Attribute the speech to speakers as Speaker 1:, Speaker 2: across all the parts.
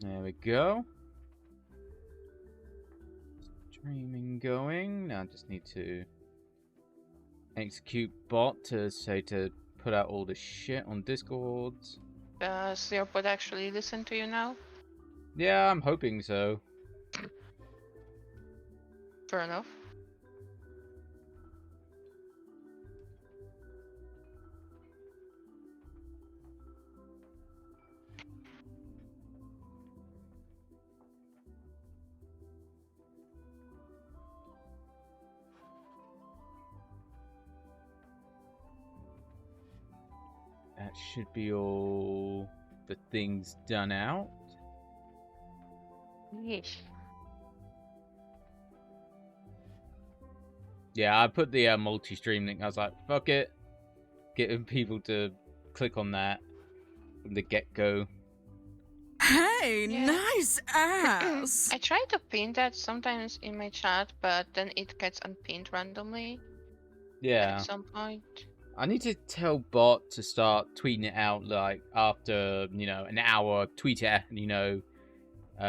Speaker 1: There we go. Streaming going. Now I just need to execute bot to say to put out all the shit on Discord.
Speaker 2: Does your bot actually listen to you now?
Speaker 1: Yeah, I'm hoping so.
Speaker 2: Fair enough.
Speaker 1: That should be all the things done out.
Speaker 2: Yes.
Speaker 1: Yeah, I put the multi-stream link. I was like, fuck it. Getting people to click on that from the get-go.
Speaker 3: Hey,
Speaker 2: Yeah.
Speaker 3: nice ass!
Speaker 2: I try to pin that sometimes in my chat, but then it gets unpinned randomly
Speaker 1: Yeah.
Speaker 2: at some point.
Speaker 1: I need to tell bot to start tweeting it out, like, after, an hour, tweet it,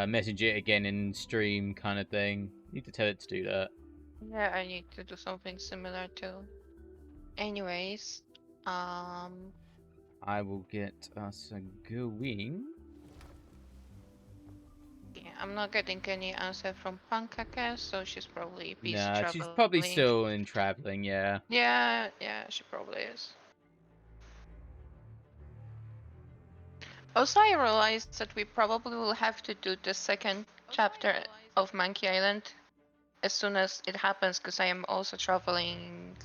Speaker 1: message it again in stream kind of thing. Need to tell it to do that.
Speaker 2: Yeah, I need to do something similar too. Anyways,
Speaker 1: I will get us going.
Speaker 2: yeah, I'm not getting any answer from Pankake, so she's probably busy
Speaker 1: Nah,
Speaker 2: traveling.
Speaker 1: she's probably still in traveling, yeah.
Speaker 2: Yeah, she probably is. Also, I realized that we probably will have to do the second chapter of Monkey Island as soon as it happens, because I am also traveling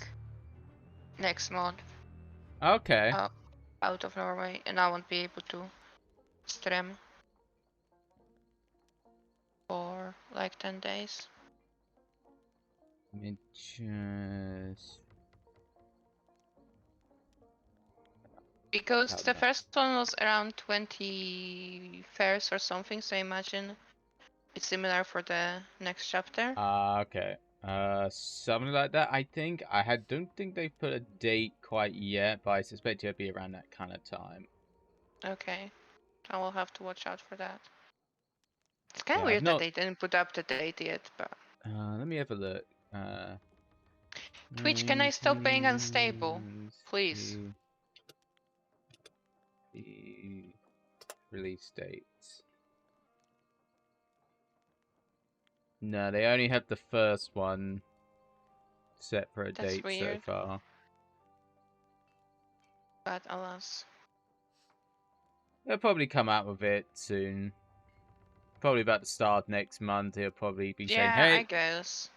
Speaker 2: next month
Speaker 1: Okay.
Speaker 2: out of Norway, and I won't be able to stream for like 10 days.
Speaker 1: Let me just...
Speaker 2: Because the first one was around 21st or something, so I imagine it's similar for the next chapter.
Speaker 1: Okay. Something like that, I think. Don't think they put a date quite yet, but I suspect it'll be around that kind of time.
Speaker 2: Okay. I will have to watch out for that. It's kind of
Speaker 1: Yeah,
Speaker 2: weird that they didn't put up the date yet, but...
Speaker 1: let me have a look.
Speaker 2: Twitch, can I stop being unstable? Please.
Speaker 1: The release dates. No, they only have the first one set for a
Speaker 2: That's
Speaker 1: date
Speaker 2: weird.
Speaker 1: so far.
Speaker 2: But alas.
Speaker 1: They'll probably come out with it soon. Probably about the start next month. He'll probably be saying, "Hey,
Speaker 2: I guess.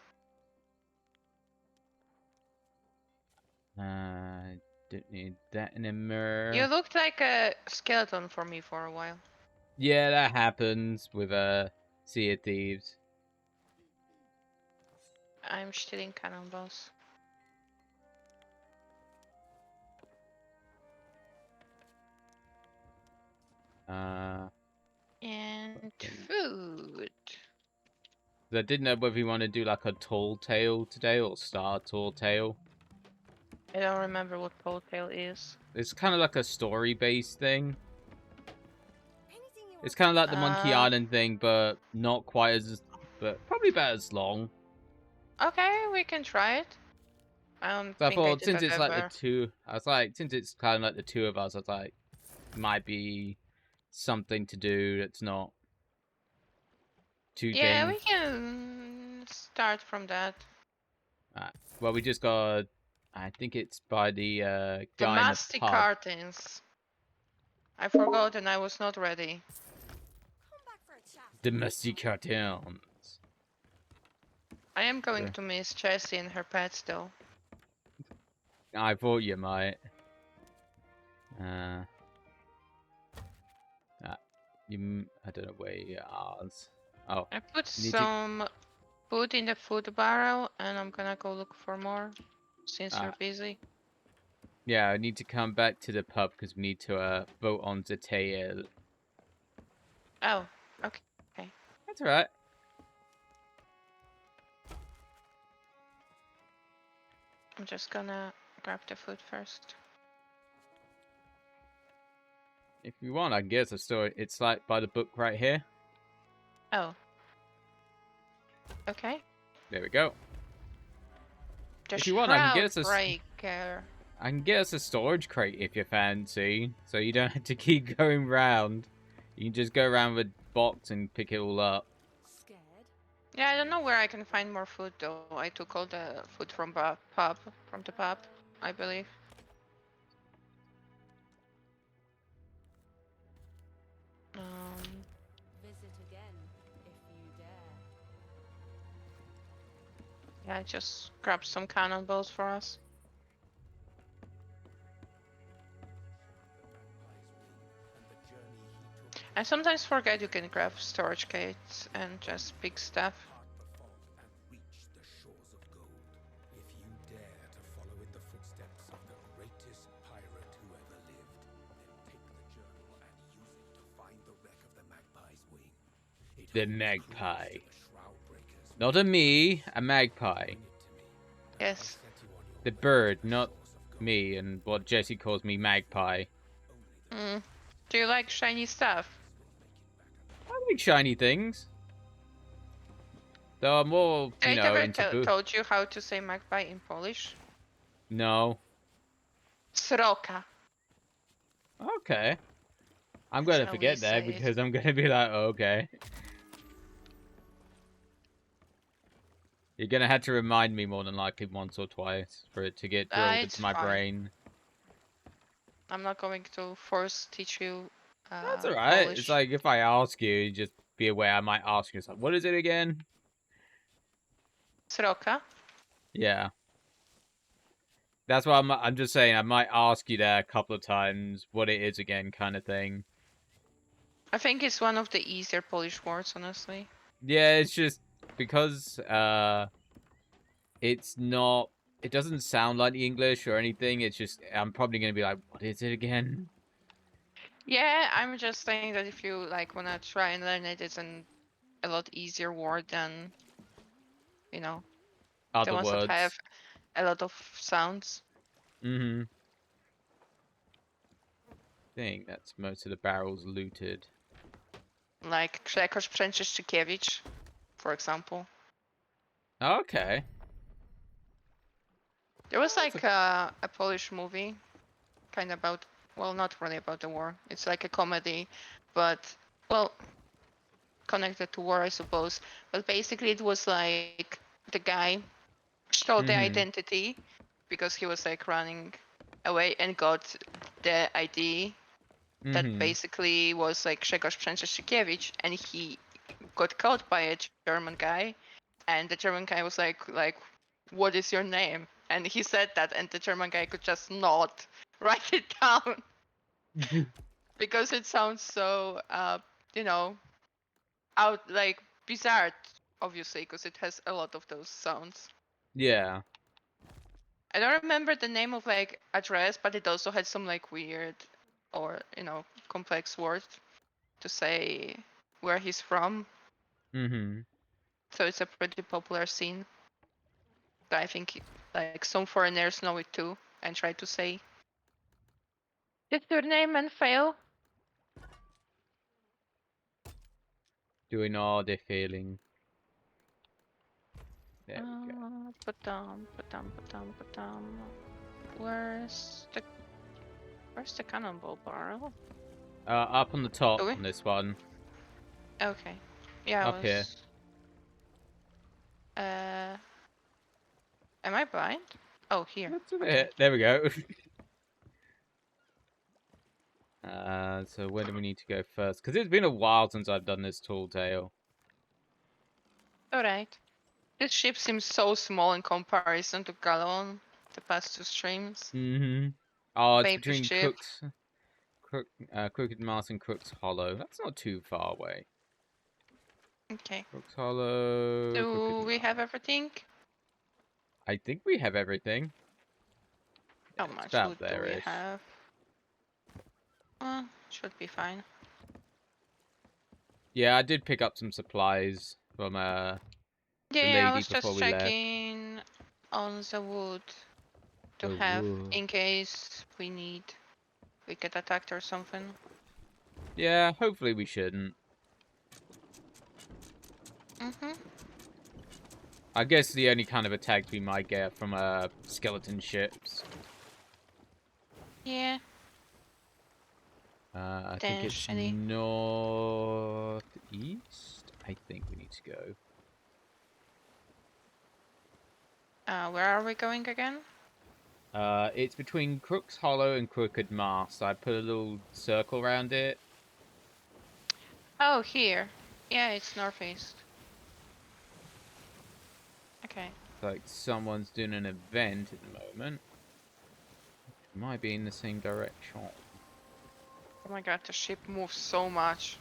Speaker 1: Don't need that anymore."
Speaker 2: You looked like a skeleton for me for a while.
Speaker 1: Yeah, that happens with Sea of Thieves.
Speaker 2: I'm stealing cannonballs. And food.
Speaker 1: I didn't know whether you want to do like a tall tale today or star tall tale.
Speaker 2: I don't remember what Tall Tale is.
Speaker 1: It's kind of like a story-based thing. It's kind of like the Monkey Island thing, but not quite as, but probably about as long.
Speaker 2: Okay, we can try it.
Speaker 1: So I thought since it's like the two, since it's kind of like the two of us, I was like, might be something to do that's not too
Speaker 2: Yeah, we can start from that.
Speaker 1: Well, we just got, I think it's by the guy in the pub.
Speaker 2: Cartons. I forgot and I was not ready.
Speaker 1: Domestic cartons.
Speaker 2: I am going to miss Jessie and her pets though.
Speaker 1: I thought you might. I don't know where you are. Oh.
Speaker 2: I put some food in the food barrel and I'm gonna go look for more since you're busy.
Speaker 1: Yeah, I need to come back to the pub because we need to vote on the tail.
Speaker 2: Oh, okay.
Speaker 1: That's alright.
Speaker 2: I'm just gonna grab the food first.
Speaker 1: If you want, I can guess a story. It's like by the book right here.
Speaker 2: Oh. Okay.
Speaker 1: There we go.
Speaker 2: The
Speaker 1: If you want, I can get
Speaker 2: shroud
Speaker 1: us a
Speaker 2: breaker.
Speaker 1: I can get us a storage crate if you fancy, so you don't have to keep going round. You can just go around with a box and pick it all up.
Speaker 3: Scared?
Speaker 2: Yeah, I don't know where I can find more food though. I took all the food from the pub, I believe.
Speaker 3: Visit again if you dare.
Speaker 2: Yeah, just grab some cannonballs for us. I sometimes forget you can grab storage crates and just pick stuff.
Speaker 1: The magpie. Not a me, a magpie.
Speaker 2: Yes.
Speaker 1: The bird, not me, and what Jesse calls me magpie.
Speaker 2: Do you like shiny stuff?
Speaker 1: I like shiny things. Though I'm more,
Speaker 2: Did I ever
Speaker 1: into
Speaker 2: told you how to say magpie in Polish?
Speaker 1: No.
Speaker 2: Sroka.
Speaker 1: Okay. I'm
Speaker 2: That's
Speaker 1: gonna
Speaker 2: how we
Speaker 1: forget that
Speaker 2: say it.
Speaker 1: because I'm gonna be like, oh, okay. You're gonna have to remind me more than likely once or twice for it to get drilled
Speaker 2: It's
Speaker 1: into my
Speaker 2: fine.
Speaker 1: brain.
Speaker 2: I'm not going to force teach you
Speaker 1: That's alright.
Speaker 2: Polish.
Speaker 1: It's like if I ask you, just be aware I might ask you something. What is it again?
Speaker 2: Sroka.
Speaker 1: Yeah. That's why I'm just saying I might ask you there a couple of times what it is again, kind of thing.
Speaker 2: I think it's one of the easier Polish words, honestly.
Speaker 1: Yeah, it's just because it's not. It doesn't sound like English or anything. It's just I'm probably gonna be like, what is it again?
Speaker 2: Yeah, I'm just saying that if you like wanna try and learn it, it's a lot easier word than, you know, the
Speaker 1: Other
Speaker 2: ones that have
Speaker 1: words.
Speaker 2: a lot of sounds.
Speaker 1: Mm-hmm. I think that's most of the barrels looted.
Speaker 2: Like Grzegorz Przęczyszczykiewicz, for example.
Speaker 1: Okay.
Speaker 2: There was like a Polish movie, kind of about, well, not really about the war. It's like a comedy, but, well, connected to war, I suppose. But basically, it was like the guy showed the identity because he was like running away and got the ID that basically was like Grzegorz Przęczyszczykiewicz, and he got caught by a German guy, and the German guy was like, what is your name? And he said that, and the German guy could just not write it down because it sounds so, you know, out like bizarre, obviously, because it has a lot of those sounds.
Speaker 1: Yeah.
Speaker 2: I don't remember the name of like address, but it also had some like weird or complex words to say where he's from.
Speaker 1: Mm-hmm.
Speaker 2: So it's a pretty popular scene. But I think like some foreigners know it too and try to say, "Did your name and fail?"
Speaker 1: Doing all the feeling. There we go.
Speaker 2: Where's the cannonball barrel?
Speaker 1: Up on the top
Speaker 2: Oh,
Speaker 1: on this one.
Speaker 2: okay. Yeah.
Speaker 1: Up here.
Speaker 2: Am I blind? Oh, here.
Speaker 1: That's a
Speaker 2: Okay.
Speaker 1: bit. There we go. So where do we need to go first? Because it's been a while since I've done this tall tale.
Speaker 2: Alright. This ship seems so small in comparison to Galon, the past two streams.
Speaker 1: Mm-hmm. Oh, it's
Speaker 2: Baby
Speaker 1: between
Speaker 2: ship.
Speaker 1: Crooked Mast and Crook's Hollow. That's not too far away.
Speaker 2: Okay.
Speaker 1: Crook's Hollow.
Speaker 2: Do we have everything?
Speaker 1: I think we have everything.
Speaker 2: How
Speaker 1: Yeah, it's
Speaker 2: much
Speaker 1: about
Speaker 2: loot do we
Speaker 1: there-ish.
Speaker 2: have? Should be fine.
Speaker 1: Yeah, I did pick up some supplies from the
Speaker 2: Yeah, I
Speaker 1: lady
Speaker 2: was
Speaker 1: before
Speaker 2: just
Speaker 1: we left.
Speaker 2: checking on the wood to have in case we get attacked or something.
Speaker 1: Yeah, hopefully we shouldn't.
Speaker 2: Mm-hmm.
Speaker 1: I guess the only kind of attacks we might get from skeleton ships.
Speaker 2: Yeah,
Speaker 1: I think it's
Speaker 2: potentially.
Speaker 1: northeast. I think we need to go.
Speaker 2: Where are we going again?
Speaker 1: It's between Crook's Hollow and Crooked Mast. I put a little circle around it.
Speaker 2: Oh, here. Yeah, it's northeast. Okay.
Speaker 1: Like someone's doing an event at the moment. It might be in the same direction.
Speaker 2: Oh my god, the ship moves so much.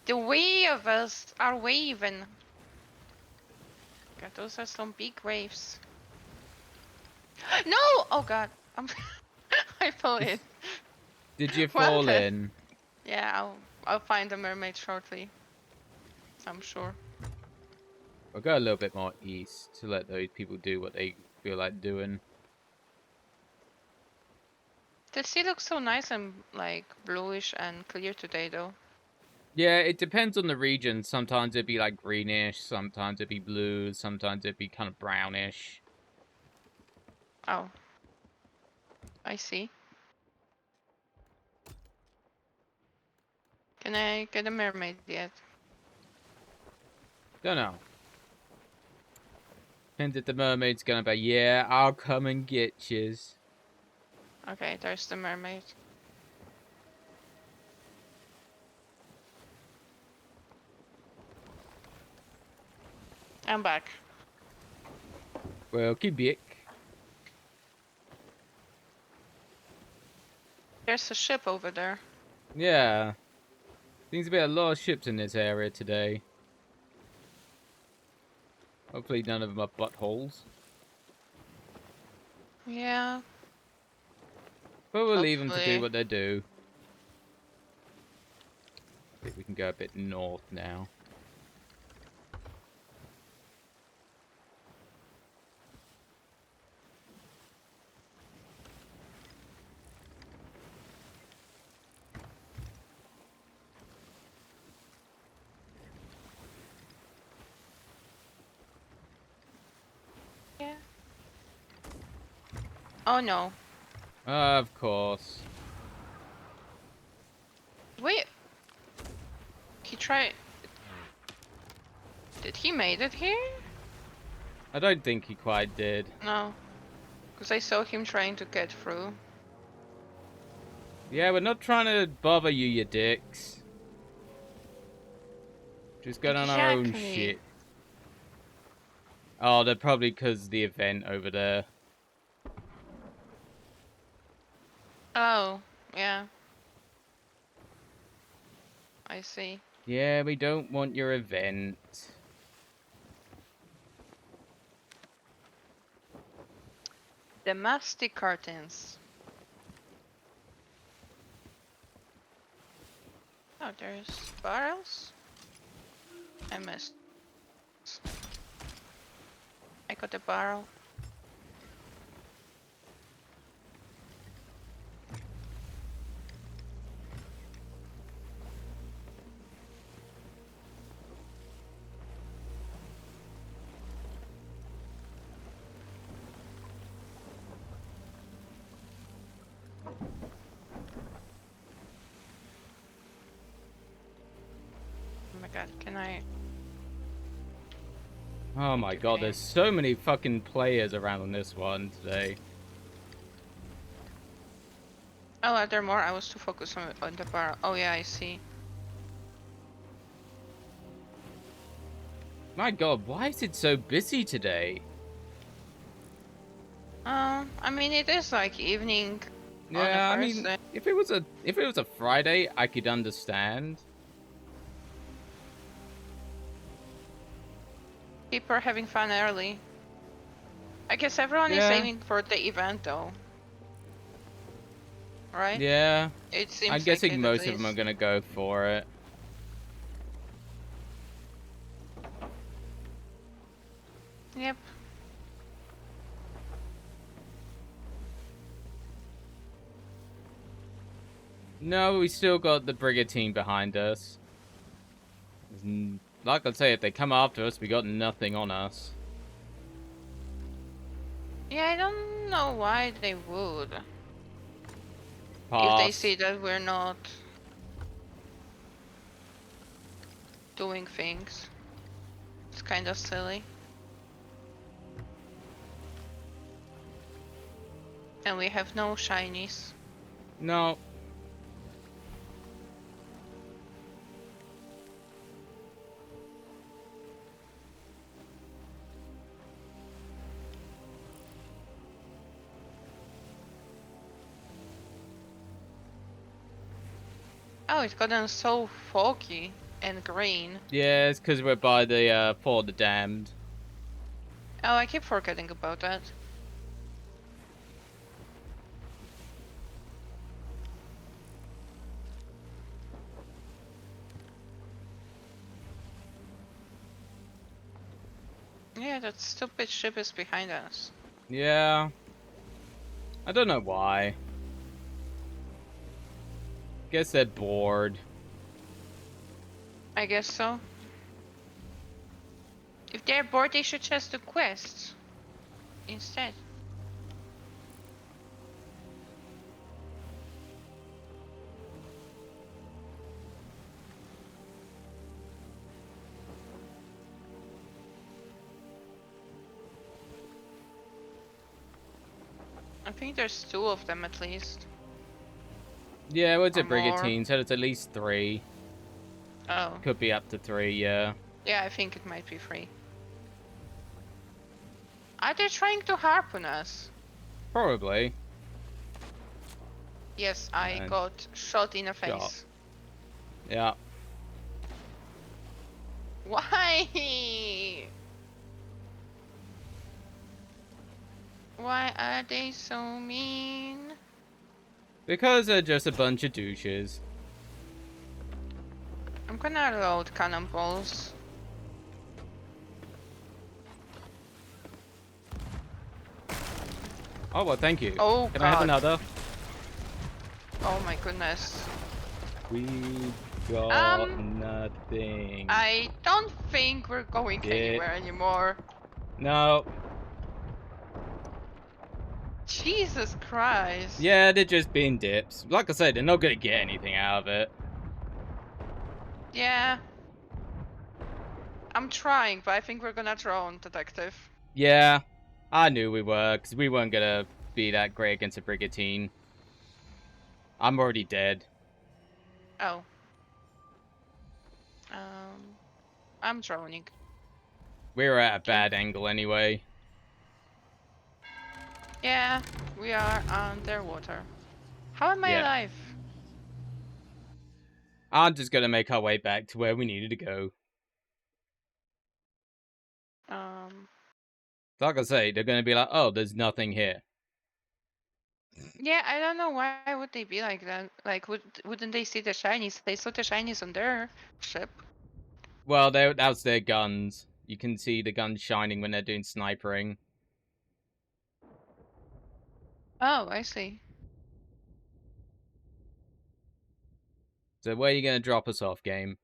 Speaker 2: The waves are waving. God, those are some big waves. No! Oh god, I fell in.
Speaker 1: Did you
Speaker 2: Well
Speaker 1: fall
Speaker 2: then.
Speaker 1: in?
Speaker 2: Yeah, I'll find a mermaid shortly. I'm sure.
Speaker 1: We'll go a little bit more east to let those people do what they feel like doing.
Speaker 2: The sea looks so nice and like bluish and clear today, though.
Speaker 1: Yeah, it depends on the region. Sometimes it'd be like greenish, sometimes it'd be blue, sometimes it'd be kind of brownish.
Speaker 2: Oh, I see. Can I get a mermaid yet?
Speaker 1: Don't know. Depends if the mermaid's gonna be, yeah, I'll come and get yous.
Speaker 2: Okay, there's the mermaid. I'm back.
Speaker 1: Welcome back.
Speaker 2: There's a ship over there.
Speaker 1: Yeah. Seems to be a lot of ships in this area today. Hopefully none of them are buttholes.
Speaker 2: Yeah.
Speaker 1: But we'll leave them to do
Speaker 2: Hopefully.
Speaker 1: what they do. I think we can go a bit north now.
Speaker 2: Yeah. Oh no.
Speaker 1: Of course.
Speaker 2: Wait. He tried. Did he made it here?
Speaker 1: I don't think he quite did.
Speaker 2: No. Because I saw him trying to get through.
Speaker 1: Yeah, we're not trying to bother you, you dicks. Just going on our own
Speaker 2: Exactly.
Speaker 1: shit. Oh, they're probably because the event over there.
Speaker 2: Oh, yeah. I see.
Speaker 1: Yeah, we don't want your event.
Speaker 2: The mastic curtains. Oh, there's barrels? I missed. I got a barrel. Oh my god, can I...
Speaker 1: Oh my god,
Speaker 2: Okay.
Speaker 1: there's so many fucking players around on this one today.
Speaker 2: Oh, are there more? I was too focused on the barrel. Oh yeah, I see.
Speaker 1: My god, why is it so busy today?
Speaker 2: I mean it is like evening on a
Speaker 1: Yeah, I mean,
Speaker 2: Thursday.
Speaker 1: if it was a Friday, I could understand.
Speaker 2: People are having fun early. I guess everyone is
Speaker 1: Yeah.
Speaker 2: aiming for the event though. Right?
Speaker 1: Yeah,
Speaker 2: It seems
Speaker 1: I'm
Speaker 2: like
Speaker 1: guessing
Speaker 2: it, at
Speaker 1: most of them are
Speaker 2: least.
Speaker 1: gonna go for it.
Speaker 2: Yep.
Speaker 1: No, we still got the brigantine behind us. There's Like I say, if they come after us, we got nothing on us.
Speaker 2: Yeah, I don't know why they would. If they
Speaker 1: Pass.
Speaker 2: see that we're not doing things. It's kind of silly. And we have no shinies.
Speaker 1: No.
Speaker 2: Oh, it's gotten so foggy and green.
Speaker 1: Yeah, it's because we're by the For the Damned.
Speaker 2: Oh, I keep forgetting about that. Yeah, that stupid ship is behind us.
Speaker 1: Yeah. I don't know why. Guess they're bored.
Speaker 2: I guess so. If they're bored, they should just do quests instead. I think there's 2 of them at least.
Speaker 1: Yeah, what's
Speaker 2: Or
Speaker 1: it, Brigantine? Said it's at least 3.
Speaker 2: Oh.
Speaker 1: Could be up to 3, yeah.
Speaker 2: Yeah, I think it might be 3. Are they trying to harpoon us?
Speaker 1: Probably.
Speaker 2: Yes, I
Speaker 1: And
Speaker 2: got shot in the
Speaker 1: shot.
Speaker 2: face.
Speaker 1: Yeah.
Speaker 2: Why? Why are they so mean?
Speaker 1: Because they're just a bunch of douches.
Speaker 2: I'm gonna load cannonballs.
Speaker 1: Oh, well, thank you.
Speaker 2: Oh
Speaker 1: Can
Speaker 2: god.
Speaker 1: I have another?
Speaker 2: Oh my goodness.
Speaker 1: We got
Speaker 2: Um,
Speaker 1: nothing.
Speaker 2: I don't think we're going
Speaker 1: Dip.
Speaker 2: anywhere anymore.
Speaker 1: No.
Speaker 2: Jesus Christ.
Speaker 1: Yeah, they're just being dips. Like I said, they're not gonna get anything out of it.
Speaker 2: Yeah. I'm trying, but I think we're gonna drown, detective.
Speaker 1: Yeah, I knew we were, because we weren't gonna be that great against a Brigantine. I'm already dead.
Speaker 2: Oh. Um, I'm drowning.
Speaker 1: We were at a
Speaker 2: Okay.
Speaker 1: bad angle anyway.
Speaker 2: Yeah, we are underwater. How am I
Speaker 1: Yeah.
Speaker 2: alive?
Speaker 1: I'm just gonna make our way back to where we needed to go. Like I say, they're gonna be like, oh, there's nothing here.
Speaker 2: Yeah, I don't know why would they be like that. Like, wouldn't they see the shinies? They saw the shinies on their ship.
Speaker 1: Well, that's their guns. You can see the guns shining when they're doing snipering.
Speaker 2: Oh, I see.
Speaker 1: So where are you gonna drop us off, game?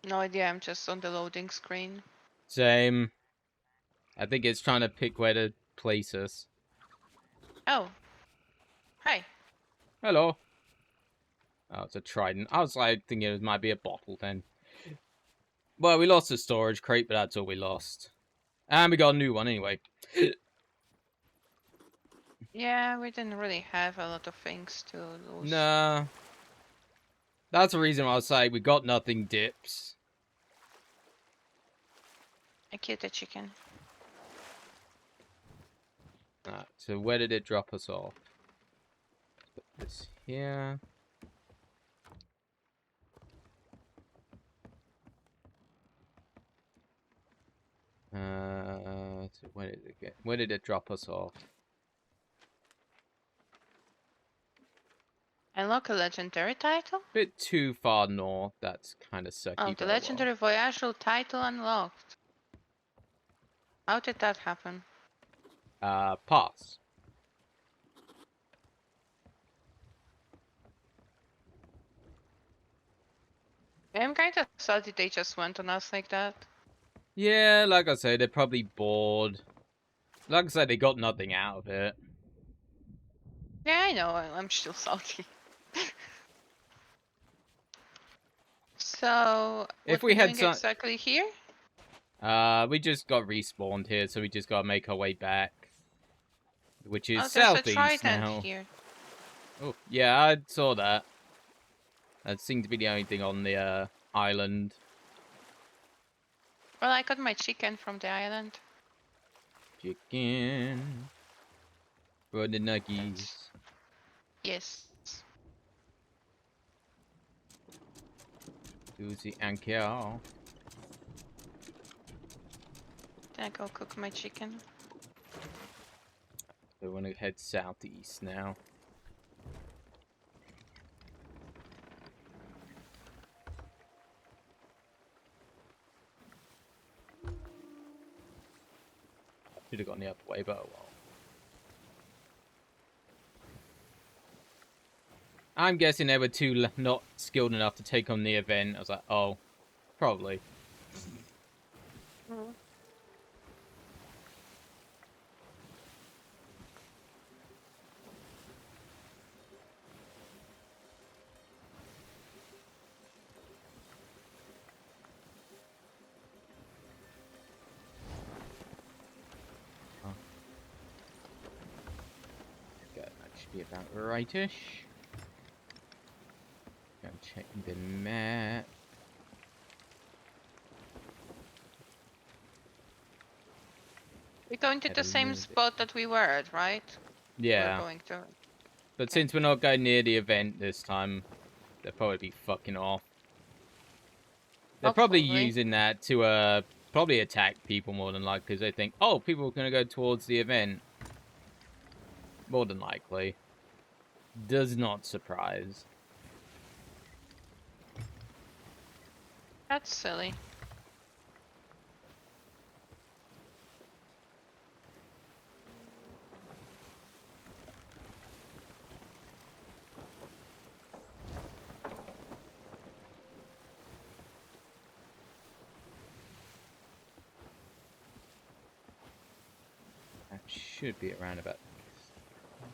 Speaker 2: No idea. I'm just on the loading screen.
Speaker 1: Same. I think it's trying to pick where to place us.
Speaker 2: Oh, hi.
Speaker 1: Hello. Oh, it's a trident. I was like thinking it might be a bottle then. Well, we lost the storage crate, but that's all we lost. And we got a new one anyway.
Speaker 2: Yeah, we didn't really have a lot of things to lose.
Speaker 1: Nah. That's the reason why I was like, we got nothing dips.
Speaker 2: I killed the chicken.
Speaker 1: Alright, so where did it drop us off? Put this here. So where did it drop us off?
Speaker 2: Unlock a legendary title?
Speaker 1: Bit too far north. That's kind of sucky.
Speaker 2: Oh,
Speaker 1: but
Speaker 2: the
Speaker 1: oh well.
Speaker 2: legendary Voyageur title unlocked. How did that happen?
Speaker 1: Pass.
Speaker 2: I'm kind of salty they just went on us like that.
Speaker 1: Yeah, like I said, they're probably bored. Like I said, they got nothing out of it.
Speaker 2: Yeah, I know. I'm still salty. So,
Speaker 1: If
Speaker 2: what
Speaker 1: we
Speaker 2: we
Speaker 1: had
Speaker 2: doing
Speaker 1: some,
Speaker 2: exactly here?
Speaker 1: we just got respawned here, so we just gotta make our way back, which is
Speaker 2: Oh, there's a
Speaker 1: southeast
Speaker 2: trident
Speaker 1: now.
Speaker 2: here.
Speaker 1: Oh, yeah, I saw that. That seemed to be the only thing on the island.
Speaker 2: Well, I got my chicken from the island.
Speaker 1: Chicken for the nuggies.
Speaker 2: Yes.
Speaker 1: Susie and Kiao.
Speaker 2: Then I go cook my chicken.
Speaker 1: So we want to head southeast now. Should have gone the other way, but oh well. I'm guessing they were too not skilled enough to take on the event. I was like, oh, probably. Good, that should be about rightish. Go check the map.
Speaker 2: We're going to
Speaker 1: Head
Speaker 2: the
Speaker 1: a
Speaker 2: same
Speaker 1: little bit.
Speaker 2: spot that we were at, right?
Speaker 1: Yeah,
Speaker 2: We're going to.
Speaker 1: but
Speaker 2: okay.
Speaker 1: since we're not going near the event this time, they'll probably be fucking off. They're probably
Speaker 2: Hopefully.
Speaker 1: using that to probably attack people more than likely because they think, oh, people are gonna go towards the event. More than likely. Does not surprise.
Speaker 2: That's silly.
Speaker 1: That should be around about. I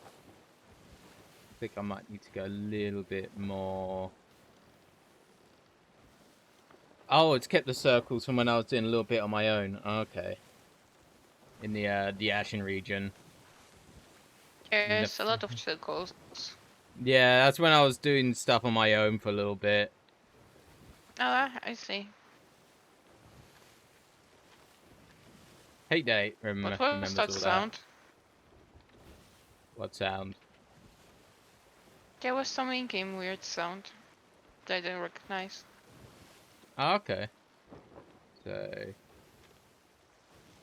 Speaker 1: think I might need to go a little bit more. Oh, it's kept the circles from when I was doing a little bit on my own. Okay. In the Ashen region.
Speaker 2: There's a lot of circles.
Speaker 1: Yeah, that's when I was doing stuff on my own for a little bit.
Speaker 2: Oh, I see.
Speaker 1: Hate Day
Speaker 2: What was
Speaker 1: remembers
Speaker 2: that
Speaker 1: all that.
Speaker 2: sound?
Speaker 1: What sound?
Speaker 2: There was some in-game weird sound that I didn't recognize.
Speaker 1: Oh, okay. So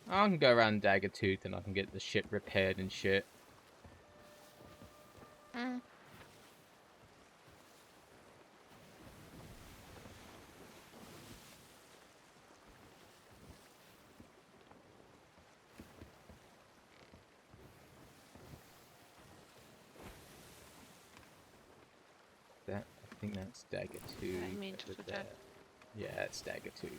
Speaker 1: I can go around Dagger Tooth and I can get the ship repaired and shit.
Speaker 2: Hmm.
Speaker 1: I think that's Dagger Tooth.
Speaker 2: I mean to do
Speaker 1: there.
Speaker 2: that.
Speaker 1: Yeah, it's Dagger Tooth.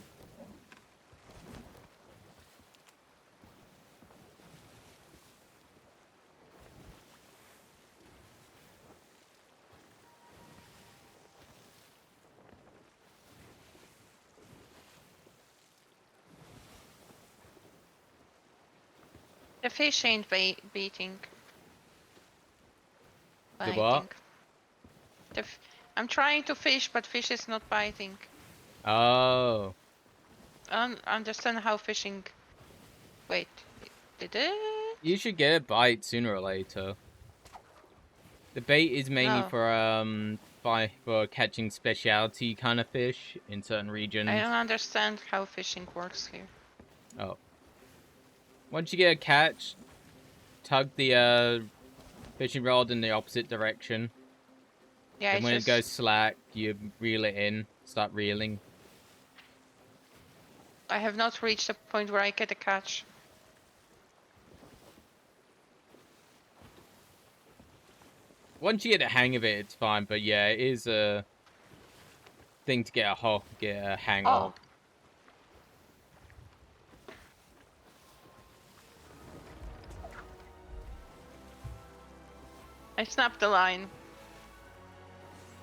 Speaker 2: The fish ain't beating.
Speaker 1: The
Speaker 2: Biting.
Speaker 1: what?
Speaker 2: I'm trying to fish, but fish is not biting.
Speaker 1: Oh.
Speaker 2: I don't understand how fishing. Wait, did it?
Speaker 1: You should get a bite sooner or later. The bait is mainly
Speaker 2: No.
Speaker 1: for catching specialty kind of fish in certain regions.
Speaker 2: I don't understand how fishing works here.
Speaker 1: Oh. Once you get a catch, tug the fishing rod in the opposite direction.
Speaker 2: Yeah,
Speaker 1: And when it goes slack, you reel it in. Start reeling.
Speaker 2: I have not reached a point where I get a catch.
Speaker 1: Once you get the hang of it, it's fine. But yeah, it is thing to get a hang
Speaker 2: Oh.
Speaker 1: of.
Speaker 2: I snapped the line.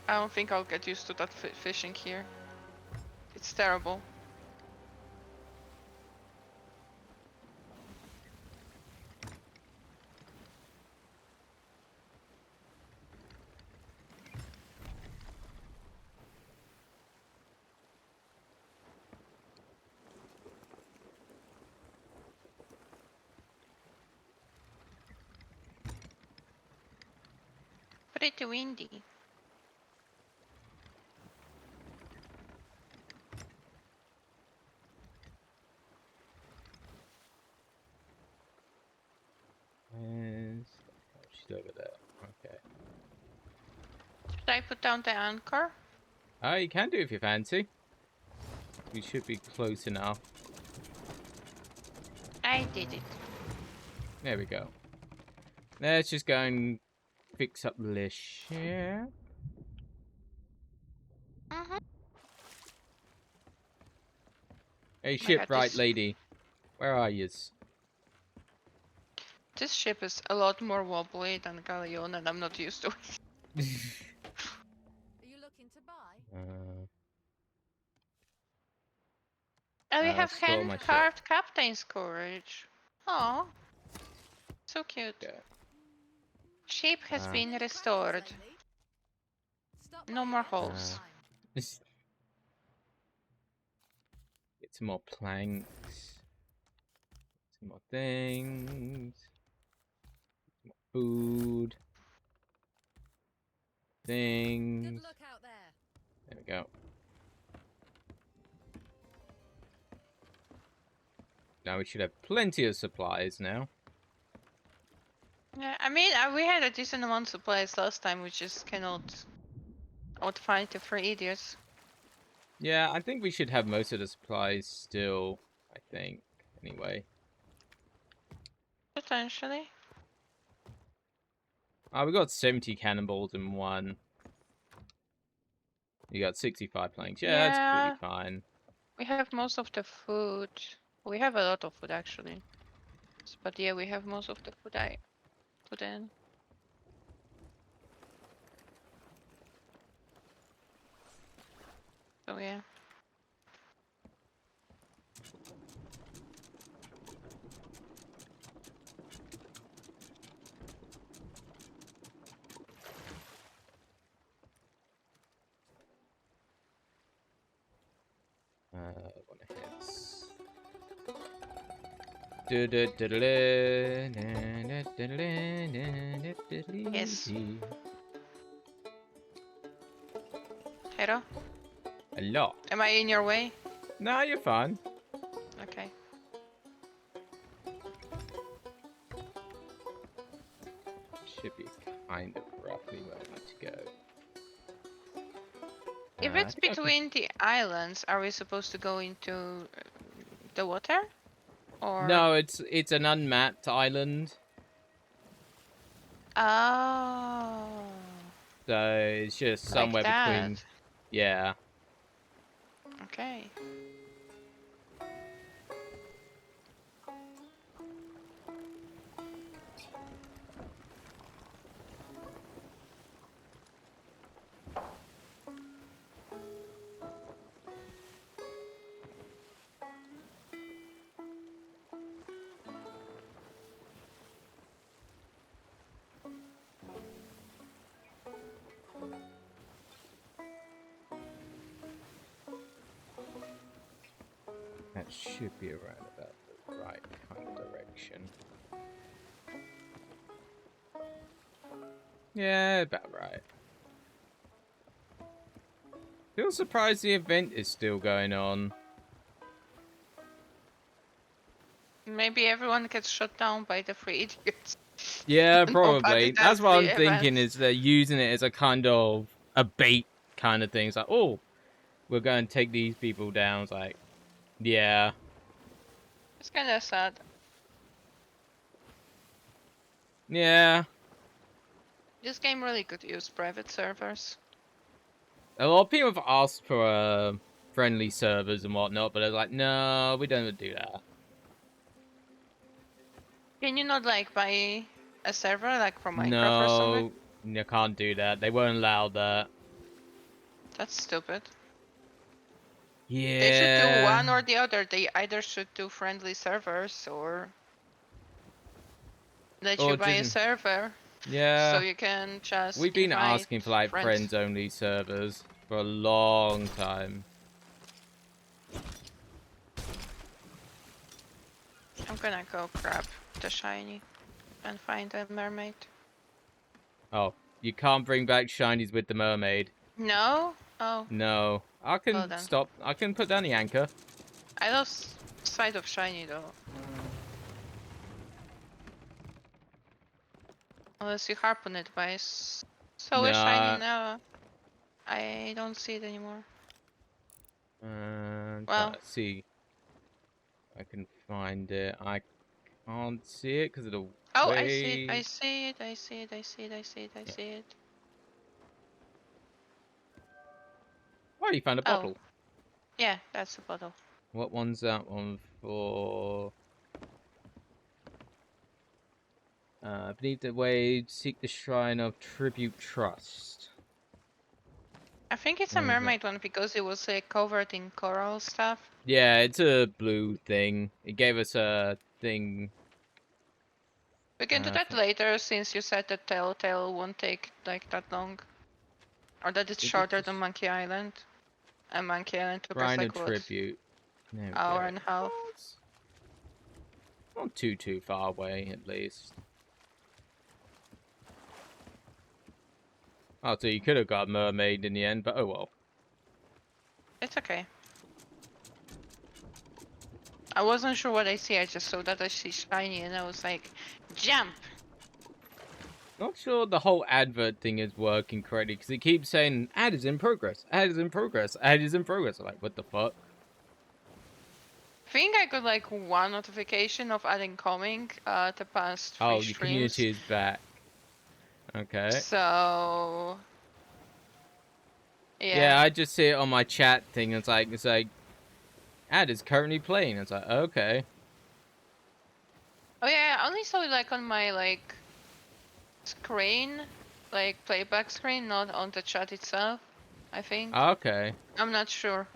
Speaker 2: I don't think I'll get used to that fishing here. It's terrible. Pretty windy.
Speaker 1: Oh, she's over there. Okay.
Speaker 2: Should I put down the anchor?
Speaker 1: Oh, you can do if you fancy. We should be close enough.
Speaker 2: I did it.
Speaker 1: There we go. Let's just go and fix up the ship. Hey,
Speaker 2: my God,
Speaker 1: shipwright
Speaker 2: this-
Speaker 1: lady. Where are yous?
Speaker 2: This ship is a lot more wobbly than Galleon, and I'm not used to it.
Speaker 3: Are you looking to buy?
Speaker 2: And we have
Speaker 1: Scroll my ship.
Speaker 2: hand-carved captain's courage. Oh, so cute.
Speaker 1: Okay.
Speaker 2: Ship has been
Speaker 3: Any
Speaker 2: restored.
Speaker 3: crackers lately? Stop
Speaker 2: No
Speaker 3: by
Speaker 2: more
Speaker 3: again
Speaker 2: holes.
Speaker 3: sometime.
Speaker 1: Get some more planks. Some more things. Some more food.
Speaker 3: Good
Speaker 1: Things.
Speaker 3: luck out there.
Speaker 1: There we go. Now we should have plenty of supplies now.
Speaker 2: Yeah, I mean, we had a decent amount of supplies last time, we just cannot outfight the 3 idiots.
Speaker 1: Yeah, I think we should have most of the supplies still, I think, anyway.
Speaker 2: Potentially.
Speaker 1: We got 70 cannonballs in one. You got 65 planks. Yeah, that's
Speaker 2: Yeah.
Speaker 1: pretty fine.
Speaker 2: We have most of the food. We have a lot of food, actually. But yeah, we have most of the food I put in. So yeah.
Speaker 1: One of hits.
Speaker 2: Yes. Hero,
Speaker 1: Hello.
Speaker 2: am I in your way?
Speaker 1: No, you're fine.
Speaker 2: Okay.
Speaker 1: Should be kind of roughly where we need to go.
Speaker 2: If
Speaker 1: I
Speaker 2: it's
Speaker 1: think I can-
Speaker 2: between the islands, are we supposed to go into the water? Or
Speaker 1: No, it's an unmapped island,
Speaker 2: Oh,
Speaker 1: so it's just
Speaker 2: like
Speaker 1: somewhere between.
Speaker 2: that.
Speaker 1: Yeah.
Speaker 2: Okay.
Speaker 1: That should be around about the right kind of direction. Yeah, about right. Still surprised the event is still going on.
Speaker 2: Maybe everyone gets shut down by the 3 idiots.
Speaker 1: Yeah,
Speaker 2: Nobody
Speaker 1: probably.
Speaker 2: does
Speaker 1: That's what
Speaker 2: the
Speaker 1: I'm thinking,
Speaker 2: events.
Speaker 1: is they're using it as a kind of a bait kind of thing. It's like, oh, we're going to take these people down. It's like, yeah.
Speaker 2: It's kind of sad.
Speaker 1: Yeah.
Speaker 2: This game really could use private servers.
Speaker 1: A lot of people have asked for friendly servers and whatnot, but they're like, no, we don't do that.
Speaker 2: Can you not like buy a server like from Minecraft or something?
Speaker 1: No, you can't do that. They won't allow that.
Speaker 2: That's stupid.
Speaker 1: Yeah.
Speaker 2: They should do one or the other. They either should do friendly servers or let
Speaker 1: Or
Speaker 2: you buy a
Speaker 1: just
Speaker 2: server so
Speaker 1: yeah.
Speaker 2: you can just
Speaker 1: We've been
Speaker 2: invite
Speaker 1: asking for like
Speaker 2: friends.
Speaker 1: friends only servers for a long time.
Speaker 2: I'm gonna go grab the shiny and find a mermaid.
Speaker 1: Oh, you can't bring back shinies with the mermaid.
Speaker 2: No? Oh,
Speaker 1: No. I
Speaker 2: well
Speaker 1: can
Speaker 2: then.
Speaker 1: stop. I can put down the anchor.
Speaker 2: I lost sight of shiny though. Unless you harpoon it, but it's so is shiny
Speaker 1: Nah.
Speaker 2: now. I don't see it anymore.
Speaker 1: I'm trying
Speaker 2: Well,
Speaker 1: to see. I can find it. I can't see it because of the
Speaker 2: oh, I see it. I
Speaker 1: way.
Speaker 2: see it. I see it. I see it. I see it. I see it.
Speaker 1: Oh, you found a
Speaker 2: Oh,
Speaker 1: bottle.
Speaker 2: yeah, that's the bottle.
Speaker 1: What one's that one for? Beneath the wave, seek the shrine of tribute trust.
Speaker 2: I think it's a
Speaker 1: Where is that?
Speaker 2: mermaid one because it was covered in coral stuff.
Speaker 1: Yeah, it's a blue thing. It gave us a thing.
Speaker 2: We can do that
Speaker 1: From,
Speaker 2: later since you said that Telltale won't take like that long. Or that it's
Speaker 1: did it
Speaker 2: shorter
Speaker 1: just
Speaker 2: than Monkey Island. And Monkey Island took us
Speaker 1: shrine of
Speaker 2: like what?
Speaker 1: tribute? There we
Speaker 2: Hour
Speaker 1: go.
Speaker 2: and a half.
Speaker 1: Well, it's not too far away, at least. Oh, so you could have got a mermaid in the end, but oh well.
Speaker 2: It's okay. I wasn't sure what I see, I just saw that I see shiny and I was like, jump!
Speaker 1: Not sure the whole advert thing is working correctly because it keeps saying ad is in progress, ad is in progress, ad is in progress. I'm like, what the fuck?
Speaker 2: I think I got like one notification of adding coming the past 3
Speaker 1: Oh, your
Speaker 2: streams.
Speaker 1: community is back. Okay.
Speaker 2: So
Speaker 1: Yeah,
Speaker 2: yeah.
Speaker 1: I just see it on my chat thing. It's like ad is currently playing. It's like, okay.
Speaker 2: Oh yeah, I only saw it like on my like screen, like playback screen, not on the chat itself, I think.
Speaker 1: Okay.
Speaker 2: I'm not sure.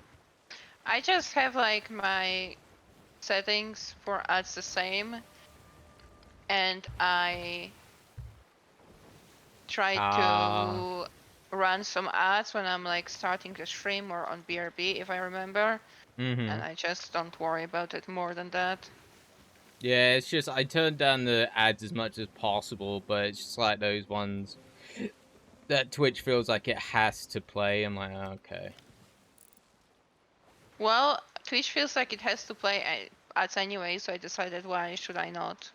Speaker 2: I just have like my settings for ads the same, and I try
Speaker 1: Ah.
Speaker 2: to run some ads when I'm like starting the stream or on BRB if I remember, and I just don't worry about it more than that.
Speaker 1: Yeah, it's just I turned down the ads as much as possible, but it's just like those ones that Twitch feels like it has to play. I'm like, okay.
Speaker 2: Well, Twitch feels like it has to play ads anyway, so I decided why should I not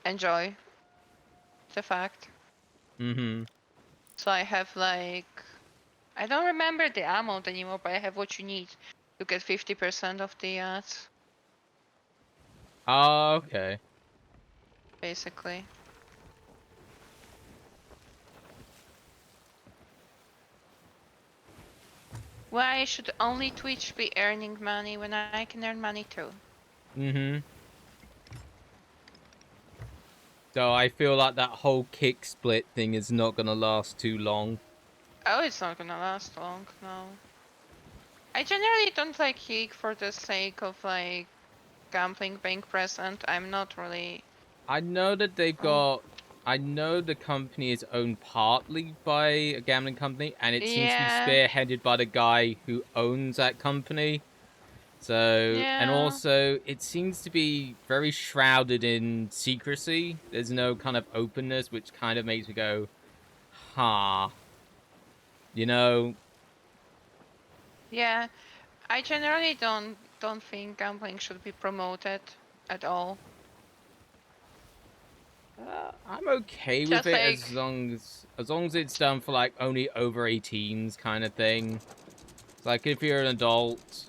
Speaker 2: enjoy the fact. So I have like, I don't remember the amount anymore, but I have what you need to get 50% of the ads,
Speaker 1: Okay.
Speaker 2: basically. Why should only Twitch be earning money when I can earn money too?
Speaker 1: So I feel like that whole kick split thing is not gonna last too long.
Speaker 2: Oh, it's not gonna last long, no. I generally don't like Kick for the sake of like gambling being present. I'm not really.
Speaker 1: I know that they've got. I know the company is owned partly by a gambling company, and it seems to be
Speaker 2: Yeah.
Speaker 1: spearheaded by the guy who owns that company. So, and
Speaker 2: Yeah.
Speaker 1: also, it seems to be very shrouded in secrecy. There's no kind of openness, which kind of makes me go, huh. You know?
Speaker 2: Yeah. I generally don't think gambling should be promoted at all.
Speaker 1: I'm okay with
Speaker 2: Just
Speaker 1: it
Speaker 2: like,
Speaker 1: as long as it's done for like only over 18s kind of thing. It's like if you're an adult,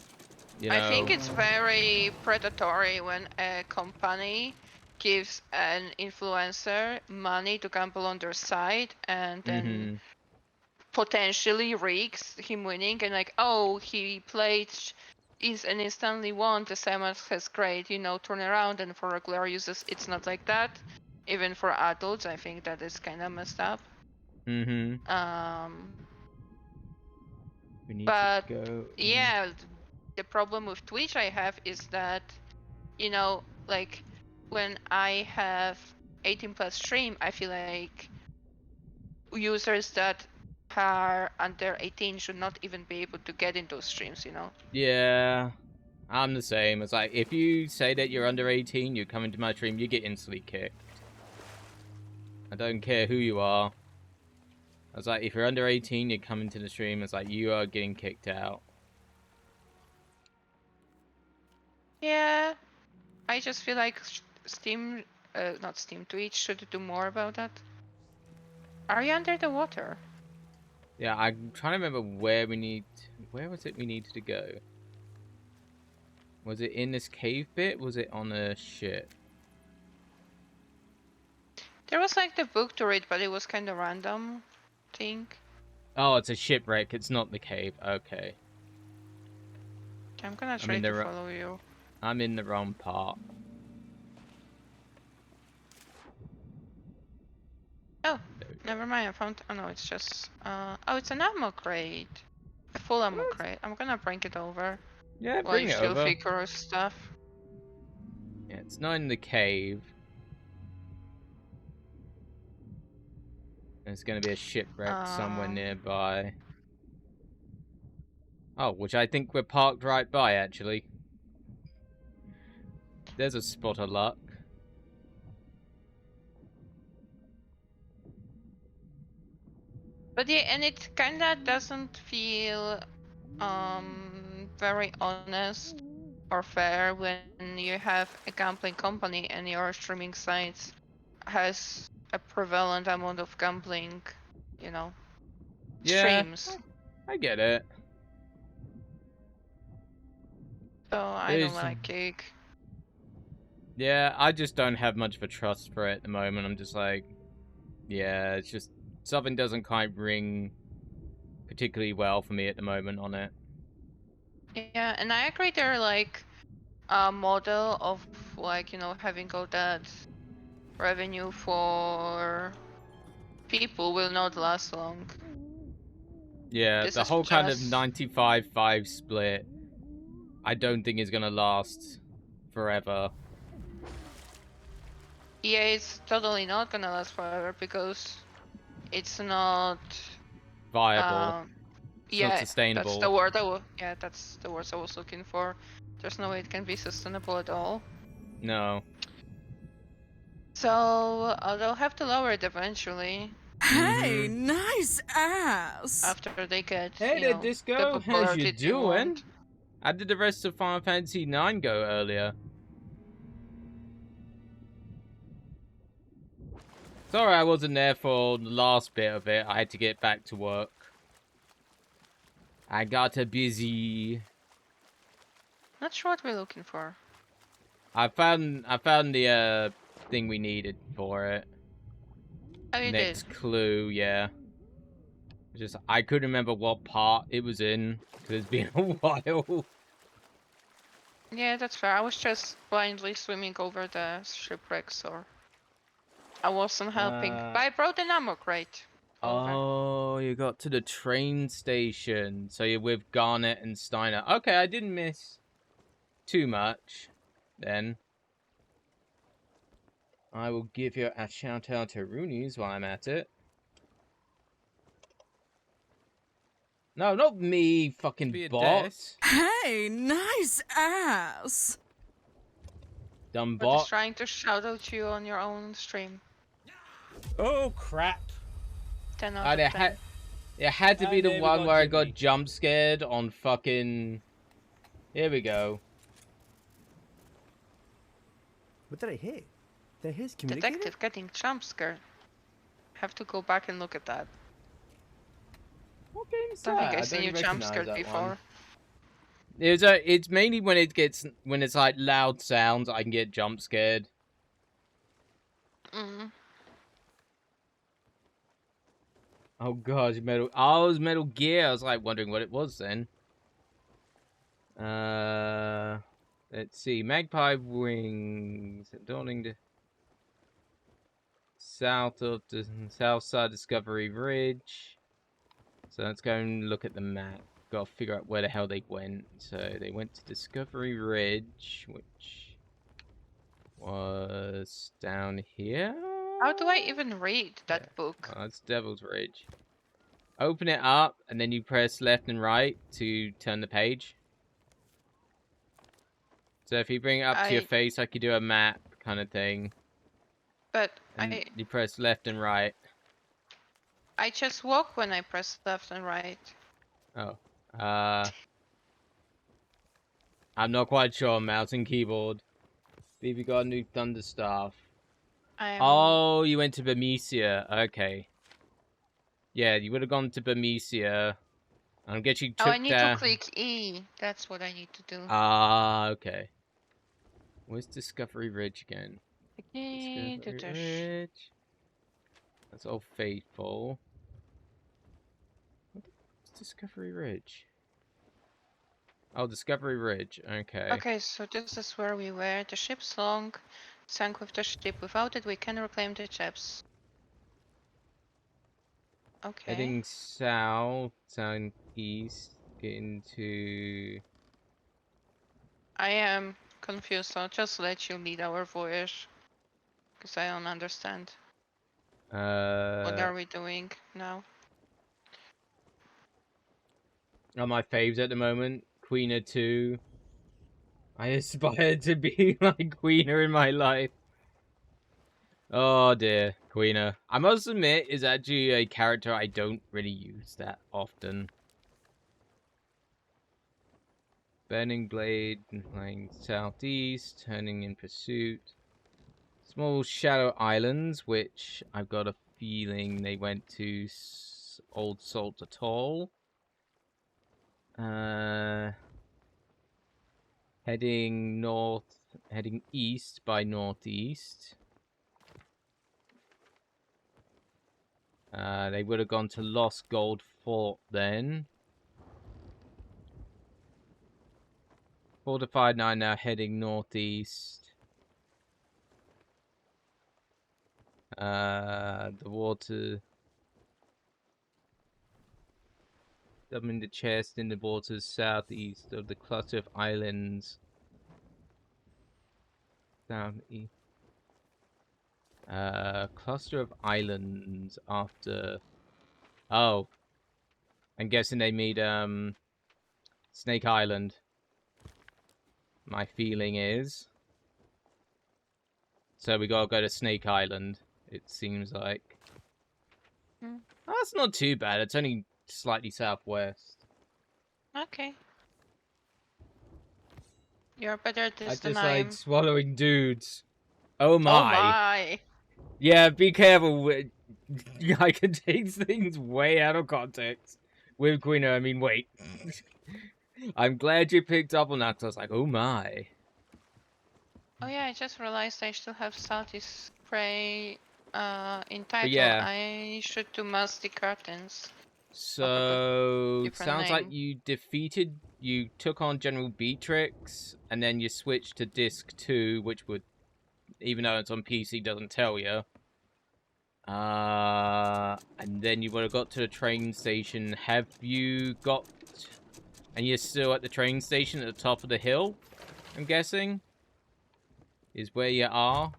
Speaker 1: you know.
Speaker 2: I think it's very predatory when a company gives an influencer money to gamble on their site and then potentially rigs him winning and like, oh, he played is and instantly won the same as his grade, turn around, and for regular users it's not like that. Even for adults, I think that is kind of messed up.
Speaker 1: Mm-hmm. We need
Speaker 2: But
Speaker 1: to go in.
Speaker 2: yeah, the problem with Twitch I have is that, like when I have 18 plus stream, I feel like users that are under 18 should not even be able to get in those streams,
Speaker 1: Yeah, I'm the same. It's like, if you say that you're under 18, you come into my stream, you get instantly kicked. I don't care who you are. I was like, if you're under 18, you come into the stream, it's like, you are getting kicked out.
Speaker 2: Yeah, I just feel like Steam, not Steam, Twitch should do more about that. Are you under the water?
Speaker 1: Yeah, I'm trying to remember where was it we needed to go? Was it in this cave bit? Was it on a ship?
Speaker 2: There was like the book to read, but it was kind of random thing.
Speaker 1: Oh, it's a shipwreck. It's not the cave. Okay.
Speaker 2: I'm gonna try to follow you.
Speaker 1: I'm in the wrong part.
Speaker 2: Oh, never mind. I found. Oh no, it's just. Oh, it's an ammo crate. A full ammo crate. I'm gonna bring it over.
Speaker 1: Yeah,
Speaker 2: while
Speaker 1: bring
Speaker 2: you
Speaker 1: it
Speaker 2: still
Speaker 1: over.
Speaker 2: figure stuff.
Speaker 1: Yeah, it's not in the cave. There's gonna be a shipwreck somewhere nearby. Oh, which I think we're parked right by, actually. There's a spot of luck.
Speaker 2: But yeah, and it kinda doesn't feel very honest or fair when you have a gambling company and your streaming site has a prevalent amount of gambling, streams.
Speaker 1: I get it.
Speaker 2: So I don't like it.
Speaker 1: Yeah, I just don't have much of a trust for it at the moment. I'm just like, yeah, it's just something doesn't quite ring particularly well for me at the moment on it.
Speaker 2: Yeah, and I agree they're like a model of like, having all that revenue for people will not last long.
Speaker 1: Yeah,
Speaker 2: This
Speaker 1: the
Speaker 2: is
Speaker 1: whole kind of
Speaker 2: just-
Speaker 1: 95-5 split, I don't think is gonna last forever.
Speaker 2: Yeah, it's totally not gonna last forever because it's not
Speaker 1: Viable. It's not sustainable.
Speaker 2: That's the word that's the words I was looking for. There's no way it can be sustainable at all.
Speaker 1: No.
Speaker 2: So they'll have to lower it eventually.
Speaker 4: Hey, nice ass!
Speaker 2: After they get,
Speaker 1: Hey there, Disco.
Speaker 2: the
Speaker 1: How's
Speaker 2: popularity
Speaker 1: you
Speaker 2: they
Speaker 1: doing?
Speaker 2: want.
Speaker 1: How did the rest of Final Fantasy IX go earlier? Sorry I wasn't there for the last bit of it. I had to get back to work. I got busy.
Speaker 2: Not sure what we're looking for.
Speaker 1: I found the thing we needed for it.
Speaker 2: Oh, you
Speaker 1: Next
Speaker 2: did?
Speaker 1: clue, yeah. Just I couldn't remember what part it was in because it's been a while.
Speaker 2: Yeah, that's fair. I was just blindly swimming over the shipwrecks, or I wasn't helping. But I brought an ammo crate. Over.
Speaker 1: Oh, you got to the train station. So you're with Garnet and Steiner. Okay, I didn't miss too much then. I will give you a shout out to Rooney's while I'm at it. No, not me, fucking bot.
Speaker 4: Hey, nice ass!
Speaker 1: Dumb
Speaker 2: But
Speaker 1: bot.
Speaker 2: just trying to shout out you on your own stream.
Speaker 5: Oh crap!
Speaker 2: 10 out of 10.
Speaker 1: It had to be the
Speaker 5: there we
Speaker 1: one
Speaker 5: go,
Speaker 1: where I
Speaker 5: Jimmy.
Speaker 1: got jump scared on fucking... Here we go.
Speaker 6: What did I hit? Did I hit his communicator?
Speaker 2: Detective getting jump scared. Have to go back and look at that.
Speaker 1: What game is
Speaker 2: Don't
Speaker 1: that?
Speaker 2: think I've seen you jump
Speaker 1: recognise
Speaker 2: scared
Speaker 1: that
Speaker 2: before.
Speaker 1: one. It's mainly when it's like loud sounds I can get jump scared.
Speaker 2: Mm.
Speaker 1: Oh gosh, Metal. Oh, it was Metal Gear. I was like wondering what it was then. Let's see. Magpie Wings. Dawning to south of the south side Discovery Ridge. So let's go and look at the map. Gotta figure out where the hell they went. So they went to Discovery Ridge, which was down here.
Speaker 2: How do I even read that
Speaker 1: Yeah.
Speaker 2: book?
Speaker 1: Oh, that's Devil's Ridge. Open it up, and then you press left and right to turn the page. So if you bring it up to your face like you do a map kind of thing,
Speaker 2: But
Speaker 1: and you press left and right.
Speaker 2: I just walk when I press left and right.
Speaker 1: Oh. I'm not quite sure. Mouse and keyboard. Baby got a new thunder staff. Oh, you went to Bermesia. Okay. Yeah, you would have gone to Bermesia. I guess you took
Speaker 2: I need
Speaker 1: that.
Speaker 2: to click E. That's what I need to do.
Speaker 1: Ah, okay. Where's Discovery Ridge again?
Speaker 2: Okay,
Speaker 1: Discovery Ridge. That's Old Faithful. What's Discovery Ridge? Oh, Discovery Ridge. Okay.
Speaker 2: Okay, so this is where we were. The ship's long, sank with the ship. Without it, we can reclaim the ships. Okay.
Speaker 1: Heading south, east, into...
Speaker 2: I am confused, so I'll just let you lead our voyage. Because I don't understand. What are we doing now?
Speaker 1: On my faves at the moment, Queener 2. I aspire to be like Queener in my life. Oh dear, Queener. I must admit, is actually a character I don't really use that often. Burning Blade, flying southeast, turning in pursuit. Small Shadow Islands, which I've got a feeling they went to Old Salt Atoll. Heading north, heading east by northeast. They would have gone to Lost Gold Fort then. Fortified 9 now heading northeast. The water. Dumping the chest in the waters southeast of the cluster of islands. Southeast. Cluster of islands after. Oh. I'm guessing they meet, Snake Island. My feeling is. So we gotta go to Snake Island, it seems like. Oh, that's not too bad. It's only slightly southwest.
Speaker 2: Okay. You're better at
Speaker 1: I
Speaker 2: this
Speaker 1: just
Speaker 2: than I am.
Speaker 1: like swallowing dudes. Oh my.
Speaker 2: Oh my!
Speaker 1: Yeah, be careful. I can take things way out of context. With Queener, I mean, wait. I'm glad you picked up on that, 'cause I was like, oh my.
Speaker 2: Oh yeah, I just realized I still have salty spray in title.
Speaker 1: yeah.
Speaker 2: I should do musty curtains.
Speaker 1: So,
Speaker 2: different
Speaker 1: sounds like
Speaker 2: name.
Speaker 1: you took on General Beatrix, and then you switched to Disc 2, which would, even though it's on PC, doesn't tell you. And then you would have got to the train station. Have you got... And you're still at the train station at the top of the hill, I'm guessing? Is where you are?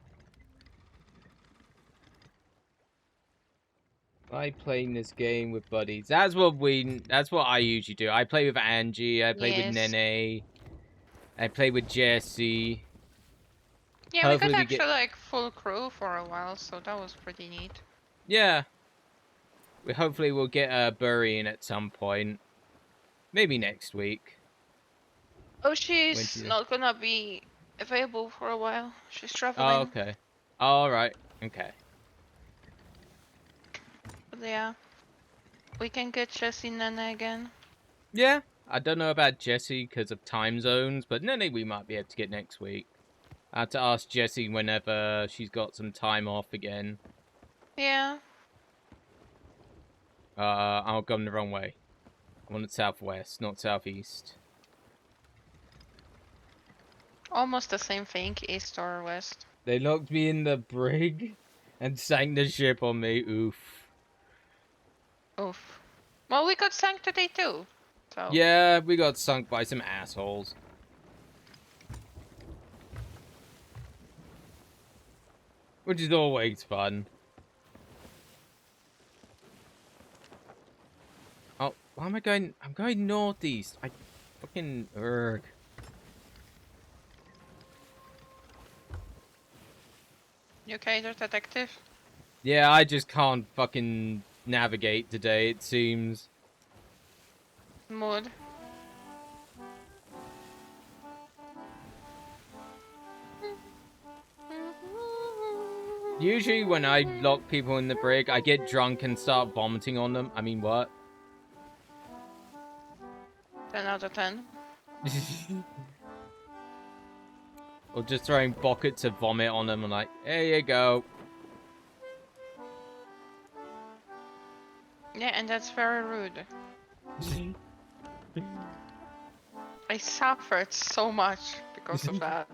Speaker 1: I playing this game with buddies. That's what I usually do. I play with Angeh, I play with Nene, I play with Jesse.
Speaker 2: Yeah,
Speaker 1: Hopefully
Speaker 2: we got
Speaker 1: we
Speaker 2: actually
Speaker 1: get...
Speaker 2: like full crew for a while, so that was pretty neat.
Speaker 1: Yeah. Hopefully we'll get a bury in at some point. Maybe next week.
Speaker 2: Oh, she's not gonna be available for a while. She's traveling.
Speaker 1: Oh, okay. Alright. Okay.
Speaker 2: But yeah. We can get Jesse and Nana again.
Speaker 1: Yeah. I don't know about Jesse because of time zones, but Nene we might be able to get next week. I have to ask Jessie whenever she's got some time off again.
Speaker 2: Yeah.
Speaker 1: I'm going the wrong way. I want it southwest, not southeast.
Speaker 2: Almost the same thing, east or west.
Speaker 1: They locked me in the brig and sank the ship on me. Oof.
Speaker 2: Oof. Well, we got sank today too. So.
Speaker 1: Yeah, we got sunk by some assholes. Which is always fun. Oh, why am I going? I'm going northeast. I fucking erg.
Speaker 2: You okay there, detective?
Speaker 1: Yeah, I just can't fucking navigate today, it seems.
Speaker 2: Mood.
Speaker 1: Usually when I lock people in the brig, I get drunk and start vomiting on them. I mean, what?
Speaker 2: 10 out of 10.
Speaker 1: Or just throwing buckets of vomit on them and like, there you go.
Speaker 2: Yeah, and that's very rude. I suffered so much because of that.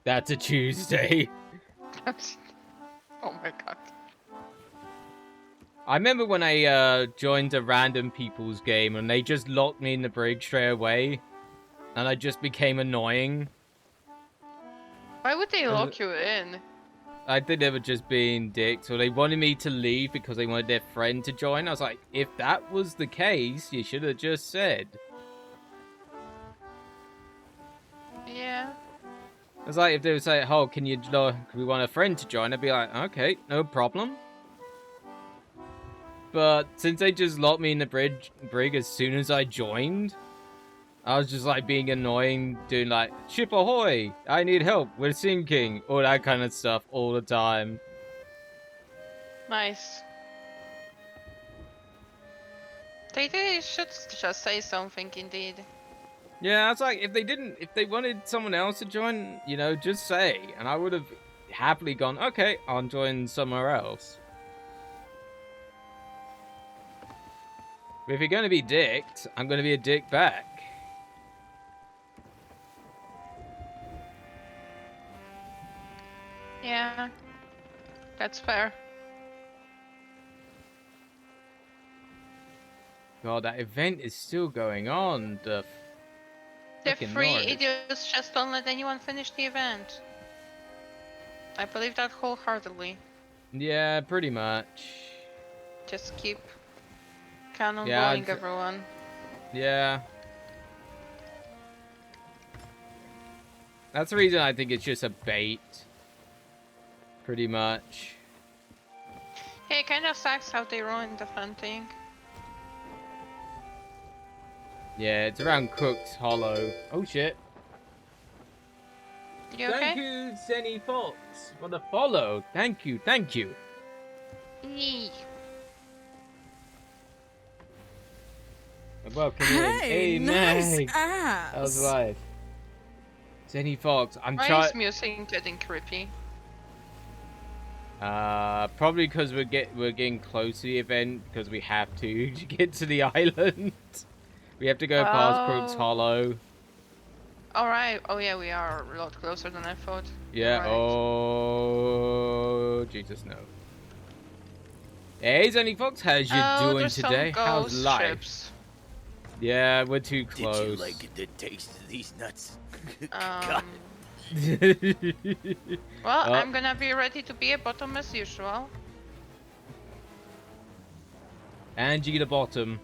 Speaker 1: That's a Tuesday.
Speaker 2: Oh my god.
Speaker 1: I remember when I joined a random people's game and they just locked me in the brig straight away. And I just became annoying.
Speaker 2: Why would they lock you in?
Speaker 1: I think they were just being dicks, or they wanted me to leave because they wanted their friend to join. I was like, if that was the case, you should have just said.
Speaker 2: Yeah.
Speaker 1: It's like if they would say, oh, can we want a friend to join? I'd be like, okay, no problem. But since they just locked me in the brig as soon as I joined, I was just like being annoying, doing like, ship ahoy, I need help, we're sinking, all that kind of stuff all the time.
Speaker 2: Nice. They should just say something indeed.
Speaker 1: Yeah, I was like, if they wanted someone else to join, you know, just say. And I would have happily gone, okay, I'll join somewhere else. But if you're going to be dicked, I'm going to be a dick back.
Speaker 2: Yeah. That's fair.
Speaker 1: God, that event is still going on. The frickin'
Speaker 2: Three
Speaker 1: noise.
Speaker 2: idiots just don't let anyone finish the event. I believe that wholeheartedly.
Speaker 1: Yeah, pretty much.
Speaker 2: Just keep cannonballing
Speaker 1: Yeah,
Speaker 2: everyone.
Speaker 1: Yeah. That's the reason I think it's just a bait. Pretty much.
Speaker 2: Yeah, it kind of sucks how they ruined the fun thing.
Speaker 1: Yeah, it's around Cook's Hollow. Oh shit.
Speaker 2: You okay?
Speaker 1: Thank you, Zenny Fox, for the follow. Thank you, thank you.
Speaker 2: Yee.
Speaker 1: Welcome
Speaker 4: Hey,
Speaker 1: in.
Speaker 4: nice
Speaker 1: Meg.
Speaker 4: ass.
Speaker 1: How's life? Zenny Fox, I'm
Speaker 2: Why is
Speaker 1: trying.
Speaker 2: music getting creepy?
Speaker 1: Probably because we're getting close to the event because we have to get to the island. We have to go past Crook's
Speaker 2: Oh.
Speaker 1: Hollow.
Speaker 2: Alright, oh yeah, we are a lot closer than I thought.
Speaker 1: Yeah,
Speaker 2: Right.
Speaker 1: oh, Jesus, no. Hey, Zenny Fox, how's you doing
Speaker 2: there's
Speaker 1: today?
Speaker 2: Some
Speaker 1: How's
Speaker 2: ghost
Speaker 1: life?
Speaker 2: ships.
Speaker 1: Yeah, we're too
Speaker 6: Did you
Speaker 1: close.
Speaker 6: like the taste of these nuts?
Speaker 2: Well,
Speaker 1: Oh.
Speaker 2: I'm gonna be ready to be a bottom as usual.
Speaker 1: Angeh the bottom.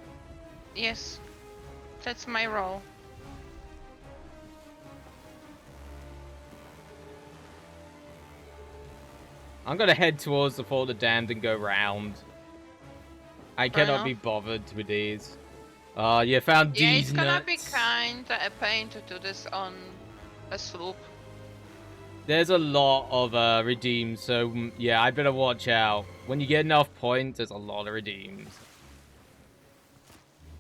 Speaker 2: Yes, that's my role.
Speaker 1: I'm gonna head towards the Fort of Damned and go round. I cannot
Speaker 2: enough.
Speaker 1: be bothered with these. You found
Speaker 2: Yeah,
Speaker 1: these
Speaker 2: it's gonna
Speaker 1: nuts.
Speaker 2: be kinda a pain to do this on a sloop.
Speaker 1: There's a lot of redeems, so yeah, I better watch out. When you get enough points, there's a lot of redeems.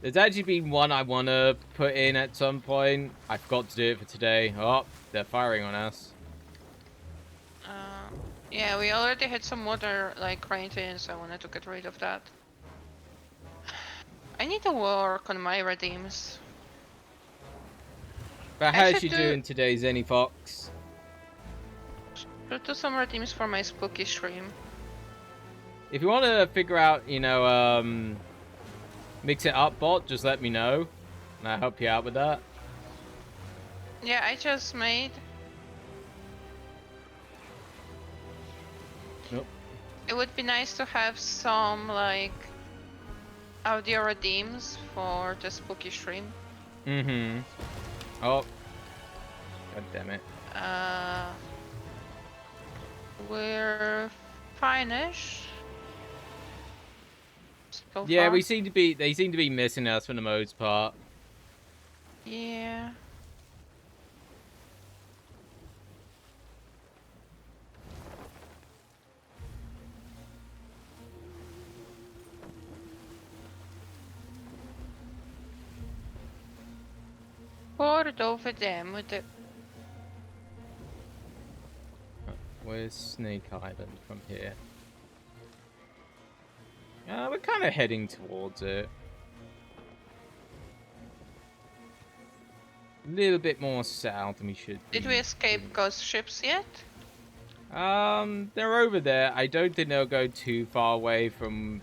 Speaker 1: There's actually been one I want to put in at some point. I forgot to do it for today. Oh, they're firing on us.
Speaker 2: Yeah, we already had some water like rained in, so I wanted to get rid of that. I need to work on my redeems.
Speaker 1: But
Speaker 2: I
Speaker 1: how's
Speaker 2: should
Speaker 1: she
Speaker 2: do
Speaker 1: doing today, Zenny Fox?
Speaker 2: should do some redeems for my spooky stream.
Speaker 1: If you want to figure out, you know, mix it up, bot, just let me know, and I'll help you out with that.
Speaker 2: Yeah, I just made.
Speaker 1: Nope.
Speaker 2: It would be nice to have some like audio redeems for the spooky stream.
Speaker 1: Mm-hmm. Oh. God damn it.
Speaker 2: We're fine-ish. So
Speaker 1: Yeah,
Speaker 2: far.
Speaker 1: they seem to be missing us for the most part.
Speaker 2: Yeah. Poured over them with the.
Speaker 1: Where's Snake Island from here? We're kind of heading towards it. A little bit more south than we should be.
Speaker 2: Did we escape ghost ships yet?
Speaker 1: They're over there. I don't think they'll go too far away from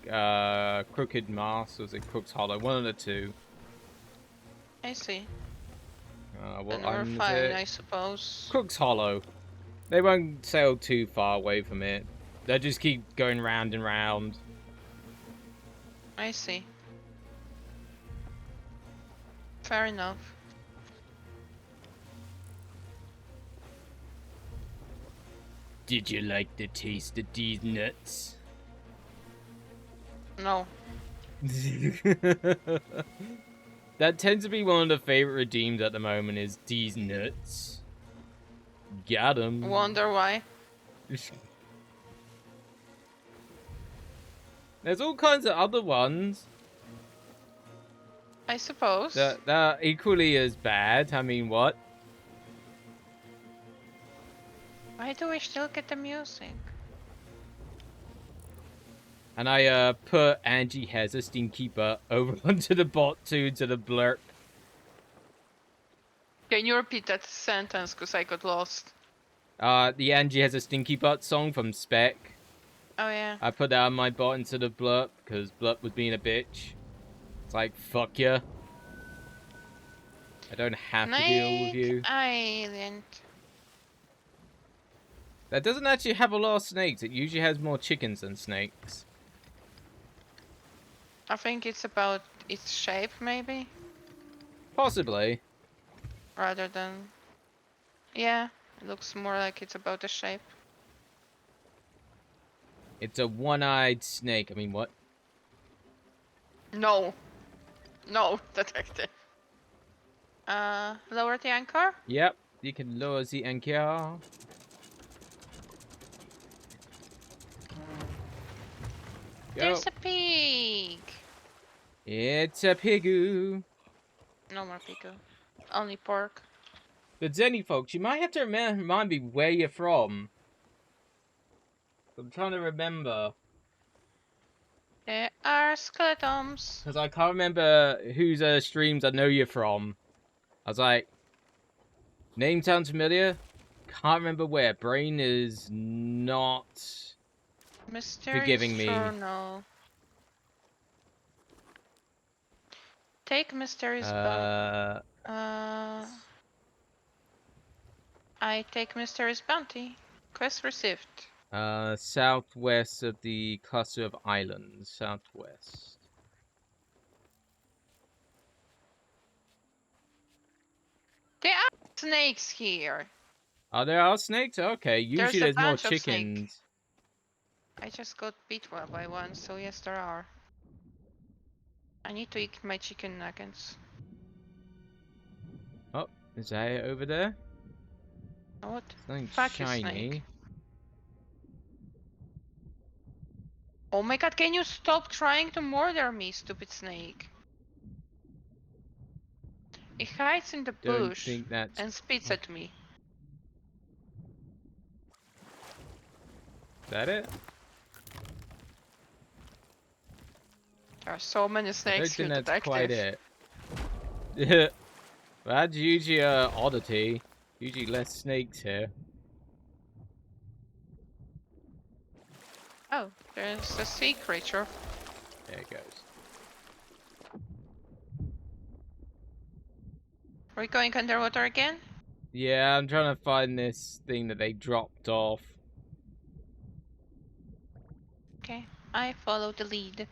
Speaker 1: Crooked Mast, or is it Crook's Hollow? One of the two.
Speaker 2: I see.
Speaker 1: What
Speaker 2: Then we're
Speaker 1: island is
Speaker 2: fine,
Speaker 1: it?
Speaker 2: I suppose.
Speaker 1: Crook's Hollow. They won't sail too far away from it. They'll just keep going round and round.
Speaker 2: I see. Fair enough.
Speaker 1: Did you like the taste of these nuts?
Speaker 2: No.
Speaker 1: That tends to be one of the favorite redeems at the moment, is these nuts. Got 'em.
Speaker 2: Wonder why.
Speaker 1: There's all kinds of other ones
Speaker 2: I suppose.
Speaker 1: that are equally as bad. I mean, what?
Speaker 2: Why do we still get the music?
Speaker 1: And I put Angeh has a Steamkeeper over onto the bot too, to the blurb.
Speaker 2: Can you repeat that sentence? Because I got lost.
Speaker 1: The Angeh has a Stinky Butt song from Spec.
Speaker 2: Oh yeah.
Speaker 1: I put that on my bot into the blurb because blurb was being a bitch. It's like, fuck ya. I don't have to deal with you.
Speaker 2: Island.
Speaker 1: That doesn't actually have a lot of snakes. It usually has more chickens than snakes.
Speaker 2: I think it's about its shape, maybe,
Speaker 1: Possibly.
Speaker 2: rather than. Yeah, it looks more like it's about the shape.
Speaker 1: It's a one-eyed snake. I mean, what?
Speaker 2: No. No, detective. Lower the anchor?
Speaker 1: Yep, you can lower the anchor. Go.
Speaker 2: There's a pig!
Speaker 1: It's a pigoo.
Speaker 2: No more pickle. Only pork.
Speaker 1: But Zenny folks, you might have to remind me where you're from. I'm trying to remember.
Speaker 2: There are skeletons.
Speaker 1: Because I can't remember whose streams I know you're from. I was like, name sounds familiar. Can't remember where. Brain is not
Speaker 2: Mysterious
Speaker 1: forgiving me.
Speaker 2: journal. Take mysterious I take mysterious bounty. Quest received.
Speaker 1: Southwest of the cluster of islands. Southwest.
Speaker 2: There are snakes here.
Speaker 1: Oh, there are snakes? Okay,
Speaker 2: There's
Speaker 1: usually
Speaker 2: a
Speaker 1: there's more
Speaker 2: bunch of snake.
Speaker 1: chickens.
Speaker 2: I just got beat by one, so yes, there are. I need to eat my chicken nuggets.
Speaker 1: Oh, is that it over there?
Speaker 2: What?
Speaker 1: Something
Speaker 2: Fuck you,
Speaker 1: shiny.
Speaker 2: snake. Oh my god, can you stop trying to murder me, stupid snake? It hides in the
Speaker 1: Don't
Speaker 2: bush
Speaker 1: think that's...
Speaker 2: and spits at me.
Speaker 1: that it?
Speaker 2: There are so many
Speaker 1: I
Speaker 2: snakes
Speaker 1: don't
Speaker 2: here,
Speaker 1: think that's
Speaker 2: detective.
Speaker 1: quite it. That's usually a oddity. Usually less snakes here.
Speaker 2: Oh, there's a sea creature.
Speaker 1: There it goes.
Speaker 2: Are we going underwater again?
Speaker 1: Yeah, I'm trying to find this thing that they dropped off.
Speaker 2: Okay, I follow the lead.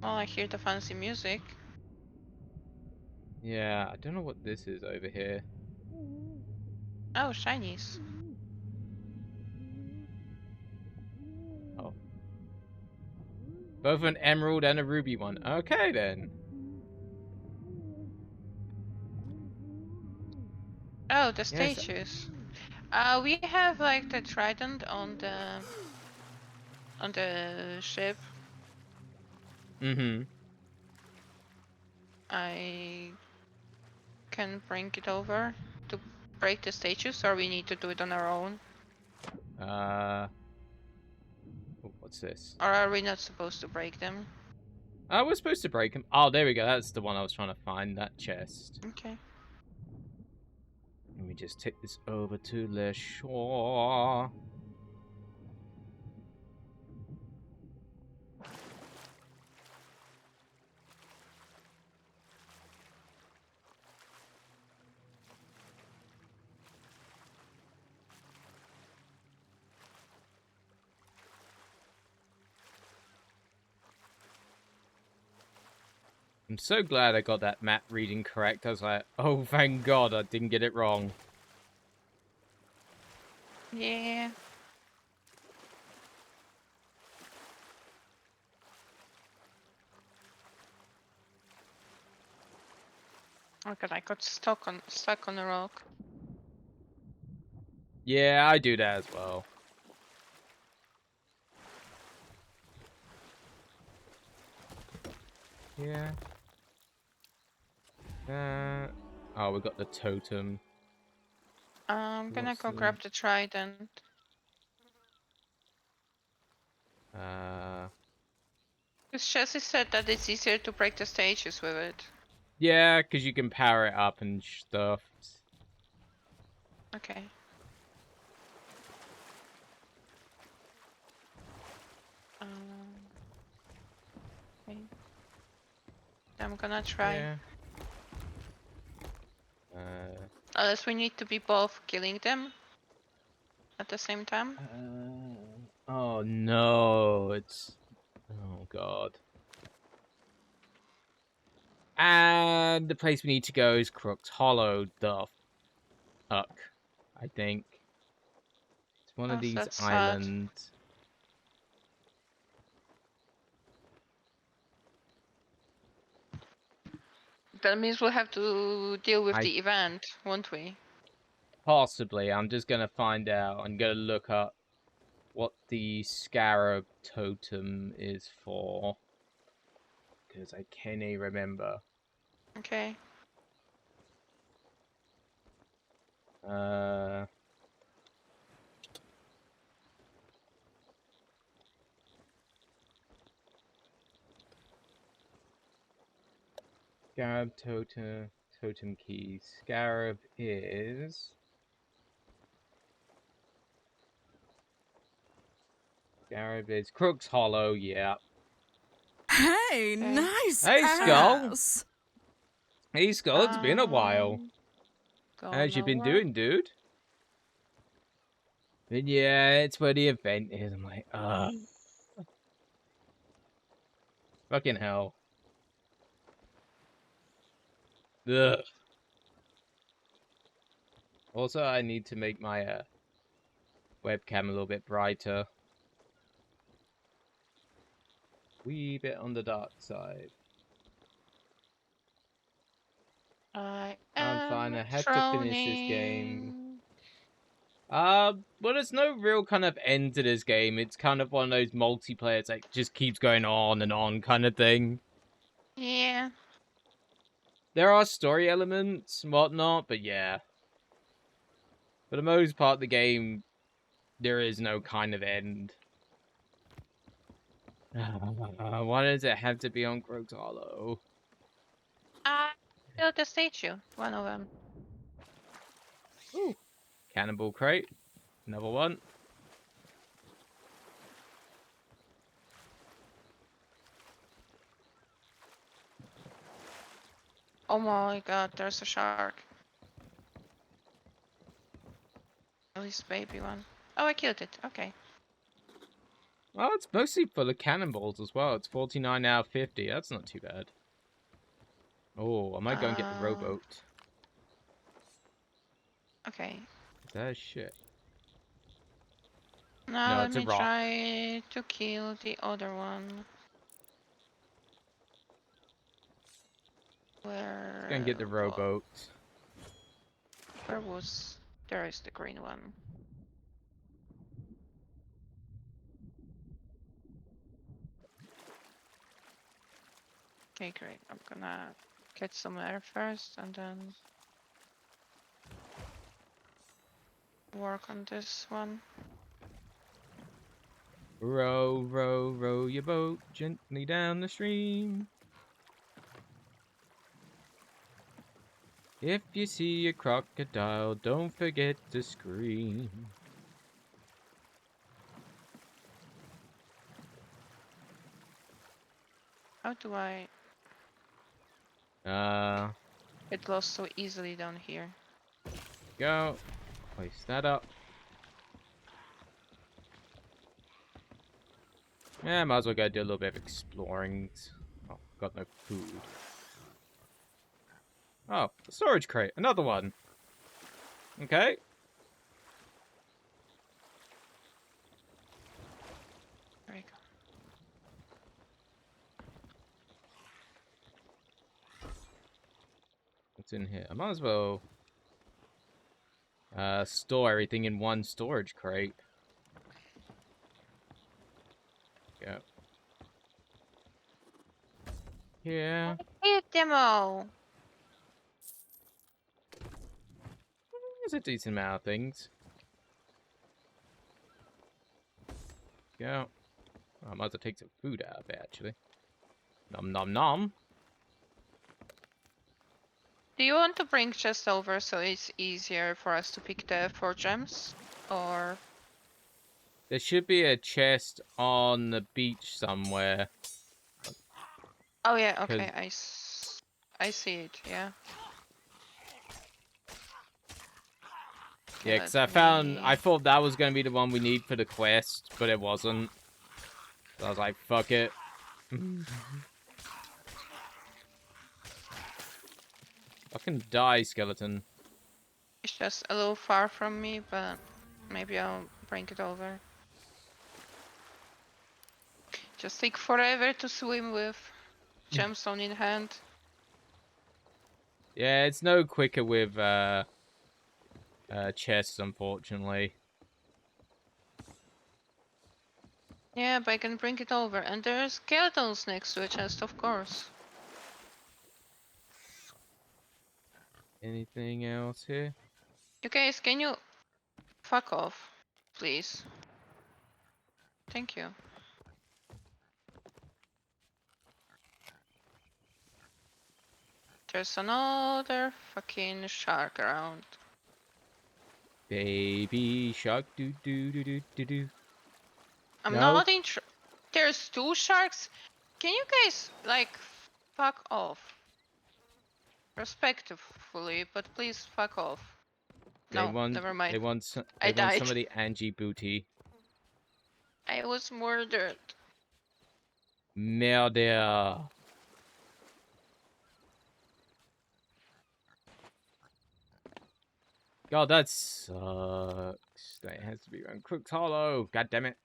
Speaker 2: Oh, I hear the fancy music.
Speaker 1: Yeah, I don't know what this is over here.
Speaker 2: Oh, shinies.
Speaker 1: Oh. Both an emerald and a ruby one. Okay, then.
Speaker 2: Oh, the
Speaker 1: Yes.
Speaker 2: statues. We have like the trident on the ship.
Speaker 1: Mm-hmm.
Speaker 2: I can bring it over to break the statues, or we need to do it on our own.
Speaker 1: Oh, what's this?
Speaker 2: Or are we not supposed to break them?
Speaker 1: Oh, we're supposed to break them. Oh, there we go. That's the one I was trying to find. That chest.
Speaker 2: Okay.
Speaker 1: Let me just take this over to the shore. I'm so glad I got that map reading correct. I was like, oh, thank God I didn't get it wrong.
Speaker 2: Yeah. Okay, I got stuck on a rock.
Speaker 1: Yeah, I do that as well. Yeah. Oh, we got the totem.
Speaker 2: I'm gonna
Speaker 1: What's
Speaker 2: go
Speaker 1: the-
Speaker 2: grab the trident.
Speaker 1: Uh,
Speaker 2: Because Chelsea said that it's easier to break the stages with it.
Speaker 1: yeah, because you can power it up and stuff.
Speaker 2: Okay. Um, okay. I'm gonna try.
Speaker 1: Yeah.
Speaker 2: Unless we need to be both killing them at the same time.
Speaker 1: Oh no, it's. Oh God. And the place we need to go is Crook's Hollow. The fuck, I think. It's one
Speaker 2: Oh,
Speaker 1: of these
Speaker 2: that's sad.
Speaker 1: islands.
Speaker 2: That means we'll have to deal with
Speaker 1: I
Speaker 2: the event, won't we?
Speaker 1: possibly. I'm just gonna find out. I'm gonna look up what the scarab totem is for, because I can't remember.
Speaker 2: Okay.
Speaker 1: Uh. Scarab totem key. Scarab is. Scarab is Crook's Hollow. Yeah.
Speaker 4: Hey, nice
Speaker 1: Hey, Skull.
Speaker 4: ass.
Speaker 1: Hey, Skull. It's been a while. How's you
Speaker 2: Gonna
Speaker 1: been
Speaker 2: work.
Speaker 1: doing, dude? And yeah, it's where the event is. I'm like, fucking hell. Ugh. Also, I need to make my webcam a little bit brighter. Wee bit on the dark side.
Speaker 2: I
Speaker 1: I'm
Speaker 2: am
Speaker 1: fine. I have to finish this game.
Speaker 2: drowning.
Speaker 1: Well, there's no real kind of end to this game. It's kind of one of those multiplayer that just keeps going on and on kind of thing.
Speaker 2: Yeah.
Speaker 1: There are story elements and whatnot, but yeah. For the most part, the game, there is no kind of end. Why does it have to be on Grog's Hollow?
Speaker 2: I built a statue. One of them.
Speaker 1: Ooh. Cannibal Crate. Another one.
Speaker 2: Oh my god, there's a shark. At least baby one. Oh, I killed it. Okay.
Speaker 1: Well, it's mostly full of cannonballs as well. It's 49 out of 50. That's not too bad. Oh, I might go and get the rowboat.
Speaker 2: Okay.
Speaker 1: Is that a ship?
Speaker 2: Now
Speaker 1: No,
Speaker 2: let
Speaker 1: it's a
Speaker 2: me
Speaker 1: rock.
Speaker 2: try to kill the other one.
Speaker 1: Let's go and get the
Speaker 2: Where
Speaker 1: rowboat.
Speaker 2: was... There is the green one. Okay, great. I'm gonna get some air first and then work on this one.
Speaker 1: Row, row, row your boat gently down the stream. If you see a crocodile, don't forget to scream.
Speaker 2: How do I
Speaker 1: Uh,
Speaker 2: get lost so easily down here?
Speaker 1: go. Place that up. Yeah, might as well go do a little bit of exploring. Oh, got no food. Oh, a storage crate. Another one. Okay.
Speaker 2: There we go.
Speaker 1: What's in here? I might as well store everything in one storage crate. Go. Here.
Speaker 2: Hit them all!
Speaker 1: There's a decent amount of things. Go. Oh, I might as well take some food out of it, actually. Nom nom nom.
Speaker 2: Do you want to bring chest over so it's easier for us to pick the 4 gems? Or...
Speaker 1: There should be a chest on the beach somewhere.
Speaker 2: Oh yeah,
Speaker 1: 'Cause-
Speaker 2: okay, I see it, yeah. Okay,
Speaker 1: Yeah, because
Speaker 2: let
Speaker 1: I
Speaker 2: me-
Speaker 1: thought that was going to be the one we need for the quest, but it wasn't. So I was like, fuck it. Fucking die, skeleton.
Speaker 2: It's just a little far from me, but maybe I'll bring it over. Just take forever to swim with gemstone in hand.
Speaker 1: Yeah, it's no quicker with chests, unfortunately.
Speaker 2: Yeah, but I can bring it over. And there's skeletons next to a chest, of course.
Speaker 1: Anything else here?
Speaker 2: You guys, can you fuck off, please? Thank you. There's another fucking shark around.
Speaker 1: Baby shark, do do do do do do.
Speaker 2: I'm
Speaker 1: No.
Speaker 2: not in. There's 2 sharks. Can you guys like fuck off? Respectfully, but please fuck off. No, never mind.
Speaker 1: They want
Speaker 2: I died.
Speaker 1: some of the Angeh booty.
Speaker 2: I was murdered.
Speaker 1: Murder. God, that sucks. That has to be around Crook's Hollow. God damn it.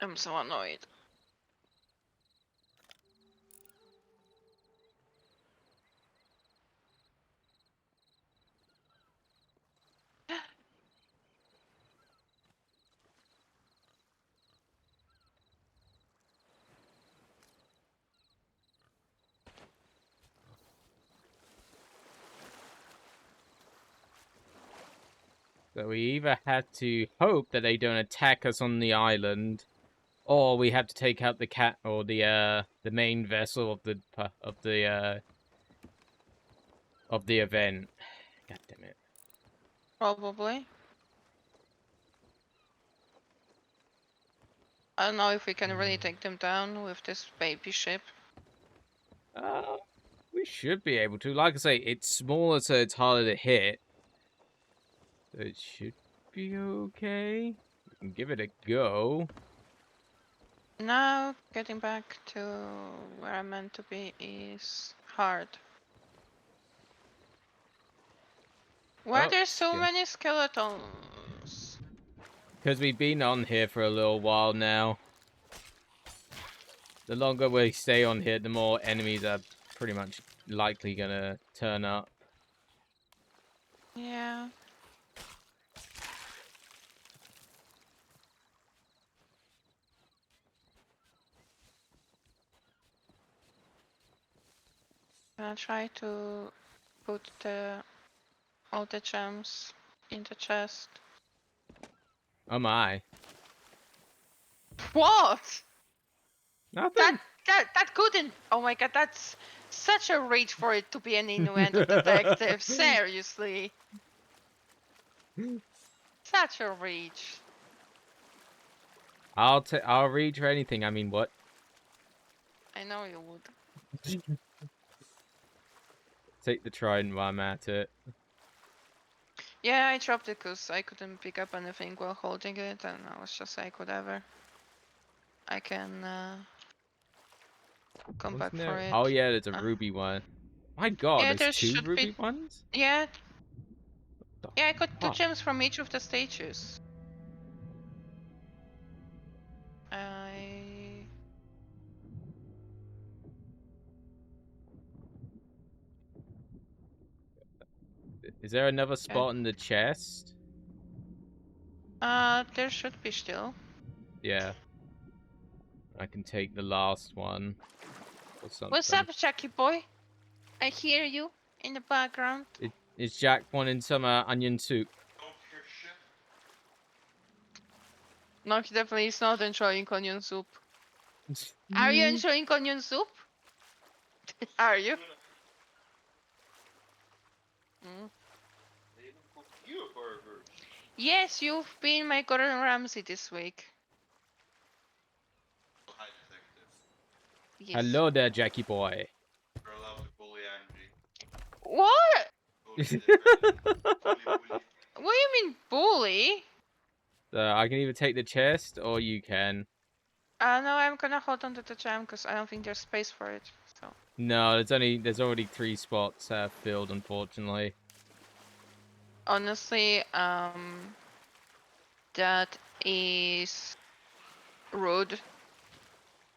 Speaker 2: I'm so annoyed.
Speaker 1: So we either have to hope that they don't attack us on the island, or we have to take out the cat or the main vessel of the event. God damn it.
Speaker 2: Probably. I don't know if we can really take them down with this baby ship.
Speaker 1: We should be able to. Like I say, it's smaller, so it's harder to hit. So it should be okay. We can give it a go.
Speaker 2: Now, getting back to where I'm meant to be is hard. Why
Speaker 1: Oh,
Speaker 2: there's so
Speaker 1: yeah.
Speaker 2: many skeletons?
Speaker 1: Because we've been on here for a little while now. The longer we stay on here, the more enemies are pretty much likely gonna turn up.
Speaker 2: Yeah. Gonna try to put all the gems in the chest.
Speaker 1: Oh my.
Speaker 2: What?
Speaker 1: Nothing.
Speaker 2: That couldn't. Oh my god, that's such a reach for it to be an innuendo detective. Seriously. Such a reach.
Speaker 1: I'll read for anything. I mean, what?
Speaker 2: I know you would.
Speaker 1: Take the trident while I'm at it.
Speaker 2: Yeah, I dropped it because I couldn't pick up anything while holding it, and I was just like, whatever. I can come back
Speaker 1: Wasn't
Speaker 2: for
Speaker 1: there?
Speaker 2: it.
Speaker 1: Oh yeah, there's a ruby one. My god,
Speaker 2: Yeah,
Speaker 1: there's
Speaker 2: there
Speaker 1: two
Speaker 2: should
Speaker 1: ruby
Speaker 2: be.
Speaker 1: ones?
Speaker 2: Yeah,
Speaker 1: The
Speaker 2: yeah, I got 2
Speaker 1: fuck?
Speaker 2: gems from each of the stages. I.
Speaker 1: Is there another spot in the chest?
Speaker 2: There should be still.
Speaker 1: Yeah. I can take the last one. Or something.
Speaker 2: What's up, Jackie boy? I hear you in the background.
Speaker 1: Is Jack wanting some onion soup?
Speaker 2: No, he definitely is not enjoying onion soup. Are you enjoying onion soup? Are you? Mm. Yes, you've been my Gordon Ramsay this week. Yes.
Speaker 1: Hello there, Jackie boy.
Speaker 7: You're allowed to bully Angeh.
Speaker 2: What?
Speaker 7: Bully.
Speaker 2: What do you mean bully?
Speaker 1: I can either take the chest or you can.
Speaker 2: No, I'm gonna hold on to the gem because I don't think there's space for it. So.
Speaker 1: No, there's already 3 spots filled, unfortunately.
Speaker 2: Honestly, that is rude.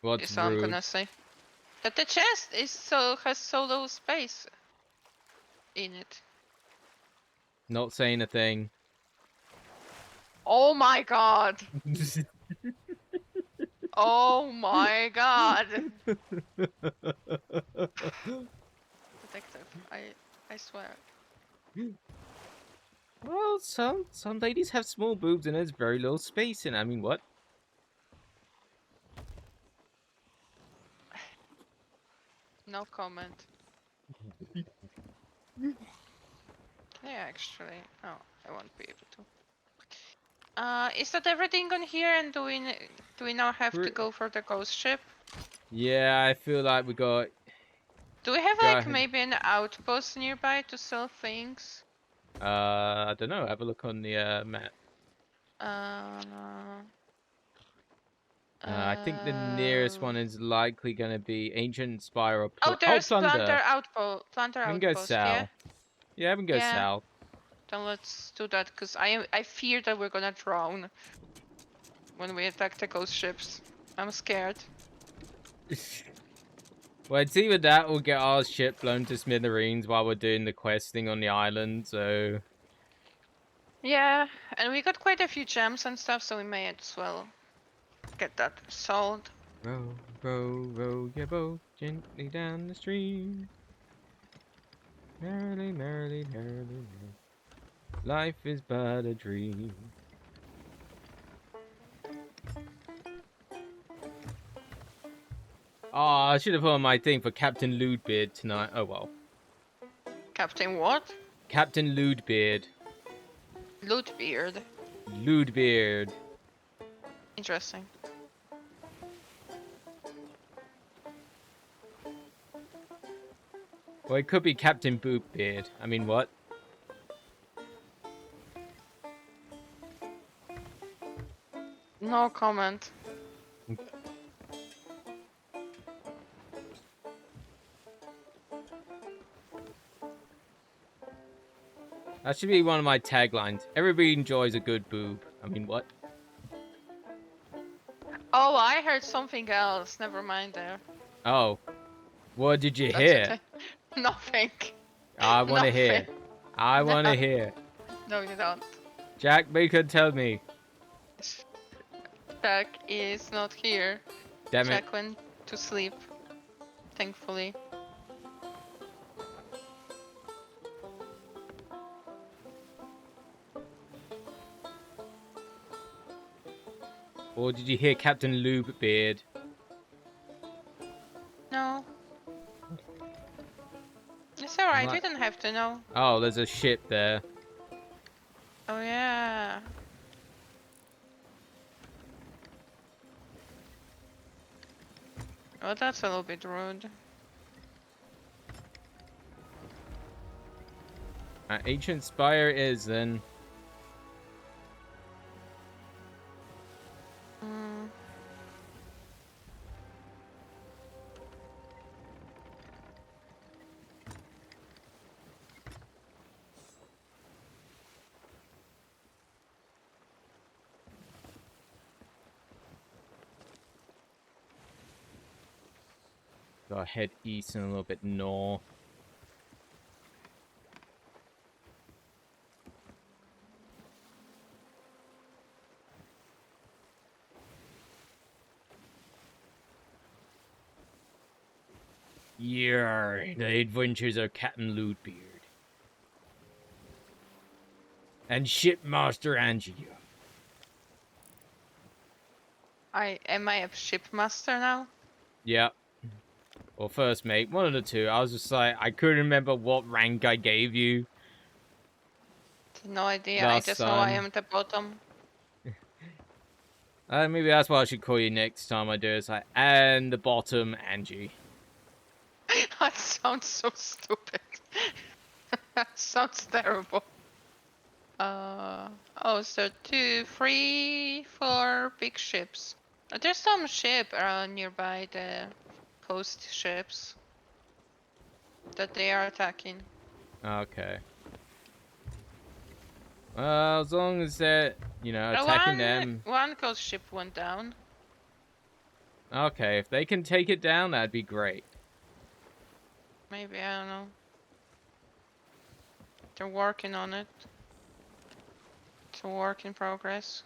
Speaker 1: What's
Speaker 2: Is all I'm
Speaker 1: rude?
Speaker 2: gonna say. That the chest has so little space in it.
Speaker 1: Not saying a thing.
Speaker 2: Oh my god! Oh my god! Detective, I swear.
Speaker 1: Well, some ladies have small boobs and there's very little space in it. I mean, what?
Speaker 2: No comment. Yeah, actually, no, I won't be able to. Is that everything on here? And do we now have to go for the ghost ship?
Speaker 1: Yeah, I feel like we got.
Speaker 2: Do we have
Speaker 1: Go
Speaker 2: like
Speaker 1: ahead.
Speaker 2: maybe an outpost nearby to sell things?
Speaker 1: I don't know. Have a look on the map. I think the nearest one is likely going to be Ancient Spire or
Speaker 2: Oh, there's
Speaker 1: Plunder.
Speaker 2: Planter
Speaker 1: We can go
Speaker 2: outpost.
Speaker 1: south. Yeah, we can go
Speaker 2: Yeah.
Speaker 1: south.
Speaker 2: Then let's do that, cause I fear that we're gonna drown when we attack the ghost ships. I'm scared.
Speaker 1: Well, it's either that or get our ship blown to smithereens while we're doing the questing on the island, so...
Speaker 2: Yeah, and we got quite a few gems and stuff, so we may as well get that sold.
Speaker 1: Row, row, row your boat gently down the stream. Merrily, merrily, merrily, merrily. Life is but a dream. Oh, I should have put on my thing for Captain Ludebeard tonight. Oh well.
Speaker 2: Captain what?
Speaker 1: Captain Ludebeard.
Speaker 2: Lootbeard.
Speaker 1: Ludebeard.
Speaker 2: Interesting.
Speaker 1: Well, it could be Captain Bootbeard. I mean, what?
Speaker 2: No comment.
Speaker 1: That should be one of my taglines. Everybody enjoys a good boob. I mean, what?
Speaker 2: Oh, I heard something else. Never mind there.
Speaker 1: Oh. What did you
Speaker 2: That's
Speaker 1: hear?
Speaker 2: okay. Nothing.
Speaker 1: I want to hear.
Speaker 2: Nothing.
Speaker 1: I want to
Speaker 2: No.
Speaker 1: hear.
Speaker 2: No, you don't.
Speaker 1: Jack Baker, tell me.
Speaker 2: Jack is not here.
Speaker 1: Damn it.
Speaker 2: Jack went to sleep. Thankfully.
Speaker 1: Or did you hear Captain Lubebeard?
Speaker 2: No. It's alright,
Speaker 1: What?
Speaker 2: we don't have to know.
Speaker 1: Oh, there's a ship there.
Speaker 2: Oh yeah. Well, that's a little bit rude.
Speaker 1: Ancient Spire is then.
Speaker 2: Mm.
Speaker 1: Gotta head east and a little bit north. Yeah, the adventures of Captain Ludebeard. And Shipmaster Angeh.
Speaker 2: Am I a shipmaster now?
Speaker 1: Yeah. Or first mate, one of the two. I was just like, I couldn't remember what rank I gave you.
Speaker 2: No idea.
Speaker 1: Last
Speaker 2: I just know I
Speaker 1: time.
Speaker 2: am at the bottom.
Speaker 1: Maybe that's what I should call you next time I do it. It's like, and the bottom, Angeh.
Speaker 2: That sounds so stupid. That sounds terrible. Oh, so 2, 3, 4 big ships. There's some ship around nearby the coast ships that they are attacking.
Speaker 1: Okay. Well, as long as they're, attacking them.
Speaker 2: One coast ship went down.
Speaker 1: Okay, if they can take it down, that'd be great.
Speaker 2: Maybe, I don't know. They're working on it. It's a work in progress.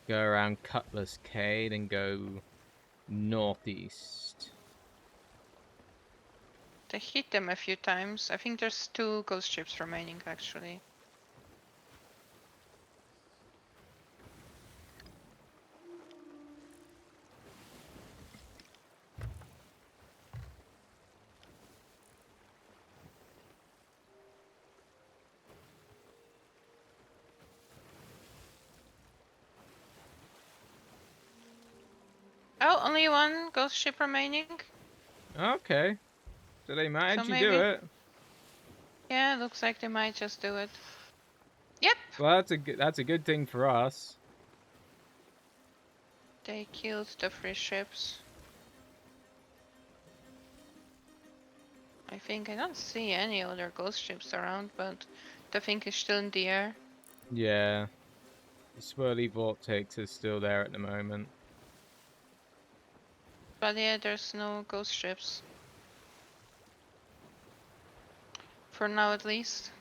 Speaker 1: Go around Cutlass Cay, then go northeast.
Speaker 2: They hit them a few times. I think there's 2 ghost ships remaining, actually. Oh, only 1 ghost ship remaining.
Speaker 1: Okay. So they might
Speaker 2: So
Speaker 1: actually do
Speaker 2: maybe-
Speaker 1: it.
Speaker 2: Yeah, looks like they might just do it. Yep!
Speaker 1: Well, that's a good thing for us.
Speaker 2: They killed the 3 ships. I think I don't see any other ghost ships around, but the thing is still in the air.
Speaker 1: Yeah. The swirly vortex is still there at the moment.
Speaker 2: But yeah, there's no ghost ships. For now, at least.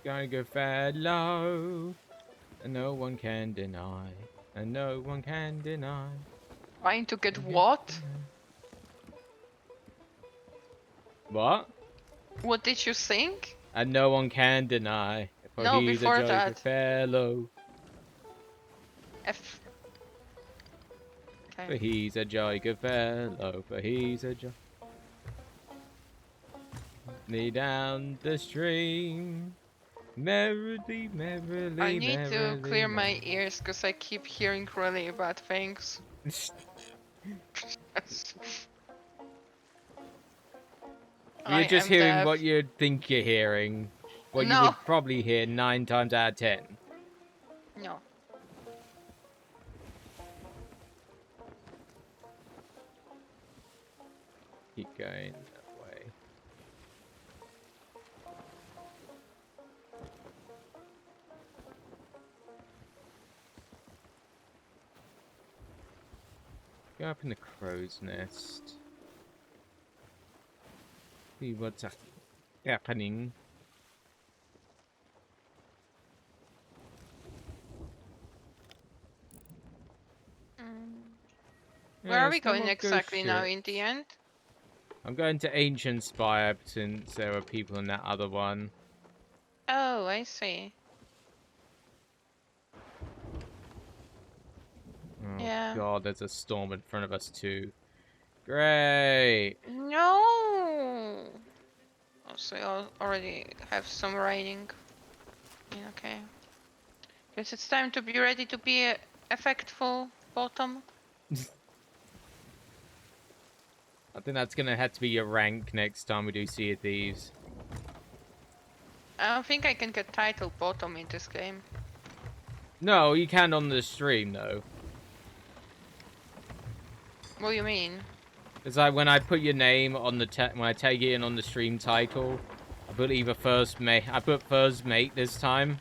Speaker 1: Geiger fellow, and no one can deny, and no one can deny.
Speaker 2: Trying to get what?
Speaker 1: What?
Speaker 2: What did you think?
Speaker 1: And no one can deny, for
Speaker 2: No,
Speaker 1: he's a
Speaker 2: before
Speaker 1: Joker
Speaker 2: that.
Speaker 1: fellow.
Speaker 2: F.
Speaker 1: For
Speaker 2: Okay.
Speaker 1: he's a Joker fellow, for he's a Joker. Me down the stream. Merrily, merrily,
Speaker 2: I need to
Speaker 1: merrily,
Speaker 2: clear my
Speaker 1: merrily.
Speaker 2: ears because I keep hearing really bad things. I
Speaker 1: You're just
Speaker 2: am
Speaker 1: hearing
Speaker 2: deaf.
Speaker 1: what you think you're hearing. What you
Speaker 2: No.
Speaker 1: would probably hear 9 times out of 10.
Speaker 2: No.
Speaker 1: Keep going that way. Go up in the crow's nest. See what's happening.
Speaker 2: Where are we
Speaker 1: Yes, no
Speaker 2: going
Speaker 1: more ghost
Speaker 2: exactly now
Speaker 1: shit.
Speaker 2: in the end?
Speaker 1: I'm going to Ancient Spire since there were people in that other one.
Speaker 2: Oh, I see.
Speaker 1: Oh
Speaker 2: Yeah.
Speaker 1: god, there's a storm in front of us too. Great!
Speaker 2: No. Oh, so you already have some raining. Yeah, okay. Guess it's time to be ready to be a effectful bottom.
Speaker 1: I think that's gonna have to be your rank next time we do Sea of Thieves.
Speaker 2: I don't think I can get title bottom in this game.
Speaker 1: No, you can on the stream though.
Speaker 2: What do you mean?
Speaker 1: It's like when I put your name on the when I tag it in on the stream title, I put either first mate. I put first mate this time.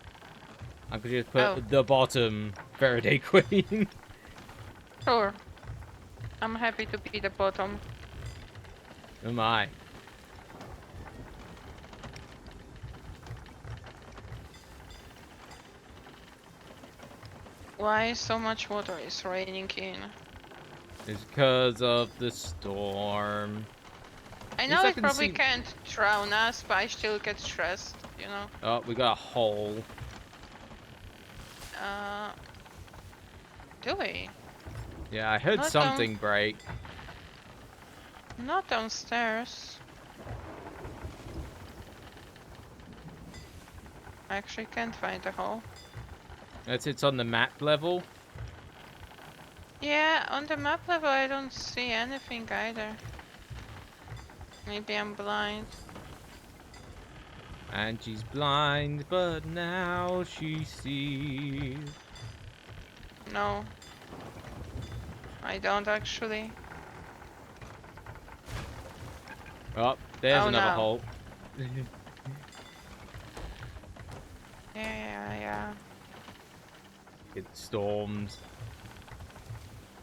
Speaker 1: I could just put
Speaker 2: Oh.
Speaker 1: the bottom Faraday Queen.
Speaker 2: Sure. I'm happy to be the bottom.
Speaker 1: Am I?
Speaker 2: Why so much water is raining in?
Speaker 1: It's because of the storm.
Speaker 2: I
Speaker 1: At
Speaker 2: know
Speaker 1: least I
Speaker 2: it
Speaker 1: can
Speaker 2: probably
Speaker 1: see-
Speaker 2: can't drown us, but I still get stressed, you know?
Speaker 1: Oh, we got a hole.
Speaker 2: Uh, do we?
Speaker 1: Yeah, I heard
Speaker 2: Not
Speaker 1: something break.
Speaker 2: Not downstairs. I actually can't find a hole.
Speaker 1: It's on the map level.
Speaker 2: Yeah, on the map level I don't see anything either. Maybe I'm blind.
Speaker 1: And she's blind, but now she sees.
Speaker 2: No. I don't actually.
Speaker 1: Oh, there's
Speaker 2: Oh,
Speaker 1: another
Speaker 2: no.
Speaker 1: hole.
Speaker 2: Yeah.
Speaker 1: It storms.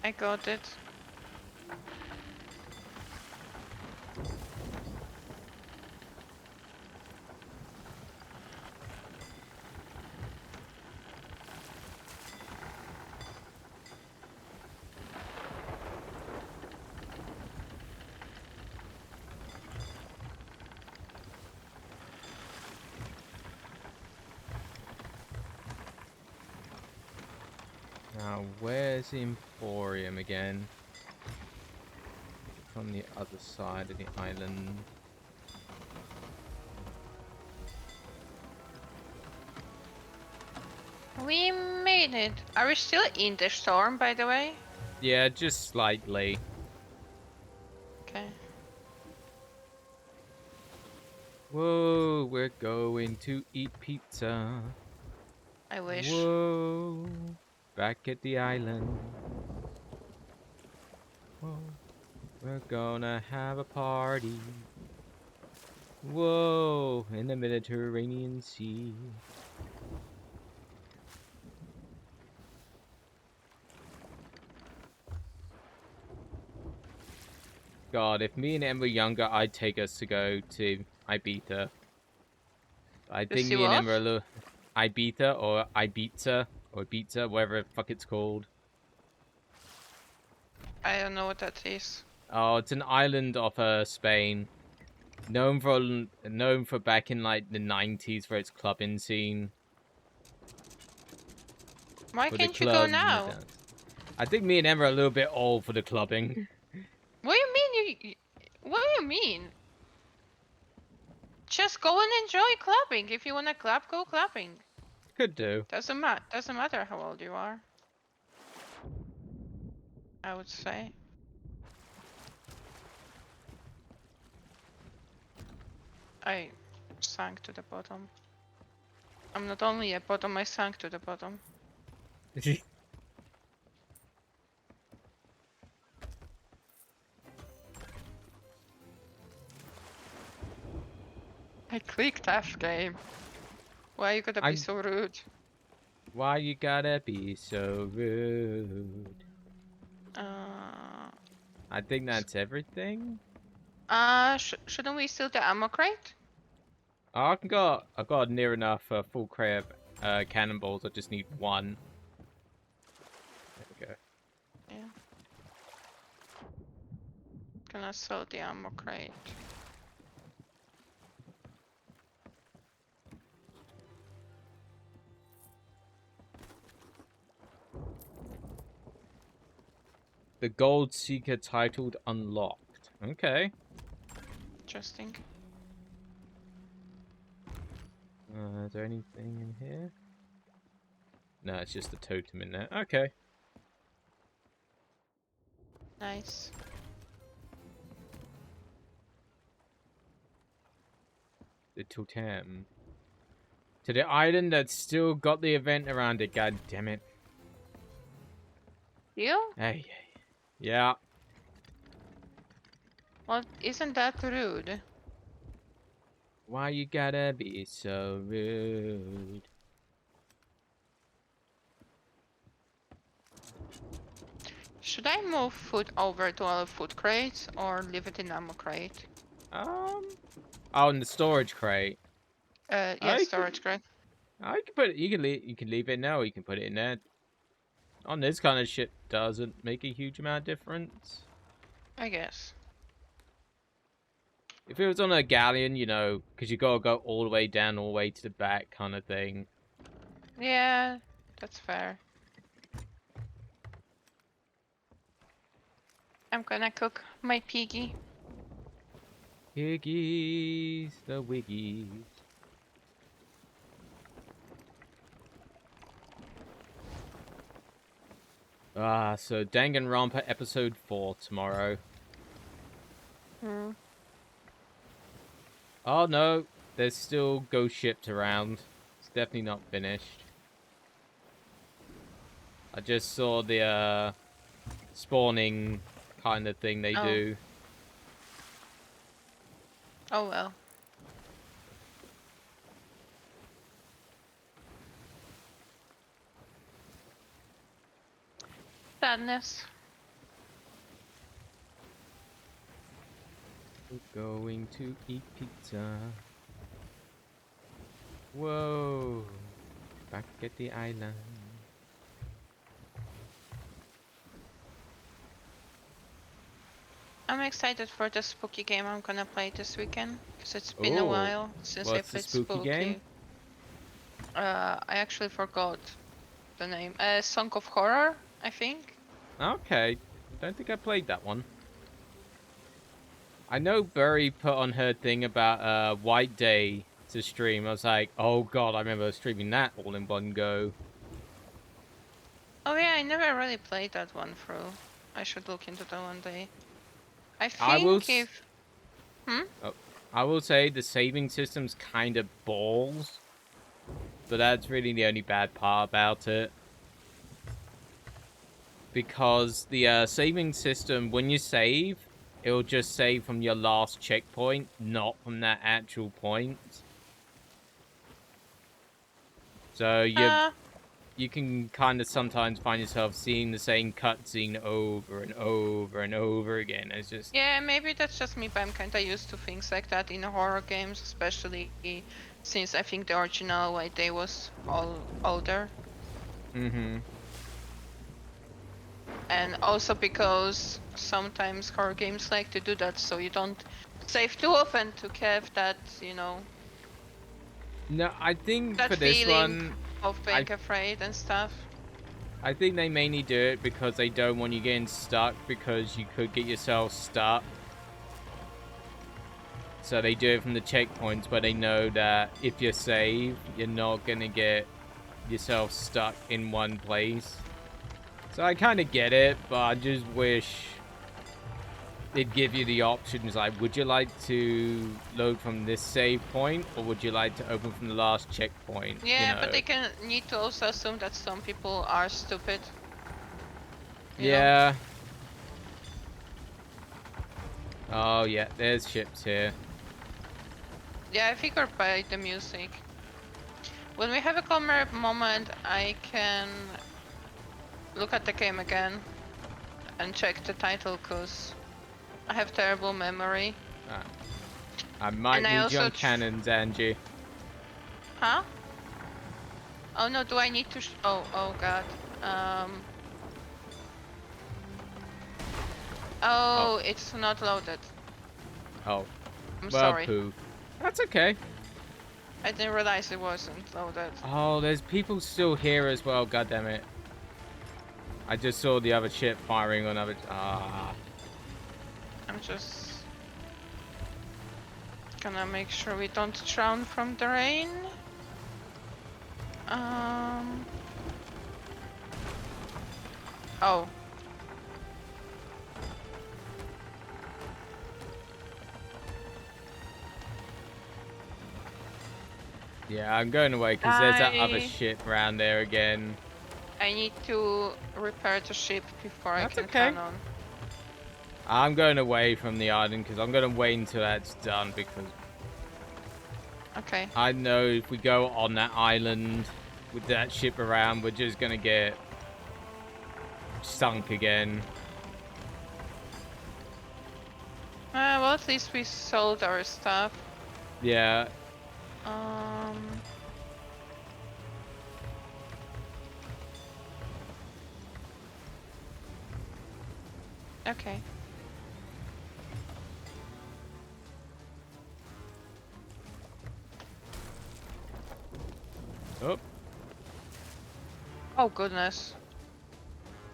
Speaker 2: I got it.
Speaker 1: Now, where's the Emporium again? It's on the other side of the island.
Speaker 2: We made it. Are we still in the storm, by the way?
Speaker 1: Yeah, just slightly.
Speaker 2: Okay.
Speaker 1: Whoa, we're going to eat pizza.
Speaker 2: I wish.
Speaker 1: Whoa, back at the island. Whoa, we're gonna have a party. Whoa, in the Mediterranean Sea. God, if me and Em were younger, I'd take us to go to Ibiza. I
Speaker 2: To
Speaker 1: think
Speaker 2: see
Speaker 1: me and
Speaker 2: what?
Speaker 1: Emma are a little Ibiza or Ibiza, whatever the fuck it's called.
Speaker 2: I don't know what that is.
Speaker 1: Oh, it's an island off Spain, known for back in like the 90s for its clubbing scene.
Speaker 2: Why
Speaker 1: For the
Speaker 2: can't you go
Speaker 1: clubs and the
Speaker 2: now?
Speaker 1: dance. I think me and Emma are a little bit old for the clubbing.
Speaker 2: What do you mean what do you mean? Just go and enjoy clubbing. If you wanna club, go clubbing.
Speaker 1: Could do.
Speaker 2: Doesn't matter how old you are. I would say. I sank to the bottom. I'm not only at bottom, I sank to the bottom. I clicked F game. Why you gotta be
Speaker 1: I'm-
Speaker 2: so rude?
Speaker 1: Why you gotta be so rude? I think that's everything.
Speaker 2: Shouldn't we steal the ammo crate?
Speaker 1: Oh, I got near enough full crate of cannonballs. I just need one. There we go.
Speaker 2: Yeah. Gonna sell the ammo crate.
Speaker 1: The Gold Seeker titled unlocked. Okay.
Speaker 2: Interesting.
Speaker 1: Is there anything in here? No, it's just the totem in there. Okay.
Speaker 2: Nice.
Speaker 1: The totem. To the island that's still got the event around it. God damn it.
Speaker 2: You?
Speaker 1: Hey. Yeah.
Speaker 2: Well, isn't that rude?
Speaker 1: Why you gotta be so rude?
Speaker 2: Should I move food over to our food crates or leave it in ammo crate?
Speaker 1: Oh, in the storage crate.
Speaker 2: Yeah,
Speaker 1: I
Speaker 2: storage crate.
Speaker 1: I can put it. You can leave it now, or you can put it in there. On this kind of shit, doesn't make a huge amount of difference.
Speaker 2: I guess.
Speaker 1: If it was on a galleon, you know, because you gotta go all the way down, all the way to the back, kind of thing.
Speaker 2: Yeah, that's fair. I'm gonna cook my piggy.
Speaker 1: Piggies, the wiggies. So Danganronpa episode 4 tomorrow.
Speaker 2: Hmm.
Speaker 1: Oh no, there's still ghost ships around. It's definitely not finished. I just saw the spawning kind of thing they do.
Speaker 2: Oh well. Sadness.
Speaker 1: We're going to eat pizza. Whoa. Back at the island.
Speaker 2: I'm excited for the spooky game I'm gonna play this weekend because it's been a
Speaker 1: Ooh,
Speaker 2: while since I
Speaker 1: what's the
Speaker 2: played
Speaker 1: spooky game?
Speaker 2: I actually forgot the name. Song of Horror, I think.
Speaker 1: Okay. Don't think I played that one. I know Burry put on her thing about White Day to stream. I was like, oh god, I remember streaming that all in one go.
Speaker 2: Oh yeah, I never really played that one through. I should look into that one day. I
Speaker 1: I will
Speaker 2: think if...
Speaker 1: I will say the saving system's kind of balls. But that's really the only bad part about it. Because the saving system, when you save, it'll just save from your last checkpoint, not from that actual point. So you can kind of sometimes find yourself seeing the same cutscene over and over and over again. It's just
Speaker 2: Yeah, maybe that's just me, but I'm kind of used to things like that in horror games, especially since I think the original White Day was all older.
Speaker 1: mm-hmm.
Speaker 2: And also because sometimes horror games like to do that, so you don't save too often to have that,
Speaker 1: No, I think
Speaker 2: that
Speaker 1: for this
Speaker 2: feeling
Speaker 1: one,
Speaker 2: of being afraid and stuff.
Speaker 1: I think they mainly do it because they don't want you getting stuck, because you could get yourself stuck. So they do it from the checkpoints where they know that if you save, you're not going to get yourself stuck in one place. So I kind of get it, but I just wish they'd give you the options, like, would you like to load from this save point, or would you like to open from the last checkpoint?
Speaker 2: Yeah, but they can need to also assume that some people are stupid. You know?
Speaker 1: Yeah. Oh, yeah, there's ships here.
Speaker 2: Yeah, I figured by the music. When we have a calmer moment, I can look at the game again and check the title, cause I have terrible memory.
Speaker 1: I might
Speaker 2: And I
Speaker 1: need you
Speaker 2: also
Speaker 1: on cannons, Angie.
Speaker 2: Huh? Oh no, do I need to oh god. Oh, it's not loaded.
Speaker 1: Oh.
Speaker 2: I'm
Speaker 1: Well,
Speaker 2: sorry.
Speaker 1: poo. That's okay.
Speaker 2: I didn't realize it wasn't loaded.
Speaker 1: Oh, there's people still here as well, goddammit. I just saw the other ship firing on other...
Speaker 2: I'm just gonna make sure we don't drown from the rain. Oh.
Speaker 1: Yeah, I'm going away because there's that other ship around there again.
Speaker 2: I need to repair the ship before
Speaker 1: That's
Speaker 2: I can
Speaker 1: okay.
Speaker 2: cannon.
Speaker 1: I'm going away from the island because I'm going to wait until that's done, because
Speaker 2: Okay.
Speaker 1: I know if we go on that island with that ship around, we're just going to get sunk again.
Speaker 2: Well, at least we sold our stuff.
Speaker 1: Yeah.
Speaker 2: Okay.
Speaker 1: Oh.
Speaker 2: Oh goodness.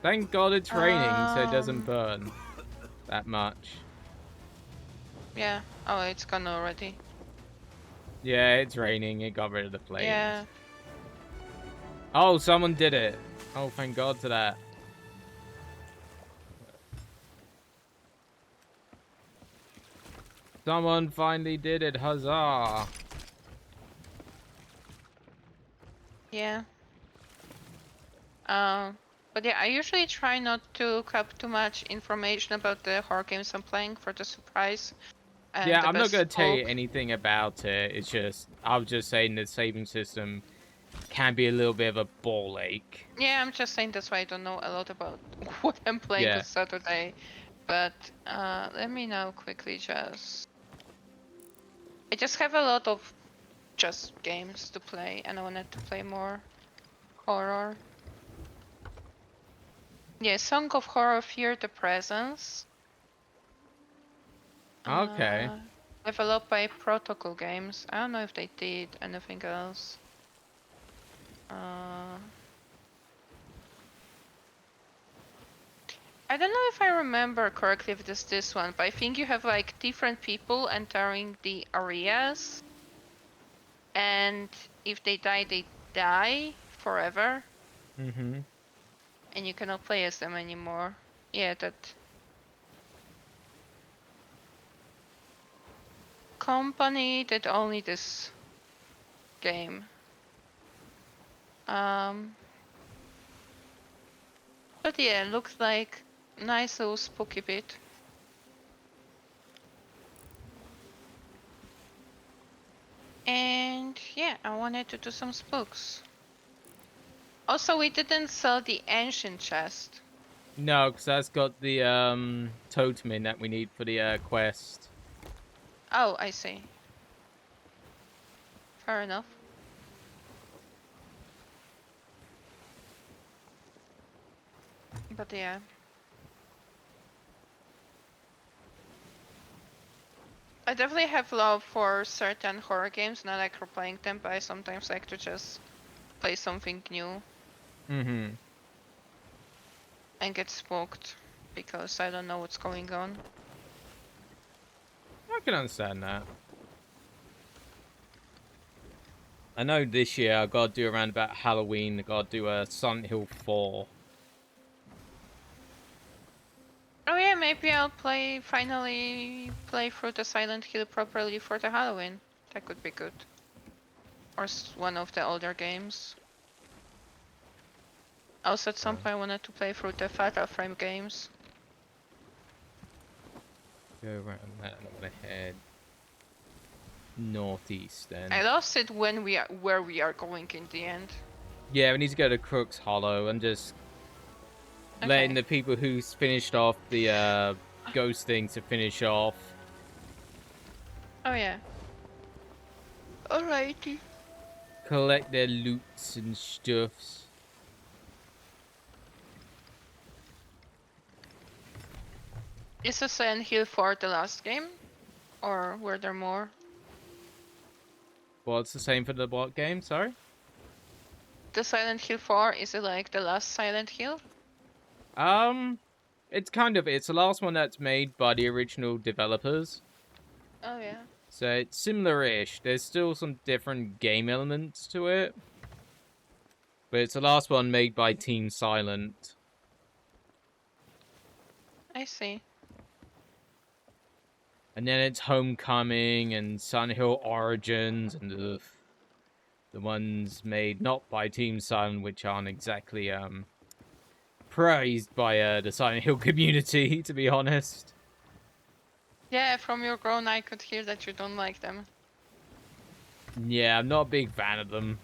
Speaker 1: Thank God it's raining, so it doesn't burn that much.
Speaker 2: Yeah. Oh, it's gone already.
Speaker 1: Yeah, it's raining. It got rid of the flames.
Speaker 2: Yeah.
Speaker 1: Oh, someone did it. Oh, thank God to that. Someone finally did it. Huzzah.
Speaker 2: Yeah. But yeah, I usually try not to look up too much information about the horror games I'm playing for the surprise. And
Speaker 1: Yeah,
Speaker 2: the
Speaker 1: I'm not
Speaker 2: best
Speaker 1: going to tell you
Speaker 2: hook.
Speaker 1: anything about it. It's just, I was just saying the saving system can be a little bit of a ball ache.
Speaker 2: Yeah, I'm just saying that's why I don't know a lot about what I'm playing
Speaker 1: Yeah.
Speaker 2: on Saturday. But let me now quickly just... I just have a lot of just games to play, and I wanted to play more horror. Yeah, Song of Horror, Fear the Presence.
Speaker 1: Okay.
Speaker 2: Developed by Protocol Games. I don't know if they did anything else. I don't know if I remember correctly if it's this one, but I think you have like different people entering the areas, and if they die forever.
Speaker 1: Mm-hmm.
Speaker 2: And you cannot play as them anymore. Yeah, that company did only this game. But yeah, looks like nice little spooky bit. And yeah, I wanted to do some spooks. Also, we didn't sell the ancient chest.
Speaker 1: No, because that's got the totem in that we need for the quest.
Speaker 2: Oh, I see. Fair enough. But yeah. I definitely have love for certain horror games, not like replaying them, but I sometimes like to just play something new
Speaker 1: Mm-hmm.
Speaker 2: and get spooked because I don't know what's going on.
Speaker 1: I can understand that. I know this year I gotta do around about Halloween. I gotta do a Silent Hill 4.
Speaker 2: Oh yeah, maybe I'll finally play through the Silent Hill properly for the Halloween. That could be good. Or one of the older games. Also, at some point I wanted to play through the Fatal Frame games.
Speaker 1: Go around that and I'm gonna head northeast then.
Speaker 2: I lost it when where we are going in the end.
Speaker 1: Yeah, we need to go to Crook's Hollow. I'm just letting the people who's finished off the ghost thing to finish off.
Speaker 2: Oh yeah. Alrighty.
Speaker 1: Collect their loots and stuffs.
Speaker 2: Is the Silent Hill 4 the last game? Or were there more?
Speaker 1: Well, it's the same for the what game, sorry?
Speaker 2: The Silent Hill 4, is it like the last Silent Hill?
Speaker 1: It's the last one that's made by the original developers.
Speaker 2: Oh yeah.
Speaker 1: So it's similar-ish. There's still some different game elements to it. But it's the last one made by Team Silent.
Speaker 2: I see.
Speaker 1: And then it's Homecoming and Silent Hill Origins and the ones made not by Team Silent, which aren't exactly praised by the Silent Hill community, to be honest.
Speaker 2: Yeah, from your groan I could hear that you don't like them.
Speaker 1: Yeah, I'm not a big fan of them.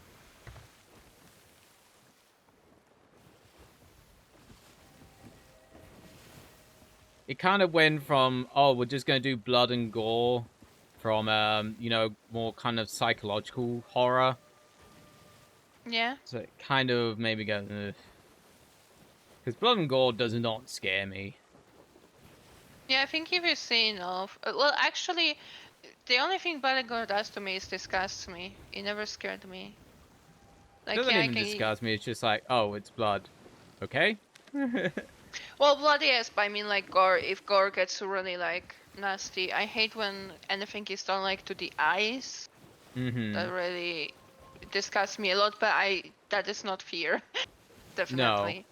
Speaker 1: It kind of went from, oh, we're just going to do blood and gore, from, more kind of psychological horror.
Speaker 2: Yeah.
Speaker 1: So it kind of made me go, ugh. Because blood and gore does not scare me.
Speaker 2: Yeah, I think if you've seen enough... well, actually, the only thing Blood and Gore does to me is disgusts me. It never scared me.
Speaker 1: It doesn't even disgust me, it's just like, oh, it's blood. Okay?
Speaker 2: Well, blood, yes, but I mean, like, gore, if gore gets really, like, nasty. I hate when anything is done, like, to the eyes.
Speaker 1: Mm-hmm.
Speaker 2: That really disgusts me a lot, but that is not fear. Definitely.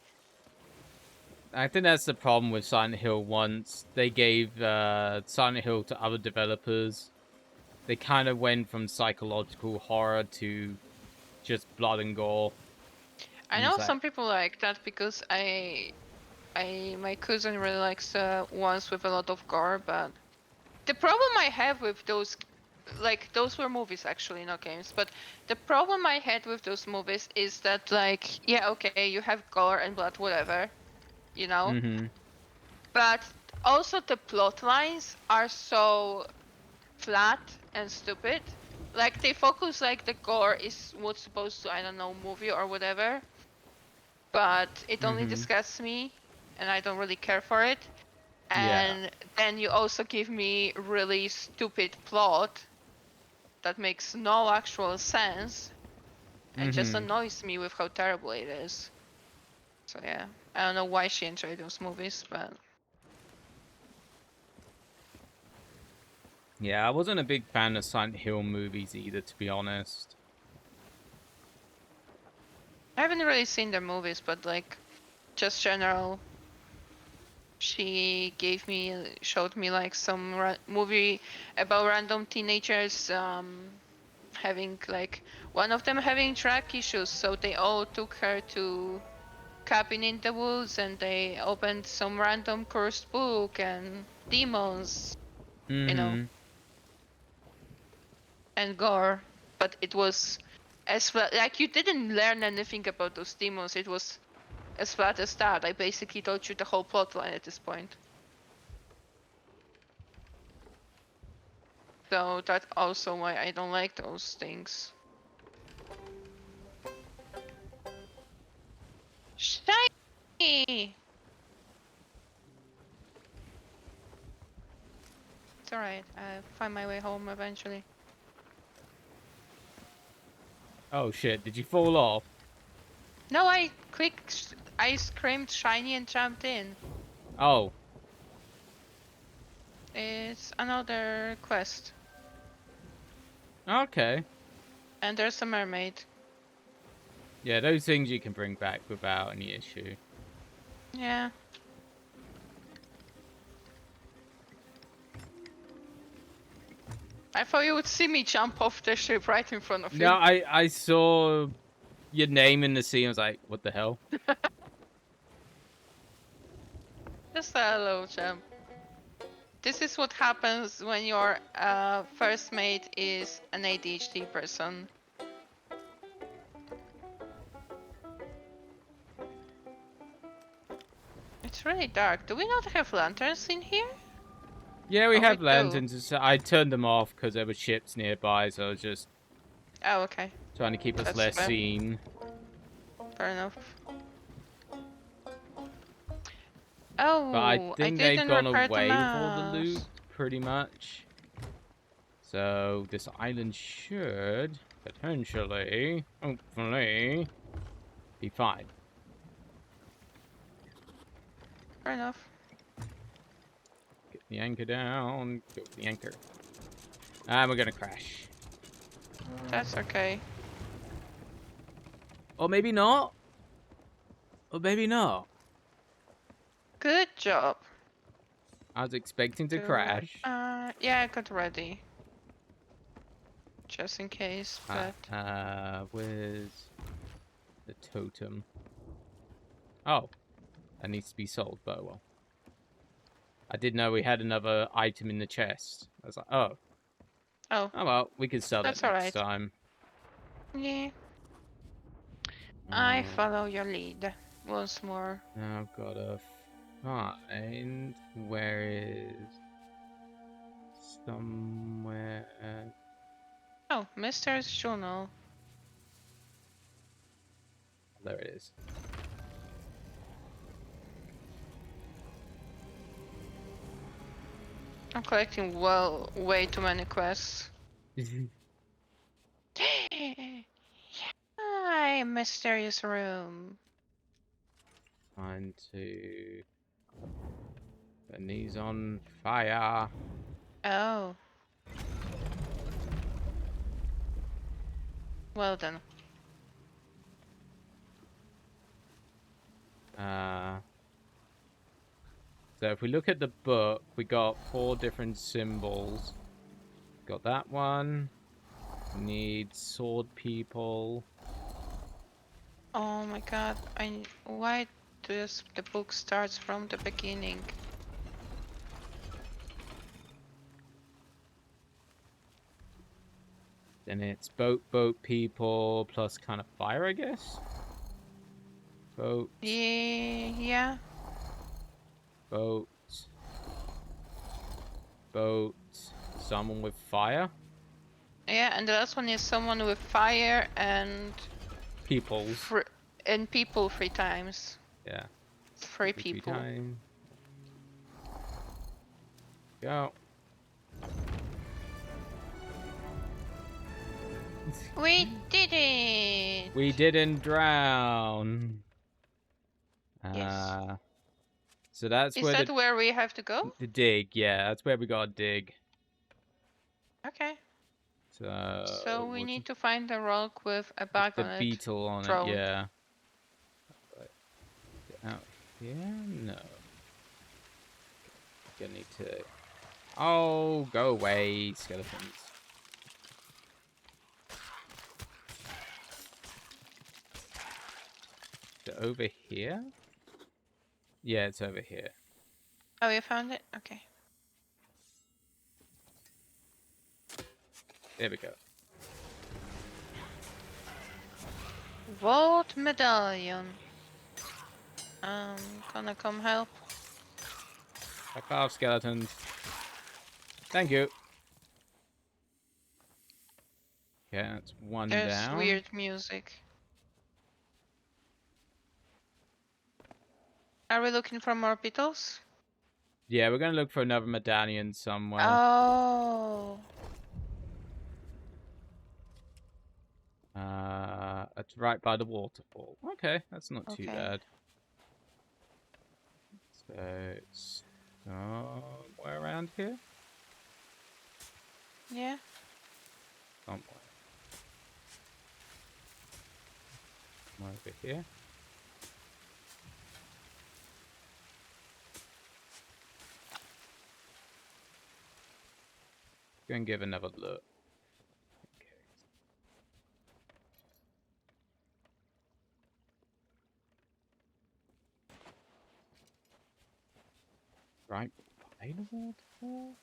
Speaker 1: No. I think that's the problem with Silent Hill. Once they gave Silent Hill to other developers, they kind of went from psychological horror to just blood and gore.
Speaker 2: I know some people like that because my cousin really likes ones with a lot of gore, but the problem I have with those, like, those were movies actually, not games, but the problem I had with those movies is that, like, yeah, okay, you have gore and blood, whatever, you know,
Speaker 1: Mm-hmm.
Speaker 2: but also the plot lines are so flat and stupid. Like, they focus like the gore is what's supposed to, I don't know, movie or whatever, but it only disgusts me and I don't really care for it. And then you also give me really stupid plot that makes no actual sense and just annoys me with how terrible it is. So yeah, I don't know why she enjoyed those movies, but
Speaker 1: Yeah, I wasn't a big fan of Silent Hill movies either, to be honest.
Speaker 2: I haven't really seen the movies, but like, just general. She showed me like some movie about random teenagers having, like, one of them having drug issues, so they all took her to cabin in the woods and they opened some random cursed book and demons, you know, and gore, but it was as well. Like you didn't learn anything about those demons. It was as flat as that. I basically told you the whole plot line at this point. So that's also why I don't like those things. Shiny! It's alright. I'll find my way home eventually.
Speaker 1: Oh shit! Did you fall off?
Speaker 2: No, I screamed shiny and jumped in.
Speaker 1: Oh.
Speaker 2: It's another quest.
Speaker 1: Okay.
Speaker 2: And there's a mermaid.
Speaker 1: Yeah, those things you can bring back without any issue.
Speaker 2: Yeah. I thought you would see me jump off the ship right in front of you.
Speaker 1: No, I saw your name in the sea. I was like, what the hell?
Speaker 2: Just a hello, champ. This is what happens when your first mate is an ADHD person. It's really dark. Do we not have lanterns in here?
Speaker 1: Yeah, we
Speaker 2: Oh,
Speaker 1: have
Speaker 2: we do.
Speaker 1: lanterns. I turned them off because there were ships nearby, so I was just
Speaker 2: Oh, okay.
Speaker 1: trying to keep us
Speaker 2: That's
Speaker 1: less
Speaker 2: fair.
Speaker 1: seen.
Speaker 2: Fair enough. Oh,
Speaker 1: But I think they've
Speaker 2: didn't
Speaker 1: gone
Speaker 2: repair the
Speaker 1: away with all the
Speaker 2: maps.
Speaker 1: loot, pretty much. So this island should potentially, hopefully, be fine.
Speaker 2: Fair enough.
Speaker 1: Get the anchor down. Go with the anchor. And we're gonna crash.
Speaker 2: That's okay.
Speaker 1: Or maybe not. Or maybe not.
Speaker 2: Good job.
Speaker 1: I was expecting to
Speaker 2: So,
Speaker 1: crash.
Speaker 2: yeah, I got ready. Just in case, but...
Speaker 1: Where's the totem? Oh. That needs to be sold, but well. I didn't know we had another item in the chest. I was like, oh.
Speaker 2: Oh.
Speaker 1: Oh well, we can sell that
Speaker 2: That's
Speaker 1: next
Speaker 2: alright.
Speaker 1: time.
Speaker 2: Yeah. I follow your lead. Once more.
Speaker 1: Now I've gotta find where is somewhere.
Speaker 2: Oh, Mr.'s journal.
Speaker 1: There it is.
Speaker 2: I'm collecting way too many quests. Hi, mysterious room.
Speaker 1: Trying to put these on fire.
Speaker 2: Oh. Well then.
Speaker 1: So if we look at the book, we got 4 different symbols. Got that one. Need sword people.
Speaker 2: Oh my god, why does the book starts from the beginning?
Speaker 1: Then it's boat people plus kind of fire, I guess. Boat.
Speaker 2: Yeah.
Speaker 1: Boat. Someone with fire.
Speaker 2: Yeah, and the last one is someone with fire and
Speaker 1: People.
Speaker 2: people 3 times.
Speaker 1: Yeah.
Speaker 2: 3 people.
Speaker 1: Time. Go.
Speaker 2: We did it!
Speaker 1: We didn't drown.
Speaker 2: Yes.
Speaker 1: So that's
Speaker 2: Is
Speaker 1: where
Speaker 2: that where we have to go?
Speaker 1: the dig. Yeah, that's where we gotta dig.
Speaker 2: Okay.
Speaker 1: So.
Speaker 2: So we need to find a rock with a bug
Speaker 1: the
Speaker 2: on it.
Speaker 1: beetle on
Speaker 2: Thrown.
Speaker 1: it. Yeah. But out here, no. Gonna need to. Oh, go away, skeletons. Is it over here? Yeah, it's over here.
Speaker 2: Oh, you found it? Okay.
Speaker 1: There we go.
Speaker 2: Vault medallion. Gonna come help.
Speaker 1: Fuck off, skeletons. Thank you. Okay, that's one
Speaker 2: There's
Speaker 1: down.
Speaker 2: weird music. Are we looking for more beetles?
Speaker 1: Yeah, we're gonna look for another medallion somewhere.
Speaker 2: Oh.
Speaker 1: It's right by the waterfall. Okay, that's not too
Speaker 2: Okay.
Speaker 1: bad. So it's somewhere around here?
Speaker 2: Yeah.
Speaker 1: Somewhere. Over here. Go and give another look. Okay. Right by the waterfall?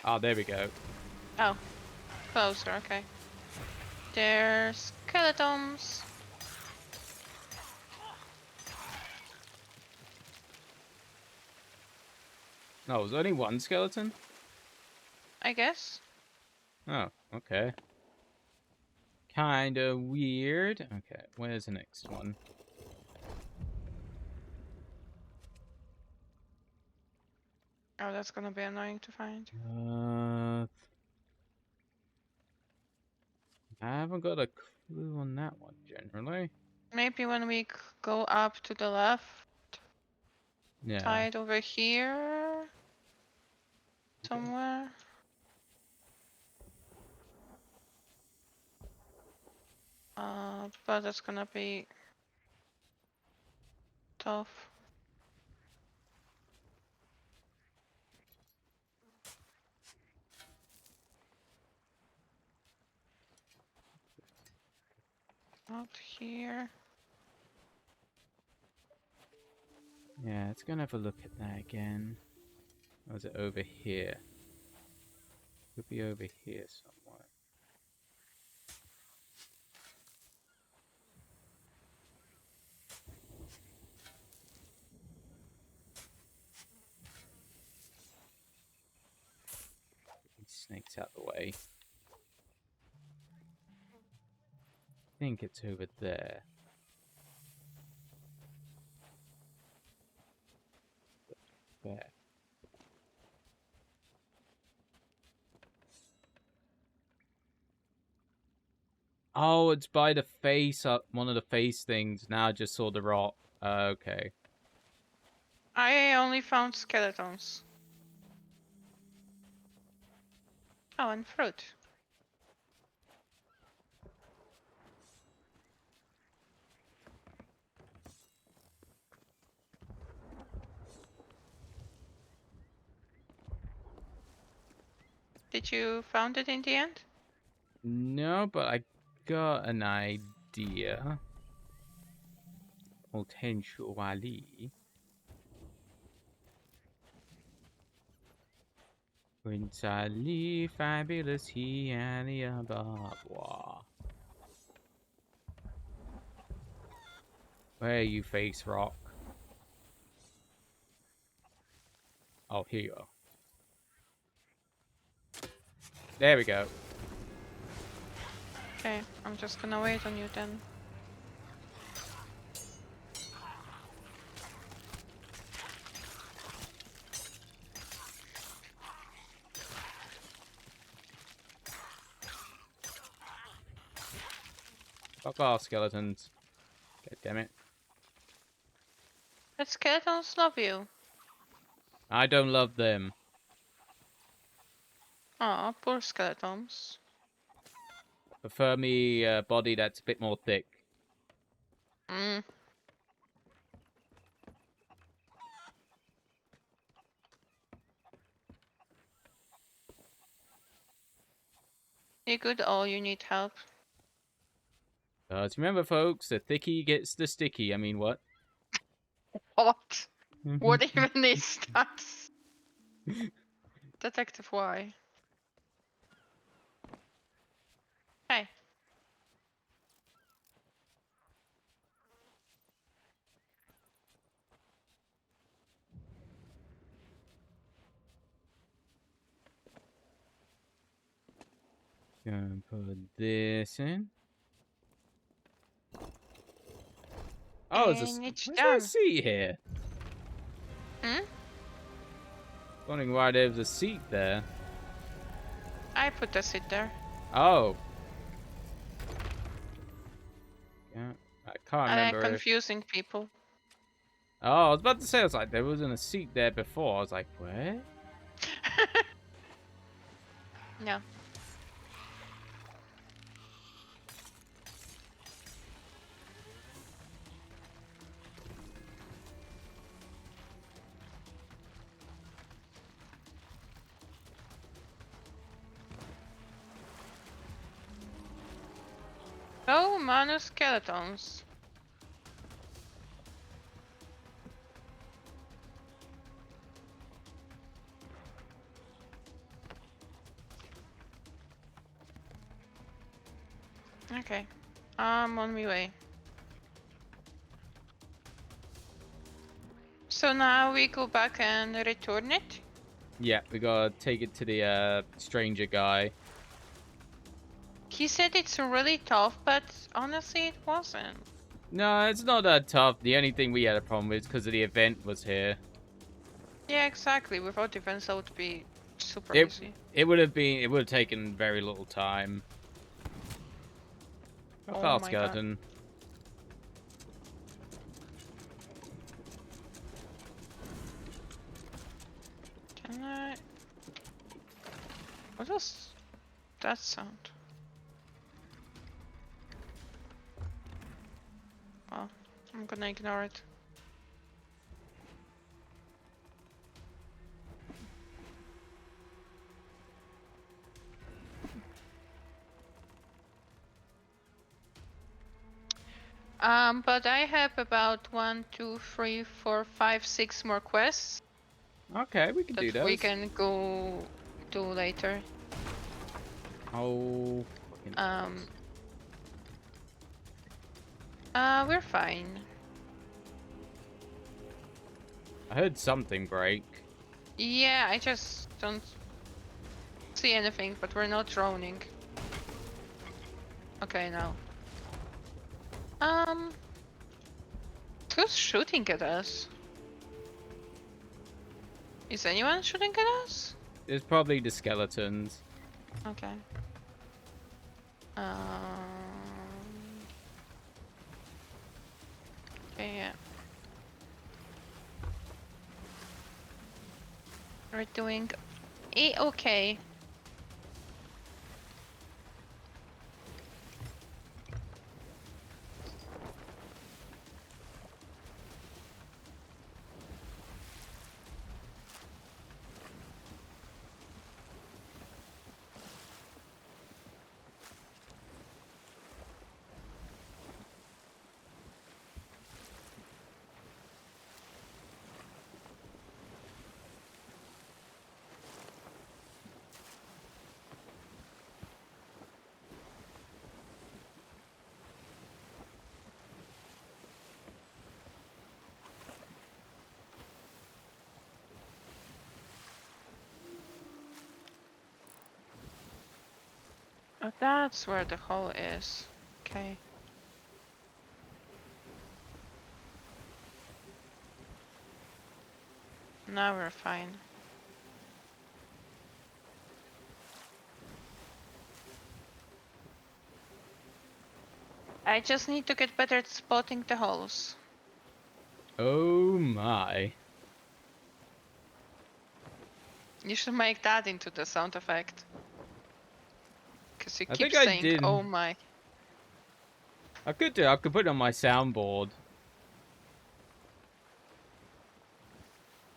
Speaker 1: Oh, there we go.
Speaker 2: Oh. Closer, okay. There's skeletons.
Speaker 1: No, there's only one skeleton?
Speaker 2: I guess.
Speaker 1: Oh, okay. Kinda weird. Okay, where's the next one?
Speaker 2: Oh, that's gonna be annoying to find.
Speaker 1: I haven't got a clue on that one generally.
Speaker 2: Maybe when we go up to the left
Speaker 1: Yeah.
Speaker 2: side over here. Somewhere. But that's gonna be tough. Not here.
Speaker 1: Yeah, let's go and have a look at that again. Or is it over here? Could be over here somewhere. These snakes out the way. I think it's over there. There. Oh, it's by the face, one of the face things. Now I just saw the rock. Okay.
Speaker 2: I only found skeletons. Oh, and fruit. Did you found it in the end?
Speaker 1: No, but I got an idea. Potentially. Quintally fabulous he and the above. Where are you, face rock? Oh, here you are. There we go.
Speaker 2: Okay, I'm just gonna wait on you then.
Speaker 1: Fuck off, skeletons. God damn it.
Speaker 2: But skeletons love you.
Speaker 1: I don't love them.
Speaker 2: Aw, poor skeletons.
Speaker 1: Prefer me a body that's a bit more thick.
Speaker 2: Mm. You good? Oh, you need help.
Speaker 1: Remember, folks, the thicky gets the sticky. I mean, what?
Speaker 2: What? What even is that? Detective Y. Hey.
Speaker 1: Gonna put this in. Oh,
Speaker 2: And it's
Speaker 1: where's there a
Speaker 2: done.
Speaker 1: seat here?
Speaker 2: Hmm?
Speaker 1: Wondering why there's a seat there.
Speaker 2: I put a seat there.
Speaker 1: Oh. Yeah, I can't
Speaker 2: I like
Speaker 1: remember if...
Speaker 2: confusing people.
Speaker 1: Oh, I was about to say, I was like, there wasn't a seat there before. I was like, where?
Speaker 2: No. Oh, Manu skeletons. Okay, I'm on my way. So now we go back and return it?
Speaker 1: Yeah, we gotta take it to the stranger guy.
Speaker 2: He said it's really tough, but honestly it wasn't.
Speaker 1: No, it's not that tough. The only thing we had a problem with is because the event was here.
Speaker 2: Yeah, exactly. Without events that would be super
Speaker 1: It
Speaker 2: easy.
Speaker 1: it would have taken very little time. A
Speaker 2: Oh
Speaker 1: file
Speaker 2: my god.
Speaker 1: skeleton.
Speaker 2: Can I... What does that sound? Oh, I'm gonna ignore it. But I have about 1, 2, 3, 4, 5, 6 more quests
Speaker 1: Okay, we can do
Speaker 2: that
Speaker 1: those.
Speaker 2: we can go do later.
Speaker 1: Oh.
Speaker 2: We're fine.
Speaker 1: I heard something break.
Speaker 2: Yeah, I just don't see anything, but we're not droning. Okay, now. Who's shooting at us? Is anyone shooting at us?
Speaker 1: It's probably the skeletons.
Speaker 2: Okay. Okay, yeah. We're doing okay. Oh, that's where the hole is. Okay. Now we're fine. I just need to get better at spotting the holes.
Speaker 1: Oh my.
Speaker 2: You should make that into the sound effect. Because you
Speaker 1: I
Speaker 2: keep
Speaker 1: think I
Speaker 2: saying,
Speaker 1: did.
Speaker 2: oh my.
Speaker 1: I could put it on my soundboard.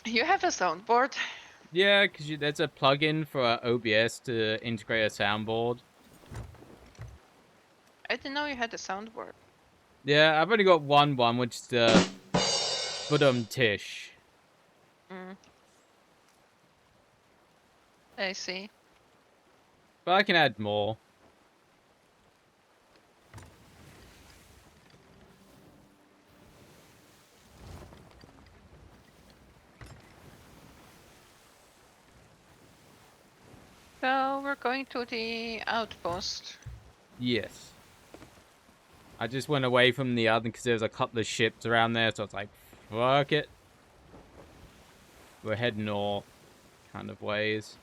Speaker 2: You have a soundboard?
Speaker 1: Yeah, because there's a plugin for OBS to integrate a soundboard.
Speaker 2: I didn't know you had a soundboard.
Speaker 1: Yeah, I've only got one, which is the Tish.
Speaker 2: I see.
Speaker 1: But I can add more.
Speaker 2: So So we're going to the outpost.
Speaker 1: Yes. I just went away from the other because there was a couple of ships around there, so I was like, fuck it. We're heading north kind of ways.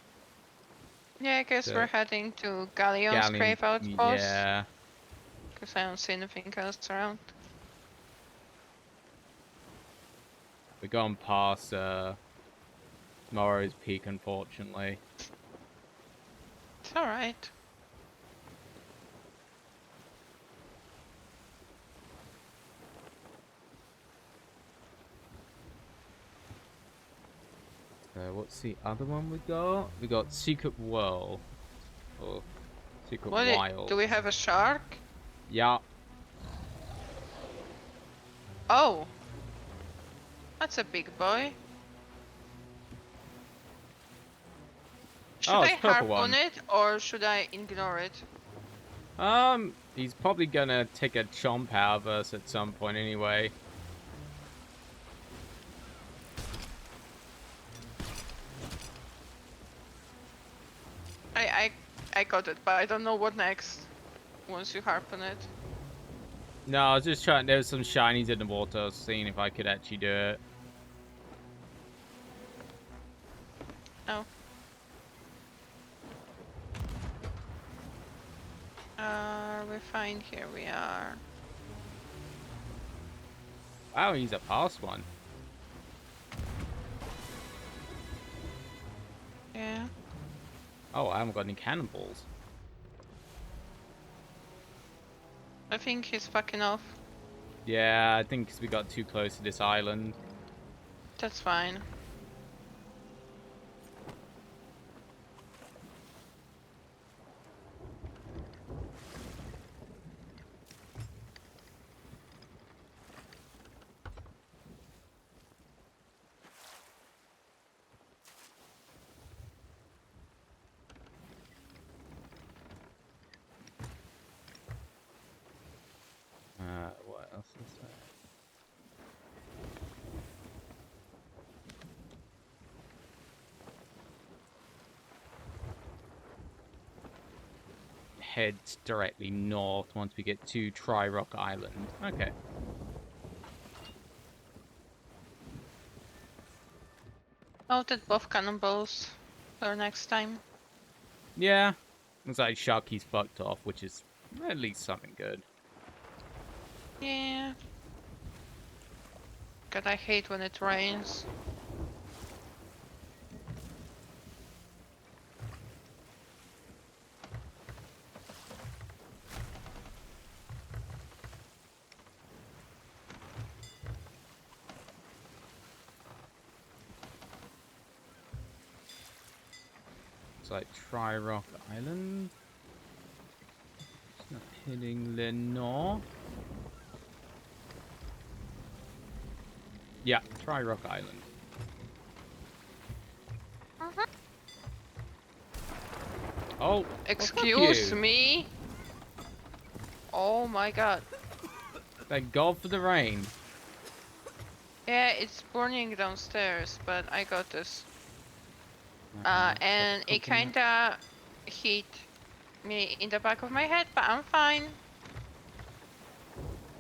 Speaker 2: Yeah, I guess
Speaker 1: So-
Speaker 2: we're heading to Galleon's
Speaker 1: Galleon,
Speaker 2: Grave outpost.
Speaker 1: yeah.
Speaker 2: Because I don't see anything else around.
Speaker 1: We're going past Morrow's Peak, unfortunately.
Speaker 2: It's alright.
Speaker 1: What's the other one we got? We got Secret World. Or Secret
Speaker 2: What
Speaker 1: Wild.
Speaker 2: do we have a shark?
Speaker 1: Yeah.
Speaker 2: Oh! That's a big boy. Should
Speaker 1: Oh,
Speaker 2: I
Speaker 1: it's a purple
Speaker 2: harpoon
Speaker 1: one.
Speaker 2: it or should I ignore it?
Speaker 1: He's probably gonna take a chomp out of us at some point anyway.
Speaker 2: I got it, but I don't know what next once you harpoon it.
Speaker 1: No, I was just trying. There was some shinies in the water. I was seeing if I could actually do it.
Speaker 2: Oh. We're fine. Here we are.
Speaker 1: Wow, he's a fast one.
Speaker 2: Yeah.
Speaker 1: Oh, I haven't got any cannonballs.
Speaker 2: I think he's fucking off.
Speaker 1: Yeah, I think 'cause we got too close to this island.
Speaker 2: That's fine.
Speaker 1: What else is there? Head directly north once we get to Tri-Rock Island. Okay.
Speaker 2: Noted both cannonballs for next time.
Speaker 1: Yeah. Looks like Sharky's fucked off, which is at least something good.
Speaker 2: Yeah. God, I hate when it rains.
Speaker 1: It's like Tri-Rock Island. It's not hitting the north. Yeah, Tri-Rock Island. Oh,
Speaker 2: Excuse
Speaker 1: you.
Speaker 2: me? Oh my god.
Speaker 1: Thank God for the rain.
Speaker 2: Yeah, it's burning downstairs, but I got this. And it kinda hit me in the back of my head, but I'm fine.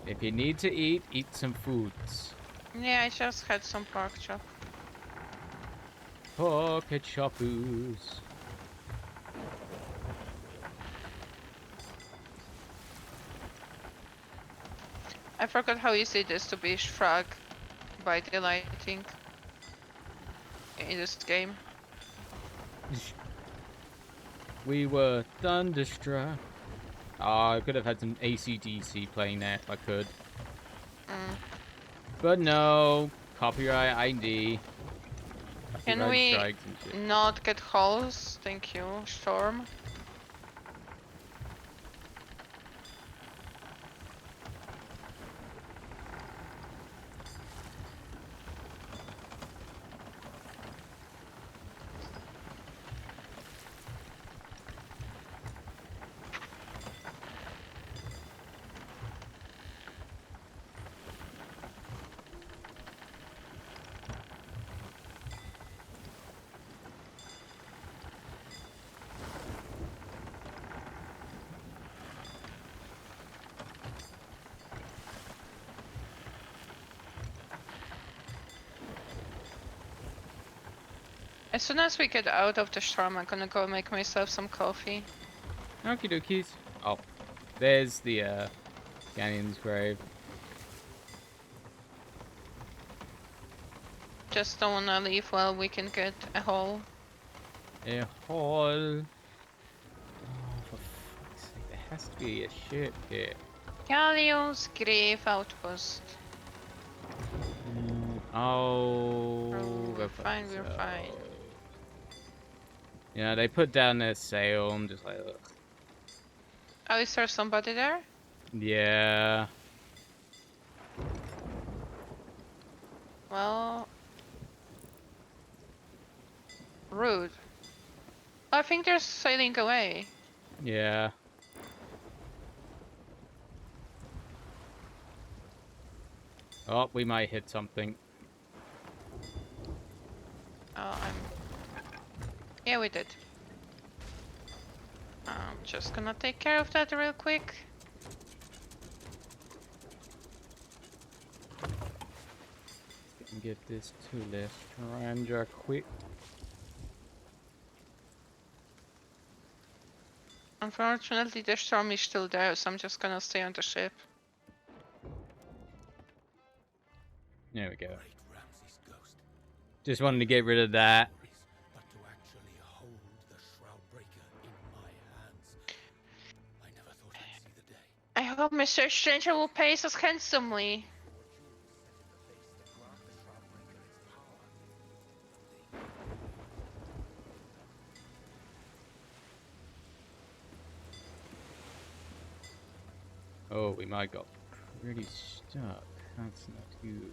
Speaker 1: If you need to eat, eat some foods.
Speaker 2: Yeah, I just had some pork chop.
Speaker 1: Pocket choppers.
Speaker 2: I forgot how easy it is to be frag by the lighting in this game.
Speaker 1: We were thunderstruck. Oh, I could have had some AC/DC playing there if I could. But no. Copyright ID.
Speaker 2: Can
Speaker 1: Copyright
Speaker 2: we
Speaker 1: strikes and shit.
Speaker 2: not get holes? Thank you, Storm. As soon as we get out of the storm, I'm gonna go make myself some coffee.
Speaker 1: Okie dokies. Oh, there's the Ganyon's grave.
Speaker 2: Just don't wanna leave while we can get a hole.
Speaker 1: A hole. Oh, for fuck's sake, there has to be a ship here.
Speaker 2: Galleon's grave outpost.
Speaker 1: Oh,
Speaker 2: Oh,
Speaker 1: go
Speaker 2: we're
Speaker 1: fuck
Speaker 2: fine, we're fine.
Speaker 1: yourself. Yeah, they put down their sail. I'm just like, ugh.
Speaker 2: Oh, is there somebody there?
Speaker 1: Yeah.
Speaker 2: Well... Rude. I think they're sailing away.
Speaker 1: Yeah. Oh, we might hit something.
Speaker 2: Oh, yeah, we did. I'm just gonna take care of that real quick.
Speaker 1: Get this to this Tarandra quick.
Speaker 2: Unfortunately, the storm is still there, so I'm just gonna stay on the ship.
Speaker 1: There we go. Just wanted to get rid of that.
Speaker 6: But to actually hold the Shroudbreaker in my hands, I never thought I'd see the day.
Speaker 2: I hope Mr. Stranger will pay us handsomely.
Speaker 1: Oh, we might got pretty stuck. That's not good.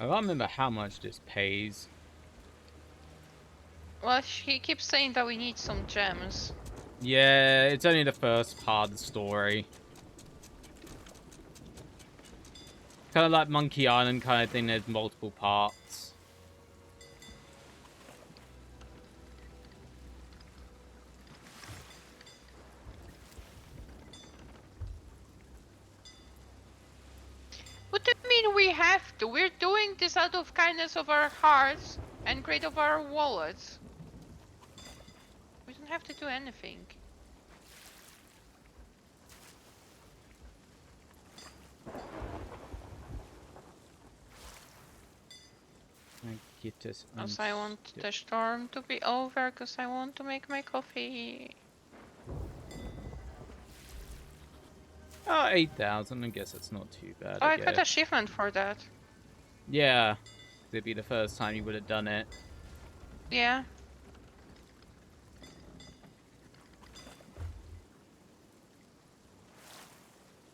Speaker 1: I don't remember how much this pays.
Speaker 2: Well, he keeps saying that we need some gems.
Speaker 1: Yeah, it's only the first part of the story. Kind of like Monkey Island kind of thing, there's multiple parts.
Speaker 2: What do you mean we have to? We're doing this out of kindness of our hearts and great of our wallets. We don't have to do anything.
Speaker 1: Get us
Speaker 2: Because I want the storm to be over, because I want to make my coffee.
Speaker 1: Oh, 8,000. I guess that's not too bad.
Speaker 2: Oh, I
Speaker 1: guess.
Speaker 2: got achievement for that.
Speaker 1: Yeah, it'd be the first time you would have done it.
Speaker 2: Yeah.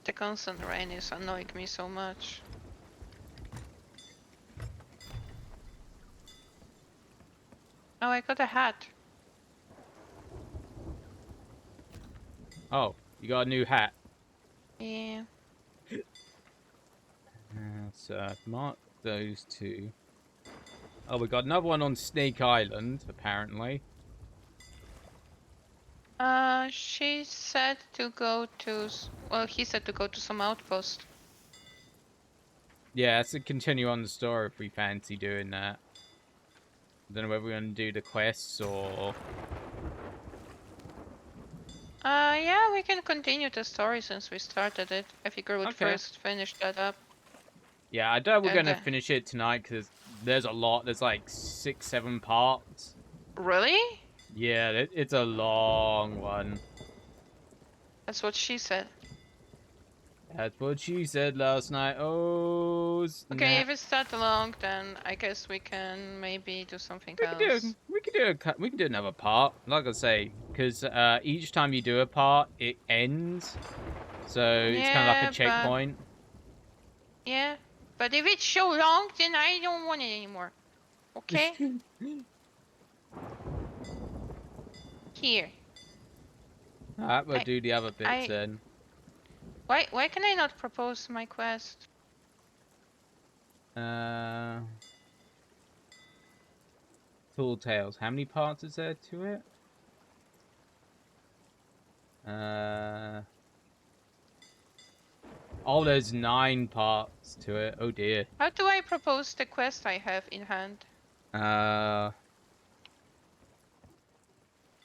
Speaker 2: The constant rain is annoying me so much. Oh, I got a hat.
Speaker 1: Oh, you got a new hat.
Speaker 2: Yeah.
Speaker 1: So mark those two. Oh, we got another one on Snake Island, apparently.
Speaker 2: She said to go to... Well, he said to go to some outpost.
Speaker 1: Yeah, it's to continue on the story if we fancy doing that. I don't know whether we're going to do the quests or...
Speaker 2: Yeah, we can continue the story since we started it. I figure we'd
Speaker 1: Okay.
Speaker 2: first finish that up.
Speaker 1: Yeah, I doubt we're going to
Speaker 2: Okay.
Speaker 1: finish it tonight because there's a lot. There's like 6, 7 parts.
Speaker 2: Really?
Speaker 1: Yeah, it's a long one.
Speaker 2: That's what she said.
Speaker 1: That's what she said last night. Oh, snap.
Speaker 2: Okay, if it's that long, then I guess we can maybe do something
Speaker 1: We
Speaker 2: else.
Speaker 1: can do another part. Like I say, because each time you do a part, it ends. So it's kind of like a checkpoint.
Speaker 2: Yeah, but if it's so long, then I don't want it anymore. Okay? Here.
Speaker 1: Alright, we'll do the other bits
Speaker 2: I-
Speaker 1: then.
Speaker 2: Why can I not propose my quest?
Speaker 1: Tall Tales. How many parts is there to it? Oh, there's 9 parts to it. Oh dear.
Speaker 2: How do I propose the quest I have in hand?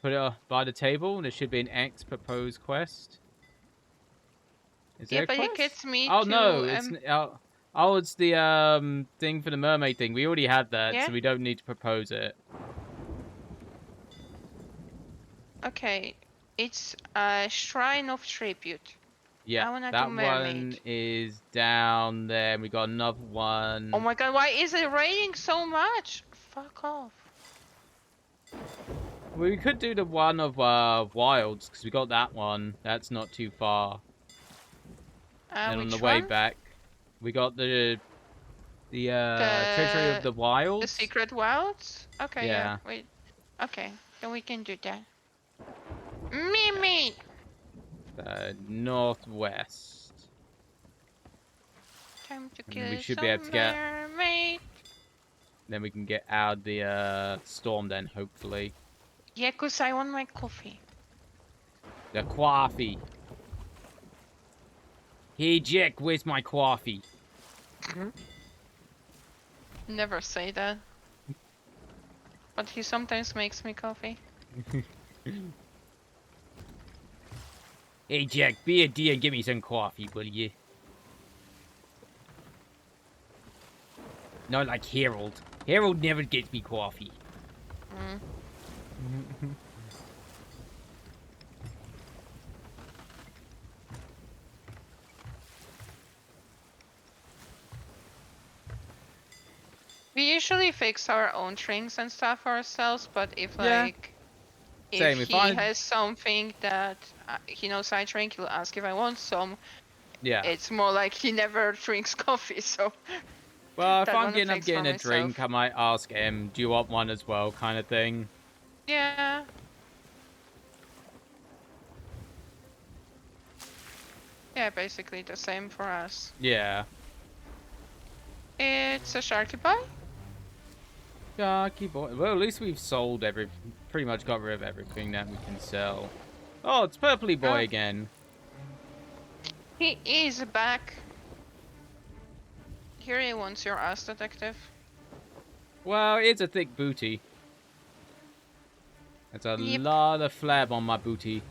Speaker 1: Put it by the table. There should be an X proposed quest. Is there
Speaker 2: Yeah,
Speaker 1: a
Speaker 2: but
Speaker 1: quest?
Speaker 2: it gets me
Speaker 1: Oh
Speaker 2: to
Speaker 1: no, it's it's the thing for the mermaid thing. We already had that,
Speaker 2: yeah?
Speaker 1: so we don't need to propose it.
Speaker 2: Okay. It's a shrine of tribute.
Speaker 1: Yeah,
Speaker 2: I wanna do
Speaker 1: that one
Speaker 2: mermaid.
Speaker 1: is down there. And we got another one.
Speaker 2: Oh my god, why is it raining so much? Fuck off.
Speaker 1: We could do the one of Wilds because we got that one. That's not too far. And on the
Speaker 2: Which
Speaker 1: way
Speaker 2: one?
Speaker 1: back, we got the Treasury of
Speaker 2: The
Speaker 1: the Wilds.
Speaker 2: Secret Wilds? Okay, yeah.
Speaker 1: Yeah.
Speaker 2: Wait. Okay, then we can do that. Mimi!
Speaker 1: Northwest.
Speaker 2: Time to
Speaker 1: And then we
Speaker 2: kill
Speaker 1: should
Speaker 2: some
Speaker 1: be able to get.
Speaker 2: mermaid.
Speaker 1: Then we can get out the storm. Then hopefully
Speaker 2: Yeah, 'cause I want my coffee.
Speaker 1: the coffee. Hey Jack, where's my coffee?
Speaker 2: Never say that. But he sometimes makes me coffee.
Speaker 1: Hey Jack, be a dear, give me some coffee, will you? Not like Harold. Harold never gets me coffee.
Speaker 2: Mm. We usually fix our own drinks and stuff ourselves, but if
Speaker 1: Yeah.
Speaker 2: like
Speaker 1: Same,
Speaker 2: if
Speaker 1: if
Speaker 2: he
Speaker 1: I-
Speaker 2: has something that he knows I drink, he'll ask if I want some.
Speaker 1: Yeah.
Speaker 2: It's more like he never drinks coffee, so
Speaker 1: Well, if
Speaker 2: that
Speaker 1: I'm
Speaker 2: one
Speaker 1: getting up
Speaker 2: affects for
Speaker 1: getting a
Speaker 2: myself.
Speaker 1: drink, I might ask him, do you want one as well, kind of thing.
Speaker 2: Yeah. Yeah, basically the same for us.
Speaker 1: Yeah.
Speaker 2: It's a Sharky Pie?
Speaker 1: Sharky boy. Well, at least we've sold pretty much got rid of everything that we can sell. Oh, it's Purpley Boy
Speaker 2: Oh.
Speaker 1: again.
Speaker 2: He is back. Here he wants your ass, detective.
Speaker 1: Well, it's a thick booty. That's a
Speaker 2: Yep.
Speaker 1: lot of flab on my booty.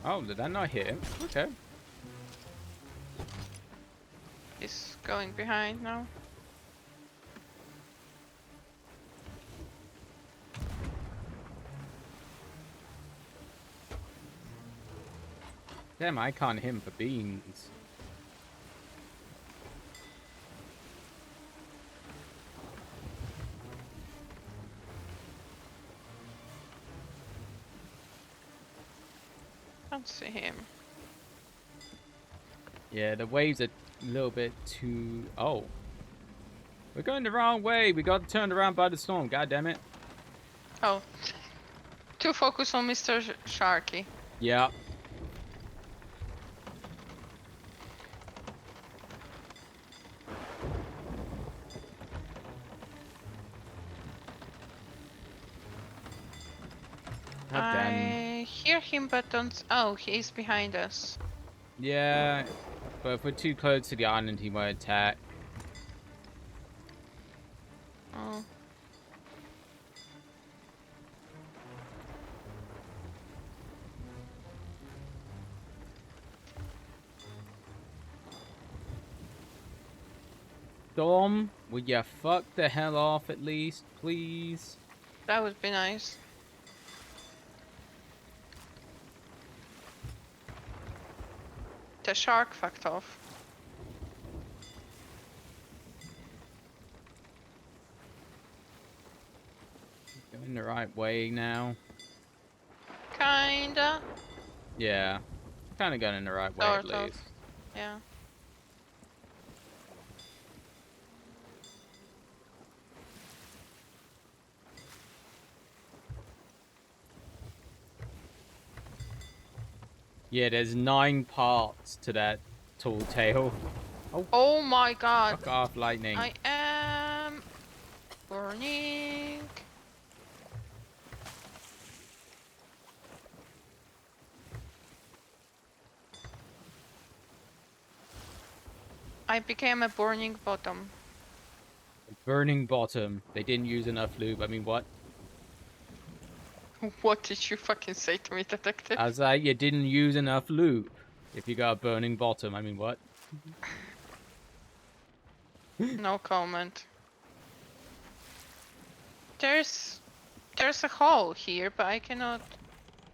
Speaker 1: Oh, did that not hit him? Okay.
Speaker 2: He's going behind now.
Speaker 1: Damn, I can't hit him for beans.
Speaker 2: Don't see him.
Speaker 1: Yeah, the waves are a little bit too... Oh. We're going the wrong way. We got turned around by the storm. God damn it.
Speaker 2: Oh. To focus on Mr. Sharky.
Speaker 1: Yeah. God damn.
Speaker 2: I hear him, but don't. Oh, he's behind us.
Speaker 1: Yeah, but if we're too close to the island, he won't attack.
Speaker 2: Oh.
Speaker 1: Storm, would you fuck the hell off at least, please?
Speaker 2: That would be nice. The shark fucked off.
Speaker 1: Going the right way now.
Speaker 2: Kinda.
Speaker 1: Yeah, kind of going in the right way at
Speaker 2: Sort of.
Speaker 1: least.
Speaker 2: Yeah.
Speaker 1: Yeah, there's 9 parts to that tall tale.
Speaker 2: Oh my god.
Speaker 1: Fuck off, lightning.
Speaker 2: I am burning. I became a burning bottom.
Speaker 1: Burning bottom. They didn't use enough lube. I mean, what?
Speaker 2: What did you fucking say to me, detective?
Speaker 1: I was like, you didn't use enough lube. If you got a burning bottom, I mean, what?
Speaker 2: No comment. There's a hole here, but I cannot.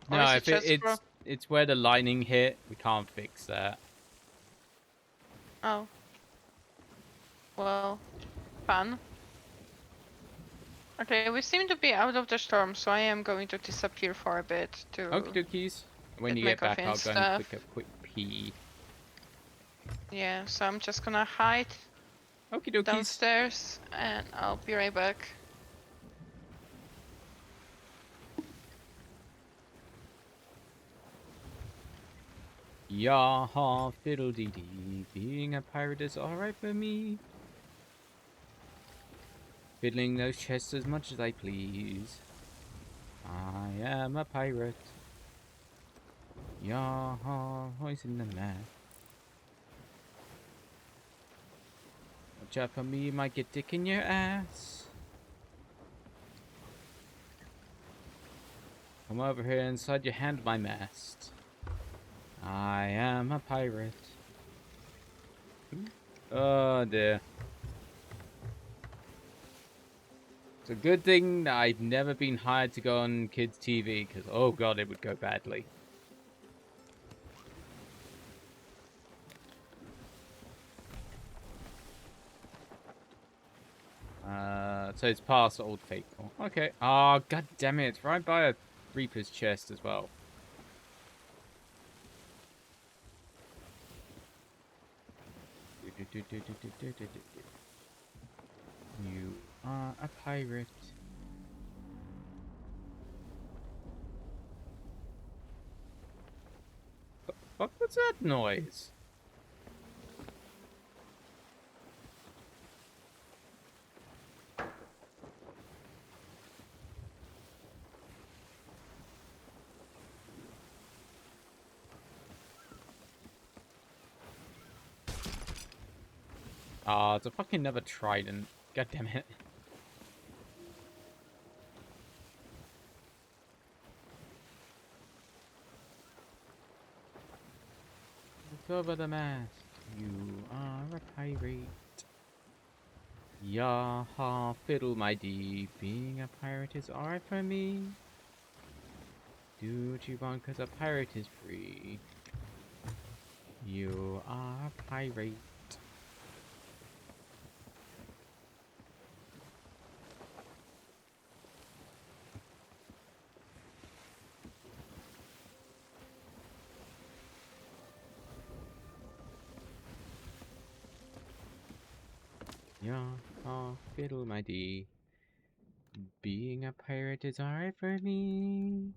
Speaker 2: Or
Speaker 1: No,
Speaker 2: is
Speaker 1: if
Speaker 2: just
Speaker 1: it's where the lightning hit, we can't fix that.
Speaker 2: Oh. Well, fun. Okay, we seem to be out of the storm, so I am going to disappear for a bit to
Speaker 1: Okie dokies. When
Speaker 2: get
Speaker 1: you
Speaker 2: my
Speaker 1: get back,
Speaker 2: coffee
Speaker 1: I'll
Speaker 2: and
Speaker 1: go and
Speaker 2: stuff.
Speaker 1: click a quick pee.
Speaker 2: Yeah, so I'm just gonna hide
Speaker 1: Okie dokies.
Speaker 2: downstairs and I'll be right back.
Speaker 1: Yaha fiddle dee dee. Being a pirate is alright for me. Fiddling those chests as much as I please. I am a pirate. Yaha, hoisting the mast. Watch out for me, you might get dick in your ass. Come over here and slide your hand on my mast. I am a pirate. Oh dear. It's a good thing that I've never been hired to go on kids' TV, because oh god, it would go badly. So it's past Old Faithful. Okay. Oh, god damn it. It's right by a Reaper's chest as well. You are a pirate. What was that noise? Ah, it's a fucking another trident. God damn it. Look over the mast. You are a pirate. Yaha, fiddle my dee. Being a pirate is alright for me. Do what you want, cause a pirate is free. You are a pirate. Yaha, fiddle my dee. Being a pirate is alright for me.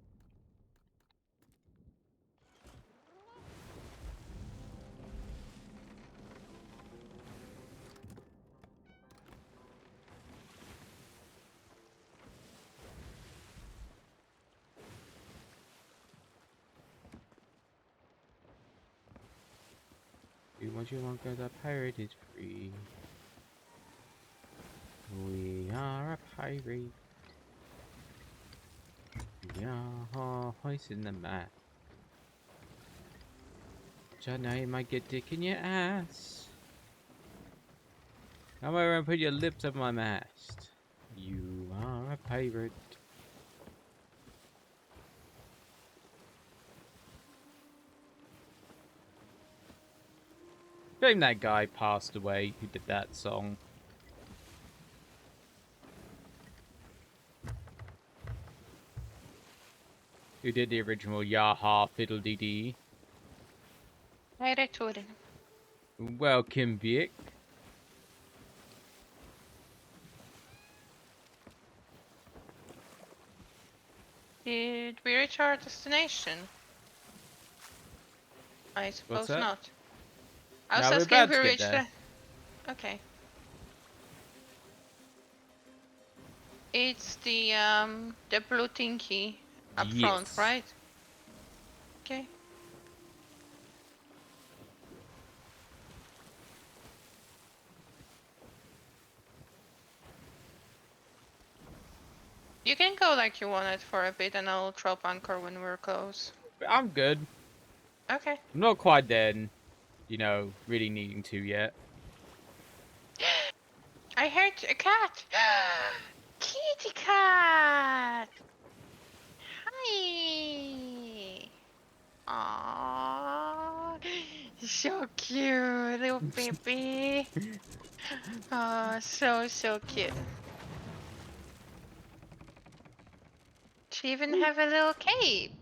Speaker 1: Do what you want, cause a pirate is free. We are a pirate. Yaha, hoisting the mast. Now you might get dick in your ass. Come over and put your lips up my mast. You are a pirate. Shame that guy passed away who did that song. Who did the original Yaha Fiddle Dee Dee.
Speaker 2: I returned.
Speaker 1: Welcome, Vic.
Speaker 2: Did we reach our destination? I
Speaker 1: What's
Speaker 2: suppose
Speaker 1: that?
Speaker 2: not. I was
Speaker 1: No, we're
Speaker 2: asking if
Speaker 1: about
Speaker 2: we
Speaker 1: to get
Speaker 2: reached
Speaker 1: there.
Speaker 2: the... Okay. It's the blue thingy up front,
Speaker 1: Yes.
Speaker 2: right? Okay. You can go like you wanted for a bit and I'll drop anchor when we're close.
Speaker 1: I'm good.
Speaker 2: Okay.
Speaker 1: I'm not quite there, you know, really needing to yet.
Speaker 2: I heard a cat! Kitty cat! Hi! Aww, so cute, little baby. Oh, so cute. She even have a little cape.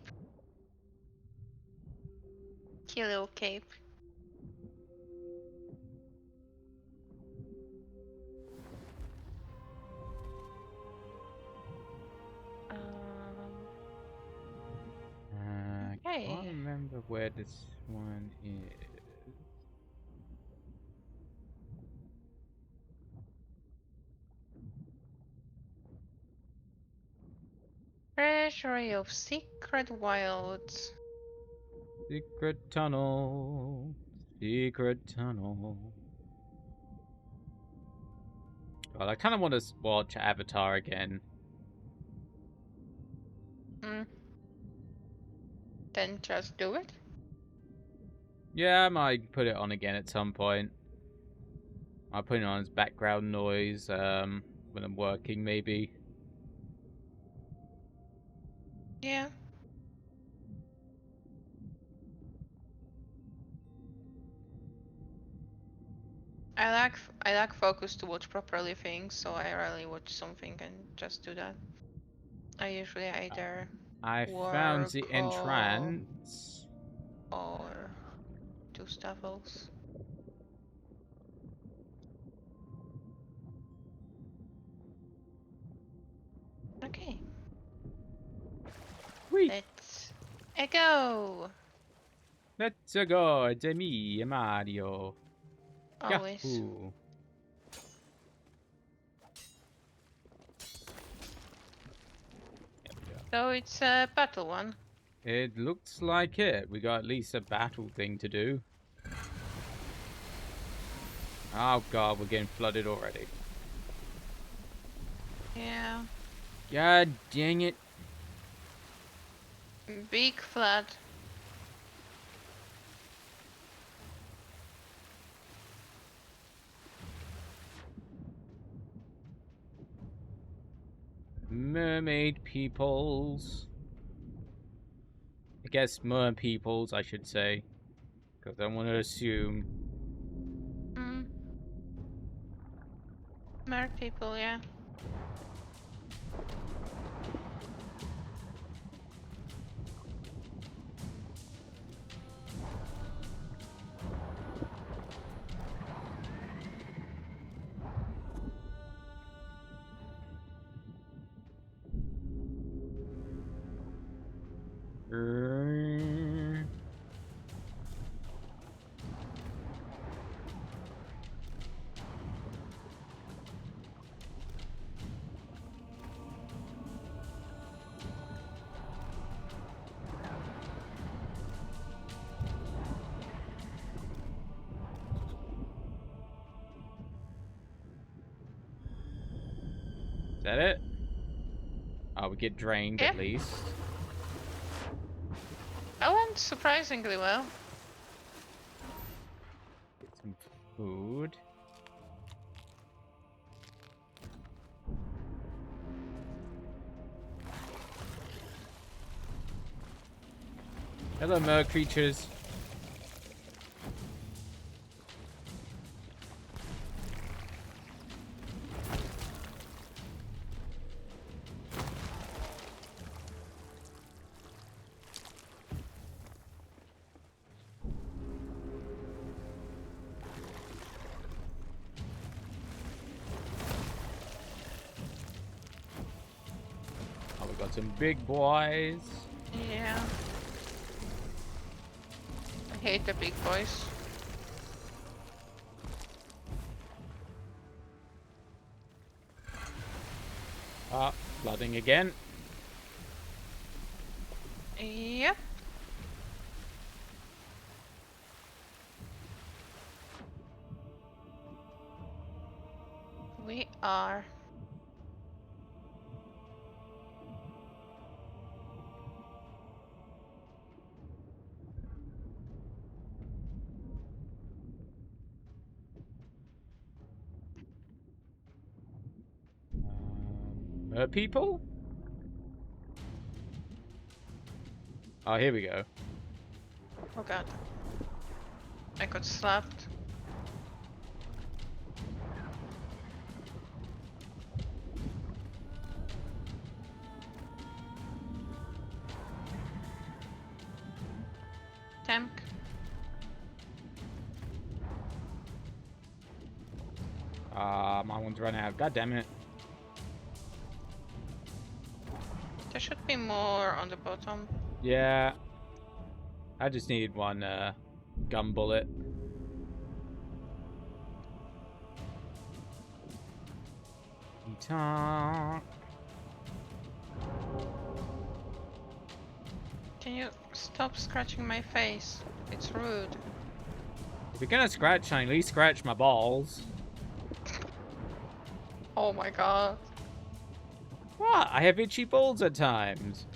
Speaker 2: Cute little cape.
Speaker 1: I
Speaker 2: Okay.
Speaker 1: can't remember where this one is.
Speaker 2: Treasury of Secret Wilds.
Speaker 1: Secret tunnel. Secret tunnel. God, I kind of want to watch Avatar again.
Speaker 2: Then just do it.
Speaker 1: Yeah, I might put it on again at some point. I'll put it on as background noise when I'm working, maybe.
Speaker 2: Yeah. I lack focus to watch properly things, so I rarely watch something and just do that. I usually either
Speaker 1: I found
Speaker 2: work
Speaker 1: the entrance.
Speaker 2: or do stuff else. Okay.
Speaker 1: Whee!
Speaker 2: Let's go.
Speaker 1: Let's go, it's me, Mario.
Speaker 2: Always.
Speaker 1: Yahoo!
Speaker 2: So it's a battle one.
Speaker 1: It looks like it. We got at least a battle thing to do. Oh god, we're getting flooded already.
Speaker 2: Yeah.
Speaker 1: God dang it.
Speaker 2: Big flood.
Speaker 1: Mermaid peoples. I guess mer peoples, I should say. Because I want to assume.
Speaker 2: Mer people, yeah.
Speaker 1: Is that it? Oh, we get drained at least.
Speaker 2: That went surprisingly well.
Speaker 1: Get some food. Hello, mer creatures. Oh, we got some big boys.
Speaker 2: Yeah. hate the big boys.
Speaker 1: Ah, flooding again.
Speaker 2: Yep. We are.
Speaker 1: People? Oh, here we go.
Speaker 2: Oh god. I got slapped. Tank.
Speaker 1: My one's run out. God damn it.
Speaker 2: There should be more on the bottom.
Speaker 1: Yeah. I just need one gun bullet. Talk.
Speaker 2: Can you stop scratching my face? It's rude.
Speaker 1: If you're gonna scratch, at least scratch my balls.
Speaker 2: Oh my god.
Speaker 1: What? I have itchy balls at times.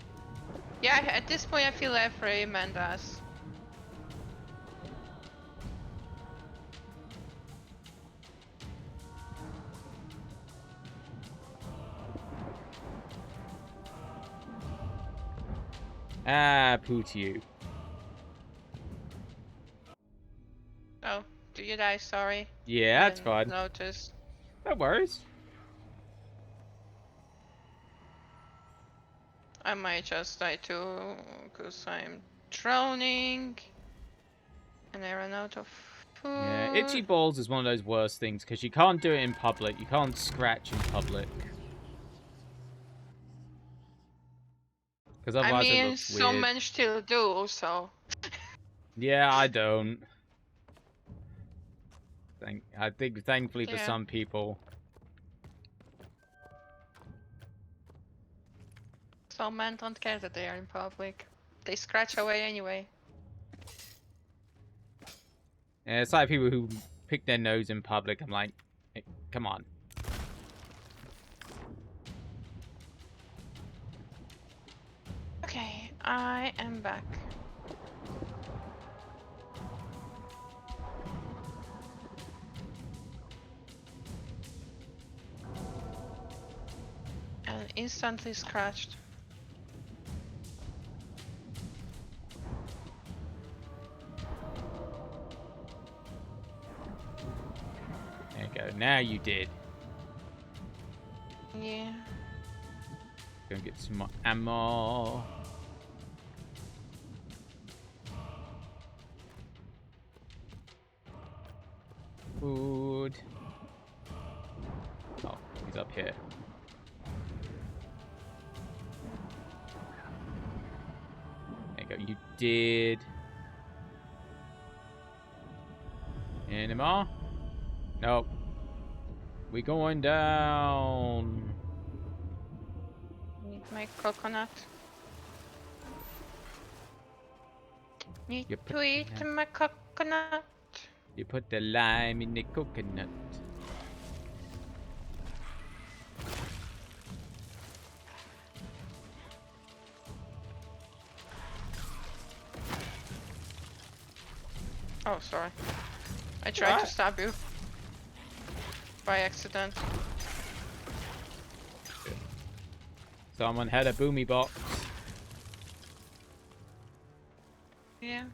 Speaker 2: Yeah, at this point I feel every man does.
Speaker 1: Ah, poo to you.
Speaker 2: Oh, do you die? Sorry.
Speaker 1: Yeah, that's
Speaker 2: Didn't
Speaker 1: fine.
Speaker 2: notice.
Speaker 1: No worries.
Speaker 2: I might just die too, because I'm drowning. And I ran out of food.
Speaker 1: Yeah, itchy balls is one of those worst things because you can't do it in public. You can't scratch in public. Because
Speaker 2: I
Speaker 1: otherwise it
Speaker 2: mean,
Speaker 1: looks
Speaker 2: some
Speaker 1: weird.
Speaker 2: men still do, so.
Speaker 1: Yeah, I don't. I think thankfully for
Speaker 2: Yeah.
Speaker 1: some people.
Speaker 2: Some men don't care that they are in public. They scratch away anyway.
Speaker 1: Yeah, it's like people who pick their nose in public. I'm like, hey, come on.
Speaker 2: Okay, I am back. And instantly scratched.
Speaker 1: There you go. Now you did.
Speaker 2: Yeah.
Speaker 1: Go get some more ammo. Food. Oh, he's up here. There you go. You did. Any more? Nope. We going down.
Speaker 2: Need my coconut. Need
Speaker 1: You
Speaker 2: to eat
Speaker 1: yeah.
Speaker 2: my coconut.
Speaker 1: You put the lime in the coconut.
Speaker 2: Oh, sorry. I tried to stab you. By accident.
Speaker 1: Someone had a boomy box.
Speaker 2: Yeah.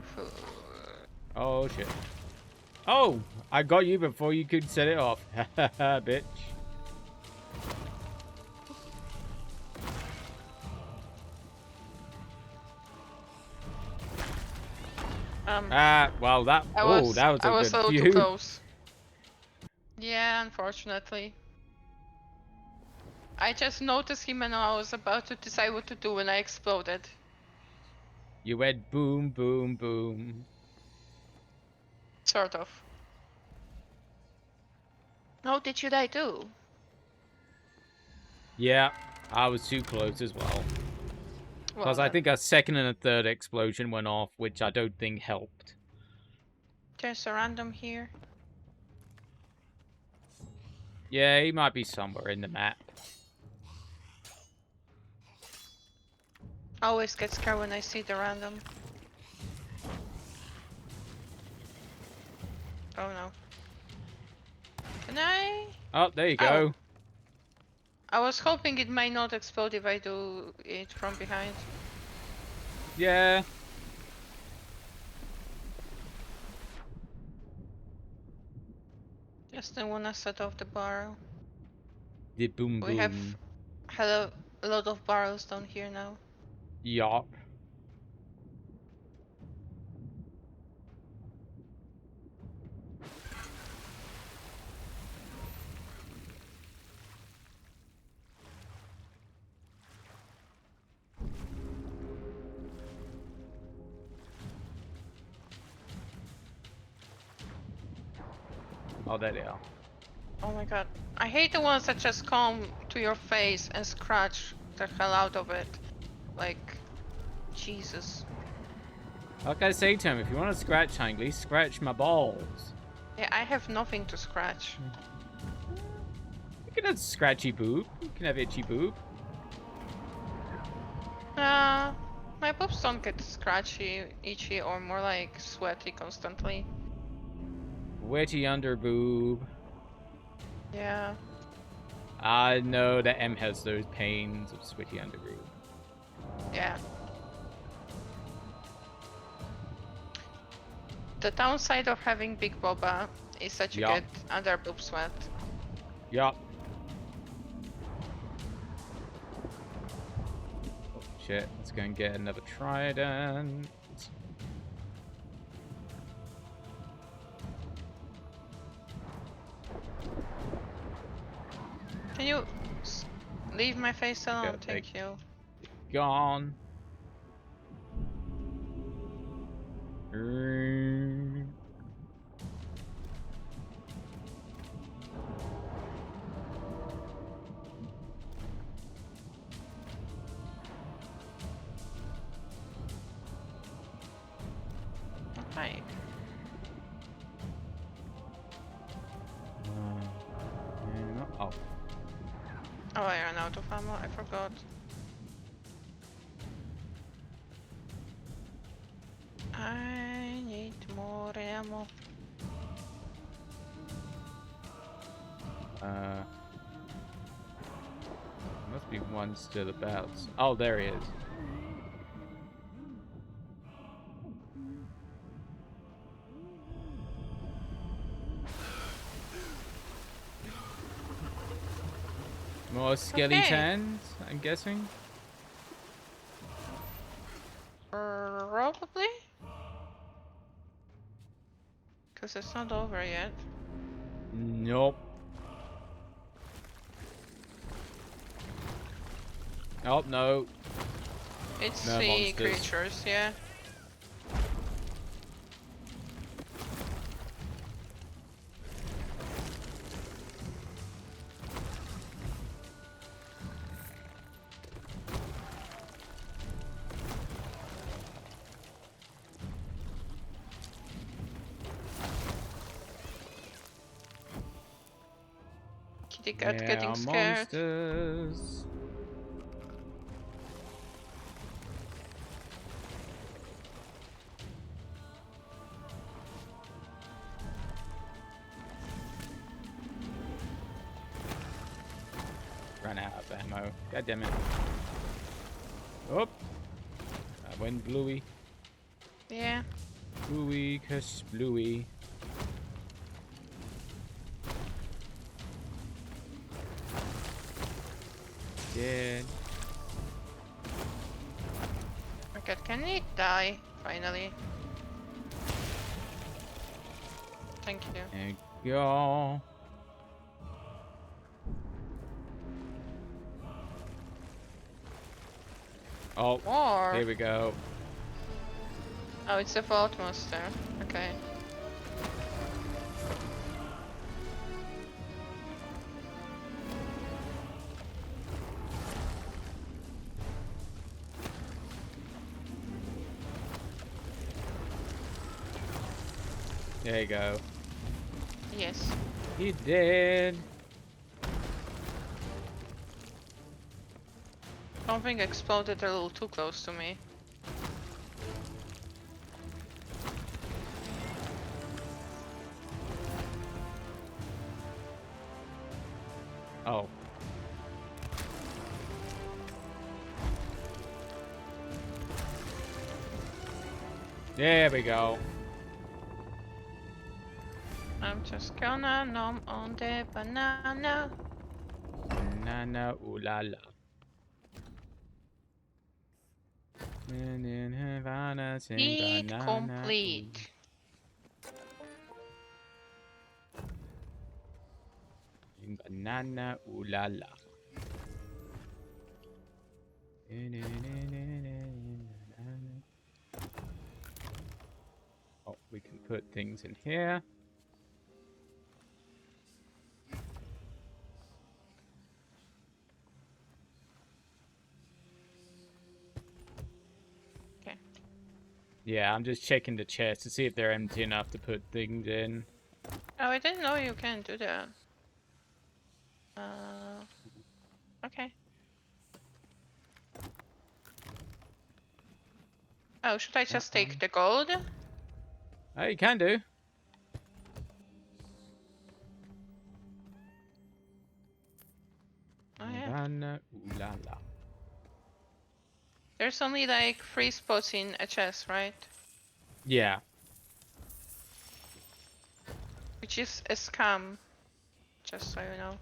Speaker 2: more food.
Speaker 1: Oh shit. Oh, I got you before you could set it off. Haha, bitch. Well, that was
Speaker 2: I
Speaker 1: a
Speaker 2: was
Speaker 1: good
Speaker 2: a little too
Speaker 1: view.
Speaker 2: close. Yeah, unfortunately. I just noticed him and I was about to decide what to do when I exploded.
Speaker 1: You went boom, boom, boom.
Speaker 2: Sort of. Oh, did you die too?
Speaker 1: Yeah, I was too close as well.
Speaker 2: Well,
Speaker 1: Because I
Speaker 2: then.
Speaker 1: think a second and a third explosion went off, which I don't think helped.
Speaker 2: There's a random here.
Speaker 1: Yeah, he might be somewhere in the map.
Speaker 2: I always get scared when I see the random. Oh no. Can I?
Speaker 1: Oh, there you
Speaker 2: Oh.
Speaker 1: go.
Speaker 2: I was hoping it might not explode if I do it from behind.
Speaker 1: Yeah.
Speaker 2: Just don't wanna set off the barrel.
Speaker 1: The boom,
Speaker 2: We have
Speaker 1: boom.
Speaker 2: a lot of barrels down here now.
Speaker 1: Yup. Oh, there they are.
Speaker 2: Oh my god. I hate the ones that just come to your face and scratch the hell out of it. Like, Jesus.
Speaker 1: Like I say to him, if you want to scratch Angeh, scratch my balls.
Speaker 2: Yeah, I have nothing to scratch.
Speaker 1: You can have scratchy boob. You can have itchy boob.
Speaker 2: My boobs don't get scratchy, itchy, or more like sweaty constantly.
Speaker 1: Wetty under boob.
Speaker 2: Yeah.
Speaker 1: I know that M has those pains of sweaty under boob.
Speaker 2: Yeah. The downside of having big boba is that you
Speaker 1: Yup.
Speaker 2: get under boob sweat.
Speaker 1: Yup. Oh, shit, let's go and get another trident.
Speaker 2: Can you leave my face alone?
Speaker 1: Gotta
Speaker 2: Thank
Speaker 1: take-
Speaker 2: you.
Speaker 1: Gone.
Speaker 2: Hi.
Speaker 1: Oh.
Speaker 2: Oh, I ran out of ammo. I forgot. I need more ammo.
Speaker 1: Must be one still about. Oh, there he is. More skeletons, I'm guessing.
Speaker 2: Probably? Because it's not over yet.
Speaker 1: Nope. Oh, no.
Speaker 2: It's
Speaker 1: No
Speaker 2: the
Speaker 1: monsters.
Speaker 2: creatures, yeah. Kitty cat getting scared.
Speaker 1: Monsters. Ran out of ammo. God damn it. Oh. I went bluey.
Speaker 2: Yeah.
Speaker 1: Bluey, cuss bluey. Dead.
Speaker 2: Okay, can he die finally? Thank you.
Speaker 1: There you go. Oh,
Speaker 2: Or
Speaker 1: here we go.
Speaker 2: oh, it's a vault monster. Okay.
Speaker 1: There you go.
Speaker 2: Yes.
Speaker 1: He did.
Speaker 2: Something exploded a little too close to me.
Speaker 1: Oh. There we go.
Speaker 2: I'm just gonna nom on the banana.
Speaker 1: Banana ooh la la. And in Havana sing
Speaker 2: Eat
Speaker 1: banana.
Speaker 2: complete.
Speaker 1: Sing banana ooh la la. Oh, we can put things in here.
Speaker 2: Okay.
Speaker 1: Yeah, I'm just checking the chests to see if they're empty enough to put things in.
Speaker 2: Oh, I didn't know you can do that. Okay. Oh, should I just take the gold?
Speaker 1: Oh, you can do.
Speaker 2: Oh yeah.
Speaker 1: Banana ooh la la.
Speaker 2: There's only like 3 spots in a chest, right?
Speaker 1: Yeah.
Speaker 2: Which is a scam. Just so you know.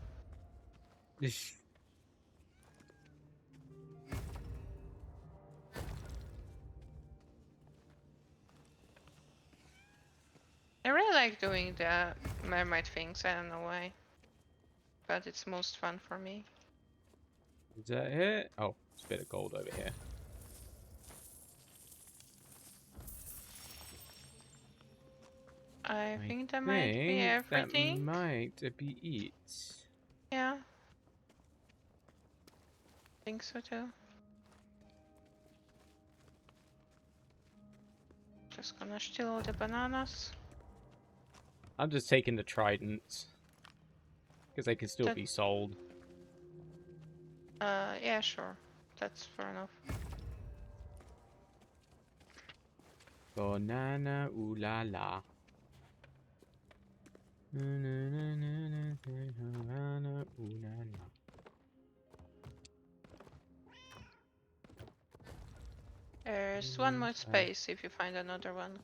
Speaker 2: I really like doing the mermaid things, I don't know why. But it's most fun for me.
Speaker 1: Is that it? Oh, there's a bit of gold over here.
Speaker 2: I think that might be everything.
Speaker 1: That might be it.
Speaker 2: Yeah. Think so too. Just gonna steal all the bananas.
Speaker 1: I'm just taking the tridents. Because they can still be sold.
Speaker 2: Yeah, sure. That's fair enough.
Speaker 1: Banana ooh la la. Banana ooh la la.
Speaker 2: There's one more space if you find another one.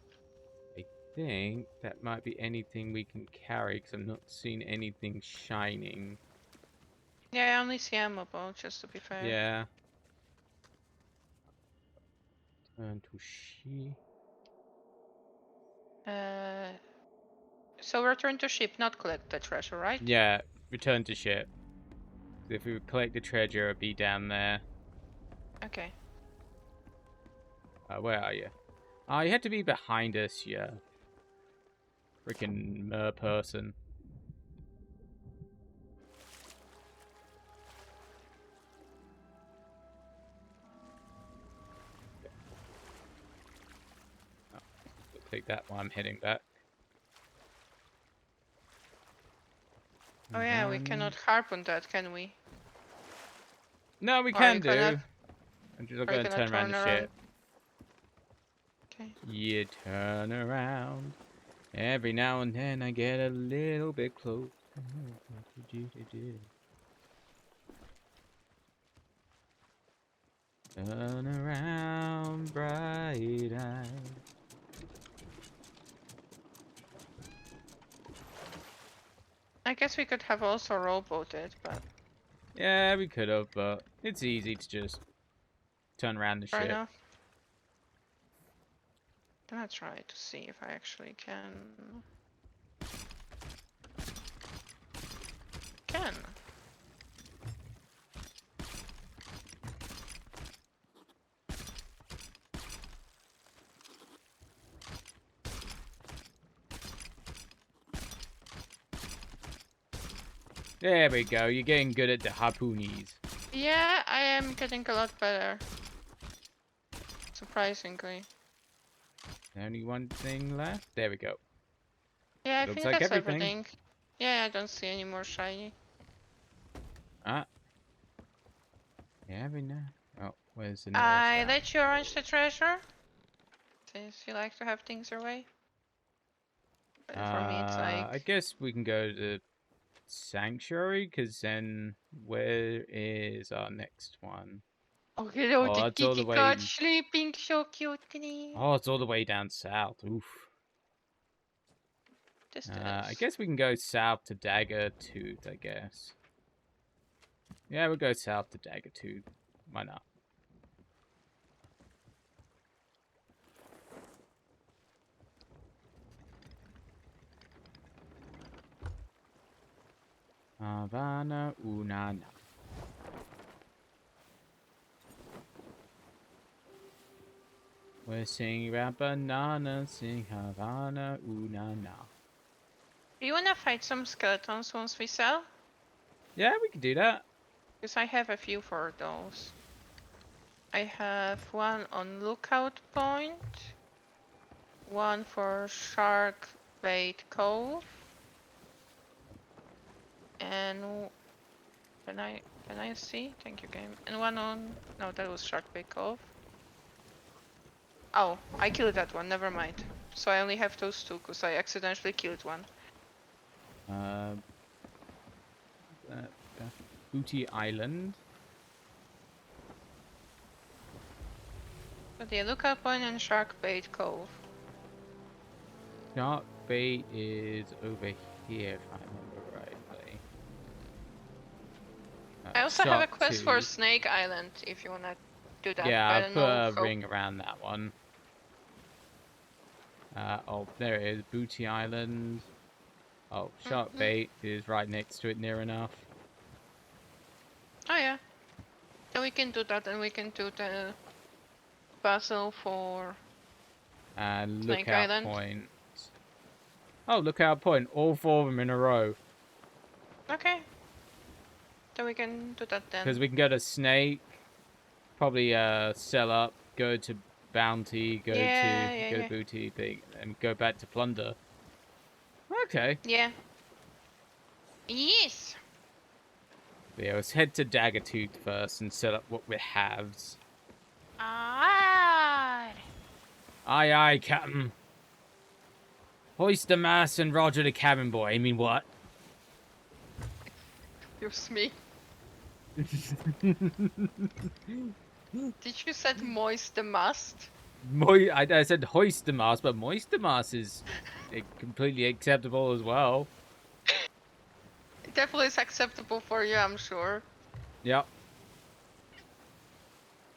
Speaker 1: I think that might be anything we can carry because I'm not seeing anything shining.
Speaker 2: Yeah, I only see ammo bolt, just to be fair.
Speaker 1: Yeah. Turn to she.
Speaker 2: So return to ship, not collect the treasure, right?
Speaker 1: Yeah, return to ship. If we collect the treasure, it'll be down there.
Speaker 2: Okay.
Speaker 1: Where are you? Oh, you had to be behind us, yeah. Freaking mer person. Oh, take that while I'm heading back.
Speaker 2: Oh yeah, we cannot harp on that, can we?
Speaker 1: No, we
Speaker 2: Or
Speaker 1: can
Speaker 2: you
Speaker 1: do.
Speaker 2: cannot-
Speaker 1: I'm just
Speaker 2: or you
Speaker 1: going to
Speaker 2: cannot
Speaker 1: turn around the
Speaker 2: turn around.
Speaker 1: ship.
Speaker 2: Okay.
Speaker 1: You turn around. Every now and then I get a little bit close. Turn around, bright eyes.
Speaker 2: I guess we could have also rowboated, but
Speaker 1: Yeah, we could have, but it's easy to just turn around the
Speaker 2: fair
Speaker 1: ship.
Speaker 2: enough. Gonna try to see if I actually can. Can.
Speaker 1: There we go. You're getting good at the harpoonies.
Speaker 2: Yeah, I am getting a lot better. Surprisingly.
Speaker 1: Only one thing left. There we go.
Speaker 2: Yeah, I
Speaker 1: Looks
Speaker 2: think
Speaker 1: like
Speaker 2: that's
Speaker 1: everything.
Speaker 2: everything. Yeah, I don't see any more shiny.
Speaker 1: Ah. Yeah, we know. Oh, where's the nearest
Speaker 2: I
Speaker 1: one?
Speaker 2: let you arrange the treasure. Since you like to have things your way. But for me, it's
Speaker 1: I
Speaker 2: like.
Speaker 1: guess we can go to Sanctuary, because then where is our next one?
Speaker 2: Oh, hello,
Speaker 1: Oh,
Speaker 2: the
Speaker 1: it's all the
Speaker 2: kitty
Speaker 1: way.
Speaker 2: cat sleeping so cutely.
Speaker 1: Oh, it's all the way down south. Oof.
Speaker 2: Distance.
Speaker 1: I guess we can go south to Dagger Tooth, I guess. Yeah, we'll go south to Dagger Tooth. Why not? Havana, Unana. We're singing about bananas, sing Havana, Unana.
Speaker 2: Do you wanna fight some skeletons once we sell?
Speaker 1: Yeah, we can do that.
Speaker 2: Because I have a few for those. I have one on Lookout Point, one for Shark Bait Cove, and can I see? Thank you, game. And one on no, that was Shark Bait Cove. Oh, I killed that one. Never mind. So I only have those two because I accidentally killed one.
Speaker 1: Uh, Booty Island.
Speaker 2: But yeah, Lookout Point and Shark Bait Cove.
Speaker 1: Shark bait is over here, if I remember rightly.
Speaker 2: I also have a
Speaker 1: Shark
Speaker 2: quest for
Speaker 1: Tooth.
Speaker 2: Snake Island if you wanna do that.
Speaker 1: Yeah,
Speaker 2: I
Speaker 1: I'll
Speaker 2: don't
Speaker 1: put
Speaker 2: know
Speaker 1: a
Speaker 2: how.
Speaker 1: ring around that one. Oh, there it is. Booty Island. Oh, Shark bait is right next to it, near enough.
Speaker 2: Oh yeah. Then we can do that, and we can do the puzzle for
Speaker 1: And
Speaker 2: Snake
Speaker 1: Lookout
Speaker 2: Island.
Speaker 1: Point. Oh, Lookout Point. All four of them in a row.
Speaker 2: Okay. Then we can do that then.
Speaker 1: Because we can go to Snake. Probably sell up. Go to Bounty. Go to Booty thing. And go back to Plunder. Okay.
Speaker 2: Yeah. Yes.
Speaker 1: Yeah, let's head to Daggertooth first and set up what we have.
Speaker 2: Ah.
Speaker 1: Aye, aye, Captain. Hoist the mast and Roger the cabin boy. I mean, what?
Speaker 2: Excuse me. Did you said moist the mast?
Speaker 1: I said hoist the mast, but moist the mast is completely acceptable as well.
Speaker 2: It definitely is acceptable for you, I'm sure.
Speaker 1: Yep.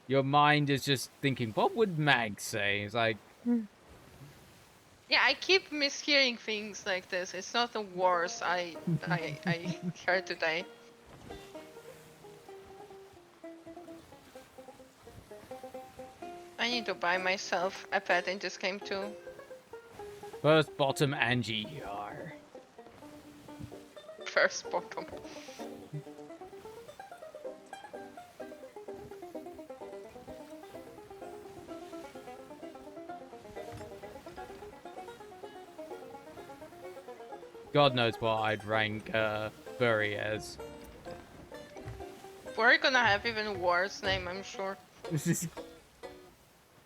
Speaker 1: Your mind is just thinking, what would Mag say? It's like,
Speaker 2: Yeah, I keep mishearing things like this. It's not the worst I heard today. I need to buy myself a pet in this game too.
Speaker 1: first bottom Angeh, yar.
Speaker 2: First bottom.
Speaker 1: God knows what I'd rank Burry as.
Speaker 2: We're gonna have even worse name, I'm sure.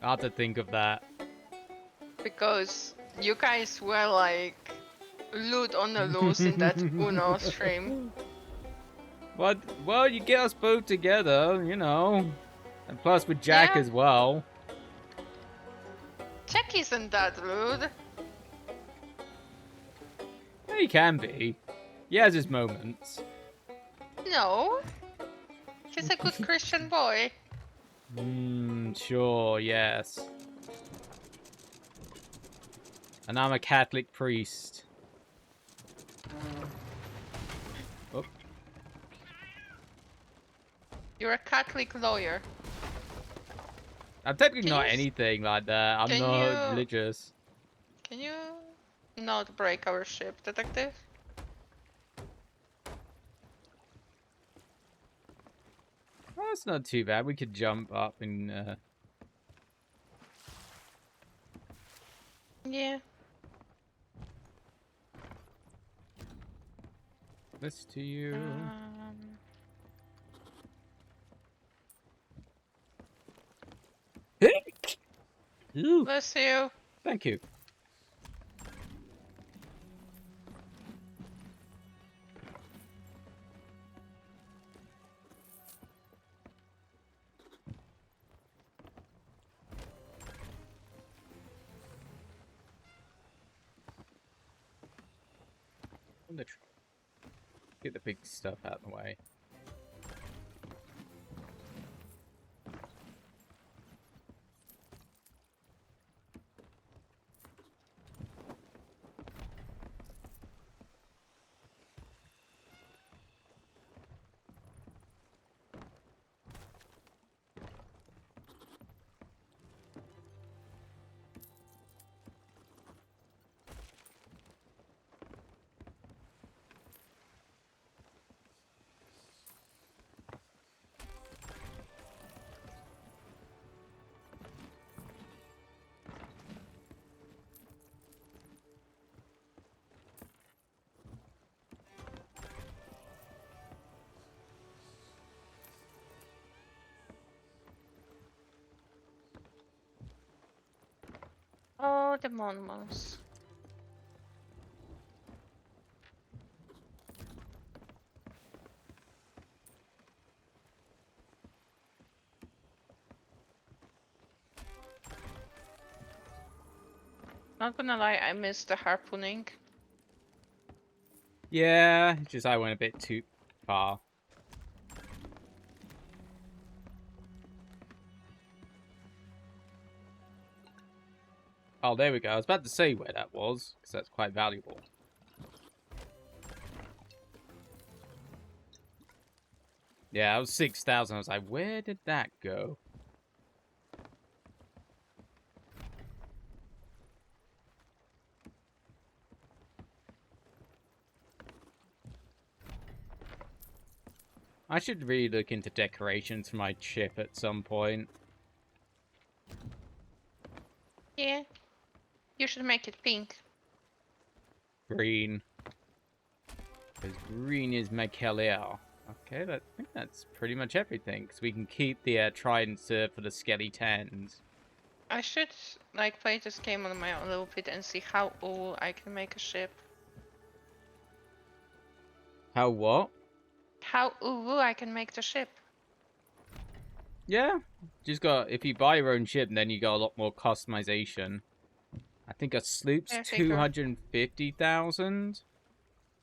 Speaker 1: Hard to think of that.
Speaker 2: Because you guys were like loot on the loose in that Uno stream.
Speaker 1: What? Well, you get us both together, you know. And plus with Jack
Speaker 2: Yeah.
Speaker 1: as well.
Speaker 2: Jack isn't that rude.
Speaker 1: Yeah, he can be. He has his moments.
Speaker 2: No. He's a good Christian boy.
Speaker 1: Sure, yes. And I'm a Catholic priest. Oh,
Speaker 2: You're a Catholic lawyer.
Speaker 1: I'm technically
Speaker 2: Can
Speaker 1: not
Speaker 2: you s-
Speaker 1: anything like that. I'm
Speaker 2: can
Speaker 1: not
Speaker 2: you-
Speaker 1: religious.
Speaker 2: Can you not break our ship, detective?
Speaker 1: Well, that's not too bad. We could jump up and
Speaker 2: Yeah.
Speaker 1: this to you. Ooh,
Speaker 2: Bless you.
Speaker 1: thank you. Get the big stuff out of the way.
Speaker 2: Oh, the Monmouths. Not gonna lie, I missed the harpooning.
Speaker 1: Yeah, just I went a bit too far. Oh, there we go. I was about to say where that was, because that's quite valuable. Yeah, I was 6,000. I was like, where did that go? I should really look into decorations for my ship at some point.
Speaker 2: Yeah. You should make it pink.
Speaker 1: Green. Because green is my color. Okay, I think that's pretty much everything. Because we can keep the tridents for the skeletons.
Speaker 2: I should like play this game on my own a little bit and see how I can make a ship.
Speaker 1: How what?
Speaker 2: How I can make the ship.
Speaker 1: Yeah, just got, if you buy your own ship, then you got a lot more customization. I think a sloop's
Speaker 2: Yeah, figure.
Speaker 1: 250,000.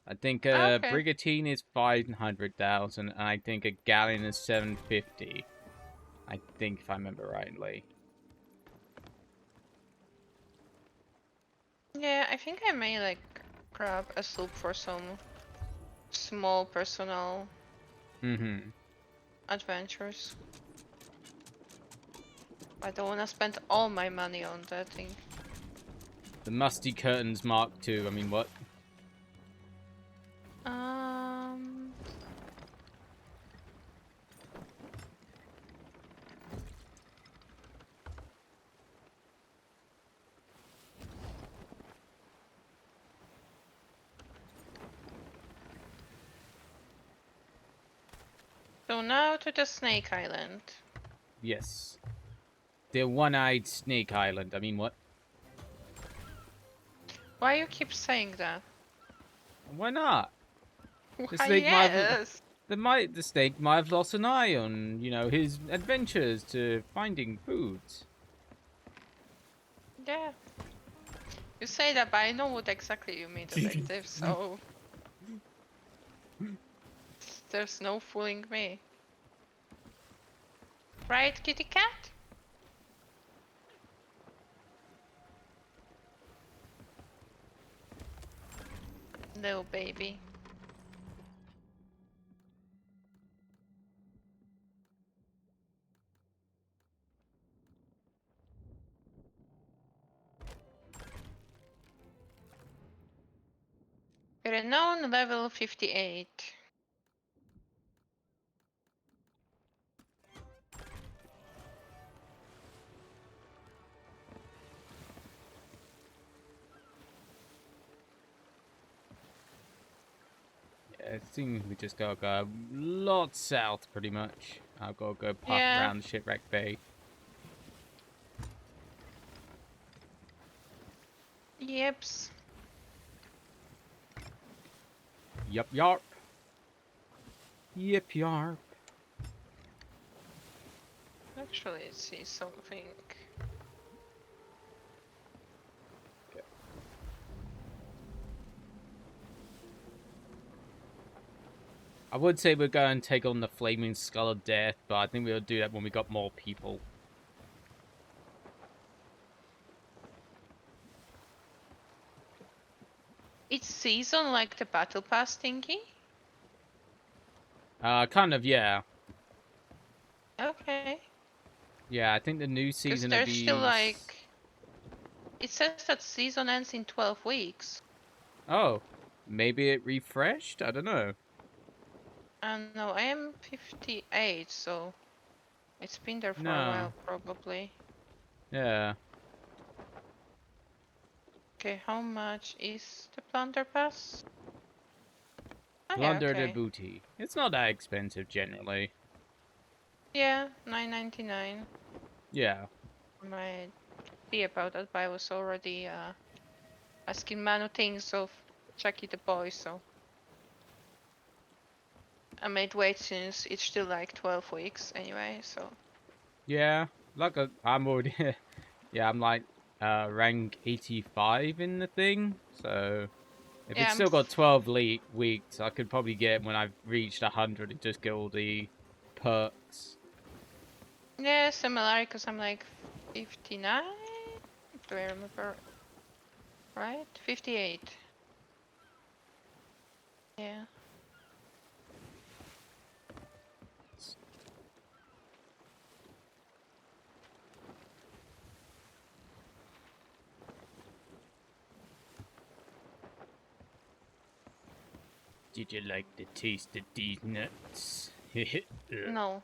Speaker 1: I think a
Speaker 2: Okay.
Speaker 1: brigantine is 500,000, and I think a galleon is 750. I think, if I remember rightly.
Speaker 2: Yeah, I think I may like grab a sloop for some small personal adventures. I don't want to spend all my money on that thing.
Speaker 1: The Musty Curtains Mark II. I mean, what?
Speaker 2: So now to the Snake Island.
Speaker 1: Yes. The one-eyed Snake Island. I mean, what?
Speaker 2: Why you keep saying that?
Speaker 1: Why not?
Speaker 2: Why
Speaker 1: snake might have-
Speaker 2: yes?
Speaker 1: The snake might have lost an eye on, you know, his adventures to finding foods.
Speaker 2: Yeah. You say that, but I know what exactly you mean, detective, so... There's no fooling me. Right, kitty cat? No, baby. Renown level 58.
Speaker 1: Yeah, it seems we just gotta go a lot south, pretty much. I've gotta go park
Speaker 2: Yeah.
Speaker 1: around Shipwreck Bay.
Speaker 2: Yeps.
Speaker 1: Yup, yarp. Yip, yarp.
Speaker 2: Actually, let's see something.
Speaker 1: I would say we're going to take on the Flaming Skull of Death, but I think we'll do that when we got more people.
Speaker 2: It's season like the battle pass thingy?
Speaker 1: Kind of, yeah.
Speaker 2: Okay.
Speaker 1: Yeah, I think the new
Speaker 2: Because
Speaker 1: season of
Speaker 2: there's
Speaker 1: these...
Speaker 2: still like... It says that season ends in 12 weeks.
Speaker 1: Oh, maybe it refreshed? I don't know.
Speaker 2: No, I am 58, so... It's been there for a
Speaker 1: No.
Speaker 2: while, probably.
Speaker 1: Yeah.
Speaker 2: Okay, how much is the plunder pass? Oh, yeah,
Speaker 1: Plunder the
Speaker 2: okay.
Speaker 1: booty. It's not that expensive, generally.
Speaker 2: Yeah, $9.99.
Speaker 1: Yeah.
Speaker 2: Might see about that, but I was already asking Manu things of Chucky the boy, so I made wait since it's still like 12 weeks anyway, so
Speaker 1: Yeah. Like, I'm already... yeah, I'm like, rank 85 in the thing, so... If
Speaker 2: yeah,
Speaker 1: it's still got 12 weeks, I could probably get when I've reached 100 and just get all the perks.
Speaker 2: yeah, similar because I'm like 59. Do I remember right? 58. Yeah.
Speaker 1: Did you like the taste of these nuts?
Speaker 2: No.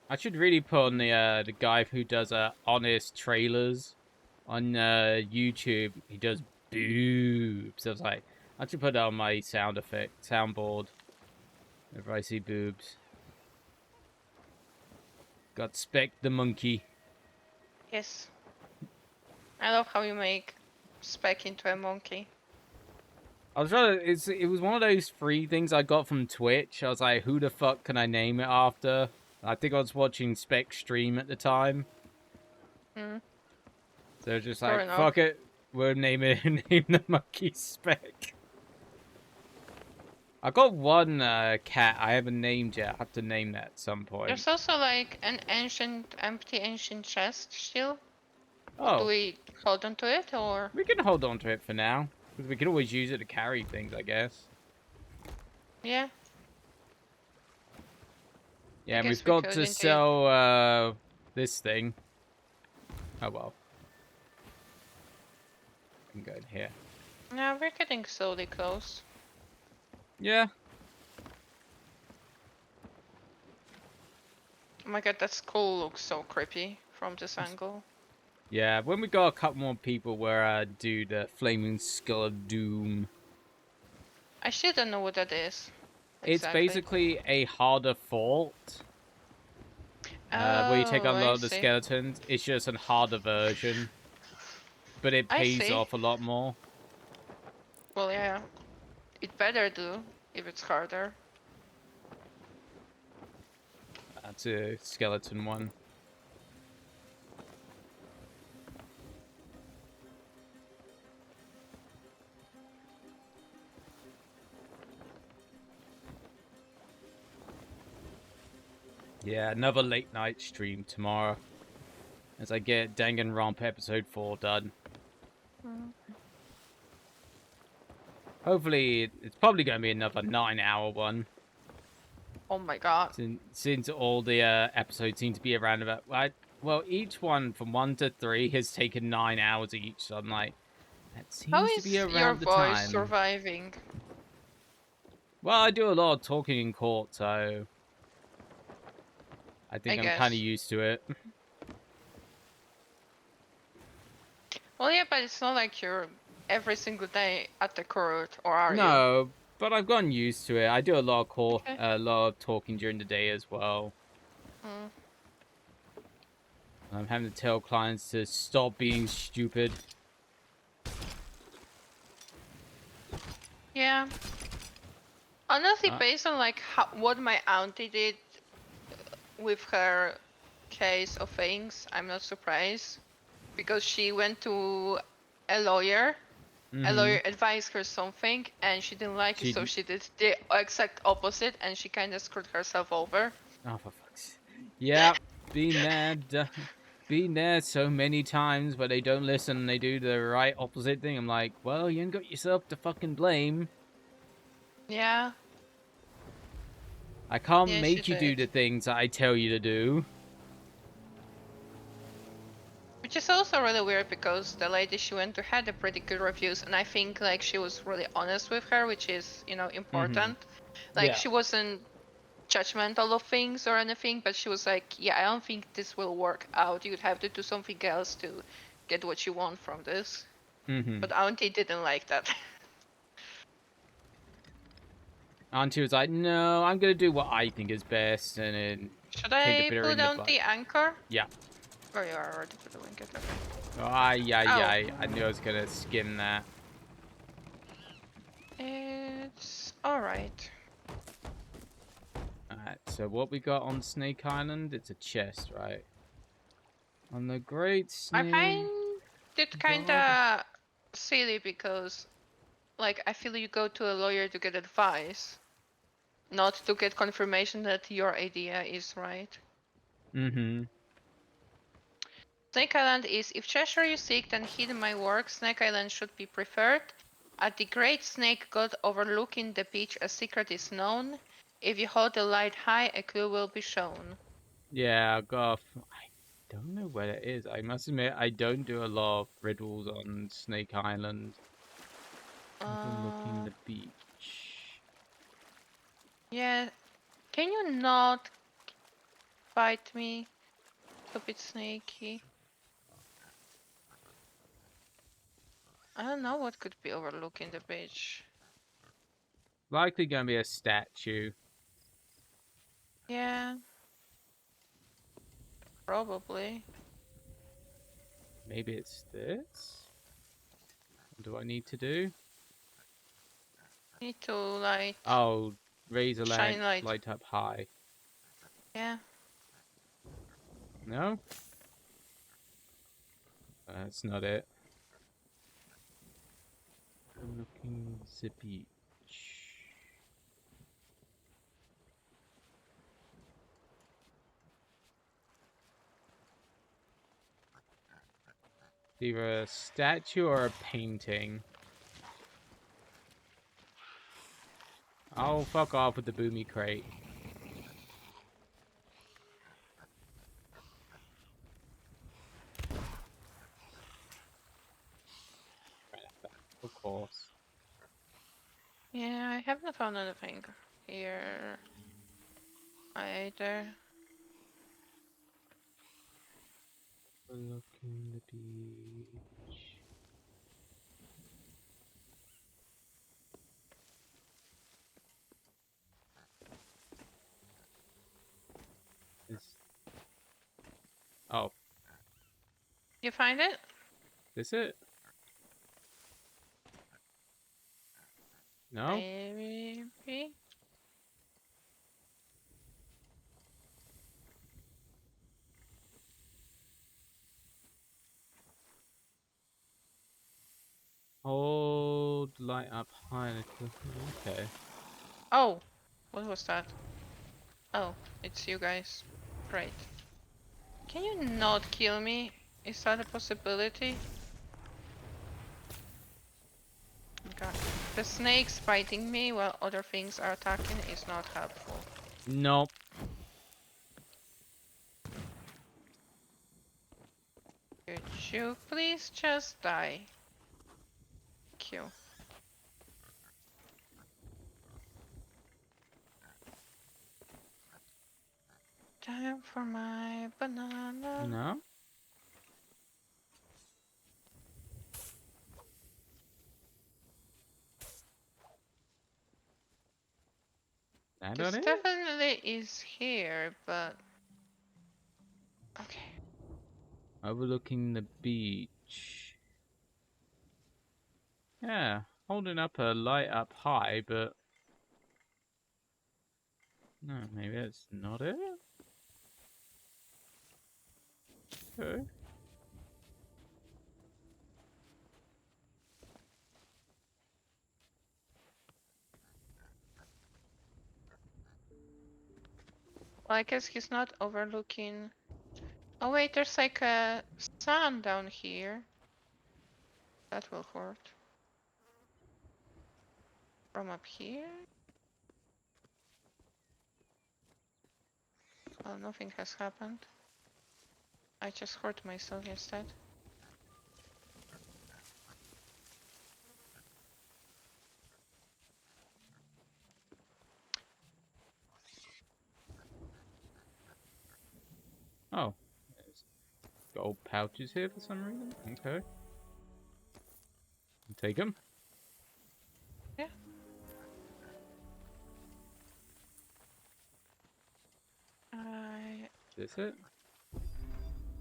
Speaker 1: I should really put on the guy who does honest trailers on YouTube. He does boobs. I was like, I should put that on my soundboard. Whenever I see boobs. Got Spec the monkey.
Speaker 2: Yes. I love how you make Spec into a monkey.
Speaker 1: I was trying to, it was one of those free things I got from Twitch. I was like, who the fuck can I name it after? I think I was watching Spec stream at the time.
Speaker 2: Hmm.
Speaker 1: So just
Speaker 2: Fair
Speaker 1: like,
Speaker 2: enough.
Speaker 1: fuck it. We'll name the monkey Spec. I got one cat I haven't named yet. I have to name that at some point.
Speaker 2: There's also like an empty ancient chest still. Do
Speaker 1: Oh,
Speaker 2: we hold on to it or?
Speaker 1: we can hold on to it for now. Because we can always use it to carry things, I guess.
Speaker 2: Yeah.
Speaker 1: Yeah, and
Speaker 2: guess
Speaker 1: we've
Speaker 2: we
Speaker 1: got
Speaker 2: could
Speaker 1: to
Speaker 2: indeed.
Speaker 1: sell this thing. Oh well. I can go in here.
Speaker 2: No, we're getting slowly close.
Speaker 1: Yeah.
Speaker 2: Oh my god, that skull looks so creepy from this angle.
Speaker 1: Yeah, when we got a couple more people where do the Flaming Skull of Doom.
Speaker 2: I still don't know what that is.
Speaker 1: It's
Speaker 2: Exactly.
Speaker 1: basically a harder fort. Where you take
Speaker 2: Oh,
Speaker 1: out a lot
Speaker 2: I
Speaker 1: of the
Speaker 2: see.
Speaker 1: skeletons. It's just a harder version. But it
Speaker 2: I
Speaker 1: pays
Speaker 2: see.
Speaker 1: off a lot more.
Speaker 2: Well, yeah. It better do if it's harder.
Speaker 1: That's a skeleton one. Yeah, another late night stream tomorrow. As I get Danganronpa episode 4 done. Hopefully, it's probably going to be another 9-hour one.
Speaker 2: Oh my god.
Speaker 1: Since all the episodes seem to be around about... Well, each one from 1 to 3 has taken 9 hours each. So I'm like, that
Speaker 2: How
Speaker 1: seems to be
Speaker 2: is your
Speaker 1: around the
Speaker 2: voice
Speaker 1: time.
Speaker 2: surviving?
Speaker 1: Well, I do a lot of talking in court, so... I think I'm kind of
Speaker 2: guess.
Speaker 1: used to it.
Speaker 2: Well, yeah, but it's not like you're every single day at the court, or are you?
Speaker 1: No, but I've gotten used to it. I do a lot of
Speaker 2: Okay.
Speaker 1: a lot of talking during the day as well.
Speaker 2: Mm.
Speaker 1: I'm having to tell clients to stop being stupid.
Speaker 2: Yeah. Honestly, based on like what my auntie did with her case of things, I'm not surprised because she went to a lawyer. A lawyer advised her something and she didn't like it, so she did the exact opposite and she kind of screwed herself over.
Speaker 1: Oh, for fuck's sake. Yeah, been there, been there so many times where they don't listen and they do the right opposite thing. I'm like, well, you ain't got yourself to fucking blame.
Speaker 2: Yeah.
Speaker 1: I can't
Speaker 2: Yeah,
Speaker 1: make
Speaker 2: she
Speaker 1: you do
Speaker 2: did.
Speaker 1: the things that I tell you to do.
Speaker 2: Which is also really weird because the lady she went to had a pretty good reviews and I think like she was really honest with her, which is, you know, important. Like
Speaker 5: Yeah.
Speaker 2: she wasn't judgmental of things or anything, but she was like, yeah, I don't think this will work out. You'd have to do something else to get what you want from this. But Auntie didn't like that.
Speaker 1: Auntie was like, no, I'm going to do what I think is best and then
Speaker 2: Should
Speaker 1: take the
Speaker 2: I
Speaker 1: bitter
Speaker 2: pull
Speaker 1: in the
Speaker 2: down
Speaker 1: butt.
Speaker 2: the anchor?
Speaker 1: Yeah.
Speaker 2: Oh, you are already doing it. Okay.
Speaker 1: Oh, yeah.
Speaker 2: Oh.
Speaker 1: I knew I was going to skim that.
Speaker 2: It's alright.
Speaker 1: Alright, so what we got on Snake Island? It's a chest, right? On the Great Snake...
Speaker 2: I find it kinda silly because, like, I feel you go to a lawyer to get advice, not to get confirmation that your idea is right. Snake Island is, if Cheshire you seek, then hidden my work. Snake Island should be preferred. At the Great Snake God overlooking the beach, a secret is known. If you hold the light high, a clue will be shown.
Speaker 1: Yeah, I don't know where it is. I must admit, I don't do a lot of riddles on Snake Island. Overlooking the beach.
Speaker 2: Yeah. Can you not bite me? Stupid snaky. I don't know what could be overlooking the beach.
Speaker 1: Likely gonna be a statue.
Speaker 2: Yeah. Probably.
Speaker 1: Maybe it's this? What do I need to do?
Speaker 2: Need to light.
Speaker 1: Oh, raise a
Speaker 2: Shine
Speaker 1: lamp,
Speaker 2: light.
Speaker 1: light up high.
Speaker 2: Yeah.
Speaker 1: No? That's not it. Overlooking the beach. Either a statue or a painting. Oh, fuck off with the boomy crate. Of course.
Speaker 2: Yeah, I have not found anything here either.
Speaker 1: Overlooking the beach. This. Oh,
Speaker 2: You find it?
Speaker 1: this it? No?
Speaker 2: Maybe.
Speaker 1: light up high. Okay.
Speaker 2: Oh, what was that? Oh, it's you guys. Great. Can you not kill me? Is that a possibility? God. The snakes biting me while other things are attacking is not helpful.
Speaker 1: Nope.
Speaker 2: Could you please just die? Thank you. Time for my banana.
Speaker 1: No. That
Speaker 2: This
Speaker 1: on it?
Speaker 2: definitely is here, but okay.
Speaker 1: Overlooking the beach. Yeah, holding up a light up high, but no, maybe that's not it. Okay.
Speaker 2: Well, I guess he's not overlooking. Oh wait, there's like a sun down here. That will hurt. From up here? Well, nothing has happened. I just hurt myself instead.
Speaker 1: Oh, there's gold pouches here for some reason. Okay. Take them.
Speaker 2: Yeah.
Speaker 1: Is this it?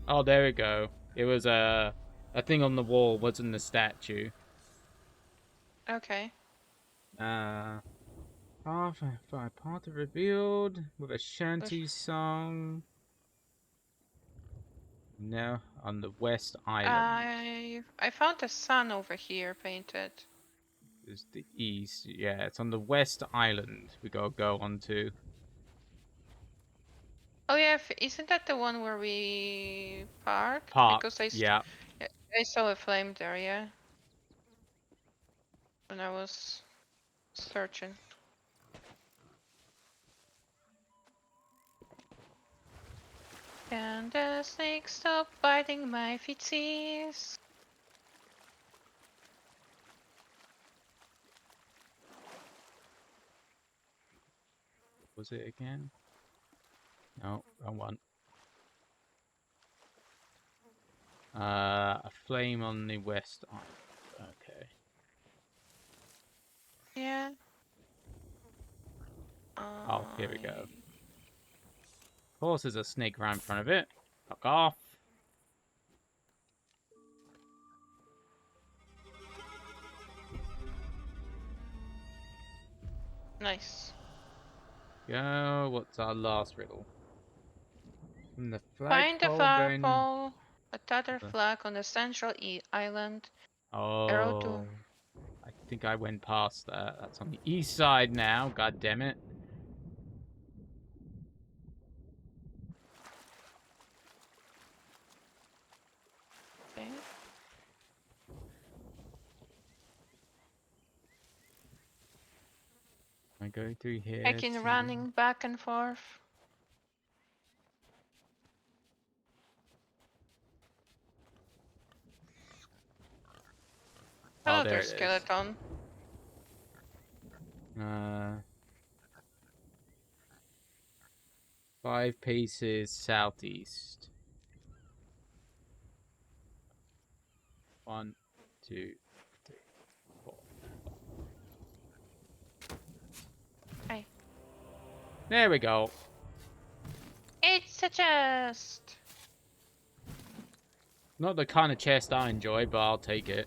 Speaker 1: Oh, there we go. It was a thing on the wall, wasn't the statue.
Speaker 2: Okay.
Speaker 1: Path revealed with a shanty song. No, on the West Island.
Speaker 2: I found a sun over here painted.
Speaker 1: Is the east. Yeah, it's on the West Island. We gotta go on to.
Speaker 2: Oh yeah, isn't that the one where we parked?
Speaker 1: Park.
Speaker 2: Because
Speaker 1: Yeah.
Speaker 2: I saw a flame there, yeah. When I was searching. Can the snake stop biting my feetsies?
Speaker 1: Was it again? No, wrong one. A flame on the West Island. Okay.
Speaker 2: Yeah.
Speaker 1: Oh, here we go. Of course, there's a snake right in front of it. Fuck off.
Speaker 2: Nice.
Speaker 1: Go. What's our last riddle? From the
Speaker 2: Find the
Speaker 1: flagpole going.
Speaker 2: flagpole, a tattered flag on the central island. Arrow to.
Speaker 1: Oh. I think I went past that. That's on the east side now. God damn it.
Speaker 2: Okay.
Speaker 1: Am I going through here?
Speaker 2: Taking running back and forth.
Speaker 1: Oh,
Speaker 2: Hello
Speaker 1: there
Speaker 2: there,
Speaker 1: it is.
Speaker 2: skeleton.
Speaker 1: 5 paces southeast. 1, 2, 3, 4.
Speaker 2: Hi.
Speaker 1: There we go.
Speaker 2: It's a chest.
Speaker 1: Not the kind of chest I enjoy, but I'll take it.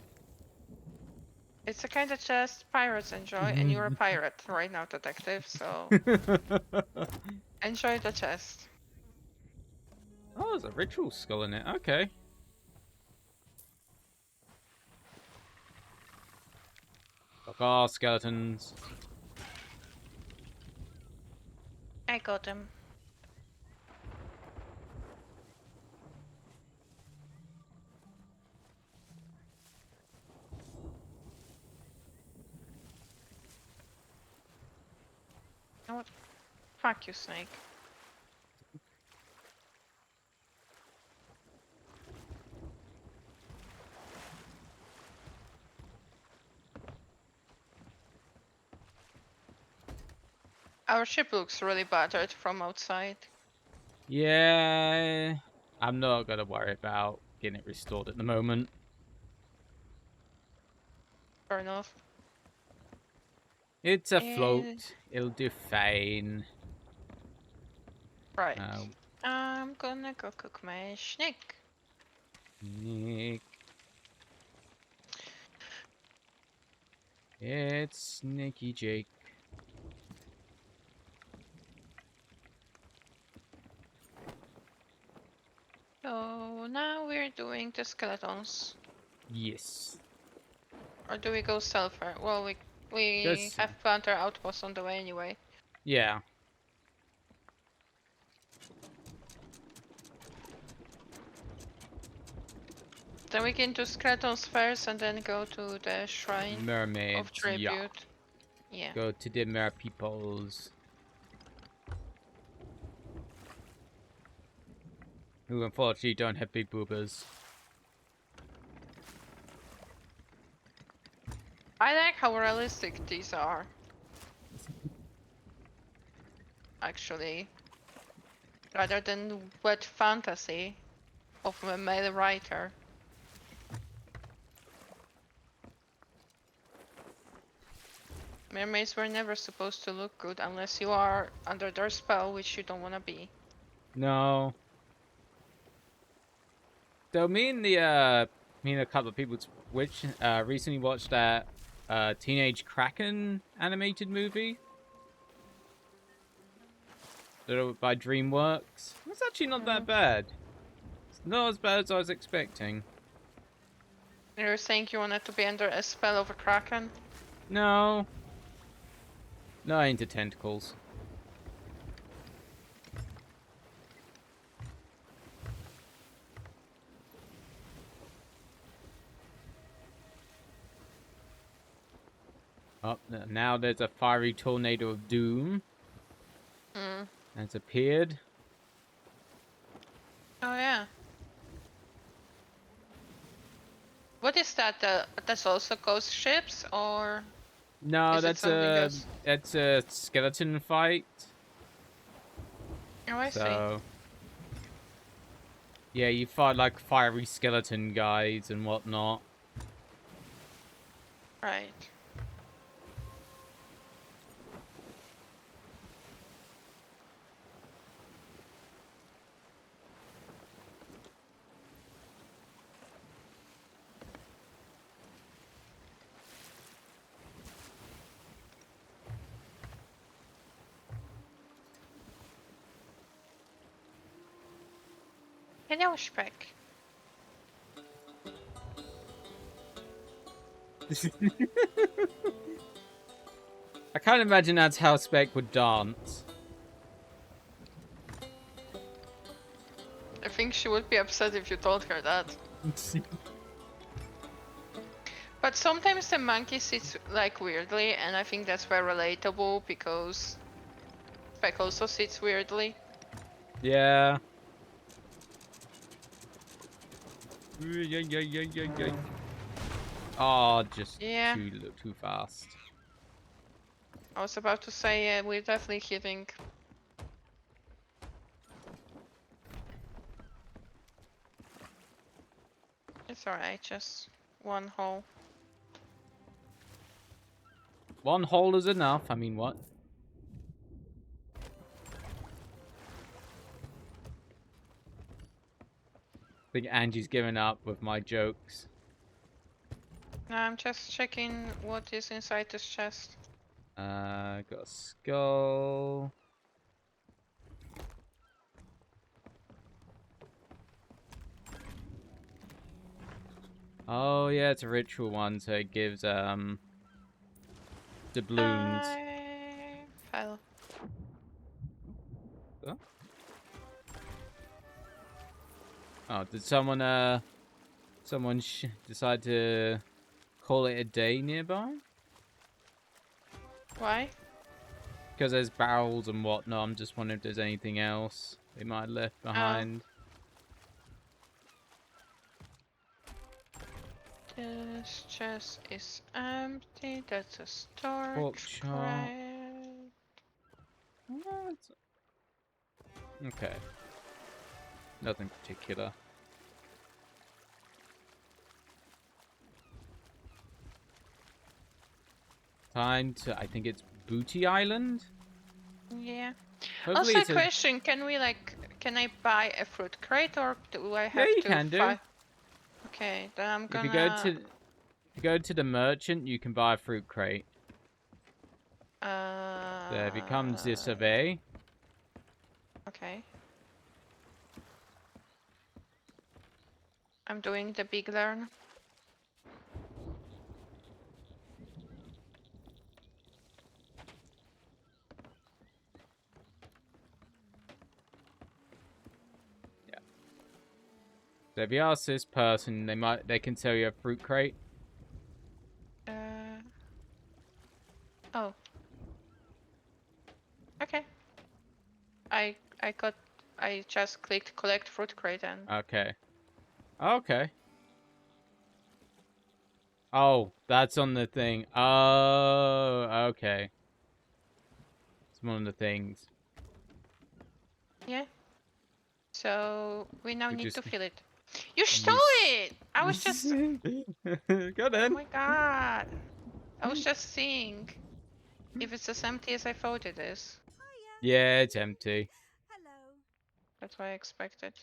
Speaker 2: It's the kind of chest pirates enjoy, and you're a pirate right now, detective, so enjoy the chest.
Speaker 1: Oh, there's a ritual skull in it. Okay. Fuck off, skeletons.
Speaker 2: I got him. You know what? Fuck you, snake. Our ship looks really battered from outside.
Speaker 1: Yeah, I'm not gonna worry about getting it restored at the moment.
Speaker 2: Fair enough.
Speaker 1: It's a
Speaker 2: Eh,
Speaker 1: float. It'll do fine.
Speaker 2: Right.
Speaker 1: Uh,
Speaker 2: I'm gonna go cook my snake.
Speaker 1: Nick. It's Nicky Jake.
Speaker 2: So now we're doing the skeletons.
Speaker 1: Yes.
Speaker 2: Or do we go sulfur? Well, we
Speaker 1: Just
Speaker 2: have planter outposts on the way anyway.
Speaker 1: yeah.
Speaker 2: Then we can do skeletons first and then go to the shrine
Speaker 1: Mermaids.
Speaker 2: of tribute.
Speaker 1: Yeah.
Speaker 2: Yeah.
Speaker 1: Go to the mer peoples. Who unfortunately don't have big boobas.
Speaker 2: I like how realistic these are. Actually. Rather than wet fantasy of a male writer. Mermaids were never supposed to look good unless you are under their spell, which you don't want to be.
Speaker 1: No. So me and a couple of people which recently watched that Teenage Kraken animated movie. By DreamWorks. It's actually not that bad. It's not as bad as I was expecting.
Speaker 2: You were saying you wanted to be under a spell of a kraken?
Speaker 1: No. No into tentacles. Oh, now there's a fiery tornado of doom
Speaker 2: Hmm.
Speaker 1: that's appeared.
Speaker 2: Oh yeah. What is that? That's also ghost ships, or
Speaker 1: No,
Speaker 2: is it something else?
Speaker 1: that's a skeleton fight.
Speaker 2: Oh, I see.
Speaker 1: So yeah, you fight like fiery skeleton guys and whatnot.
Speaker 2: Right. Hello, Spec.
Speaker 1: I can't imagine that's how Spec would dance.
Speaker 2: I think she would be upset if you told her that. But sometimes the monkey sits like weirdly, and I think that's very relatable because Spec also sits weirdly.
Speaker 1: Yeah. Oh, just
Speaker 2: Yeah.
Speaker 1: too fast.
Speaker 2: I was about to say we're definitely hitting. It's alright, just one hole.
Speaker 1: One hole is enough. I mean, what? I think Angie's given up with my jokes.
Speaker 2: No, I'm just checking what is inside this chest.
Speaker 1: Got a skull. Oh yeah, it's a ritual one, so it gives doubloons.
Speaker 2: File.
Speaker 1: Oh, did someone decide to call it a day nearby?
Speaker 2: Why?
Speaker 1: Because there's barrels and whatnot. I'm just wondering if there's anything else they might have left behind.
Speaker 2: This chest is empty. That's a
Speaker 1: Pork
Speaker 2: storage
Speaker 1: chop.
Speaker 2: crate.
Speaker 1: What? Okay. Nothing particular. Time to, I think it's Booty Island?
Speaker 2: Yeah.
Speaker 1: Hopefully
Speaker 2: Also, a
Speaker 1: it's
Speaker 2: question: can I buy a fruit crate, or do I have
Speaker 1: you
Speaker 2: to?
Speaker 1: can do.
Speaker 2: Okay, then I'm
Speaker 1: If
Speaker 2: gonna.
Speaker 1: you go to the merchant, you can buy a fruit crate. There becomes the survey.
Speaker 2: Okay. I'm doing the big learn.
Speaker 1: So if you ask this person, they can sell you a fruit crate.
Speaker 2: Oh. Okay. I just clicked collect fruit crate and.
Speaker 1: Okay. Okay. Oh, that's on the thing. Oh, okay. It's one of the things.
Speaker 2: Yeah. So we now
Speaker 1: We
Speaker 2: need
Speaker 1: just
Speaker 2: to fill it. You stole
Speaker 1: use-
Speaker 2: it! I was just.
Speaker 1: Go
Speaker 2: Oh
Speaker 1: then.
Speaker 2: my god. I was just seeing if it's as empty as I thought it is.
Speaker 1: Yeah, it's empty.
Speaker 3: Hello.
Speaker 2: That's what I expected.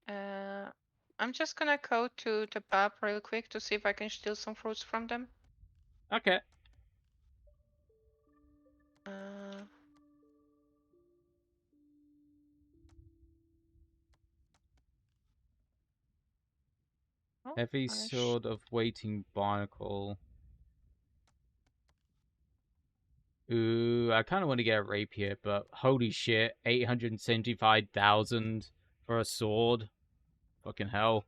Speaker 2: I'm just gonna go to the pub real quick to see if I can steal some fruits from them.
Speaker 1: Okay.
Speaker 2: Uh, oh,
Speaker 1: Heavy
Speaker 2: nice.
Speaker 1: sword of waiting barnacle. Ooh, I kind of want to get a rapier, but holy shit, 875,000 for a sword. Fucking hell.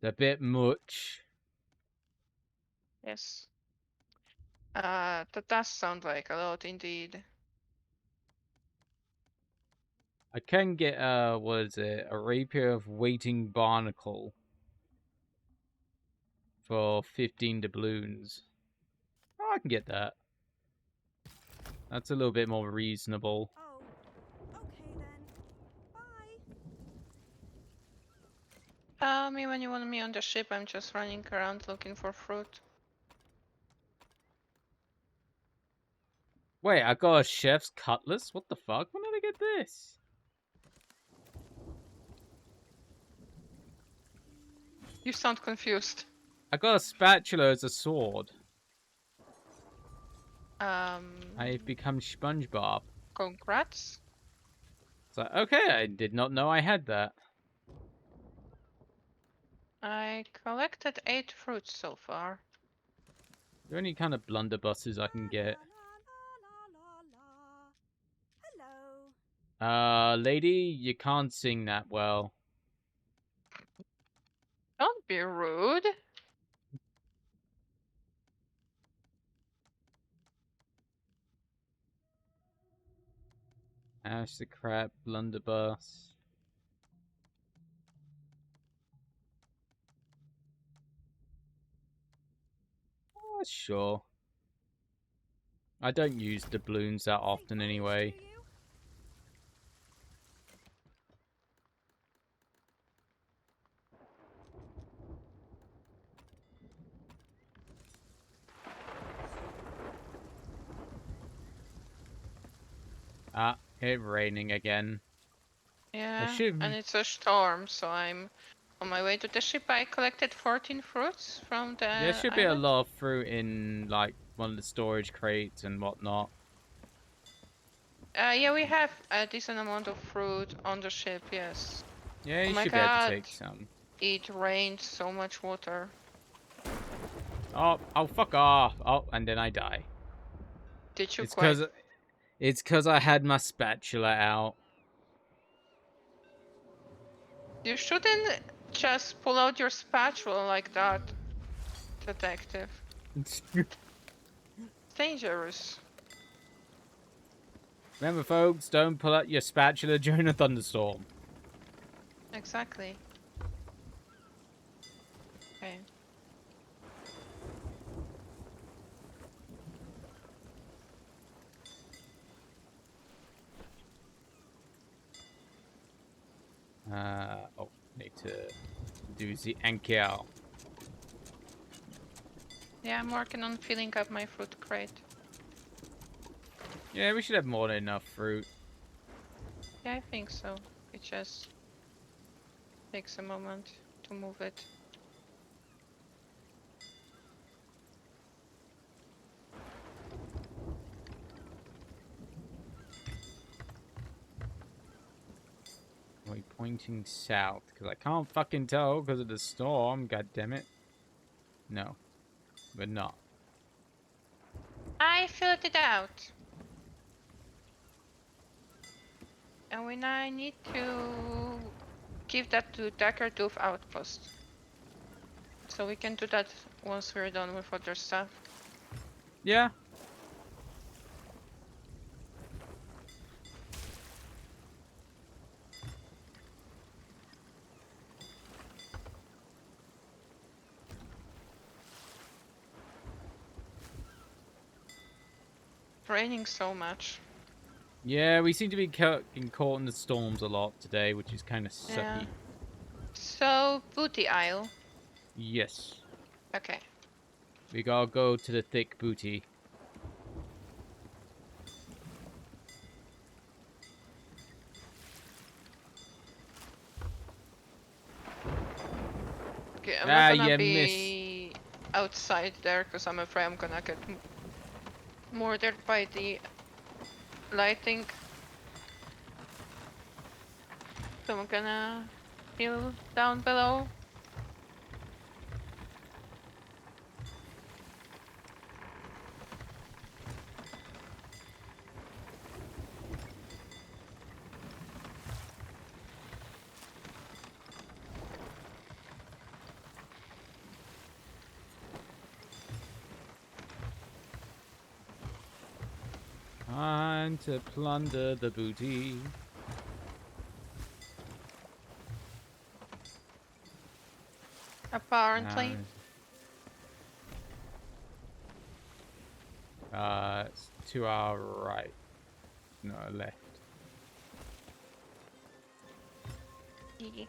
Speaker 1: It's a bit much.
Speaker 2: Yes. That does sound like a lot indeed.
Speaker 1: I can get, what is it? A rapier of waiting barnacle for 15 doubloons. Oh, I can get that. That's a little bit more reasonable.
Speaker 3: Oh, okay then. Bye.
Speaker 2: Tell me when you want me on the ship. I'm just running around looking for fruit.
Speaker 1: Wait, I got a chef's cutlass? What the fuck? When did I get this?
Speaker 2: You sound confused.
Speaker 1: I got a spatula as a sword. I've become SpongeBob.
Speaker 2: Congrats.
Speaker 1: So, okay, I did not know I had that.
Speaker 2: I collected 8 fruits so far.
Speaker 1: Are there any kind of blunderbusses I can get?
Speaker 3: Hello.
Speaker 1: Lady, you can't sing that well.
Speaker 2: Don't be rude.
Speaker 1: Ash the crab, blunderbuss. Sure. I don't use doubloons that often anyway. Ah, it's raining again.
Speaker 2: Yeah,
Speaker 1: should-
Speaker 2: and it's a storm, so I'm on my way to the ship. I collected 14 fruits from the
Speaker 1: There should be a
Speaker 2: island.
Speaker 1: lot of fruit in, like, one of the storage crates and whatnot.
Speaker 2: Yeah, we have a decent amount of fruit on the ship, yes.
Speaker 1: Yeah,
Speaker 2: Oh
Speaker 1: you
Speaker 2: my
Speaker 1: should be able to
Speaker 2: god,
Speaker 1: take some.
Speaker 2: it rained so much water.
Speaker 1: Oh, fuck off. Oh, and then I die.
Speaker 2: Did you
Speaker 1: It's
Speaker 2: quite?
Speaker 1: because I had my spatula out.
Speaker 2: You shouldn't just pull out your spatula like that, detective. It's dangerous.
Speaker 1: Remember, folks, don't pull out your spatula during a thunderstorm.
Speaker 2: Exactly. Okay.
Speaker 1: Oh, need to do the Angeh.
Speaker 2: Yeah, I'm working on filling up my fruit crate.
Speaker 1: Yeah, we should have more than enough fruit.
Speaker 2: Yeah, I think so. It just takes a moment to move it.
Speaker 1: Are we pointing south? Because I can't fucking tell because of the storm. God damn it. No, we're not.
Speaker 2: I filled it out. And when I need to give that to Daggertooth Outpost. So we can do that once we're done with other stuff.
Speaker 1: Yeah.
Speaker 2: It's raining so much.
Speaker 1: Yeah, we seem to be getting caught in the storms a lot today, which is kind of sucky.
Speaker 2: Yeah. So, booty aisle.
Speaker 1: Yes.
Speaker 2: Okay.
Speaker 1: We gotta go to the thick booty.
Speaker 2: Okay, I'm not gonna
Speaker 1: you
Speaker 2: be outside there because I'm afraid I'm gonna get murdered by the lighting. So I'm gonna heal down below.
Speaker 1: Time to plunder the booty.
Speaker 2: Apparently.
Speaker 1: It's to our right. No, left.
Speaker 2: Yeah.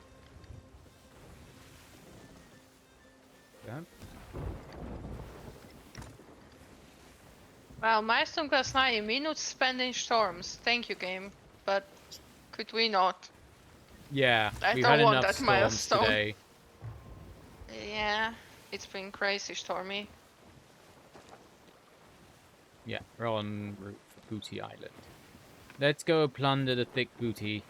Speaker 1: Yeah.
Speaker 2: Well, milestone class 90 minutes spent in storms. Thank you, game. But could we not?
Speaker 1: Yeah,
Speaker 2: I
Speaker 1: we've
Speaker 2: don't
Speaker 1: had
Speaker 2: want
Speaker 1: enough
Speaker 2: that
Speaker 1: storms
Speaker 2: milestone.
Speaker 1: today.
Speaker 2: Yeah, it's been crazy stormy.
Speaker 1: Yeah, we're on route for Booty Island. Let's go plunder the thick booty.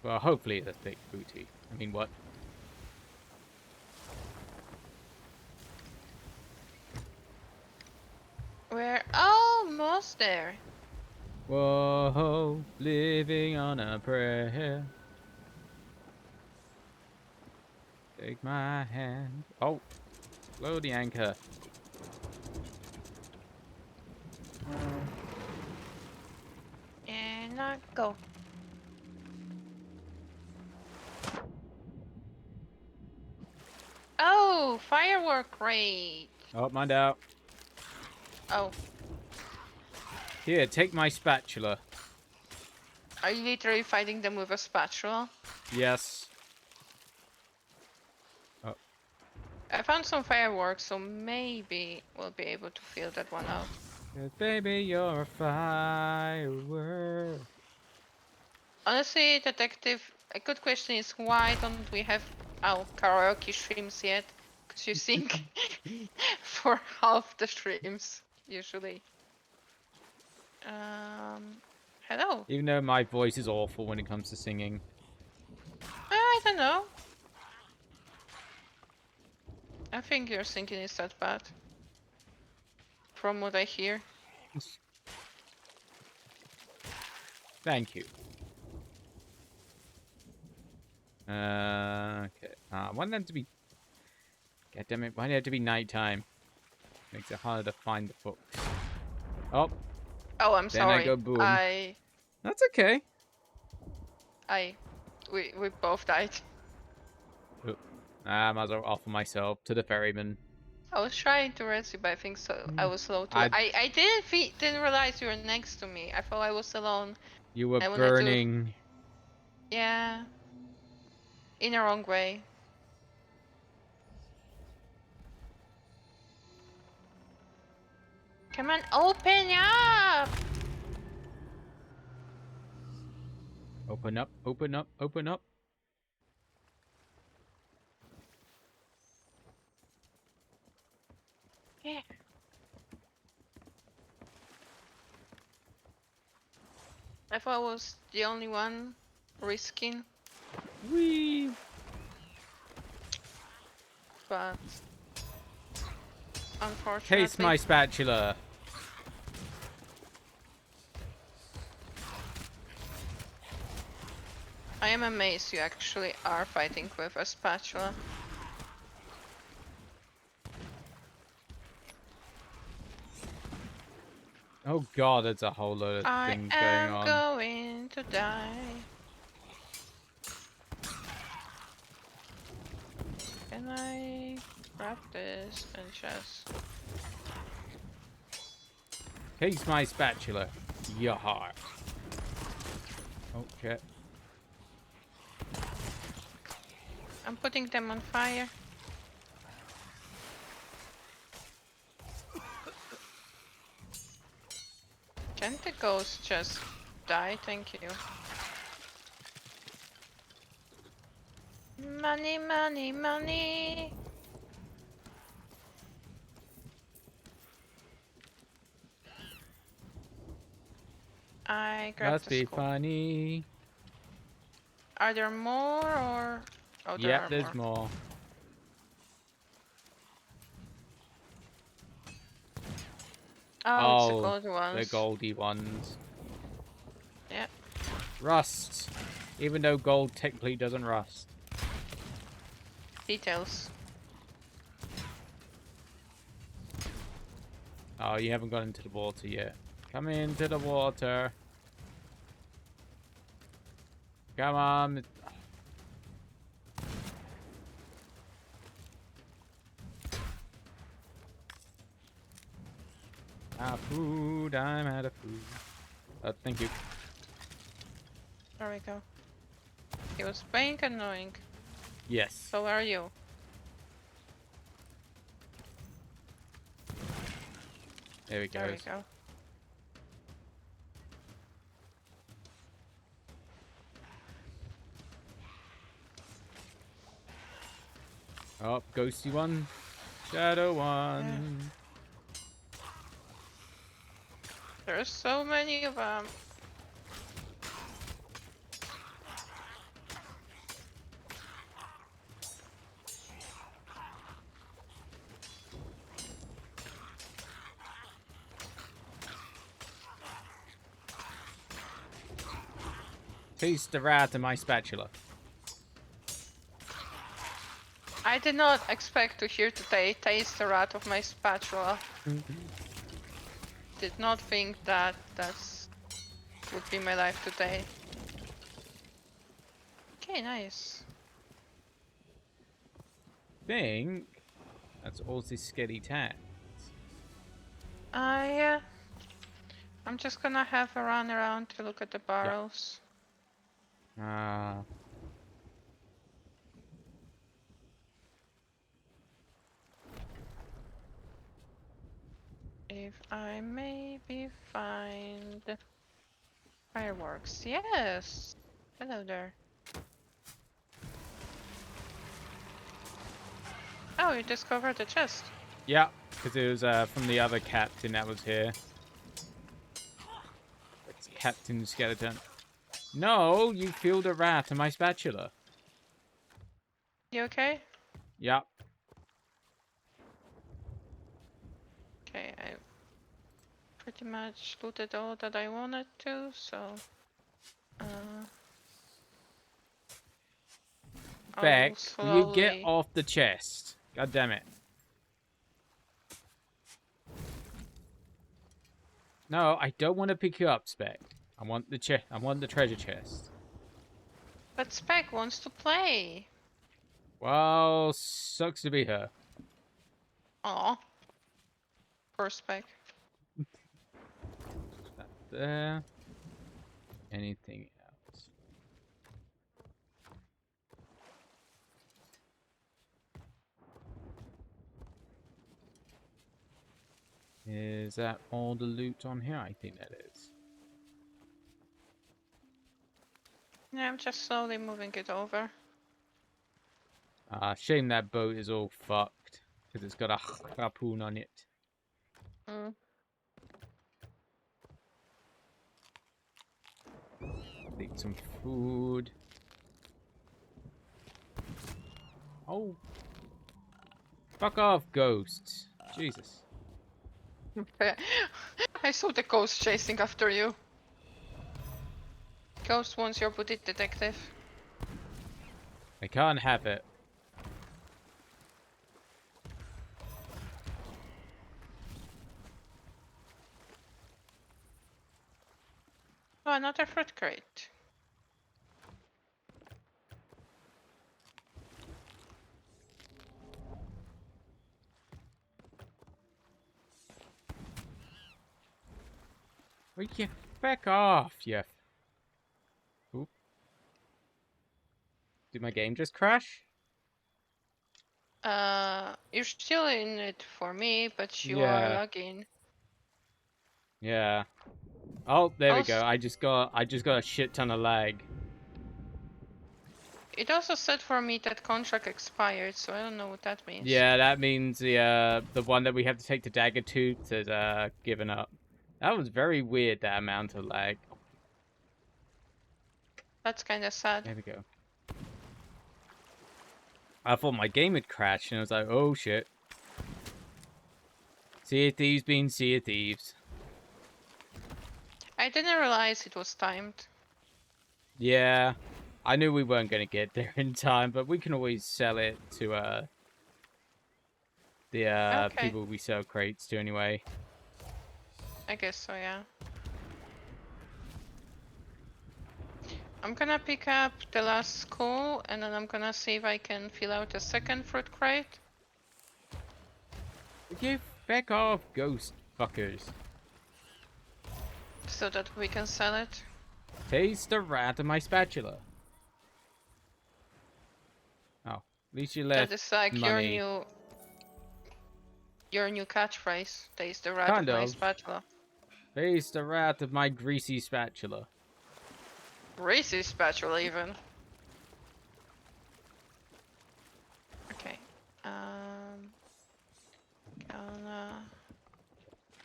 Speaker 1: Well, hopefully the thick booty. I mean, what?
Speaker 2: We're almost there.
Speaker 1: Whoa, living on a prayer. Take my hand. Oh, blow the anchor.
Speaker 2: And I go. Oh, firework rate.
Speaker 1: Oh, mind out.
Speaker 2: Oh,
Speaker 1: Here, take my spatula.
Speaker 2: are you literally fighting them with a spatula?
Speaker 1: Yes. Oh.
Speaker 2: I found some fireworks, so maybe we'll be able to fill that one out.
Speaker 1: 'Cause baby, you're a firework.
Speaker 2: Honestly, detective, a good question is why don't we have our karaoke streams yet? Because you sing for half the streams, usually. Hello.
Speaker 1: Even though my voice is awful when it comes to singing.
Speaker 2: I don't know. I think your thinking is that bad. From what I hear.
Speaker 1: Thank you. Okay. Why did it have to be... God damn it, why did it have to be nighttime? Makes it harder to find the books. Oh,
Speaker 2: Oh, I'm
Speaker 1: then
Speaker 2: sorry.
Speaker 1: I go boom. That's okay.
Speaker 2: We both died.
Speaker 1: Oh, I might as well offer myself to the ferryman.
Speaker 2: I was trying to rest you, but I think so. I was slow too.
Speaker 1: I-
Speaker 2: I didn't realize you were next to me. I thought I was alone.
Speaker 1: You were
Speaker 2: I wanted to.
Speaker 1: burning.
Speaker 2: Yeah. In a wrong way. Come on, open up!
Speaker 1: Open up, open up, open up.
Speaker 2: Yeah. I thought I was the only one risking,
Speaker 1: Whee!
Speaker 2: but unfortunately.
Speaker 1: Taste my spatula.
Speaker 2: I am amazed you actually are fighting with a spatula.
Speaker 1: Oh god, there's a whole load of
Speaker 2: I
Speaker 1: things going
Speaker 2: am
Speaker 1: on.
Speaker 2: going to die. Can I grab this and just...
Speaker 1: Taste my spatula. Your heart. Oh shit.
Speaker 2: I'm putting them on fire. Can't the ghost just die? Thank you. Money, money, money. I grabbed
Speaker 1: Must
Speaker 2: the
Speaker 1: be
Speaker 2: skull.
Speaker 1: funny.
Speaker 2: Are there more or? Oh, there
Speaker 1: Yep,
Speaker 2: are
Speaker 1: there's
Speaker 2: more.
Speaker 1: more.
Speaker 2: Oh, it's the
Speaker 1: Oh,
Speaker 2: gold ones.
Speaker 1: the goldy ones.
Speaker 2: Yeah.
Speaker 1: Rust. Even though gold technically doesn't rust.
Speaker 2: Details.
Speaker 1: Oh, you haven't gone into the water yet. Come into the water. Come on. Food. I'm out of food. Thank you.
Speaker 2: There we go. It was being annoying.
Speaker 1: Yes.
Speaker 2: So where are you?
Speaker 1: There we go.
Speaker 2: There we go.
Speaker 1: Oh, ghosty one. Shadow one.
Speaker 2: There's so many of them.
Speaker 1: Taste the rat in my spatula.
Speaker 2: I did not expect to hear today taste the rat of my spatula. Did not think that that's would be my life today. Okay, nice.
Speaker 1: Think that's all this scary tat.
Speaker 2: I'm just gonna have a run around to look at the barrels. If I maybe find fireworks. Yes! Hello there. Oh, you discovered the chest.
Speaker 1: Yeah, because it was from the other captain that was here. It's Captain Skeleton. No, you killed a rat in my spatula.
Speaker 2: You okay?
Speaker 1: Yeah.
Speaker 2: Okay, I pretty much looted all that I wanted to, so I
Speaker 1: Beck,
Speaker 2: will
Speaker 1: will you get
Speaker 2: slowly.
Speaker 1: off the chest? God damn it. No, I don't want to pick you up, Spec. I want the chest. I want the treasure chest.
Speaker 2: But Spec wants to play.
Speaker 1: Well, sucks to be her.
Speaker 2: Aw. Poor Spec.
Speaker 1: That there. Anything else? Is that all the loot on here? I think that is.
Speaker 2: Yeah, I'm just slowly moving it over.
Speaker 1: Shame that boat is all fucked. Because it's got a harpoon on it.
Speaker 2: Mm.
Speaker 1: Need some food. Oh. Fuck off, ghosts. Jesus.
Speaker 2: I saw the ghost chasing after you. Ghost wants your booty, detective.
Speaker 1: I can't have it.
Speaker 2: Oh, another fruit crate.
Speaker 1: Will you back off, you... Oop. Did my game just crash?
Speaker 2: You're still in it for me, but you are
Speaker 1: Yeah.
Speaker 2: lagging.
Speaker 1: Yeah. Oh, there we
Speaker 2: Also,
Speaker 1: go. I just got a shit ton of lag.
Speaker 2: it also said for me that contract expired, so I don't know what that means.
Speaker 1: Yeah, that means the one that we have to take to Dagger Tooth has given up. That was very weird, that amount of lag.
Speaker 2: That's kind of sad.
Speaker 1: There we go. I thought my game had crashed, and I was like, oh shit. Sea of Thieves being Sea of Thieves.
Speaker 2: I didn't realize it was timed.
Speaker 1: Yeah. I knew we weren't going to get there in time, but we can always sell it to the
Speaker 2: Okay,
Speaker 1: people we sell crates to anyway.
Speaker 2: I guess so, yeah. I'm gonna pick up the last skull, and then I'm gonna see if I can fill out a second fruit crate.
Speaker 1: You back off, ghost fuckers.
Speaker 2: So that we can sell it.
Speaker 1: Taste the rat of my spatula. Oh, at least you left
Speaker 2: That is like
Speaker 1: money.
Speaker 2: your new catchphrase. Taste the rat
Speaker 1: Kind
Speaker 2: of my
Speaker 1: of.
Speaker 2: spatula.
Speaker 1: Taste the rat of my greasy spatula.
Speaker 2: Greasy spatula even. Okay. Gonna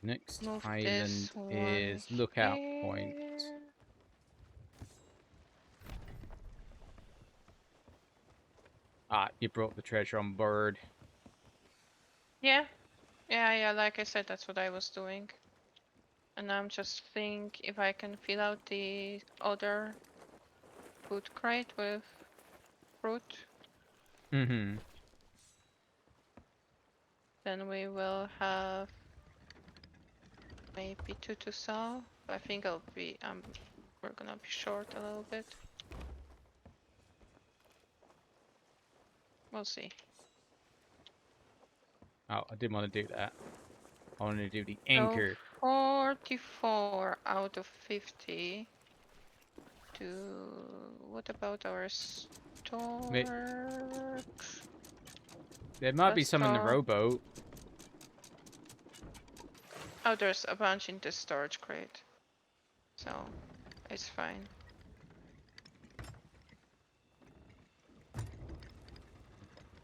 Speaker 1: Next
Speaker 2: move
Speaker 1: island
Speaker 2: this one
Speaker 1: is Lookout
Speaker 2: here.
Speaker 1: Point. Ah, you brought the treasure on board.
Speaker 2: Yeah. Yeah, like I said, that's what I was doing. And I'm just think if I can fill out the other food crate with fruit,
Speaker 1: Mm-hmm.
Speaker 2: then we will have maybe 2 to sell. I think we're gonna be short a little bit. We'll see.
Speaker 1: Oh, I didn't want to do that. I wanted to do the
Speaker 2: So
Speaker 1: anchor.
Speaker 2: 44 out of 50. What about our store?
Speaker 1: There might be
Speaker 2: Let's
Speaker 1: some in the
Speaker 2: store.
Speaker 1: rowboat.
Speaker 2: Oh, there's a bunch in the storage crate. So, it's fine.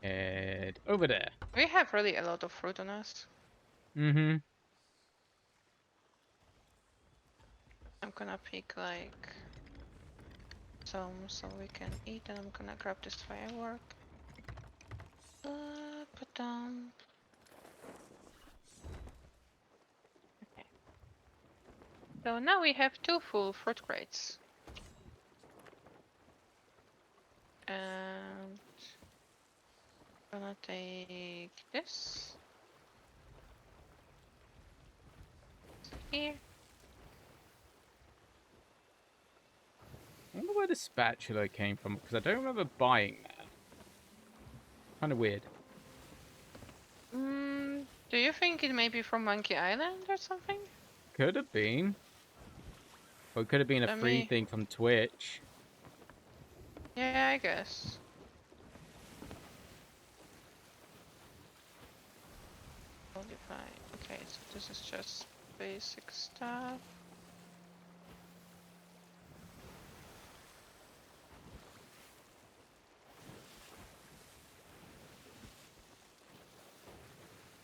Speaker 1: And over there.
Speaker 2: We have really a lot of fruit on us.
Speaker 1: Mm-hmm.
Speaker 2: I'm gonna pick like some so we can eat, and I'm gonna grab this firework. done. Okay. So now we have 2 full fruit crates. And gonna take this here.
Speaker 1: I wonder where the spatula came from, because I don't remember buying that. Kind of weird.
Speaker 2: Do you think it may be from Monkey Island or something?
Speaker 1: Could have been. Or it could have been a
Speaker 2: Let
Speaker 1: free
Speaker 2: me-
Speaker 1: thing from Twitch.
Speaker 2: Yeah, I guess. Modify. Okay, so this is just basic stuff.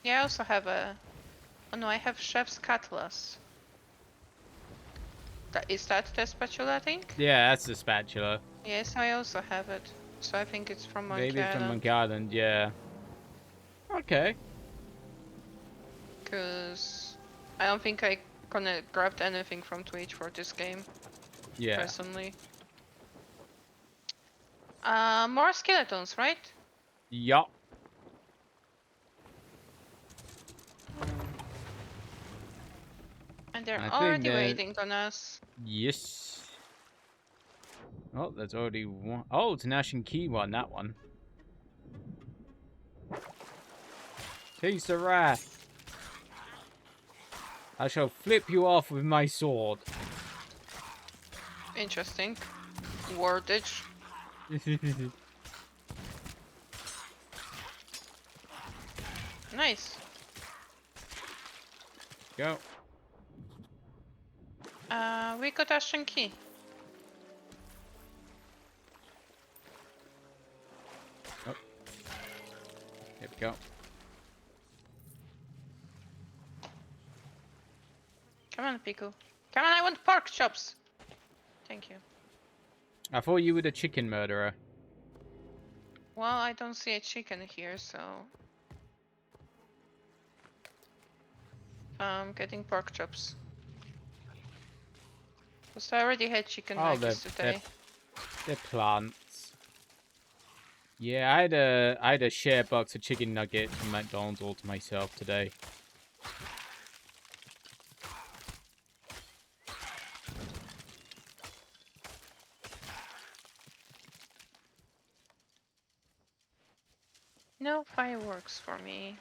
Speaker 2: Yeah, I also have a... Oh no, I have Chef's Cutlass. Is that the spatula, I think?
Speaker 1: Yeah, that's the spatula.
Speaker 2: Yes, I also have it. So I think it's from Monkey
Speaker 1: Maybe it's from
Speaker 2: Island.
Speaker 1: Monkey Island, yeah. Okay.
Speaker 2: Because I don't think I grabbed anything from Twitch for this game,
Speaker 1: Yeah.
Speaker 2: personally. More skeletons, right?
Speaker 1: Yup.
Speaker 2: And they're
Speaker 1: I think
Speaker 2: already
Speaker 1: that-
Speaker 2: waiting on us.
Speaker 1: Yes. Oh, there's already one. Oh, it's an Ash and Key one, that one. Taste the wrath. I shall flip you off with my sword.
Speaker 2: Interesting. Wordage. Nice.
Speaker 1: Go.
Speaker 2: We got Ash and Key.
Speaker 1: Here we go.
Speaker 2: Come on, Piku. Come on, I want pork chops. Thank you.
Speaker 1: I thought you were the chicken murderer.
Speaker 2: Well, I don't see a chicken here, so... I'm getting pork chops. Because I already had chicken
Speaker 1: Oh,
Speaker 2: nuggets today.
Speaker 1: they're plants. Yeah, I had a share box of chicken nuggets from McDonald's all to myself today.
Speaker 2: No fireworks for me.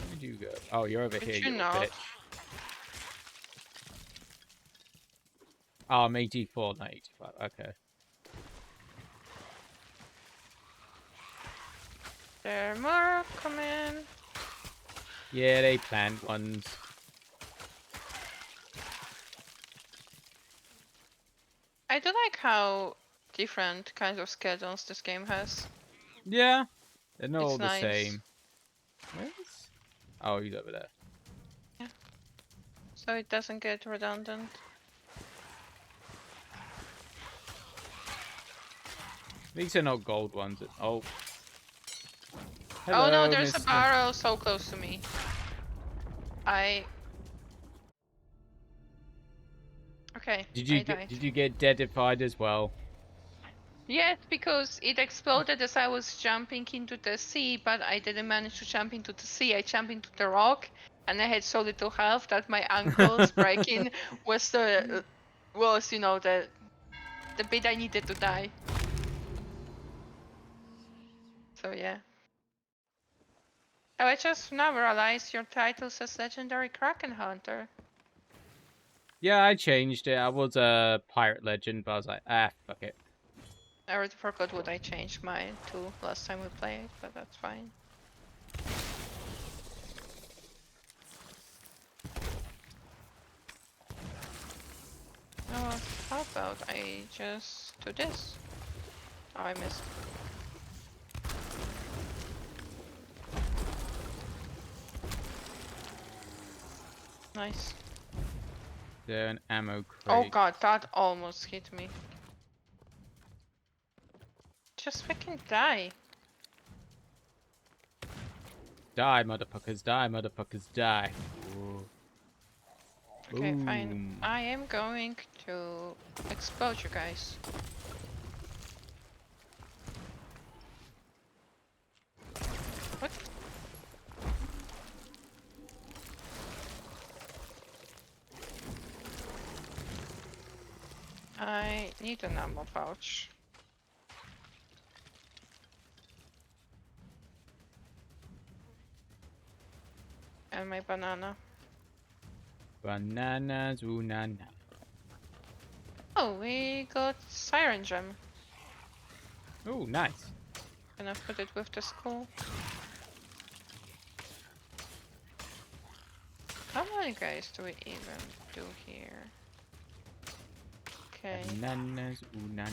Speaker 1: Where'd you go? Oh, you're over
Speaker 2: Did
Speaker 1: here,
Speaker 2: you
Speaker 1: you little
Speaker 2: not?
Speaker 1: bitch. Oh, I'm 84, not 85. Okay.
Speaker 2: There are more coming.
Speaker 1: Yeah, they plant ones.
Speaker 2: I do like how different kinds of skeletons this game has.
Speaker 1: Yeah, they're not
Speaker 2: It's
Speaker 1: all the
Speaker 2: nice.
Speaker 1: same. Where's... Oh, he's over there.
Speaker 2: So it doesn't get redundant.
Speaker 1: These are not gold ones. Oh.
Speaker 2: Oh no,
Speaker 1: Hello,
Speaker 2: there's a
Speaker 1: Mr.
Speaker 2: barrel so close to me. Okay,
Speaker 1: Did
Speaker 2: I
Speaker 1: you
Speaker 2: died.
Speaker 1: did you get deadified as well?
Speaker 2: Yes, because it exploded as I was jumping into the sea, but I didn't manage to jump into the sea. I jumped into the rock, and I had so little health that my ankles breaking was the bit I needed to die. So yeah. Oh, I just now realized your title says Legendary Kraken Hunter.
Speaker 1: Yeah, I changed it. I was a pirate legend, but I was like, ah, fuck it.
Speaker 2: I already forgot what I changed mine to last time we played, but that's fine. Oh, how about I just do this? Oh, I missed. Nice.
Speaker 1: There an ammo crate.
Speaker 2: Oh god, that almost hit me. Just freaking die.
Speaker 1: Die, motherfuckers! Die, motherfuckers! Die! Ooh.
Speaker 2: Okay, fine.
Speaker 1: Boom.
Speaker 2: I am going to explode you guys. What? I need an ammo pouch. And my banana.
Speaker 1: Bananas, ooh, nana.
Speaker 2: Oh, we got Siren Gem.
Speaker 1: Ooh, nice.
Speaker 2: Gonna put it with the skull. How many guys do we even do here? Okay.
Speaker 1: Bananas, ooh, nana.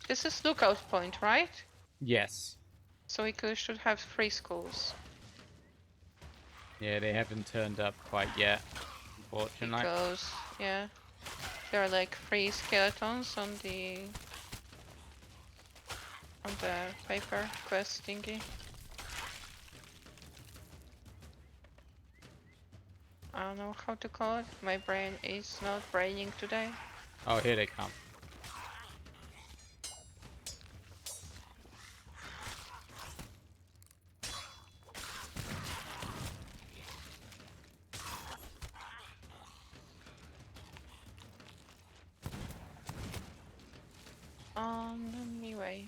Speaker 2: This is lookout point, right?
Speaker 1: Yes.
Speaker 2: So we should have 3 skulls.
Speaker 1: Yeah, they haven't turned up quite yet, unfortunately.
Speaker 2: Because, yeah, there are like 3 skeletons on the paper quest thingy. I don't know how to call it. My brain is not braining today.
Speaker 1: Oh, here they come.
Speaker 2: Anyway.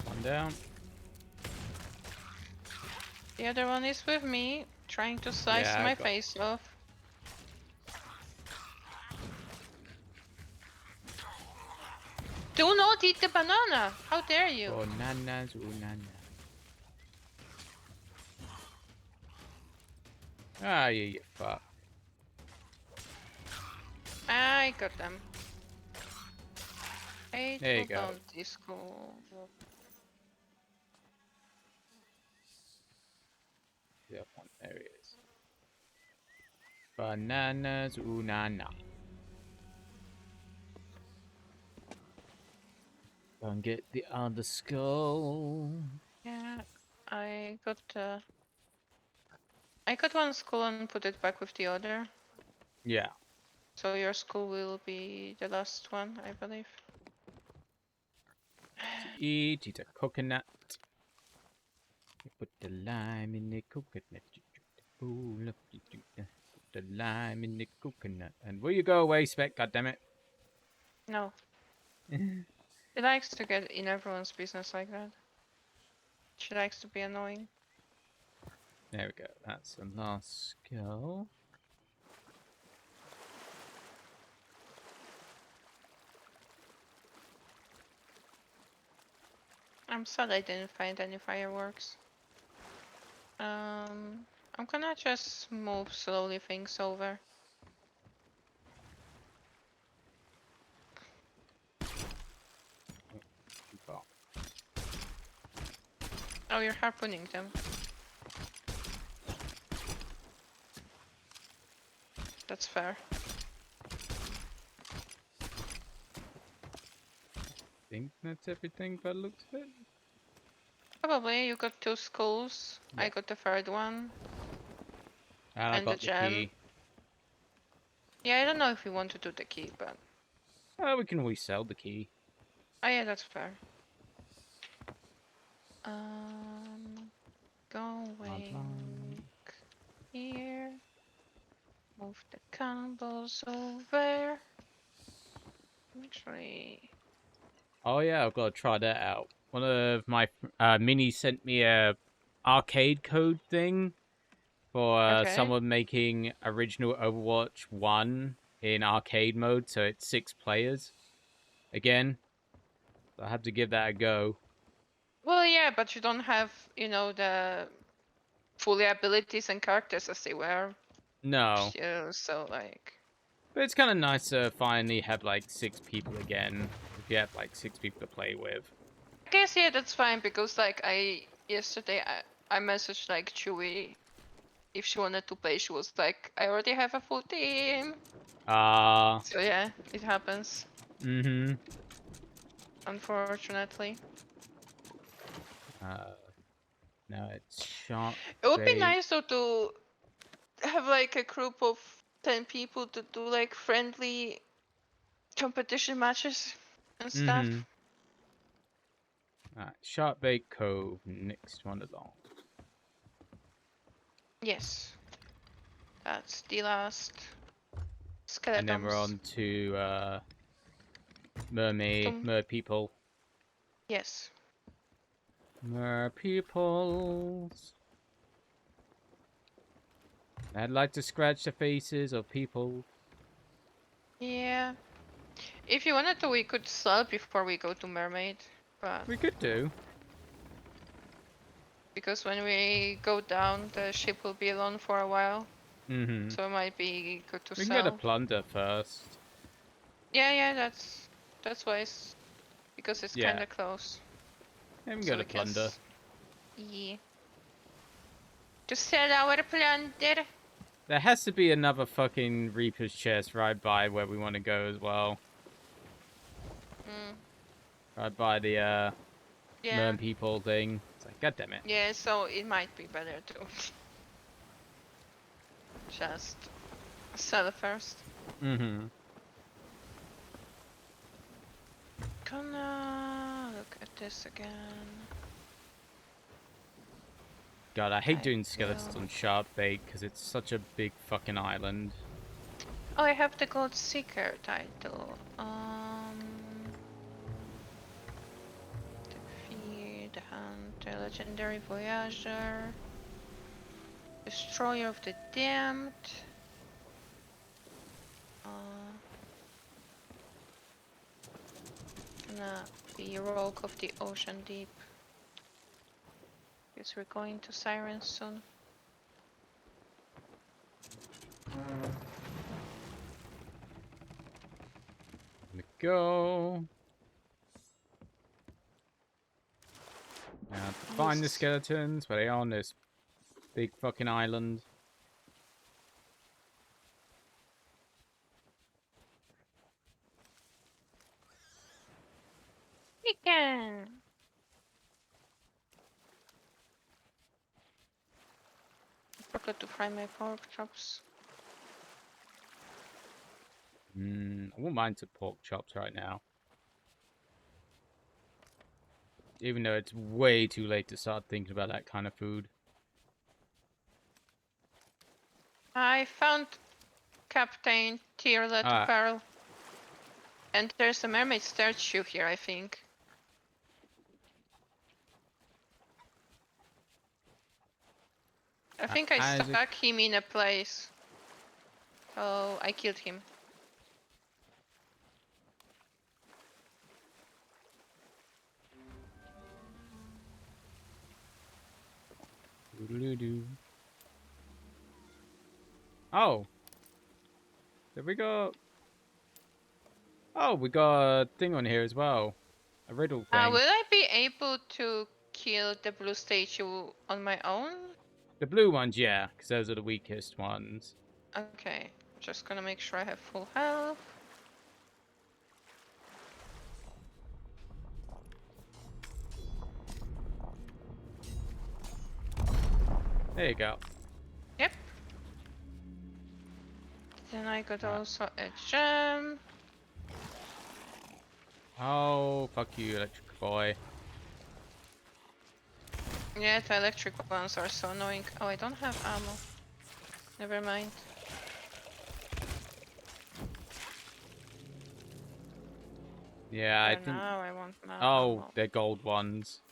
Speaker 1: One down.
Speaker 2: The other one is with me, trying to slice
Speaker 1: Yeah, I
Speaker 2: my
Speaker 1: got-
Speaker 2: face off. Do not eat the banana! How dare you!
Speaker 1: Bananas, ooh, nana. Ah, yeah, you fuck.
Speaker 2: I got them. Eight
Speaker 1: There you go.
Speaker 2: bounty school.
Speaker 1: Yeah, one. There he is. Bananas, ooh, nana. Go and get the other skull.
Speaker 2: Yeah, I got one skull and put it back with the other.
Speaker 1: Yeah.
Speaker 2: So your skull will be the last one, I believe.
Speaker 1: To eat a coconut. You put the lime in the coconut. You drink the bowl of you drink the lime in the coconut. And will you go away, Spec? Goddammit.
Speaker 2: No. She likes to get in everyone's business like that. She likes to be annoying.
Speaker 1: There we go. That's the last skull.
Speaker 2: I'm sad I didn't find any fireworks. I'm gonna just move slowly things over.
Speaker 1: Too far.
Speaker 2: Oh, you're harpooning them. That's fair.
Speaker 1: Think that's everything by the looks of it.
Speaker 2: Probably, you got 2 skulls. I
Speaker 1: Yeah.
Speaker 2: got the 3rd one.
Speaker 1: And I
Speaker 2: And the
Speaker 1: got the
Speaker 2: gem.
Speaker 1: key.
Speaker 2: Yeah, I don't know if we want to do the key, but...
Speaker 1: Oh, we can always sell the key.
Speaker 2: Oh yeah, that's fair. Going here. Move the candles over. Actually...
Speaker 1: Oh yeah, I've got to try that out. One of my minis sent me a arcade code thing for
Speaker 2: Okay.
Speaker 1: someone making original Overwatch 1 in arcade mode, so it's 6 players. Again, so I had to give that a go.
Speaker 2: Well, yeah, but you don't have, you know, the fully abilities and characters as they were.
Speaker 1: No,
Speaker 2: Yeah, so like...
Speaker 1: but it's kind of nice to finally have like 6 people again. get like 6 people to play with.
Speaker 2: I guess yeah, that's fine because like yesterday I messaged like Chewy if she wanted to play. She was like, I already have a full team. So yeah, it happens.
Speaker 1: Mm-hmm.
Speaker 2: Unfortunately.
Speaker 1: No, it's shark
Speaker 2: It would be
Speaker 1: bait.
Speaker 2: nice though to have like a group of 10 people to do like friendly competition matches and stuff.
Speaker 1: Mm-hmm. Shark bait cove, next one along.
Speaker 2: Yes. That's the last skeletons.
Speaker 1: And then we're on to mer people.
Speaker 2: Yes.
Speaker 1: Mer peoples. I'd like to scratch the faces of people.
Speaker 2: Yeah. If you wanted to, we could sell before we go to Mermaid. But
Speaker 1: We could do.
Speaker 2: because when we go down, the ship will be alone for a while.
Speaker 1: Mm-hmm.
Speaker 2: So it might be good to
Speaker 1: We can
Speaker 2: sell.
Speaker 1: get a plunder first.
Speaker 2: Yeah, that's wise. Because it's
Speaker 1: Yeah.
Speaker 2: kinda close.
Speaker 1: Yeah, we can
Speaker 2: So
Speaker 1: get a plunder.
Speaker 2: Yeah. To sell our plunder.
Speaker 1: There has to be another fucking Reaper's chest right by where we want to go as well. Right by the
Speaker 2: Yeah.
Speaker 1: Merm people thing. It's like, god damn it.
Speaker 2: Yeah, so it might be better to just sell it first.
Speaker 1: Mm-hmm.
Speaker 2: Gonna look at this again.
Speaker 1: God, I hate
Speaker 2: I
Speaker 1: doing skeletons
Speaker 2: will.
Speaker 1: on shark bait because it's such a big fucking island.
Speaker 2: Oh, I have the Gold Seeker title. Defeat the Hunter, Legendary Voyager, Destroyer of the Damned. Gonna be Rogue of the Ocean Deep. Guess we're going to Sirens soon.
Speaker 1: Here we go. Now to find the
Speaker 2: Yes.
Speaker 1: skeletons where they are on this big fucking island.
Speaker 2: We can. Forgot to fry my pork chops.
Speaker 1: I wouldn't mind some pork chops right now. Even though it's way too late to start thinking about that kind of food.
Speaker 2: I found Captain Tearlet Pearl. And there's a mermaid statue here, I think. I think I stuck him in a place. So I killed him.
Speaker 1: Oh. There we go. Oh, we got a thing on here as well. A riddle thing.
Speaker 2: Will I be able to kill the blue statue on my own?
Speaker 1: The blue ones, yeah, because those are the weakest ones.
Speaker 2: Okay, just gonna make sure I have full health.
Speaker 1: There you go.
Speaker 2: Yep. Then I got also a gem.
Speaker 1: Oh, fuck you, electric boy.
Speaker 2: Yeah, the electric ones are so annoying. Oh, I don't have ammo. Never mind.
Speaker 1: Yeah, I think.
Speaker 2: Now I want my
Speaker 1: Oh,
Speaker 2: ammo.
Speaker 1: they're gold ones.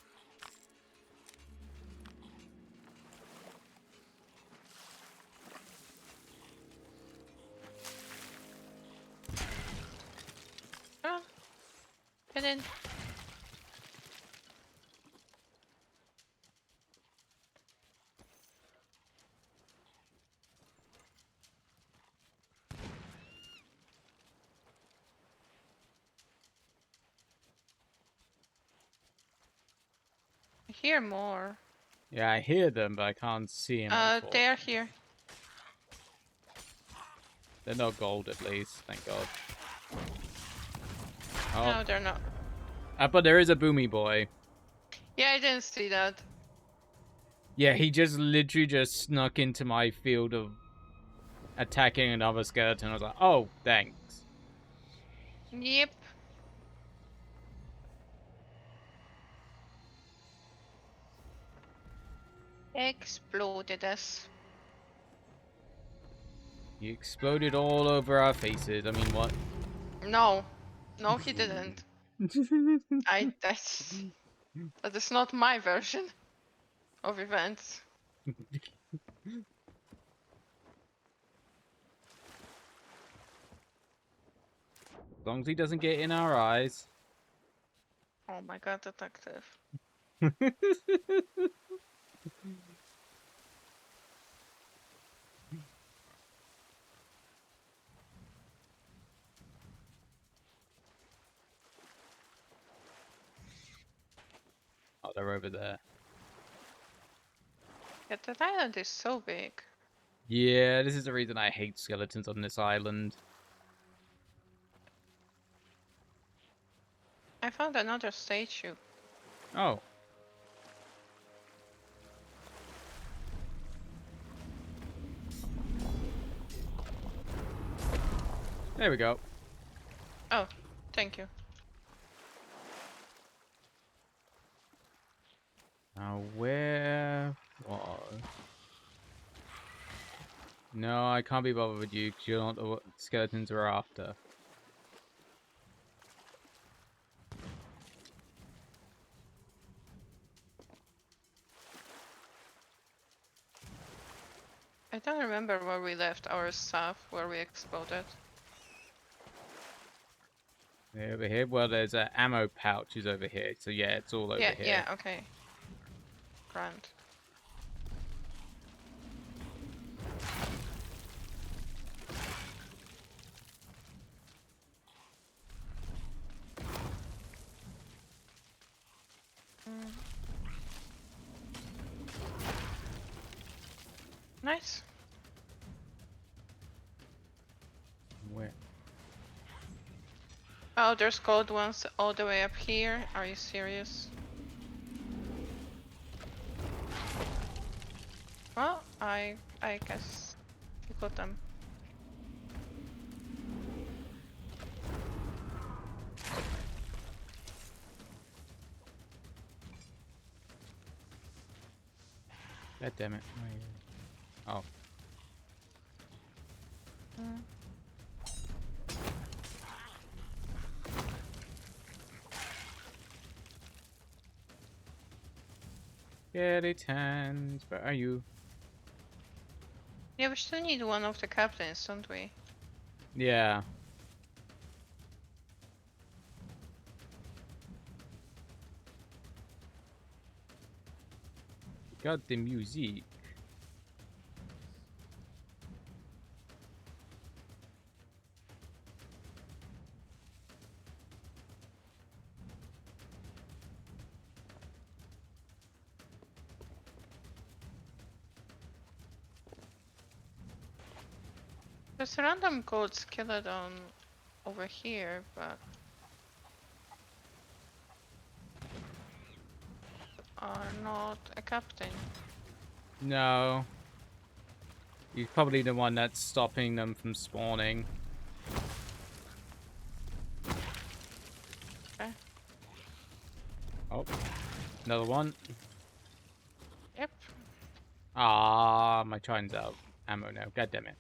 Speaker 2: Oh, get in. hear more.
Speaker 1: Yeah, I hear them, but I can't see them.
Speaker 2: They are here.
Speaker 1: They're not gold, at least. Thank God.
Speaker 2: No,
Speaker 1: Oh,
Speaker 2: they're not.
Speaker 1: but there is a boomy boy.
Speaker 2: Yeah, I didn't see that.
Speaker 1: Yeah, he just literally just snuck into my field of attacking another skeleton. I was like, oh, thanks.
Speaker 2: Yep. Exploded us.
Speaker 1: He exploded all over our faces. I mean, what?
Speaker 2: No. No, he didn't. That's that is not my version of events.
Speaker 1: As long as he doesn't get in our eyes.
Speaker 2: Oh my god, detective.
Speaker 1: Oh, they're over there.
Speaker 2: Yeah, that island is so big.
Speaker 1: Yeah, this is the reason I hate skeletons on this island.
Speaker 2: I found another statue.
Speaker 1: Oh. There we go.
Speaker 2: Oh, thank you.
Speaker 1: Now, where was... No, I can't be bothered with you because you're not what skeletons are after.
Speaker 2: I don't remember where we left our stuff, where we exploded.
Speaker 1: Over here? Well, there's an ammo pouches over here. So yeah, it's all over here.
Speaker 2: Yeah, okay. Grand. Nice.
Speaker 1: Where?
Speaker 2: Oh, there's gold ones all the way up here. Are you serious? Well, I guess you got them.
Speaker 1: God damn it. Oh. Skeletons, where are you?
Speaker 2: Yeah, we still need one of the captains, don't we?
Speaker 1: Yeah. Got the music.
Speaker 2: There's a random gold skeleton over here, but are not a captain.
Speaker 1: No. He's probably the one that's stopping them from spawning.
Speaker 2: Okay.
Speaker 1: Oh. Another one.
Speaker 2: Yep.
Speaker 1: Ah, my chine's out. Ammo now. God damn it.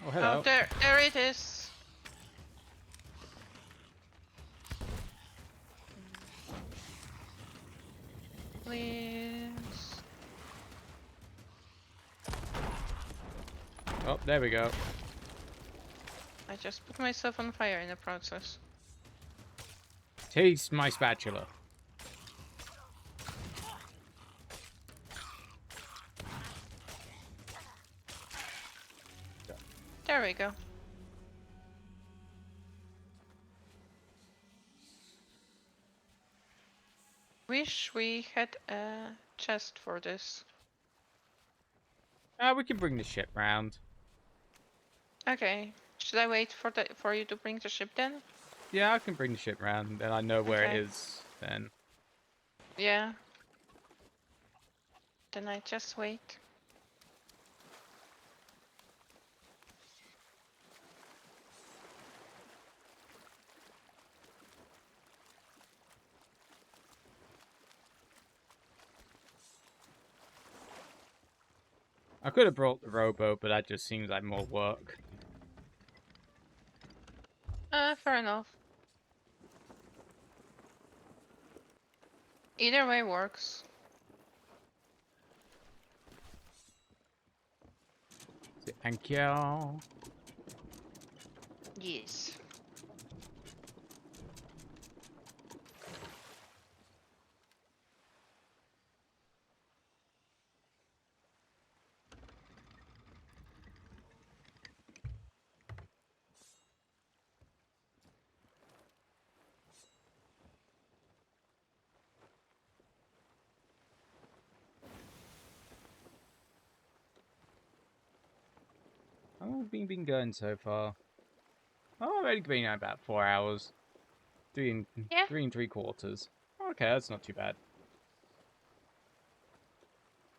Speaker 1: Oh, hello.
Speaker 2: Oh, there it is. Please.
Speaker 1: Oh, there we go.
Speaker 2: I just put myself on fire in the process.
Speaker 1: Taste my spatula.
Speaker 2: There we go. Wish we had a chest for this.
Speaker 1: We can bring the ship round.
Speaker 2: Okay. Should I wait for you to bring the ship then?
Speaker 1: Yeah, I can bring the ship round, then I know where it
Speaker 2: Okay.
Speaker 1: is then.
Speaker 2: Yeah. Then I just wait.
Speaker 1: I could have brought the rowboat, but that just seems like more work.
Speaker 2: Fair enough. Either way works.
Speaker 1: Angeh.
Speaker 2: Yes.
Speaker 1: How long have we been going so far? Oh, I've only been at about 4 hours.
Speaker 2: Yeah.
Speaker 1: 3 3/4. Okay, that's not too bad.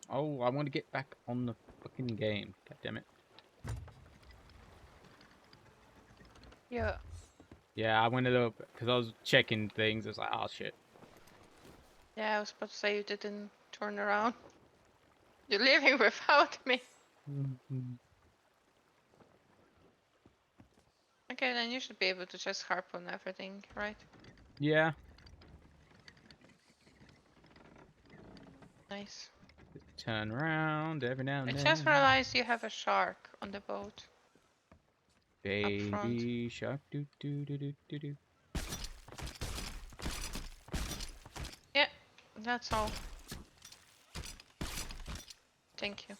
Speaker 1: Oh, I want to get back on the fucking game. God damn it.
Speaker 2: Yeah.
Speaker 1: Yeah, I went a little bit, because I was checking things. I was like, oh shit.
Speaker 2: Yeah, I was about to say you didn't turn around. You're leaving without me. Okay, then you should be able to just harpoon everything, right?
Speaker 1: Yeah.
Speaker 2: Nice.
Speaker 1: Turn around every now
Speaker 2: I
Speaker 1: and
Speaker 2: just
Speaker 1: then.
Speaker 2: realized you have a shark on the boat. front.
Speaker 1: Baby shark doo doo doo doo doo doo.
Speaker 2: Yeah, that's all. Thank you.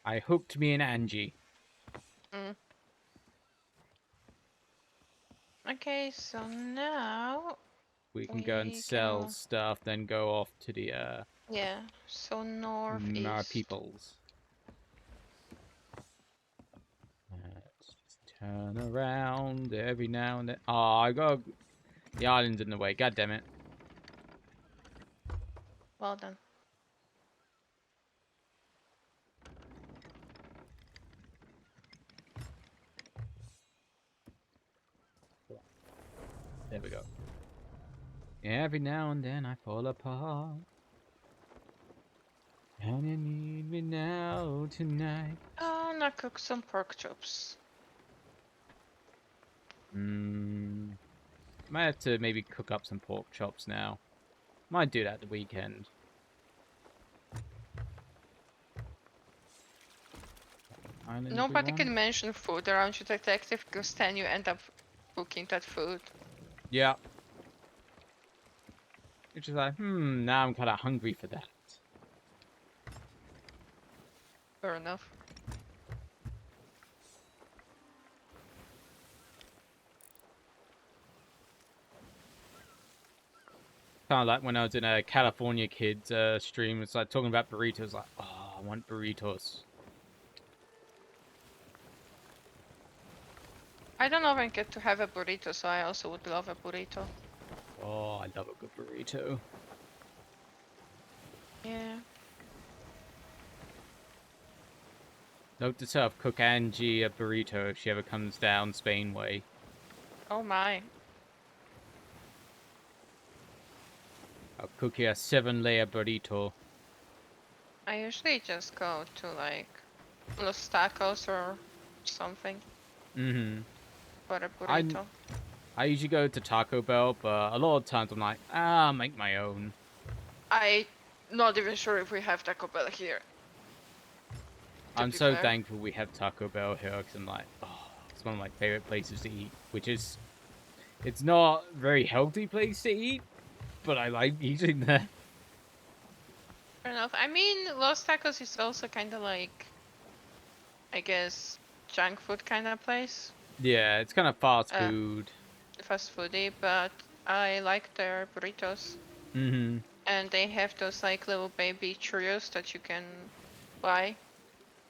Speaker 1: I hope to be an Angeh.
Speaker 2: Mm. Okay, so now
Speaker 1: We can go and
Speaker 2: we
Speaker 1: sell
Speaker 2: can.
Speaker 1: stuff, then go off to the
Speaker 2: Yeah, so
Speaker 1: our
Speaker 2: northeast.
Speaker 1: peoples. Let's just turn around every now and then. Oh, I got the island's in the way. God damn it.
Speaker 2: Well done.
Speaker 1: There we go. Every now and then I fall apart. And you need me now tonight.
Speaker 2: Oh, now cook some pork chops.
Speaker 1: Might have to maybe cook up some pork chops now. Might do that the weekend. Island
Speaker 2: Nobody
Speaker 1: everyone.
Speaker 2: can mention food around you, detective, because then you end up cooking that food.
Speaker 1: Yeah. Which is like, now I'm kind of hungry for that.
Speaker 2: Fair enough.
Speaker 1: Kind of like when I was in a California Kids stream. It's like talking about burritos. Like, oh, I want burritos.
Speaker 2: I don't often get to have a burrito, so I also would love a burrito.
Speaker 1: Oh, I love a good burrito.
Speaker 2: Yeah.
Speaker 1: Note to self: cook Angeh a burrito if she ever comes down Spain way.
Speaker 2: Oh my.
Speaker 1: I'll cook you a 7-layer burrito.
Speaker 2: I usually just go to like Los Tacos or something
Speaker 1: Mm-hmm.
Speaker 2: for a burrito.
Speaker 1: I usually go to Taco Bell, but a lot of times I'm like, I'll make my own.
Speaker 2: I'm not even sure if we have Taco Bell here.
Speaker 1: I'm so thankful we have Taco Bell here, because I'm like, oh, it's one of my favorite places to eat. Which is, it's not a very healthy place to eat, but I like eating there.
Speaker 2: Fair enough. I mean, Los Tacos is also kind of like, I guess, junk food kind of place.
Speaker 1: Yeah, it's kind of fast food.
Speaker 2: Fast foodie, but I like their burritos.
Speaker 1: Mm-hmm.
Speaker 2: And they have those like little baby Cheerios that you can buy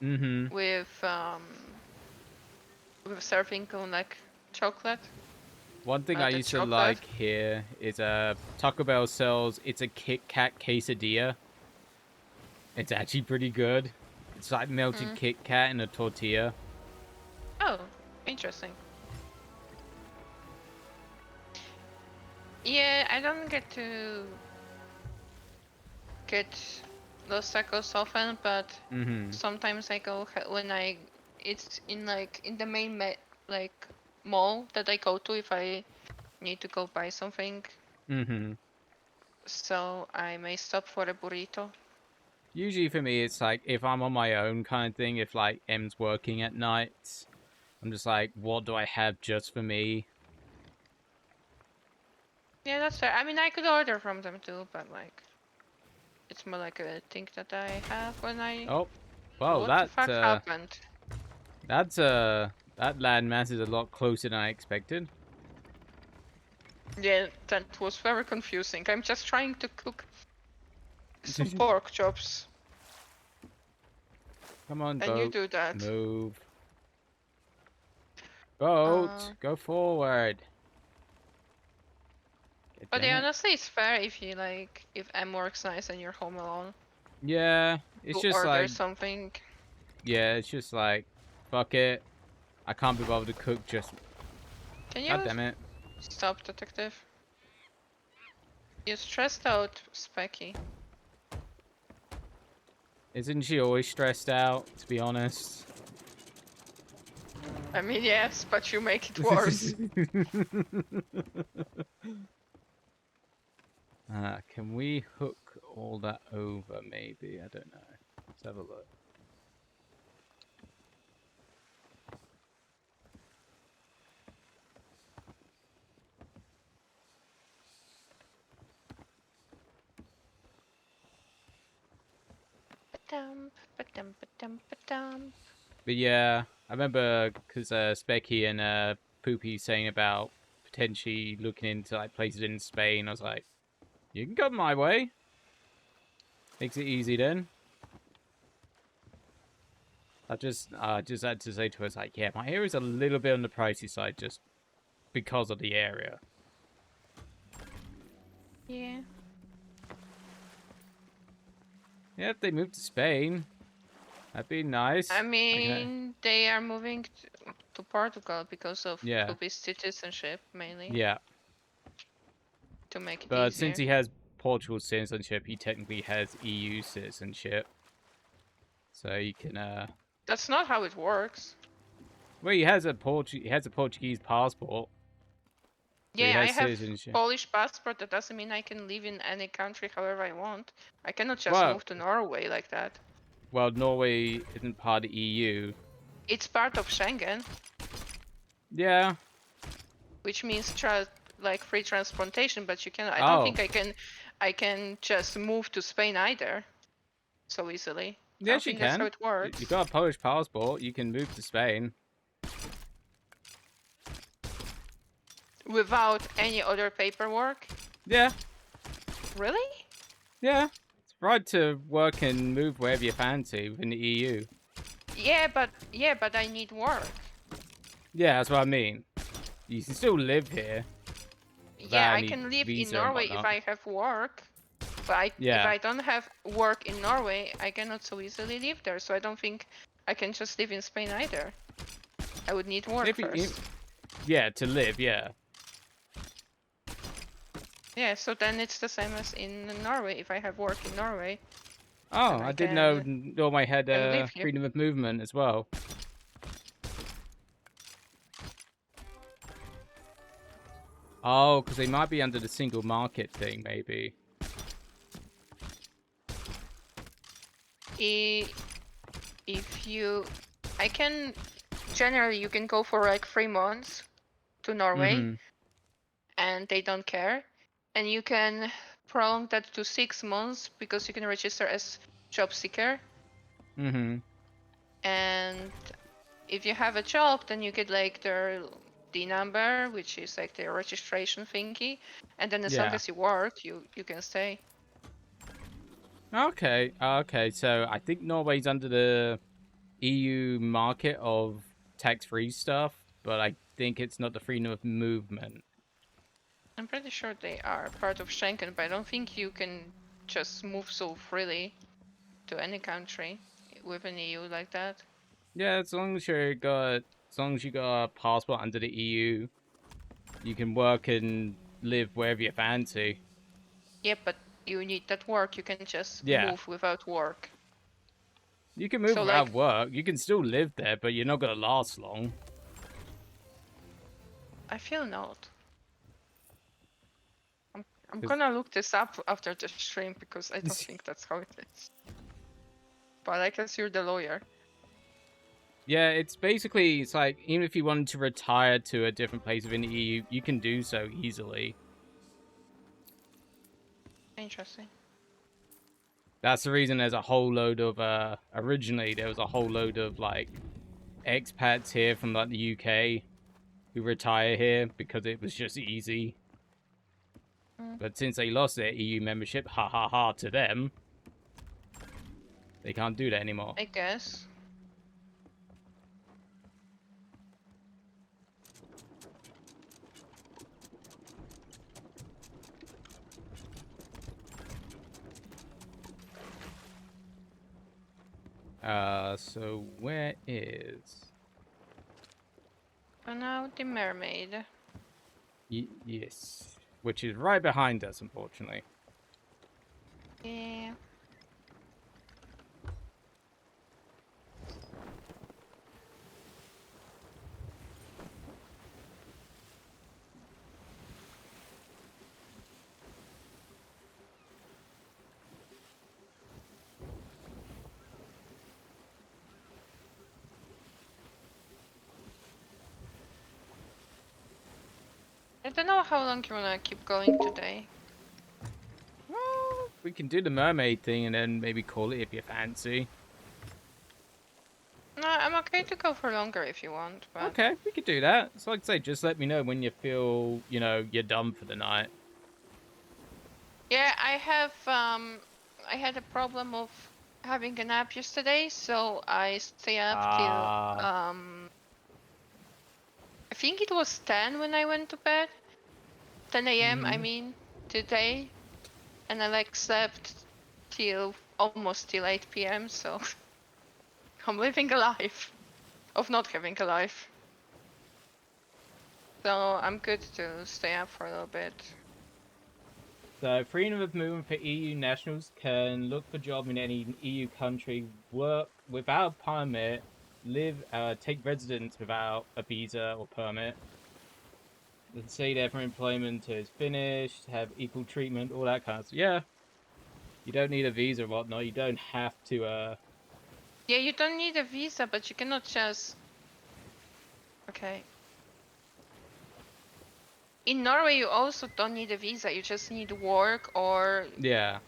Speaker 1: Mm-hmm.
Speaker 2: with serving on like chocolate.
Speaker 1: One thing I
Speaker 2: The
Speaker 1: used to
Speaker 2: chocolate.
Speaker 1: like here is Taco Bell sells it's a Kit Kat quesadilla. It's actually pretty good. It's like melted Kit Kat in a tortilla.
Speaker 2: Oh, interesting. Yeah, I don't get those tacos often, but
Speaker 1: Mm-hmm.
Speaker 2: sometimes I go when it's in like in the main like mall that I go to if I need to go buy something.
Speaker 1: Mm-hmm.
Speaker 2: So I may stop for a burrito.
Speaker 1: Usually for me, it's like if I'm on my own kind of thing. If like M's working at night, I'm just like, what do I have just for me?
Speaker 2: Yeah, that's fair. I mean, I could order from them too, but like, it's more like a thing that I have when I.
Speaker 1: Oh, well,
Speaker 2: What the fuck happened?
Speaker 1: that landmass is a lot closer than I expected.
Speaker 2: Yeah, that was very confusing. I'm just trying to cook some pork chops.
Speaker 1: Come on,
Speaker 2: And you
Speaker 1: boat.
Speaker 2: do that.
Speaker 1: Move. Boat, go forward.
Speaker 2: But
Speaker 1: Damn
Speaker 2: yeah,
Speaker 1: it.
Speaker 2: honestly, it's fair if you like, if M works nice and you're home alone.
Speaker 1: Yeah, it's
Speaker 2: To
Speaker 1: just
Speaker 2: order
Speaker 1: like,
Speaker 2: something.
Speaker 1: yeah, it's just like, fuck it. I can't be bothered to cook just.
Speaker 2: Can
Speaker 1: God
Speaker 2: you
Speaker 1: damn it.
Speaker 2: stop, detective? You stressed out, Specky.
Speaker 1: Isn't she always stressed out, to be honest?
Speaker 2: I mean, yes, but you make it worse.
Speaker 1: Can we hook all that over, maybe? I don't know. Let's have a look. But yeah, I remember because Specky and Poopy saying about potentially looking into like places in Spain. I was like, you can come my way. Makes it easy then. I just had to say to us like, yeah, my area is a little bit on the pricey side just because of the area.
Speaker 2: Yeah.
Speaker 1: Yeah, if they move to Spain, that'd be nice.
Speaker 2: I mean, they are moving to Portugal because of
Speaker 1: Yeah.
Speaker 2: Poopy's citizenship, mainly.
Speaker 1: Yeah.
Speaker 2: To make it
Speaker 1: But
Speaker 2: easier.
Speaker 1: since he has Portugal citizenship, he technically has EU citizenship. So you can
Speaker 2: That's not how it works.
Speaker 1: well, he has a Portuguese passport. So
Speaker 2: Yeah, I have
Speaker 1: citizenship.
Speaker 2: Polish passport. That doesn't mean I can live in any country however I want. I cannot just
Speaker 1: Well,
Speaker 2: move to Norway like that.
Speaker 1: Well, Norway isn't part of the EU.
Speaker 2: It's part of Schengen,
Speaker 1: Yeah.
Speaker 2: which means like free transportation. But you can. I
Speaker 1: Oh.
Speaker 2: don't think I can just move to Spain either. So easily.
Speaker 1: Yes, you
Speaker 2: think that's how
Speaker 1: can.
Speaker 2: it works.
Speaker 1: You got a Polish passport. You can move to Spain.
Speaker 2: Without any other paperwork?
Speaker 1: Yeah.
Speaker 2: Really?
Speaker 1: Yeah. It's right to work and move wherever you fancy within the EU.
Speaker 2: Yeah, but I need work.
Speaker 1: Yeah, that's what I mean. You can still live here.
Speaker 2: Yeah, I can live in Norway if I have work. But if I don't have work in Norway, I cannot so easily live there. So I don't think I can just live in Spain either. I would need work first.
Speaker 1: Yeah, to live, yeah.
Speaker 2: Yeah, so then it's the same as in Norway. If I have work in Norway.
Speaker 1: Oh, I didn't know Norway had freedom of movement as well. Oh, because they might be under the single market thing, maybe.
Speaker 2: If you... Generally, you can go for like 3 months to Norway. And they don't care. And you can prolong that to 6 months because you can register as job seeker. And if you have a job, then you get like their D number, which is like the registration thingy, and then as long
Speaker 1: Yeah.
Speaker 2: as you work, you can stay.
Speaker 1: Okay. Okay. So I think Norway's under the EU market of tax-free stuff, but I think it's not the freedom of movement.
Speaker 2: I'm pretty sure they are part of Schengen, but I don't think you can just move so freely to any country within EU like that.
Speaker 1: Yeah, as long as you got a passport under the EU, you can work and live wherever you fancy.
Speaker 2: Yeah, but you need that work. You can just
Speaker 1: Yeah.
Speaker 2: move without work.
Speaker 1: You can move
Speaker 2: So like,
Speaker 1: without work. You can still live there, but you're not gonna last long.
Speaker 2: I feel not. I'm
Speaker 1: 'Cause-
Speaker 2: gonna look this up after the stream because I don't think that's how it is. But I guess you're the lawyer.
Speaker 1: Yeah, it's like even if you wanted to retire to a different place within the EU, you can do so easily.
Speaker 2: Interesting.
Speaker 1: That's the reason there's a whole load of originally there was a whole load of like expats here from like the UK who retire here because it was just easy. But since they lost their EU membership, ha ha ha to them, they can't do that anymore.
Speaker 2: I guess.
Speaker 1: So where is?
Speaker 2: So now the mermaid.
Speaker 1: Yes, which is right behind us, unfortunately.
Speaker 2: Yeah. I don't know how long you wanna keep going today.
Speaker 1: Well, we can do the mermaid thing and then maybe call it if you fancy.
Speaker 2: No, I'm okay to go for longer if you want, but
Speaker 1: Okay, we could do that. So like I say, just let me know when you feel, you're done for the night.
Speaker 2: yeah, I had a problem of having a nap yesterday, so I stay up till I think it was 10 when I went to bed. 10 a.m. I mean, today, and I like slept till almost till 8 p.m. So I'm living a life of not having a life. So I'm good to stay up for a little bit.
Speaker 1: So, freedom of movement for EU nationals can look for job in any EU country, work without a permit, take residence without a visa or permit. Let's say their employment is finished, have equal treatment, all that kind of stuff. Yeah, you don't need a visa or whatnot. You don't have to.
Speaker 2: Yeah, you don't need a visa, but you cannot just. Okay. In Norway, you also don't need a visa. You just need work or
Speaker 1: Yeah.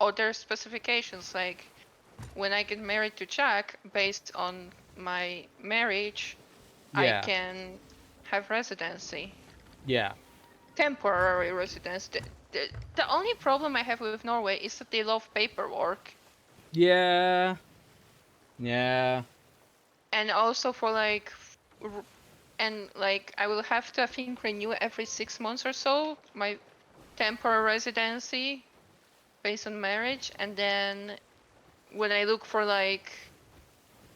Speaker 2: other specifications. Like when I get married to Jack, based on my marriage, I
Speaker 1: Yeah.
Speaker 2: can have residency.
Speaker 1: Yeah.
Speaker 2: Temporary residence. The only problem I have with Norway is that they love paperwork.
Speaker 1: Yeah. Yeah.
Speaker 2: And also for like, and like I will have to, I think, renew every 6 months or so my temporary residency based on marriage. And then when I look for like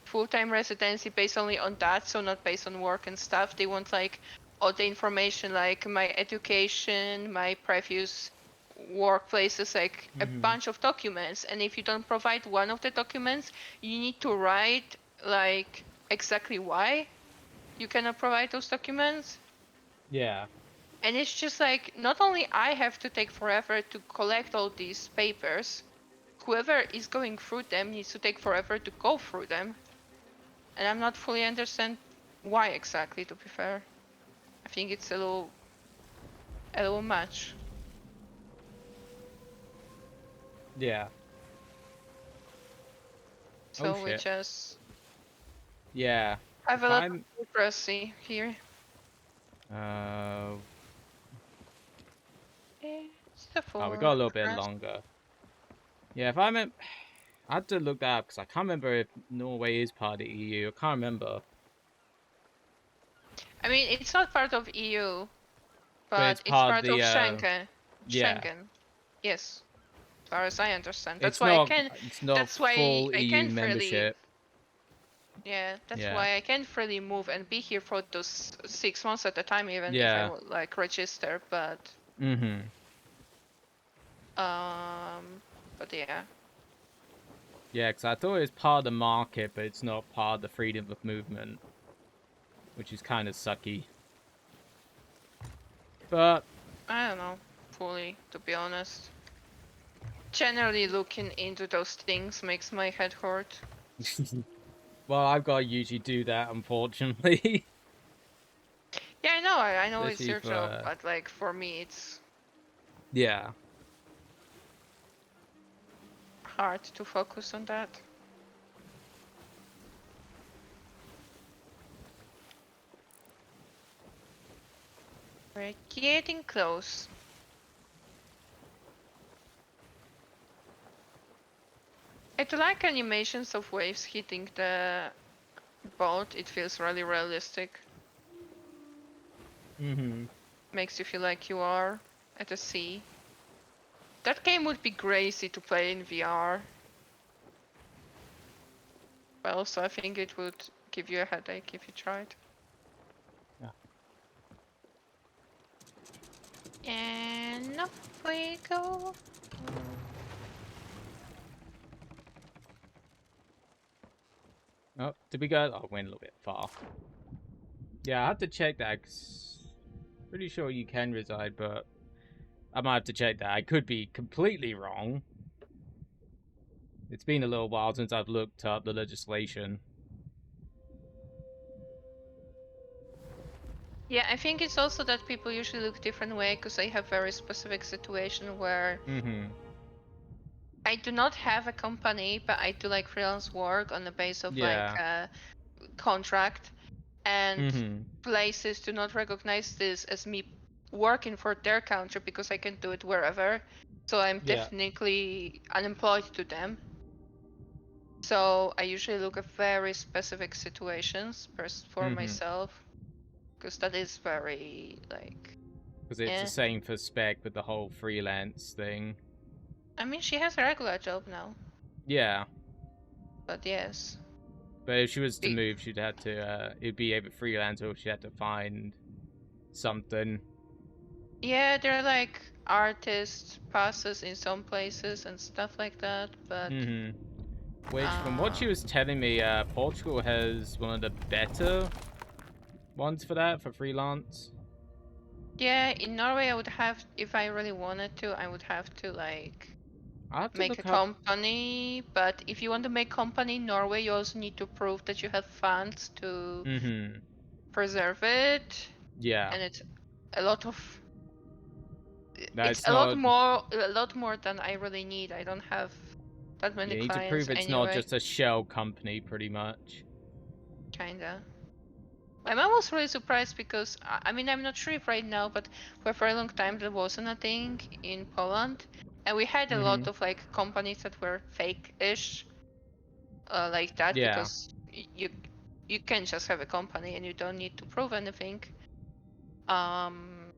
Speaker 2: full-time residency based only on that, so not based on work and stuff, they want like all the information, like my education, my previous workplaces, like a bunch of documents. And if you don't provide one of the documents, you need to write like exactly why you cannot provide those documents.
Speaker 1: Yeah.
Speaker 2: And it's just like, not only I have to take forever to collect all these papers, whoever is going through them needs to take forever to go through them. And I'm not fully understand why exactly, to be fair. I think it's a little much.
Speaker 1: Yeah.
Speaker 2: So
Speaker 1: Oh,
Speaker 2: we
Speaker 1: shit.
Speaker 2: just
Speaker 1: Yeah.
Speaker 2: have
Speaker 1: If
Speaker 2: a lot of
Speaker 1: I'm-
Speaker 2: bureaucracy here.
Speaker 1: Uh,
Speaker 2: It's the
Speaker 1: oh, we got a little bit
Speaker 2: forest.
Speaker 1: longer. Yeah, if I remember, I had to look that up because I can't remember if Norway is part of the EU. I can't remember,
Speaker 2: I mean, it's not part of EU,
Speaker 1: but it's
Speaker 2: but it's
Speaker 1: part of
Speaker 2: part of
Speaker 1: the
Speaker 2: Schengen.
Speaker 1: yeah.
Speaker 2: Schengen. Yes, as far as I understand.
Speaker 1: It's not. It's not
Speaker 2: That's why
Speaker 1: full
Speaker 2: I
Speaker 1: EU
Speaker 2: can freely.
Speaker 1: membership.
Speaker 2: Yeah, that's
Speaker 1: Yeah.
Speaker 2: why I can freely move and be here for those 6 months at a time, even if I
Speaker 1: Yeah.
Speaker 2: would like register.
Speaker 1: Mm-hmm.
Speaker 2: But yeah.
Speaker 1: Yeah, because I thought it was part of the market, but it's not part of the freedom of movement, which is kind of sucky. But
Speaker 2: I don't know, fully, to be honest. Generally, looking into those things makes my head hurt.
Speaker 1: well, I've got to usually do that, unfortunately.
Speaker 2: Yeah, I know it's
Speaker 1: Especially
Speaker 2: your job,
Speaker 1: for
Speaker 2: but like for me, it's
Speaker 1: yeah.
Speaker 2: hard to focus on that. We're getting close. I do like animations of waves hitting the boat. It feels really realistic.
Speaker 1: Mm-hmm.
Speaker 2: Makes you feel like you are at the sea. That game would be crazy to play in VR. But also, I think it would give you a headache if you tried.
Speaker 1: Yeah.
Speaker 2: And up we go.
Speaker 1: Oh, did we go? Oh, went a little bit far. Yeah, I have to check that. 'Cause pretty sure you can reside, but I might have to check that. I could be completely wrong. It's been a little while since I've looked up the legislation.
Speaker 2: Yeah, I think it's also that people usually look different way because I have very specific situation where
Speaker 1: Mm-hmm.
Speaker 2: I do not have a company, but I do like freelance work on the base of like
Speaker 1: Yeah.
Speaker 2: a contract, and
Speaker 1: Mm-hmm.
Speaker 2: places do not recognize this as me working for their country because I can do it wherever. So I'm
Speaker 1: Yeah.
Speaker 2: definitely unemployed to them. So I usually look at very specific situations for
Speaker 1: Mm-hmm.
Speaker 2: myself because that is very like,
Speaker 1: Because it's the
Speaker 2: yeah.
Speaker 1: same for Spec with the whole freelance thing.
Speaker 2: I mean, she has a regular job now,
Speaker 1: Yeah.
Speaker 2: but yes.
Speaker 1: But if she was to
Speaker 2: Be-
Speaker 1: move, she'd have to, it'd be either freelance or she'd have to find something.
Speaker 2: Yeah, they're like artist passes in some places and stuff like that, but
Speaker 1: Mm-hmm. Which, from what she was telling me, Portugal has one of the better ones for that, for freelance.
Speaker 2: yeah, in Norway I would have, if I really wanted to, I would have to like
Speaker 1: I have to
Speaker 2: make a
Speaker 1: look up.
Speaker 2: company. But if you want to make company in Norway, you also need to prove that you have funds to
Speaker 1: Mm-hmm.
Speaker 2: preserve it,
Speaker 1: Yeah.
Speaker 2: and it's a lot of
Speaker 1: No,
Speaker 2: it's
Speaker 1: it's not.
Speaker 2: a lot more than I really need. I don't have that many
Speaker 1: You need to
Speaker 2: clients
Speaker 1: prove it's not
Speaker 2: anyway.
Speaker 1: just a shell company, pretty much.
Speaker 2: Kinda. My mom was really surprised because I mean, I'm not sure if right now, but for a very long time there wasn't a thing in Poland, and we had a
Speaker 1: Mm-hmm.
Speaker 2: lot of like companies that were fake-ish, like that,
Speaker 1: Yeah.
Speaker 2: because you can just have a company and you don't need to prove anything. Um,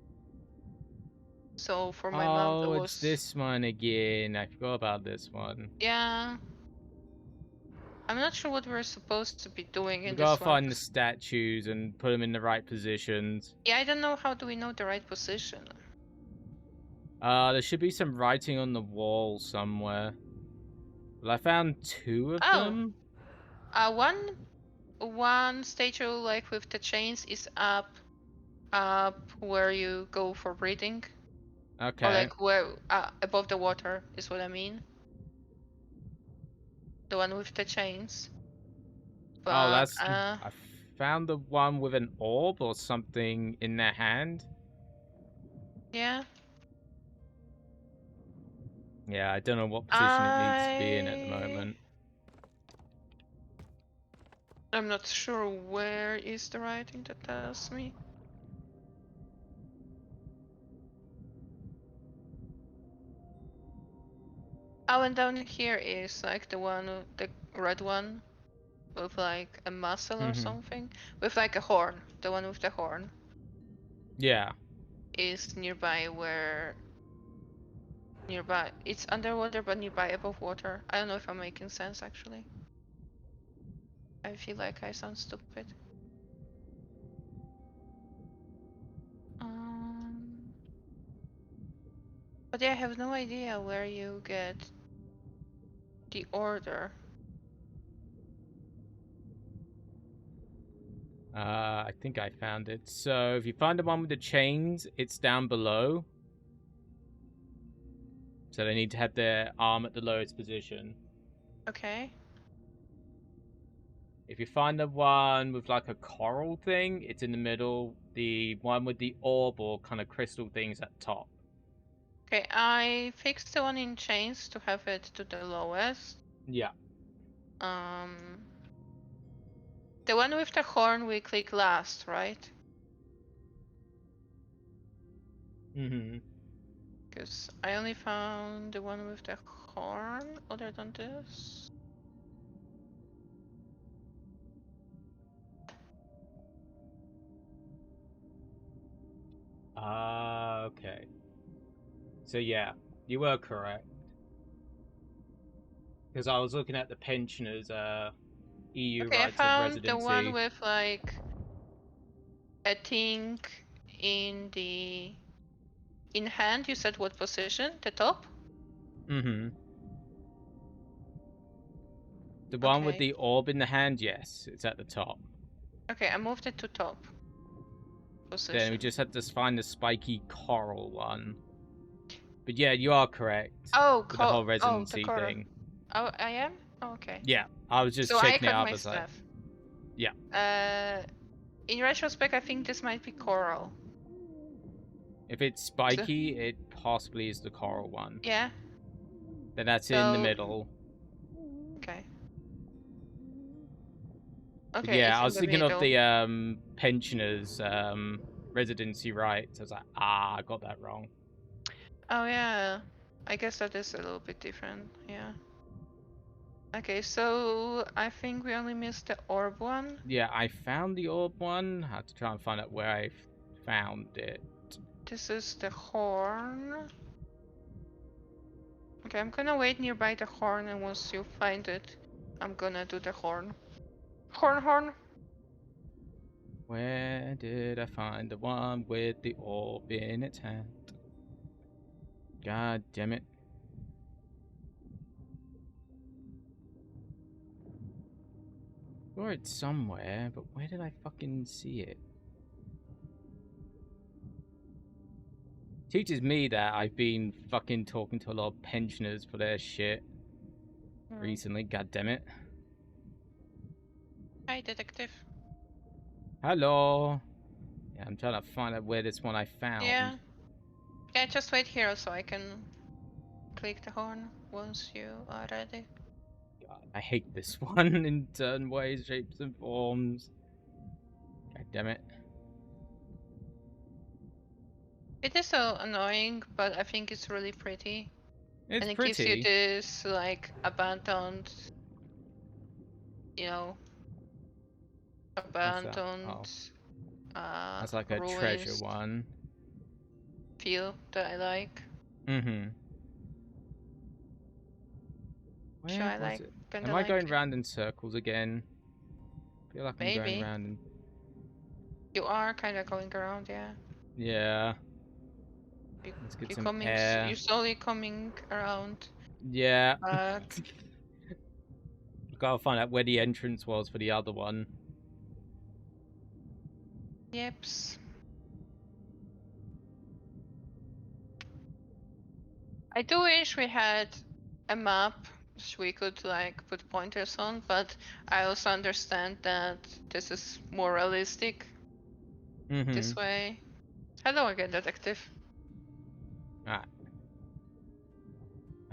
Speaker 2: so for my mom there
Speaker 1: Oh, it's
Speaker 2: was,
Speaker 1: this one again. I forgot about this one.
Speaker 2: yeah. I'm not sure what we're supposed to be doing
Speaker 1: We
Speaker 2: in
Speaker 1: gotta
Speaker 2: this one.
Speaker 1: find the statues and put them in the right positions.
Speaker 2: Yeah, I don't know how do we know the right position.
Speaker 1: There should be some writing on the wall somewhere. Well, I found two of
Speaker 2: Oh,
Speaker 1: them.
Speaker 2: one statue like with the chains is up where you go for breathing, or
Speaker 1: Okay.
Speaker 2: like where above the water is what I mean. The one with the chains.
Speaker 1: Oh,
Speaker 2: But
Speaker 1: that's. I found the one with an orb or something in their hand.
Speaker 2: yeah.
Speaker 1: Yeah, I don't know what position it needs to be in at the moment.
Speaker 2: I'm not sure where is the writing that tells me. Oh, and down here is like the red one with like a muzzle or something, with like a horn. The one with the horn
Speaker 1: Yeah.
Speaker 2: is nearby nearby. It's underwater, but nearby above water. I don't know if I'm making sense actually. I feel like I sound stupid. But yeah, I have no idea where you get the order.
Speaker 1: I think I found it. So if you find the one with the chains, it's down below. So they need to have their arm at the lowest position.
Speaker 2: Okay.
Speaker 1: If you find the one with like a coral thing, it's in the middle. The one with the orb or kind of crystal things at top.
Speaker 2: Okay, I fixed the one in chains to have it to the lowest.
Speaker 1: Yeah.
Speaker 2: The one with the horn we click last, right?
Speaker 1: Mm-hmm.
Speaker 2: Because I only found the one with the horn other than this.
Speaker 1: Okay. So yeah, you were correct. Because I was looking at the pensioners' EU
Speaker 2: Okay, I
Speaker 1: rights of
Speaker 2: found the one
Speaker 1: residency.
Speaker 2: with like a thing in hand. You said what position? The top?
Speaker 1: Mm-hmm. The one with
Speaker 2: Okay.
Speaker 1: the orb in the hand, yes, it's at the top.
Speaker 2: Okay, I moved it to top position.
Speaker 1: Then we just had to find the spiky coral one. But yeah, you are correct.
Speaker 2: Oh,
Speaker 1: with the whole
Speaker 2: the
Speaker 1: residency
Speaker 2: coral.
Speaker 1: thing.
Speaker 2: Oh, I am? Oh, okay.
Speaker 1: Yeah, I was just
Speaker 2: So I
Speaker 1: checking it
Speaker 2: cut
Speaker 1: up
Speaker 2: my
Speaker 1: as like,
Speaker 2: stuff.
Speaker 1: yeah.
Speaker 2: In retrospect, I think this might be coral.
Speaker 1: If it's spiky, it possibly is the coral one.
Speaker 2: Yeah.
Speaker 1: Then that's in the middle.
Speaker 2: Okay.
Speaker 1: But
Speaker 2: Okay,
Speaker 1: yeah,
Speaker 2: it's
Speaker 1: I
Speaker 2: in
Speaker 1: was
Speaker 2: the
Speaker 1: thinking of
Speaker 2: middle.
Speaker 1: the pensioners' residency rights. I was like, I got that wrong.
Speaker 2: Oh yeah. I guess that is a little bit different. Yeah. Okay, so I think we only missed the orb one.
Speaker 1: Yeah, I found the orb one. I had to try and find out where I found it.
Speaker 2: This is the horn. Okay, I'm gonna wait nearby the horn, and once you find it, I'm gonna do the horn. Horn.
Speaker 1: Where did I find the one with the orb in its hand? God damn it. Saw it somewhere, but where did I fucking see it? Teaches me that I've been fucking talking to a lot of pensioners for their shit recently. God damn it.
Speaker 2: Hi, detective.
Speaker 1: Hello. Yeah, I'm trying to find out where this one I found.
Speaker 2: Yeah. Yeah, just wait here so I can click the horn once you are ready.
Speaker 1: God, I hate this one in certain ways, shapes, and forms. God damn it.
Speaker 2: It is so annoying, but I think it's really pretty.
Speaker 1: It's
Speaker 2: and it
Speaker 1: pretty.
Speaker 2: gives you this like abandoned, you know, abandoned,
Speaker 1: That's like a
Speaker 2: ruins
Speaker 1: treasure one.
Speaker 2: feel that I like.
Speaker 1: Mm-hmm.
Speaker 2: So
Speaker 1: Where
Speaker 2: I
Speaker 1: was
Speaker 2: like.
Speaker 1: it?
Speaker 2: Kinda
Speaker 1: Am I
Speaker 2: like
Speaker 1: going
Speaker 2: it.
Speaker 1: round in circles again? I feel like I'm going
Speaker 2: Maybe.
Speaker 1: round in...
Speaker 2: You are kind of going around, yeah.
Speaker 1: Yeah. Let's get some
Speaker 2: Coming.
Speaker 1: air.
Speaker 2: You slowly coming around.
Speaker 1: Yeah.
Speaker 2: Back.
Speaker 1: Gotta find out where the entrance was for the other one.
Speaker 2: Yeps. I do wish we had a map which we could like put pointers on, but I also understand that this is more realistic this way. Hello again, detective.
Speaker 1: Ah.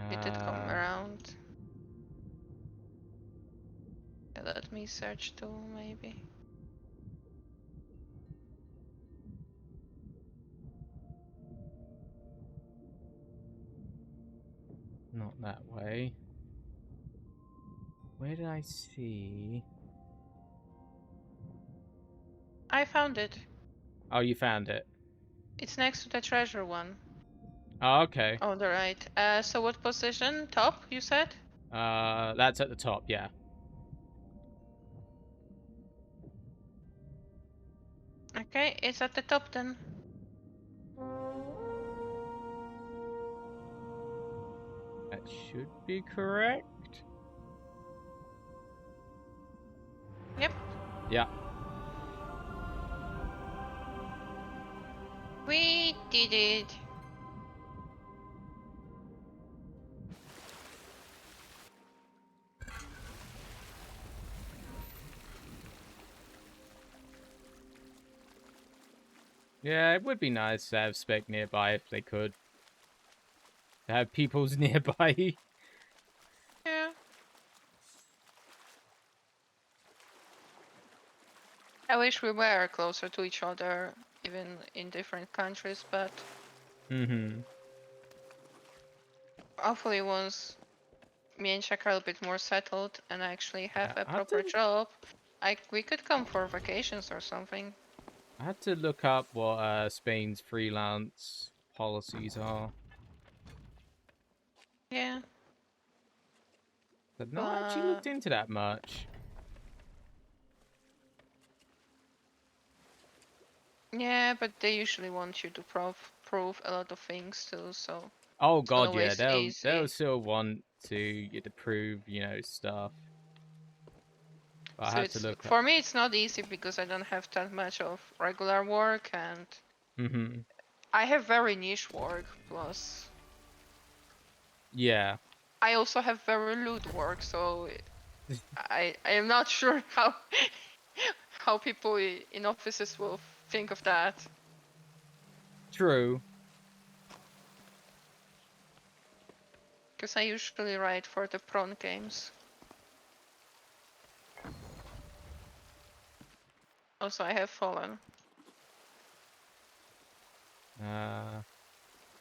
Speaker 2: We did come around. Yeah, let me search too, maybe.
Speaker 1: Not that way. Where did I see?
Speaker 2: I found it.
Speaker 1: Oh, you found it.
Speaker 2: It's next to the treasure one.
Speaker 1: Oh, okay.
Speaker 2: On the right. So what position? Top, you said?
Speaker 1: That's at the top, yeah.
Speaker 2: Okay, it's at the top then.
Speaker 1: That should be correct.
Speaker 2: Yep.
Speaker 1: Yeah.
Speaker 2: We did it.
Speaker 1: Yeah, it would be nice to have spec nearby if they could. To have peoples nearby.
Speaker 2: Yeah. I wish we were closer to each other, even in different countries, but
Speaker 1: Mm-hmm.
Speaker 2: hopefully once me and Czech are a bit more settled and actually have
Speaker 1: Yeah,
Speaker 2: a proper job, we could come for vacations or something.
Speaker 1: I had to look up what Spain's freelance policies are.
Speaker 2: Yeah.
Speaker 1: I've not actually looked into that much.
Speaker 2: Yeah, but they usually want you to prove a lot of things too, so
Speaker 1: Oh
Speaker 2: it's not
Speaker 1: god, yeah,
Speaker 2: always
Speaker 1: they'll
Speaker 2: easy.
Speaker 1: still want you to prove, you know, stuff. But I
Speaker 2: So
Speaker 1: had to
Speaker 2: it's
Speaker 1: look up.
Speaker 2: for me it's not easy because I don't have that much of regular work and
Speaker 1: Mm-hmm.
Speaker 2: I have very niche work plus
Speaker 1: Yeah.
Speaker 2: I also have very lewd work, so I am not sure how how people in offices will think of that.
Speaker 1: True.
Speaker 2: Because I usually write for the prawn games. Also, I have fallen.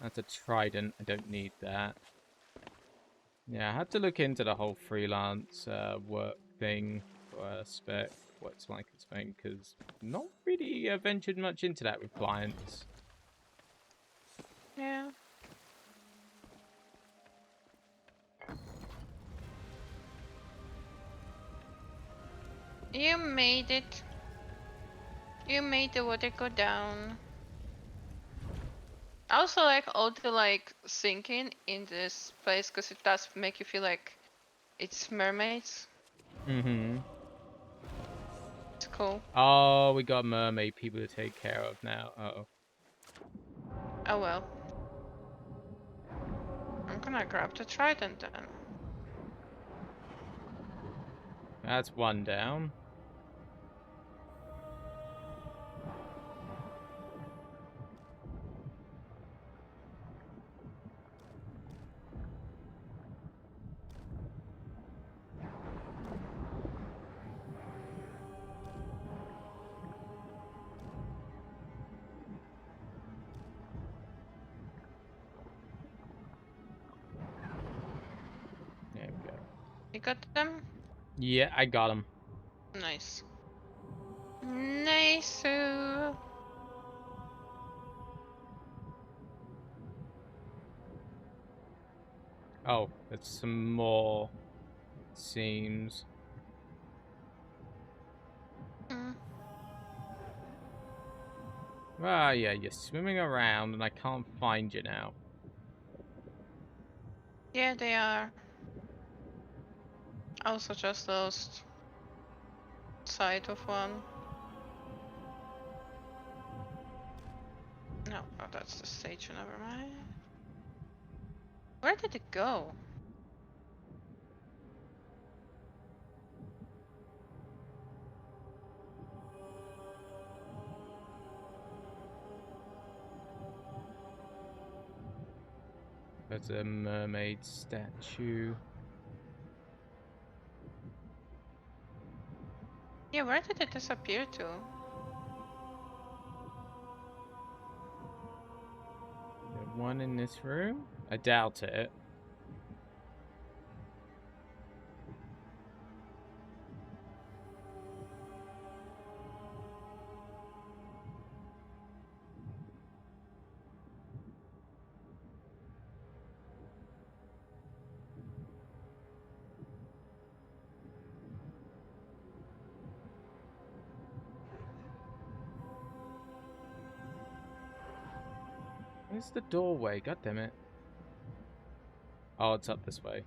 Speaker 1: That's a trident. I don't need that. Yeah, I had to look into the whole freelance work thing for spec, what it's like in Spain, because not really ventured much into that with clients.
Speaker 2: Yeah. You made it. You made the water go down. I also like all the like sinking in this place because it does make you feel like it's mermaids.
Speaker 1: Mm-hmm.
Speaker 2: It's cool.
Speaker 1: Oh, we got mermaid people to take care of now. Uh-oh.
Speaker 2: Oh well. I'm gonna grab the trident then.
Speaker 1: That's one down. There we go.
Speaker 2: You got them?
Speaker 1: Yeah, I got him.
Speaker 2: Nice. Nice.
Speaker 1: Oh, there's some more. Seems.
Speaker 2: Mm.
Speaker 1: Ah, yeah, you're swimming around and I can't find you now.
Speaker 2: Yeah, they are. I also just lost sight of one. No, oh, that's the stage. Never mind. Where did it go?
Speaker 1: There's a mermaid statue.
Speaker 2: Yeah, where did it disappear to?
Speaker 1: The one in this room? I doubt it. Where's the doorway? God damn it. Oh, it's up this way.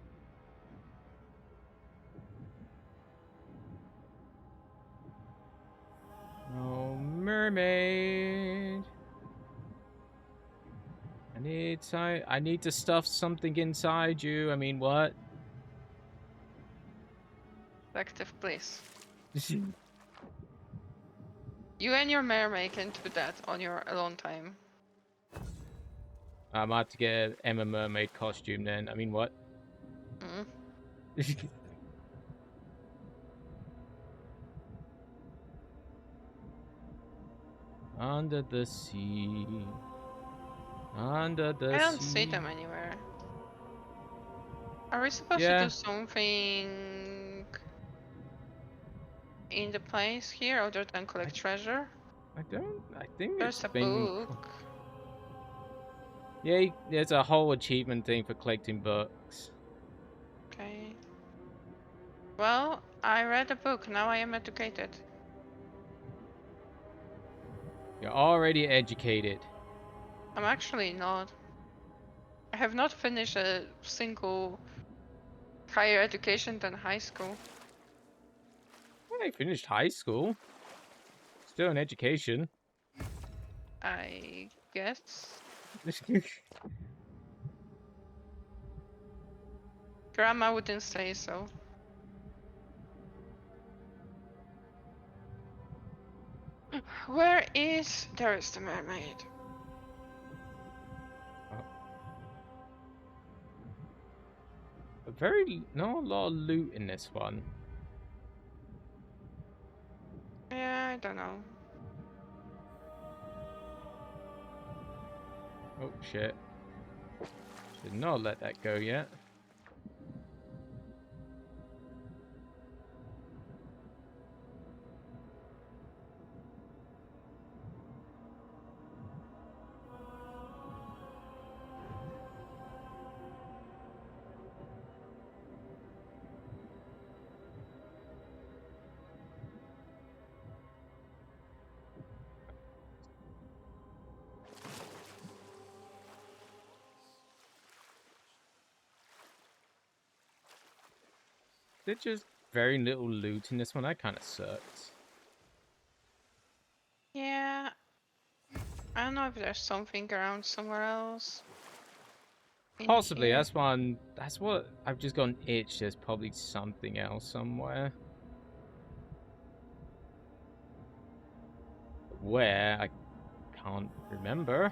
Speaker 1: Oh, mermaid. I need to stuff something inside you. I mean, what?
Speaker 2: Active, please. You and your mermaid can do that on your alone time.
Speaker 1: I might have to get an Emma mermaid costume then. I mean, what?
Speaker 2: Mm.
Speaker 1: Under the sea. Under the sea.
Speaker 2: I don't see them anywhere. Are we supposed to
Speaker 1: Yeah.
Speaker 2: do something in the place here other than collect treasure?
Speaker 1: I think
Speaker 2: There's
Speaker 1: it's
Speaker 2: a
Speaker 1: been...
Speaker 2: book.
Speaker 1: Yeah, there's a whole achievement thing for collecting books.
Speaker 2: Okay. Well, I read a book. Now I am educated.
Speaker 1: You're already educated.
Speaker 2: I'm actually not. I have not finished a single higher education than high school.
Speaker 1: I finished high school. Still in education.
Speaker 2: I guess. Grandma wouldn't say so. Where is... There is the mermaid.
Speaker 1: Not a lot of loot in this one.
Speaker 2: Yeah, I don't know.
Speaker 1: Oh shit. Should not let that go yet. There's just very little loot in this one. That kind of sucks.
Speaker 2: Yeah. I don't know if there's something around somewhere else. In
Speaker 1: Possibly.
Speaker 2: here.
Speaker 1: That's what I've just got an itch. There's probably something else somewhere. Where? I can't remember.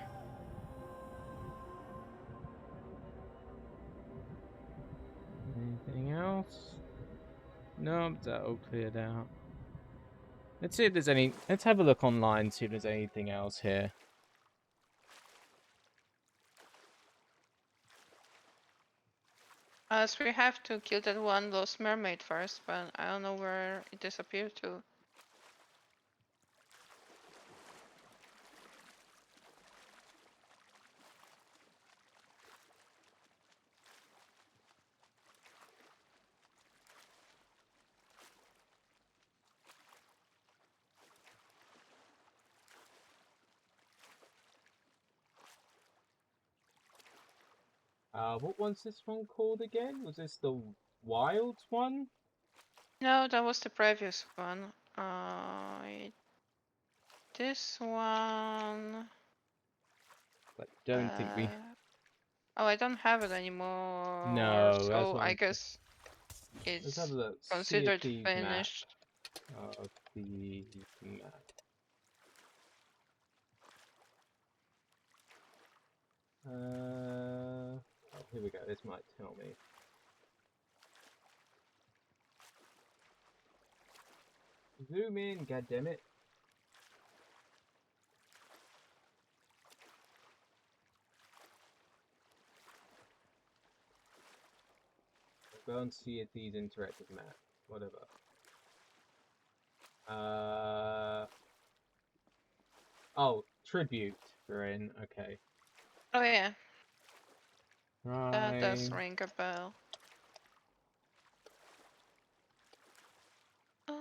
Speaker 1: Anything else? No, that all cleared out. Let's see if there's any. Let's have a look online, see if there's anything else here.
Speaker 2: So we have to kill that one lost mermaid first, but I don't know where it disappeared to.
Speaker 1: What was this one called again? Was this the wild one?
Speaker 2: No, that was the previous one. This one.
Speaker 1: I don't think we.
Speaker 2: Oh, I don't have it anymore.
Speaker 1: No, that's
Speaker 2: So
Speaker 1: what
Speaker 2: I guess
Speaker 1: Let's have
Speaker 2: it's
Speaker 1: a look.
Speaker 2: considered
Speaker 1: Sea of Thieves
Speaker 2: finished.
Speaker 1: map. The map. Oh, here we go. This might tell me. Zoom in, goddammit. Go and see if these interactive map. Whatever. Oh, tribute. We're in. Okay.
Speaker 2: Oh yeah, that does
Speaker 1: Right.
Speaker 2: ring a bell. Um,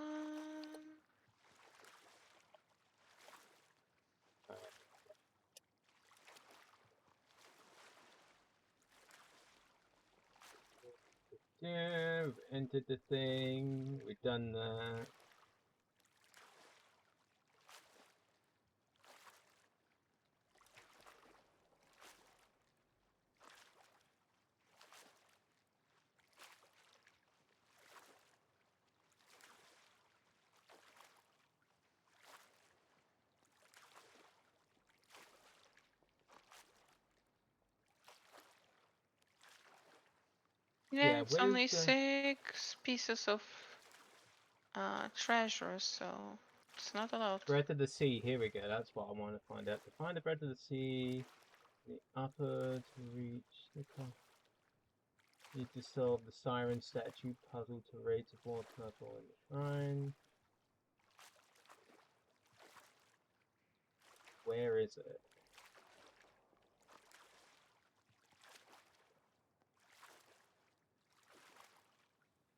Speaker 8: Yeah, we've entered the thing. We've done that.
Speaker 2: Yeah,
Speaker 8: Yeah,
Speaker 2: it's
Speaker 8: where's
Speaker 2: only
Speaker 8: the
Speaker 2: 6 pieces of treasure, so it's not a lot.
Speaker 8: bread of the sea? Here we go. That's what I want to find out. To find the bread of the sea, the upper to reach the top. Need to solve the siren statue puzzle to raise the ball purple in the shrine. Where is it?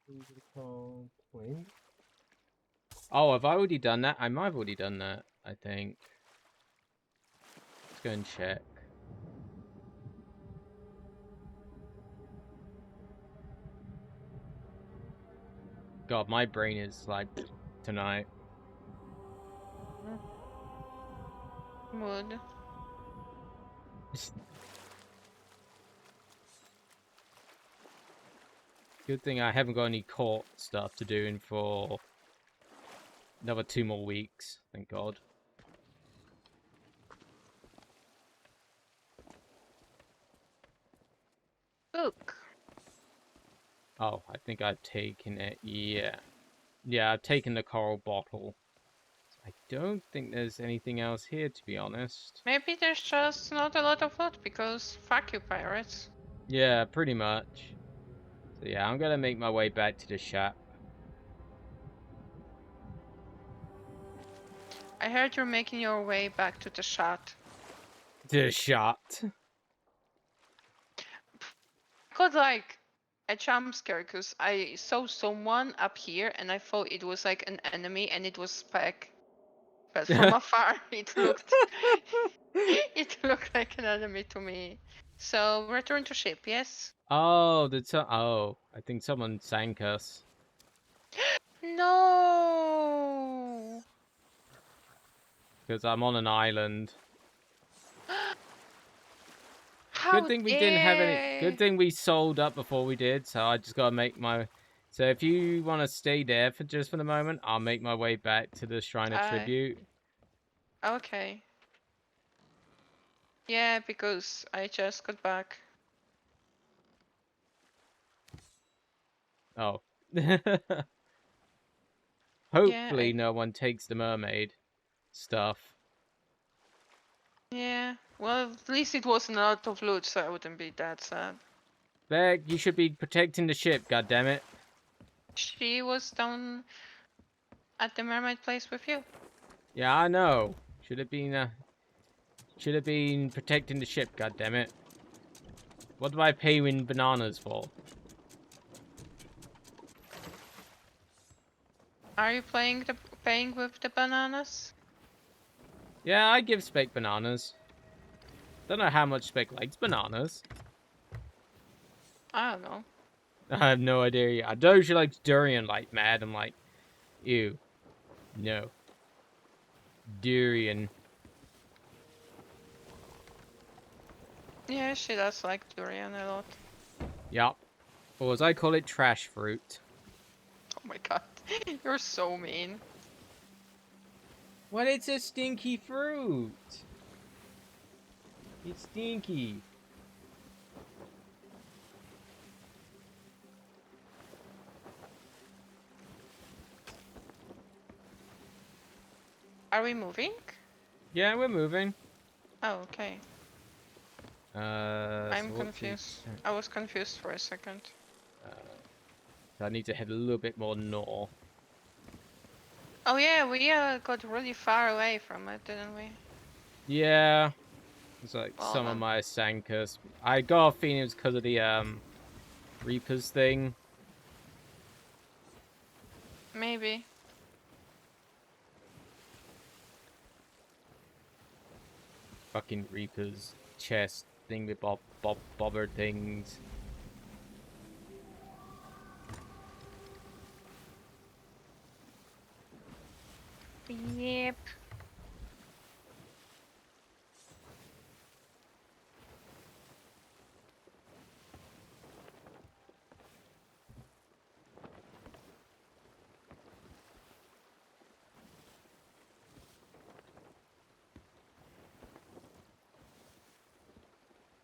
Speaker 8: Who's it called? Twin?
Speaker 1: Oh, have I already done that? I might have already done that, I think. Let's go and check. God, my brain is like tonight.
Speaker 2: Wood.
Speaker 1: Good thing I haven't got any court stuff to do in for another 2 more weeks. Thank God.
Speaker 2: Book.
Speaker 1: Oh, I think I've taken it. Yeah. Yeah, I've taken the coral bottle. I don't think there's anything else here, to be honest.
Speaker 2: Maybe there's just not a lot of loot because fuck you, pirates.
Speaker 1: Yeah, pretty much. So yeah, I'm gonna make my way back to the shop.
Speaker 2: I heard you're making your way back to the shot.
Speaker 1: To the shop.
Speaker 2: Got like a jump scare because I saw someone up here and I thought it was like an enemy and it was Spec. But from afar it looked it looked like an enemy to me. So return to ship, yes?
Speaker 1: Oh, oh, I think someone sank us.
Speaker 2: No.
Speaker 1: Because I'm on an island. Good
Speaker 2: How
Speaker 1: thing we didn't have any. Good
Speaker 2: dare.
Speaker 1: thing we sold up before we did. So I just gotta make my. So if you want to stay there for just for the moment, I'll make my way back to the Shrine of Tribute.
Speaker 2: Okay. Yeah, because I just got back.
Speaker 1: Oh.
Speaker 2: Yeah,
Speaker 1: Hopefully no one takes the mermaid stuff.
Speaker 2: yeah. Well, at least it wasn't a lot of loot, so I wouldn't be that sad.
Speaker 1: Beck, you should be protecting the ship, goddammit.
Speaker 2: She was down at the mermaid place with you.
Speaker 1: Yeah, I know. Should have been protecting the ship, goddammit. What do I pay you in bananas for?
Speaker 2: Are you paying with the bananas?
Speaker 1: Yeah, I give Spec bananas. Don't know how much Spec likes bananas.
Speaker 2: I don't know.
Speaker 1: I have no idea. I know she likes durian like mad. I'm like, ew. No. Durian.
Speaker 2: Yeah, she does like durian a lot.
Speaker 1: Yup. Or as I call it, trash fruit.
Speaker 2: Oh my god, you're so mean.
Speaker 1: Well, it's a stinky fruit. It's stinky.
Speaker 2: Are we moving?
Speaker 1: Yeah, we're moving.
Speaker 2: Oh, okay. I'm
Speaker 1: So
Speaker 2: confused. I was confused for a second.
Speaker 1: So I need to head a little bit more north.
Speaker 2: Oh yeah, we got really far away from it, didn't we?
Speaker 1: Yeah. It's like
Speaker 2: Well,
Speaker 1: some of
Speaker 2: then.
Speaker 1: my Sankas. I got a feeling it was because of the Reapers thing.
Speaker 2: Maybe.
Speaker 1: Fucking Reapers chest thing with bobber things.
Speaker 2: Yep.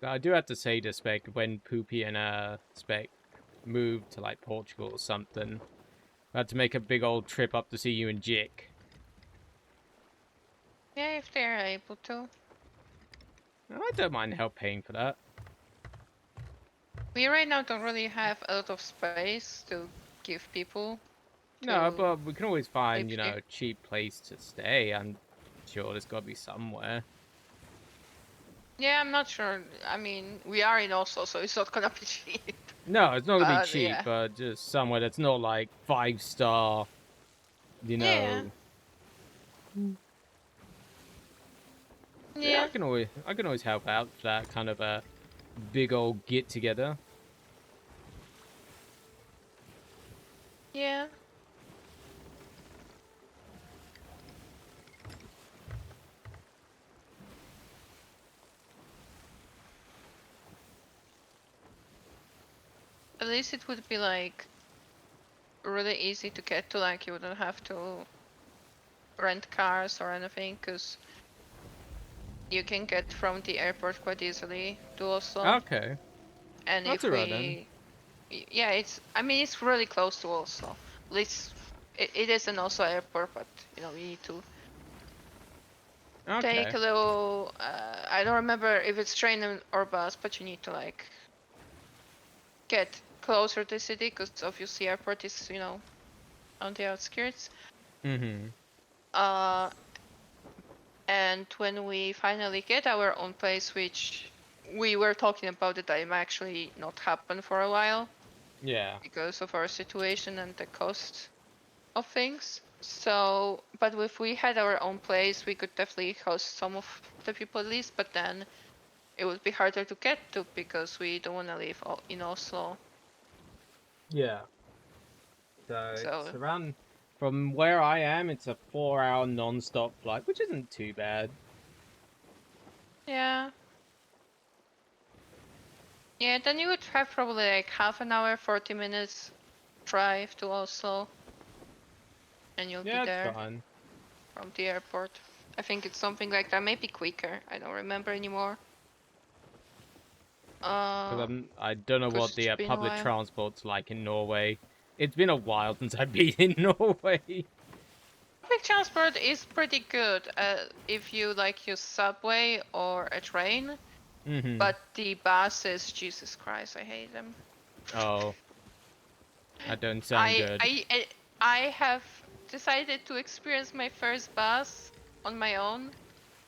Speaker 1: But I do have to say to Spec, when Poopy and Spec moved to like Portugal or something, I had to make a big old trip up to see you and Jick.
Speaker 2: Yeah, if they're able to.
Speaker 1: I don't mind help paying for that.
Speaker 2: We right now don't really have a lot of space to give people
Speaker 1: No,
Speaker 2: to
Speaker 1: but we can always find,
Speaker 2: live
Speaker 1: you know,
Speaker 2: here.
Speaker 1: a cheap place to stay. I'm sure there's got to be somewhere.
Speaker 2: Yeah, I'm not sure. I mean, we are in Oslo, so it's not gonna be cheap.
Speaker 1: No, it's not gonna be cheap,
Speaker 2: Yeah.
Speaker 1: but just somewhere that's not like 5-star, you
Speaker 2: Yeah.
Speaker 1: know. Yeah,
Speaker 2: Yeah.
Speaker 1: I can always help out for that kind of a big old get together.
Speaker 2: Yeah. At least it would be like really easy to get to, like you wouldn't have to rent cars or anything, because you can get from the airport quite easily to Oslo.
Speaker 1: Okay,
Speaker 2: And
Speaker 1: that's
Speaker 2: if
Speaker 1: alright then.
Speaker 2: yeah, I mean, it's really close to Oslo. At least it is an Oslo airport, but you know, you need to take
Speaker 1: Okay.
Speaker 2: a little, I don't remember if it's train or bus, but you need to like get closer to the city, because obviously airport is, you know, on the outskirts.
Speaker 1: Mm-hmm.
Speaker 2: Uh, and when we finally get our own place, which we were talking about that might actually not happen for a while
Speaker 1: Yeah.
Speaker 2: because of our situation and the cost of things. So, but if we had our own place, we could definitely host some of the people at least, but then it would be harder to get to because we don't want to live in Oslo.
Speaker 8: Yeah. So it's
Speaker 2: So,
Speaker 8: around.
Speaker 1: From where I am, it's a 4-hour non-stop flight, which isn't too bad.
Speaker 2: yeah. Yeah, then you would have probably like half an hour, 40 minutes drive to Oslo, and you'll be
Speaker 1: Yeah, it's
Speaker 2: there
Speaker 1: fine.
Speaker 2: from the airport. I think it's something like that, maybe quicker. I don't remember anymore.
Speaker 1: Because I don't know
Speaker 2: Because
Speaker 1: what
Speaker 2: it's
Speaker 1: the
Speaker 2: been a
Speaker 1: public
Speaker 2: while.
Speaker 1: transport's like in Norway. It's been a while since I've been in Norway.
Speaker 2: Public transport is pretty good if you like use subway or a train,
Speaker 1: Mm-hmm.
Speaker 2: but the buses, Jesus Christ, I hate them.
Speaker 1: Oh, that don't sound
Speaker 2: I
Speaker 1: good.
Speaker 2: I I I have decided to experience my first bus on my own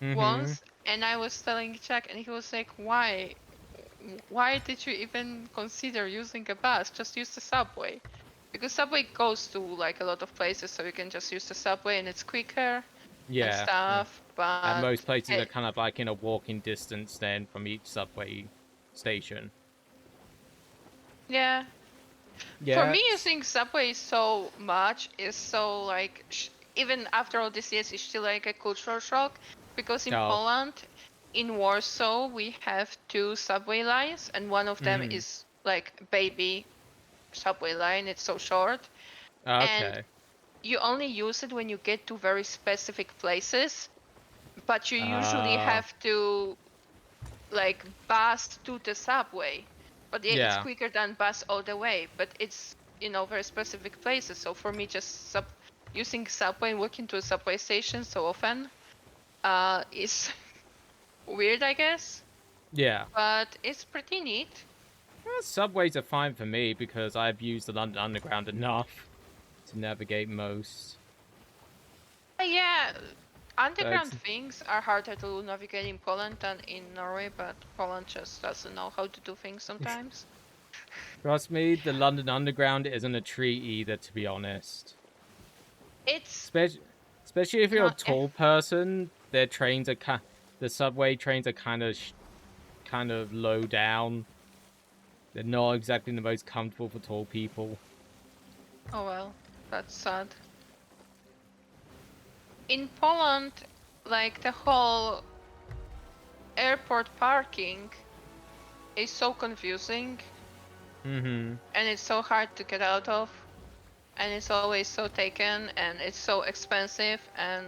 Speaker 1: Mm-hmm.
Speaker 2: once, and I was telling Jack, and he was like, "Why? Why did you even consider using a bus? Just use the subway." Because subway goes to like a lot of places, so you can just use the subway and it's quicker and
Speaker 1: Yeah.
Speaker 2: stuff.
Speaker 1: And
Speaker 2: But
Speaker 1: most places are kind of like in a walking distance then from each subway station.
Speaker 2: yeah, for
Speaker 1: Yeah.
Speaker 2: me, using subway so much is so like even after all this years, it's still like a cultural shock because in
Speaker 1: Oh.
Speaker 2: Poland, in Warsaw, we have two subway lines, and one of them
Speaker 1: Mm-hmm.
Speaker 2: is like baby subway line. It's so short, and
Speaker 1: Okay.
Speaker 2: you only use it when you get to very specific places, but you usually
Speaker 1: Uh.
Speaker 2: have to like bus to the subway. But yeah, it's
Speaker 1: Yeah.
Speaker 2: quicker than bus all the way, but it's, you know, very specific places. So for me, just using subway and walking to a subway station so often is weird, I guess,
Speaker 1: Yeah.
Speaker 2: but it's pretty neat.
Speaker 1: Subways are fine for me because I've used the London Underground enough to navigate most.
Speaker 2: Yeah,
Speaker 1: So
Speaker 2: underground
Speaker 1: it's
Speaker 2: things are harder to navigate in Poland than in Norway, but Poland just doesn't know how to do things sometimes.
Speaker 1: trust me, the London Underground isn't a treat either, to be honest.
Speaker 2: It's
Speaker 1: Especially, especially if you're a
Speaker 2: not.
Speaker 1: tall person, their trains are the subway trains are kind of low down. They're not exactly the most comfortable for tall people.
Speaker 2: Oh well, that's sad. in Poland, like the whole airport parking is so confusing
Speaker 1: Mm-hmm.
Speaker 2: and it's so hard to get out of, and it's always so taken and it's so expensive. And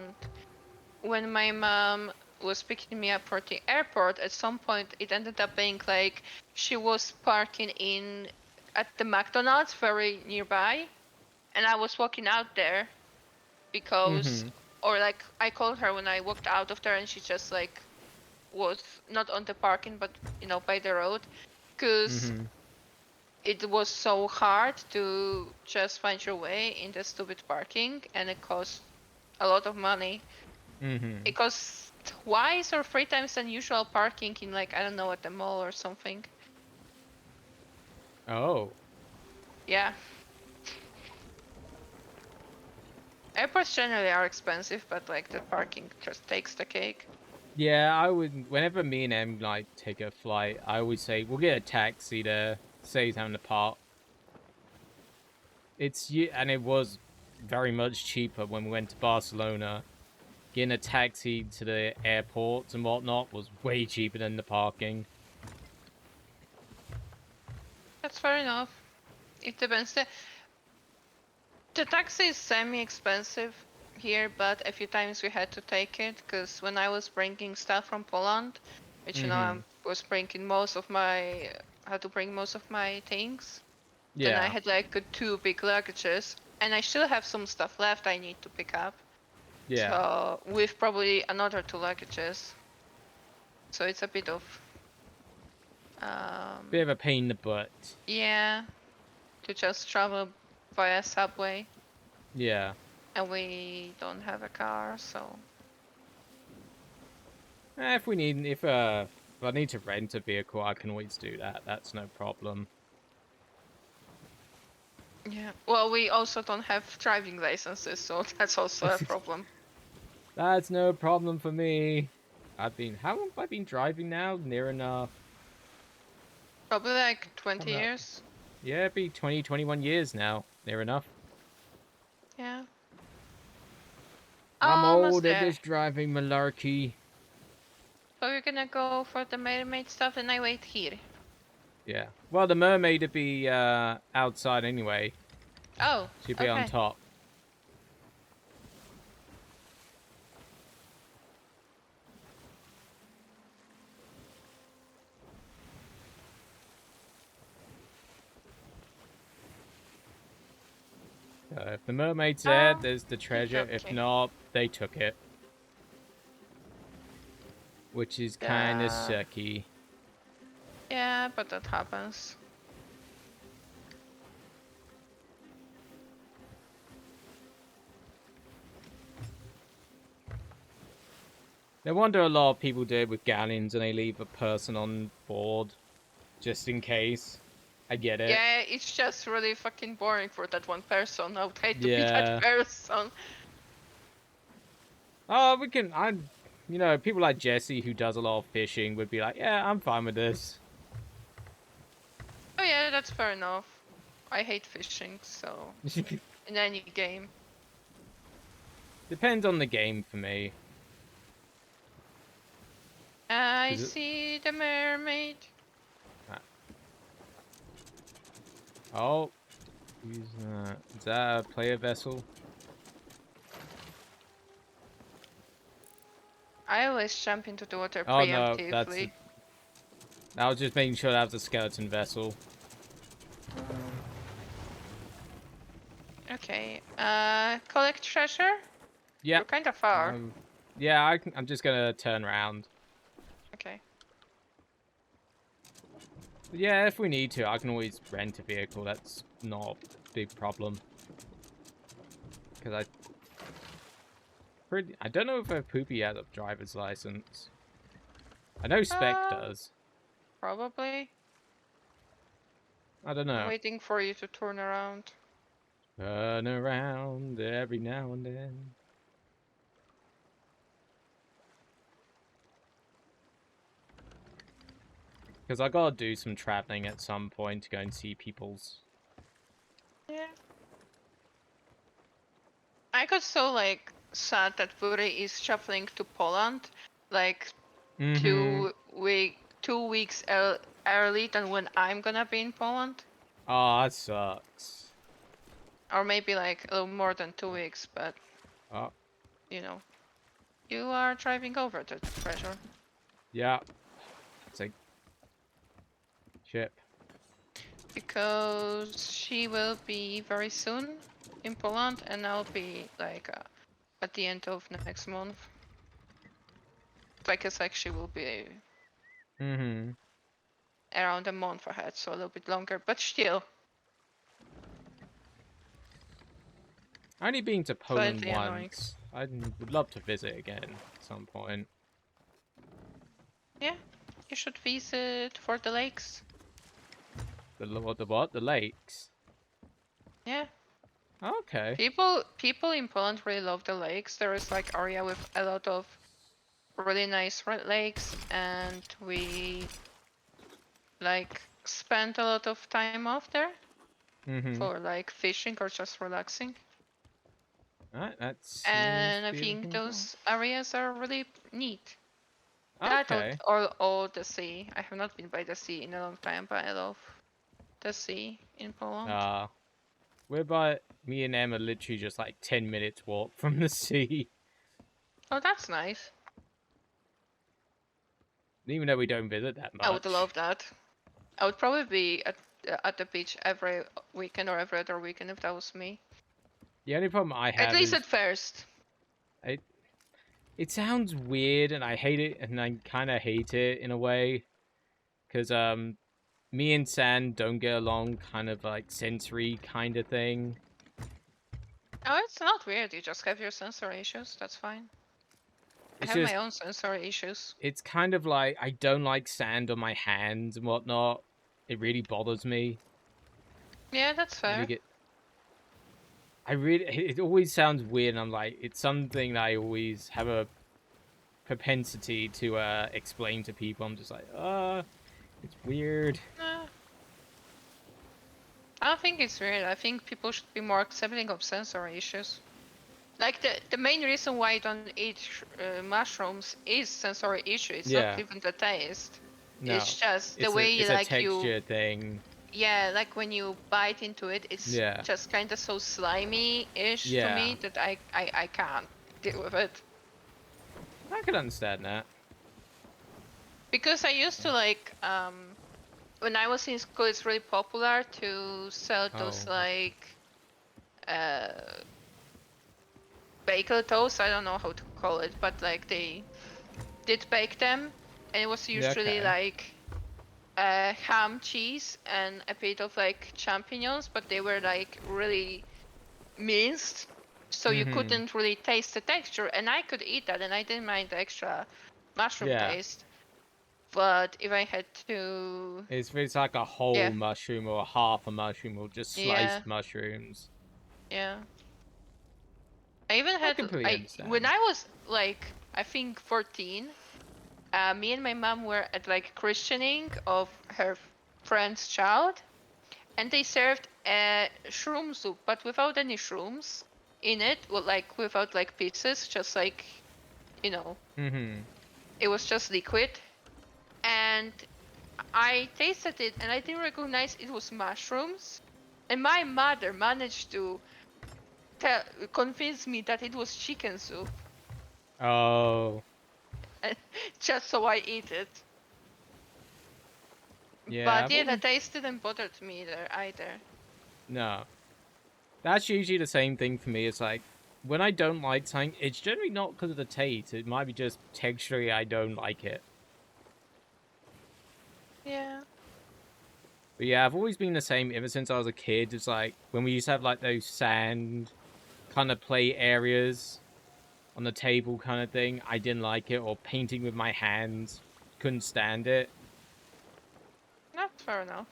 Speaker 2: when my mom was picking me up for the airport, at some point it ended up being like she was parking in at the McDonald's very nearby, and I was walking out there because,
Speaker 1: Mm-hmm.
Speaker 2: or like I called her when I walked out of there, and she just like was not on the parking, but by the road, because
Speaker 1: Mm-hmm.
Speaker 2: it was so hard to just find your way in the stupid parking, and it cost a lot of money.
Speaker 1: Mm-hmm.
Speaker 2: It costs twice or three times than usual parking in, like, I don't know, at the mall or something.
Speaker 1: Oh.
Speaker 2: Yeah. Airports generally are expensive, but like the parking just takes the cake.
Speaker 1: Yeah, I would. Whenever me and Em like take a flight, I always say we'll get a taxi there. Saves having to park. And it was very much cheaper when we went to Barcelona. Getting a taxi to the airports and whatnot was way cheaper than the parking.
Speaker 2: That's fair enough. It depends. The taxi is semi-expensive here, but a few times we had to take it because when I was bringing stuff from Poland, which
Speaker 1: Mm-hmm.
Speaker 2: I was bringing most of my, had to bring most of my things. Then I
Speaker 1: Yeah.
Speaker 2: had like two big luggages, and I still have some stuff left I need to pick up.
Speaker 1: Yeah.
Speaker 2: So with probably another two luggages. So it's a bit of
Speaker 1: Bit of a pain in the butt.
Speaker 2: yeah, to just travel via subway,
Speaker 1: Yeah.
Speaker 2: and we don't have a car, so
Speaker 1: If I need to rent a vehicle, I can always do that. That's no problem.
Speaker 2: yeah. Well, we also don't have driving licenses, so that's also a problem.
Speaker 1: That's no problem for me. How long have I been driving now? Near enough.
Speaker 2: Probably like 20
Speaker 1: Coming up.
Speaker 2: years.
Speaker 1: Yeah, it'd be 20, 21 years now. Near enough.
Speaker 2: Yeah.
Speaker 1: I'm
Speaker 2: Almost
Speaker 1: old at
Speaker 2: there.
Speaker 1: this driving malarkey.
Speaker 2: So we're gonna go for the mermaid stuff, and I wait here.
Speaker 1: Yeah. Well, the mermaid would be outside anyway.
Speaker 2: Oh,
Speaker 1: She'd be on
Speaker 2: okay.
Speaker 1: top. If the mermaid's there, there's the treasure. If
Speaker 2: Okay.
Speaker 1: not, they took it. Which is kind of
Speaker 2: Yeah.
Speaker 1: sucky.
Speaker 2: Yeah, but that happens.
Speaker 1: No wonder a lot of people do it with galleons and they leave a person on board. Just in case. I get it.
Speaker 2: Yeah, it's just really fucking boring for that one person. I would hate to be that
Speaker 1: Yeah.
Speaker 2: person.
Speaker 1: Oh, people like Jesse who does a lot of fishing would be like, yeah, I'm fine with this.
Speaker 2: Oh yeah, that's fair enough. I hate fishing, so in any game.
Speaker 1: Depends on the game for me.
Speaker 2: I see the mermaid.
Speaker 1: Oh. Who's that? Is that a player vessel?
Speaker 2: I always jump into the water
Speaker 1: Oh no,
Speaker 2: preemptively.
Speaker 1: I was just making sure that was a skeleton vessel.
Speaker 2: Okay. Collect treasure?
Speaker 1: Yeah.
Speaker 2: You're kind of far.
Speaker 1: Yeah, I'm just gonna turn around.
Speaker 2: Okay.
Speaker 1: But yeah, if we need to, I can always rent a vehicle. That's not a big problem. Because I don't know if a Poopy has a driver's license. I know Spec does.
Speaker 2: Probably.
Speaker 1: I don't
Speaker 2: I'm
Speaker 1: know.
Speaker 2: waiting for you to turn around.
Speaker 1: Turn around every now and then. Because I gotta do some traveling at some point to go and see people's.
Speaker 2: Yeah. I got so like sad that Buri is traveling to Poland, like
Speaker 1: Mm-hmm.
Speaker 2: 2 weeks early than when I'm gonna be in Poland,
Speaker 1: Oh, that sucks.
Speaker 2: or maybe like a little more than 2 weeks. But
Speaker 1: Oh,
Speaker 2: you know, you are driving over the treasure
Speaker 1: yeah. It's like ship.
Speaker 2: because she will be very soon in Poland, and I'll be like at the end of next month. Like it's like she will be
Speaker 1: Mm-hmm.
Speaker 2: around a month ahead, so a little bit longer, but still
Speaker 1: I only been to Poland
Speaker 2: slightly annoying.
Speaker 1: once. I would love to visit again at some point.
Speaker 2: Yeah, you should visit for the lakes.
Speaker 1: The what? The lakes.
Speaker 2: Yeah,
Speaker 1: Okay.
Speaker 2: people in Poland really love the lakes. There is like area with a lot of really nice red lakes, and we like spent a lot of time off there
Speaker 1: Mm-hmm.
Speaker 2: for like fishing or just relaxing.
Speaker 1: Alright, that seems
Speaker 2: And
Speaker 1: to
Speaker 2: I
Speaker 1: be
Speaker 2: think
Speaker 1: everything as well.
Speaker 2: those areas are really neat. That
Speaker 1: Okay.
Speaker 2: or the sea. I have not been by the sea in a long time, but I love the sea in Poland.
Speaker 1: Whereby me and Em are literally just like 10 minutes walk from the sea.
Speaker 2: Oh, that's nice.
Speaker 1: Even though we don't visit that
Speaker 2: I would
Speaker 1: much.
Speaker 2: love that. I would probably be at the beach every weekend or every other weekend if that was me.
Speaker 1: The only problem I
Speaker 2: At
Speaker 1: have
Speaker 2: least
Speaker 1: is
Speaker 2: at first.
Speaker 1: it sounds weird and I hate it and I kind of hate it in a way. Because me and San don't get along, kind of like sensory kind of thing.
Speaker 2: Oh, it's not weird. You just have your sensory issues. That's fine. I
Speaker 1: It's
Speaker 2: have my
Speaker 1: just,
Speaker 2: own sensory issues.
Speaker 1: it's kind of like I don't like sand on my hands and whatnot. It really bothers me.
Speaker 2: Yeah, that's
Speaker 1: Really
Speaker 2: fair.
Speaker 1: get. It always sounds weird. And I'm like, it's something that I always have a propensity to explain to people. I'm just like, it's weird.
Speaker 2: Uh, I don't think it's weird. I think people should be more accepting of sensory issues. Like the main reason why I don't eat mushrooms is sensory issue. It's not
Speaker 1: Yeah.
Speaker 2: even the taste.
Speaker 1: No.
Speaker 2: It's just the way
Speaker 1: It's a
Speaker 2: like you,
Speaker 1: texture thing.
Speaker 2: yeah, like when you bite into it, it's
Speaker 1: Yeah.
Speaker 2: just kind of so slimy-ish to
Speaker 1: Yeah.
Speaker 2: me that I can't deal with it.
Speaker 1: I could understand that.
Speaker 2: Because I used to like when I was in school, it's really popular to sell those
Speaker 1: Oh.
Speaker 2: like bagel toast. I don't know how to call it, but like they did bake them, and it was usually
Speaker 1: Okay.
Speaker 2: like ham, cheese, and a bit of like champignons, but they were like really minced, so you
Speaker 1: Mm-hmm.
Speaker 2: couldn't really taste the texture. And I could eat that, and I didn't mind the extra mushroom
Speaker 1: Yeah.
Speaker 2: taste. But if I had to,
Speaker 1: It's like a whole
Speaker 2: yeah,
Speaker 1: mushroom or half a mushroom or just
Speaker 2: yeah,
Speaker 1: sliced mushrooms.
Speaker 2: yeah. I even
Speaker 1: I
Speaker 2: had
Speaker 1: completely
Speaker 2: I when
Speaker 1: understand.
Speaker 2: I was like I think 14. Me and my mom were at like christening of her friend's child, and they served a shroom soup, but without any shrooms in it. Well, like without like pieces, just like you know,
Speaker 1: Mm-hmm.
Speaker 2: it was just liquid. And I tasted it, and I didn't recognize it was mushrooms. And my mother managed to convince me that it was chicken soup,
Speaker 1: Oh.
Speaker 2: just so I eat it.
Speaker 1: Yeah,
Speaker 2: But
Speaker 1: I've
Speaker 2: yeah, the
Speaker 1: always...
Speaker 2: taste didn't bother me either.
Speaker 1: No. That's usually the same thing for me. It's like, when I don't like something, it's generally not because of the taste. It might be just texturally I don't like it.
Speaker 2: Yeah.
Speaker 1: But yeah, I've always been the same ever since I was a kid. It's like, when we used to have like those sand kind of play areas on the table kind of thing, I didn't like it. Or painting with my hands, couldn't stand it.
Speaker 2: Not fair enough.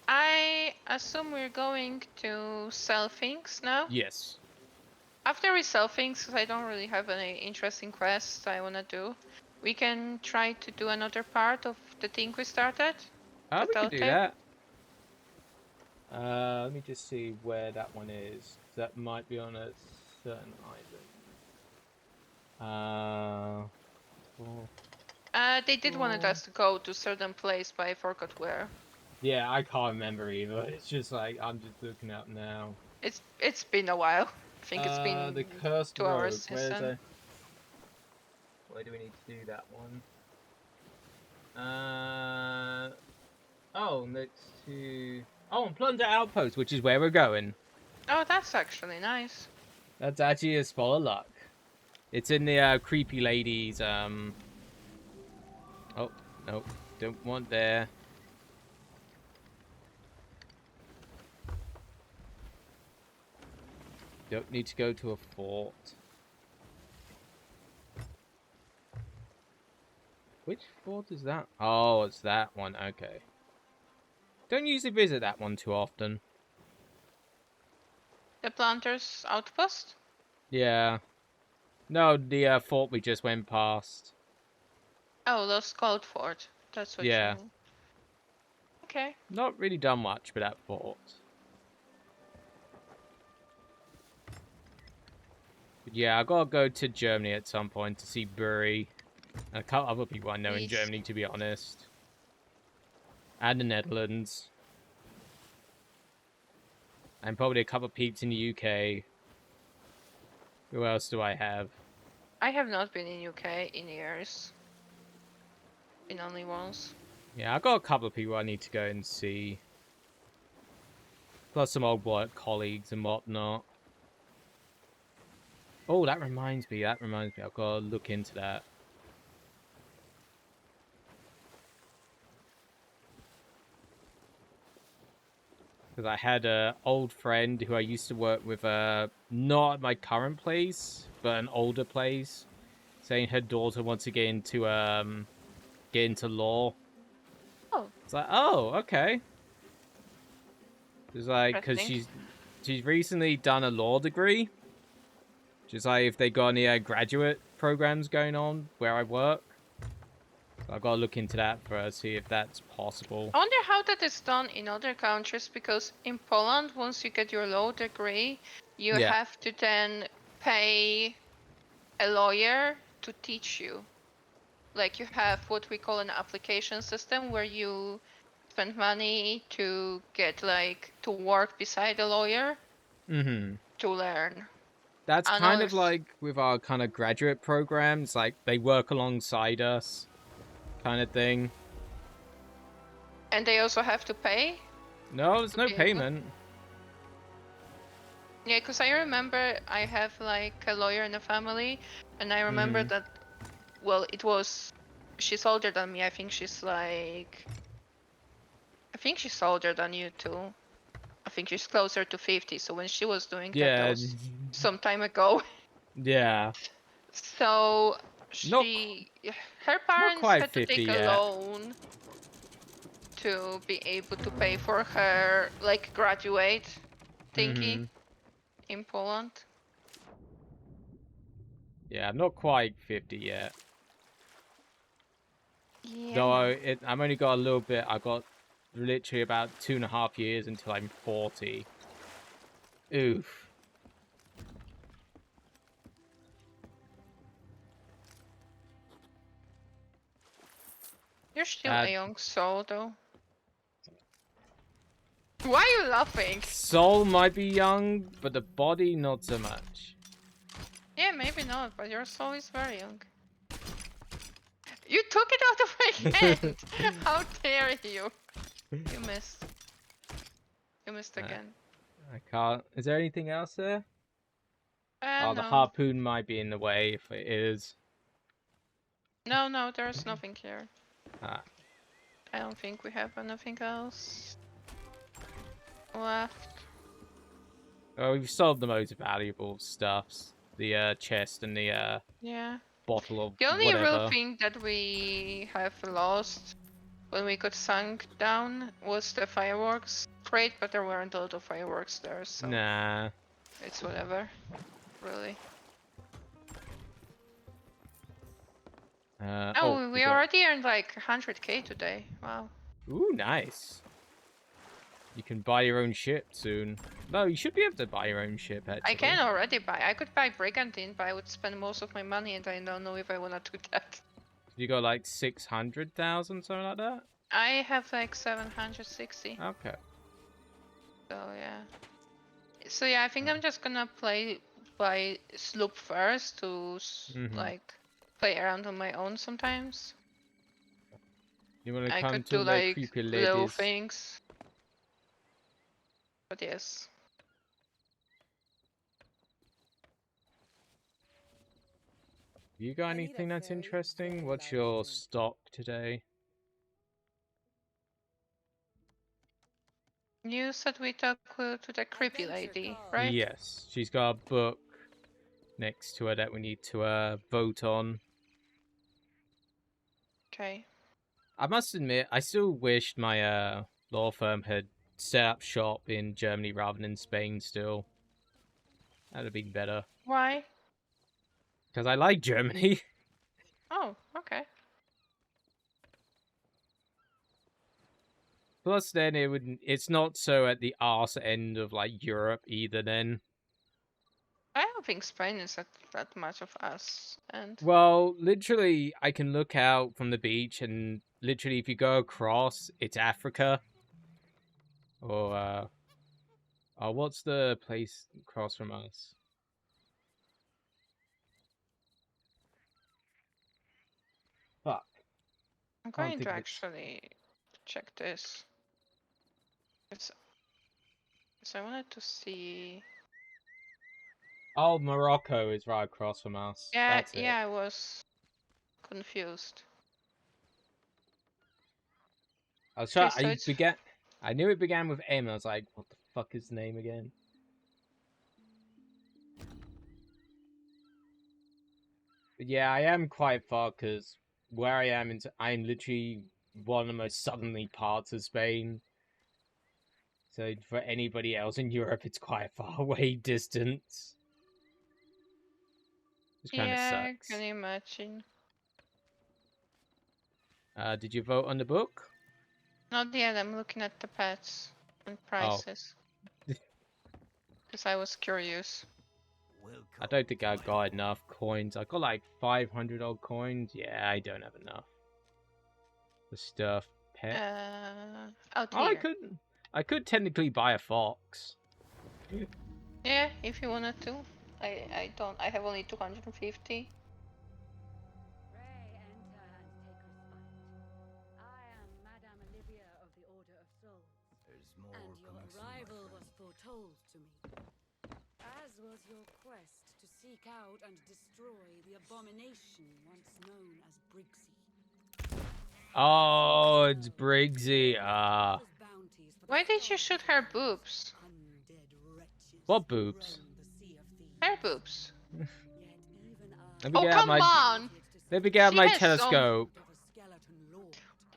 Speaker 2: I assume we're going to sell things now.
Speaker 1: Yes.
Speaker 2: After we sell things, 'cause I don't really have any interesting quests I wanna do, we can try to do another part of the thing we started. The
Speaker 1: We could do
Speaker 2: telltale.
Speaker 1: that. Let me just see where that one is.
Speaker 8: that might be on a certain island.
Speaker 2: They did wanted us to go to certain place, but I forgot where.
Speaker 8: Yeah, I can't remember either. It's just like I'm just looking up now.
Speaker 2: It's been a while. I think it's been
Speaker 8: The Cursed
Speaker 2: 2
Speaker 8: Road.
Speaker 2: hours since then.
Speaker 8: Where do we need to do that one? Oh, next to
Speaker 1: on Plunder Outpost, which is where we're going.
Speaker 2: Oh, that's actually nice.
Speaker 1: That's actually a spot of luck. It's in the creepy lady's. Oh no, don't want there. Don't need to go to a fort. Which fort is that? Oh, it's that one. Okay. Don't usually visit that one too often.
Speaker 2: The Planters Outpost?
Speaker 1: Yeah. No, the fort we just went past.
Speaker 2: Oh, Lost Cold Fort. That's what
Speaker 1: Yeah.
Speaker 2: you mean. Okay.
Speaker 1: Not really done much with that fort. But yeah, I gotta go to Germany at some point to see Bury. And a couple other people I know in
Speaker 2: Please.
Speaker 1: Germany, to be honest. And the Netherlands. And probably a couple of peeps in the UK. Who else do I have?
Speaker 2: I have not been in UK in years. Been only once.
Speaker 1: Yeah, I've got a couple of people I need to go and see. Plus some old work colleagues and whatnot. Oh, that reminds me. I've got to look into that. Because I had an old friend who I used to work with, not at my current place, but an older place, saying her daughter wants to get into law.
Speaker 2: Oh.
Speaker 1: It's like, oh, okay. It's like, because
Speaker 2: Interesting.
Speaker 1: she's recently done a law degree. Just like if they got any graduate programs going on where I work. So I've got to look into that first, see if that's possible.
Speaker 2: I wonder how that is done in other countries, because in Poland, once you get your law degree, you
Speaker 1: Yeah.
Speaker 2: have to then pay a lawyer to teach you. Like you have what we call an application system where you spend money to get to work beside a lawyer to learn.
Speaker 1: That's
Speaker 2: I
Speaker 1: kind
Speaker 2: know
Speaker 1: of like with our kind of graduate programs, like they work alongside us kind of thing.
Speaker 2: And they also have to pay?
Speaker 1: No, there's no
Speaker 2: be able-
Speaker 1: payment.
Speaker 2: Yeah, because I remember I have a lawyer in the family, and I remember that, well, she's older than me. I think she's older than you too. I think she's closer to 50, so when she was doing that was some time ago.
Speaker 1: Yeah.
Speaker 2: So
Speaker 1: Not
Speaker 2: her parents
Speaker 1: quite
Speaker 2: had to
Speaker 1: 50
Speaker 2: take a
Speaker 1: yet.
Speaker 2: loan to be able to pay for her graduate thingy in Poland.
Speaker 1: Yeah, I'm not quite 50 yet.
Speaker 2: Yeah.
Speaker 1: Though I'm only got a little bit. I got literally about 2.5 years until I'm 40. Oof.
Speaker 2: You're still a young soul, though. Why are you laughing?
Speaker 1: Soul might be young, but the body not so much.
Speaker 2: Yeah, maybe not, but your soul is very young. You took it out of my hand! How dare you! You missed. You missed again.
Speaker 1: I can't. Is there anything else there? Oh, the
Speaker 2: No.
Speaker 1: harpoon might be in the way if it is.
Speaker 2: No, there's nothing here.
Speaker 1: Ah.
Speaker 2: I don't think we have anything else left.
Speaker 1: Oh, we've sold the most valuable stuffs. The chest and the
Speaker 2: Yeah.
Speaker 1: bottle of
Speaker 2: The only
Speaker 1: whatever.
Speaker 2: real thing that we have lost when we got sunk down was the fireworks crate, but there weren't a lot of fireworks there, so
Speaker 1: Nah.
Speaker 2: it's whatever, really. Oh, we already earned 100k today. Wow.
Speaker 1: Ooh, nice. You can buy your own ship soon. No, you should be able to buy your own ship, actually.
Speaker 2: I can already buy. I could buy Brigantine, but I would spend most of my money, and I don't know if I wanna do that.
Speaker 1: You got like 600,000, something like that?
Speaker 2: I have like 760.
Speaker 1: Okay.
Speaker 2: So yeah. So yeah, I think I'm just gonna play by sloop first to
Speaker 1: Mhm.
Speaker 2: like play around on my own sometimes.
Speaker 1: You want to
Speaker 2: I
Speaker 1: come
Speaker 2: could
Speaker 1: to
Speaker 2: do
Speaker 1: the
Speaker 2: like
Speaker 1: creepy
Speaker 2: little
Speaker 1: ladies?
Speaker 2: things. But yes.
Speaker 1: You got
Speaker 4: I need a
Speaker 1: anything that's
Speaker 4: very,
Speaker 1: interesting?
Speaker 4: very
Speaker 1: What's
Speaker 4: loud
Speaker 1: your
Speaker 4: drink.
Speaker 1: stock today?
Speaker 2: You said we talk to the creepy
Speaker 4: Adventure
Speaker 2: lady,
Speaker 4: calls.
Speaker 2: right?
Speaker 1: Yes, she's got a book next to her that we need to vote on.
Speaker 2: Okay.
Speaker 1: I must admit, I still wished my law firm had set up shop in Germany rather than Spain still. That'd have been better.
Speaker 2: Why?
Speaker 1: Because I like Germany.
Speaker 2: Oh, okay.
Speaker 1: Plus then it's not so at the arse end of like Europe either then.
Speaker 2: I don't think Spain is that much of us. And
Speaker 1: Well, literally I can look out from the beach and literally if you go across, it's Africa. Or oh, what's the place across from us? Fuck.
Speaker 2: I'm
Speaker 1: Can't
Speaker 2: going
Speaker 1: think
Speaker 2: to
Speaker 1: of it.
Speaker 2: actually check this. So I wanted to see.
Speaker 1: Oh, Morocco is right across from us.
Speaker 2: Yeah,
Speaker 1: That's it.
Speaker 2: yeah, I was confused.
Speaker 1: I was trying.
Speaker 2: Okay, so it's
Speaker 1: I knew it began with M. I was like, what the fuck is the name again? But yeah, I am quite far because where I am, I'm literally one of the most southerly parts of Spain. So for anybody else in Europe, it's quite a far away distance. Which kind of
Speaker 2: yeah, I
Speaker 1: sucks.
Speaker 2: can imagine.
Speaker 1: Did you vote on the book?
Speaker 2: Not yet. I'm looking at the pets and prices because I was curious.
Speaker 1: I don't think I got enough coins. I got like 500 odd coins. Yeah, I don't have enough. The stuff. Pet.
Speaker 2: Out
Speaker 1: Oh,
Speaker 2: here.
Speaker 1: I could technically buy a fox.
Speaker 2: Yeah, if you wanted to. I don't. I have only 250.
Speaker 9: Pray enter and take respite. I am Madame Olivia of the Order of Souls. And your arrival was foretold to me. As was your quest to seek out and destroy the abomination once known as Briggsy.
Speaker 1: Oh, it's Briggsy. Ah.
Speaker 2: Why did you shoot her boobs?
Speaker 1: What boobs?
Speaker 2: Her boobs.
Speaker 1: Let me
Speaker 2: Oh,
Speaker 1: get out
Speaker 2: come
Speaker 1: my
Speaker 2: on!
Speaker 1: Let me get out
Speaker 2: She
Speaker 1: my
Speaker 2: has some-
Speaker 1: telescope.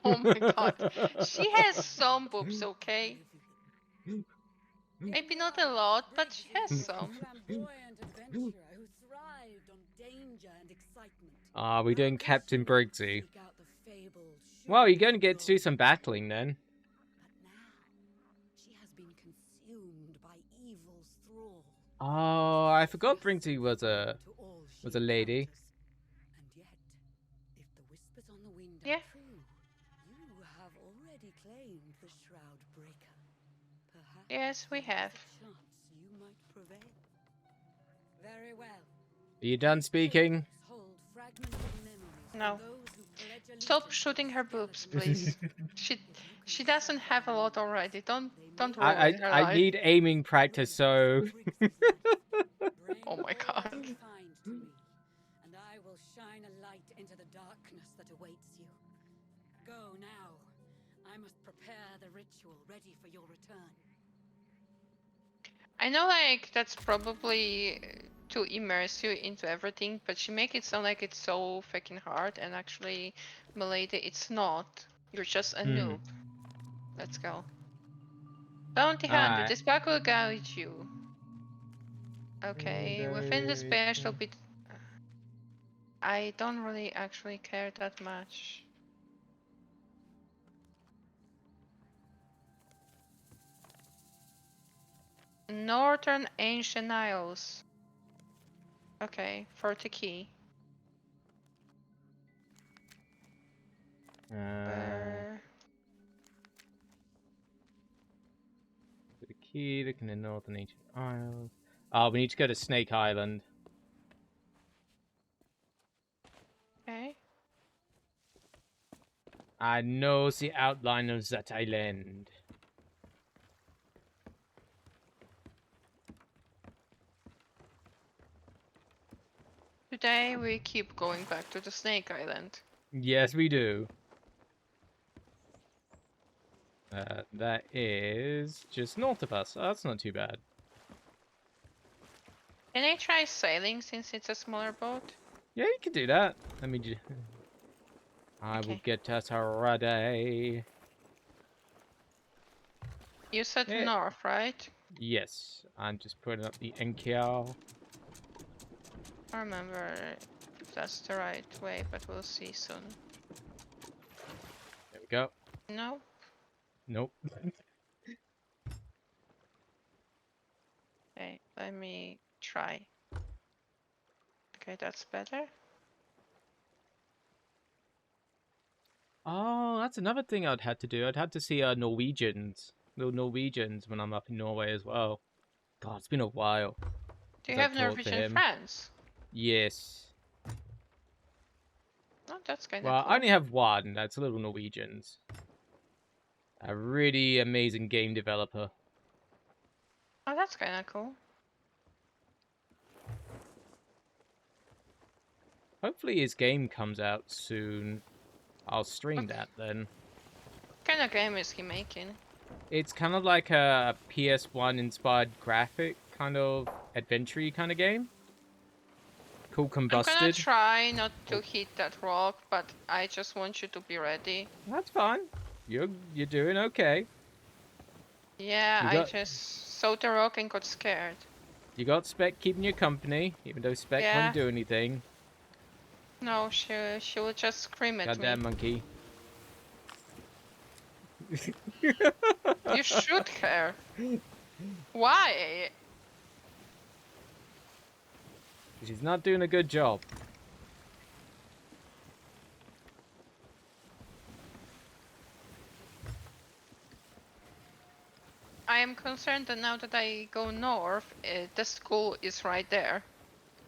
Speaker 2: Oh my god. She has some boobs, okay? Maybe not a lot, but she has some.
Speaker 9: Flamboyant adventurer who thrived on danger and excitement.
Speaker 1: Ah, we're doing Captain Briggsy.
Speaker 9: Seek out the fabled
Speaker 1: Well, you're going to
Speaker 9: shore
Speaker 1: get to do some battling then.
Speaker 9: But now, she has been consumed by evil's thrall.
Speaker 1: Oh, I forgot Briggsy was a lady.
Speaker 9: And yet, if the whispers on the wind
Speaker 2: Yeah.
Speaker 9: are true, you have already claimed the Shroud Breaker. Perhaps
Speaker 2: Yes, we
Speaker 9: there is
Speaker 2: have.
Speaker 9: a chance you might prevail. Very well.
Speaker 1: Are you done speaking?
Speaker 9: Hold fragments of memories for
Speaker 2: No.
Speaker 9: those who pledge
Speaker 2: Stop
Speaker 9: allegiance
Speaker 2: shooting
Speaker 9: to
Speaker 2: her
Speaker 9: the
Speaker 2: boobs,
Speaker 9: skeleton
Speaker 2: please. She doesn't have a lot already. Don't ruin
Speaker 1: I
Speaker 2: her
Speaker 1: I
Speaker 2: life.
Speaker 1: need aiming practice, so
Speaker 2: Oh my god.
Speaker 9: Find to me, and I will shine a light into the darkness that awaits you. Go now. I must prepare the ritual ready for your return.
Speaker 2: I know, like, that's probably to immerse you into everything, but she make it sound like it's so fucking hard, and actually, Milady, it's not. You're just a noob. Let's go. Bounty Hunter,
Speaker 1: Alright.
Speaker 2: this pack will guide you. Okay, within the special bit... I don't really actually care that much. Northern Ancient Isles. Okay, 40 key. Where?
Speaker 1: The key, looking in Northern Ancient Isles. Oh, we need to go to Snake Island.
Speaker 2: Okay.
Speaker 1: I know the outline of that island.
Speaker 2: Today we keep going back to the Snake Island.
Speaker 1: Yes, we do. That is just north of us. Oh, that's not too bad.
Speaker 2: Can I try sailing since it's a smaller boat?
Speaker 1: Yeah, you can do that. Let me just... I will
Speaker 2: Okay.
Speaker 1: get us ready.
Speaker 2: You said
Speaker 1: Yeah.
Speaker 2: north, right?
Speaker 1: Yes, I'm just putting up the Angeh.
Speaker 2: I remember if that's the right way, but we'll see soon.
Speaker 1: There we go.
Speaker 2: No?
Speaker 1: Nope.
Speaker 2: Okay, let me try. Okay, that's better.
Speaker 1: Oh, that's another thing I'd had to do. I'd had to see Norwegians. Little Norwegians when I'm up in Norway as well. God, it's been a while.
Speaker 2: Do you
Speaker 1: since I've
Speaker 2: have
Speaker 1: talked to
Speaker 2: Norwegian
Speaker 1: him.
Speaker 2: friends?
Speaker 1: Yes.
Speaker 2: Oh, that's kind of
Speaker 1: Well,
Speaker 2: cool.
Speaker 1: I only have one. That's Little Norwegians. A really amazing game developer.
Speaker 2: Oh, that's kind of cool.
Speaker 1: Hopefully his game comes out soon. I'll stream
Speaker 2: Okay.
Speaker 1: that then.
Speaker 2: What kind of game is he making?
Speaker 1: It's kind of like a PS1 inspired graphic kind of adventure kind of game. Called
Speaker 2: I'm gonna
Speaker 1: Combusted.
Speaker 2: try not to hit that rock, but I just want you to be ready.
Speaker 1: That's fine. You're doing okay.
Speaker 2: Yeah,
Speaker 1: You
Speaker 2: I
Speaker 1: got-
Speaker 2: just saw the rock and got scared.
Speaker 1: You got Spec keeping you company, even though Spec
Speaker 2: Yeah.
Speaker 1: won't do anything.
Speaker 2: No, she will just scream at
Speaker 1: Goddamn
Speaker 2: me.
Speaker 1: monkey.
Speaker 2: You shoot her. Why?
Speaker 1: She's not doing a good job.
Speaker 2: I am concerned that now that I go north, the school is right there.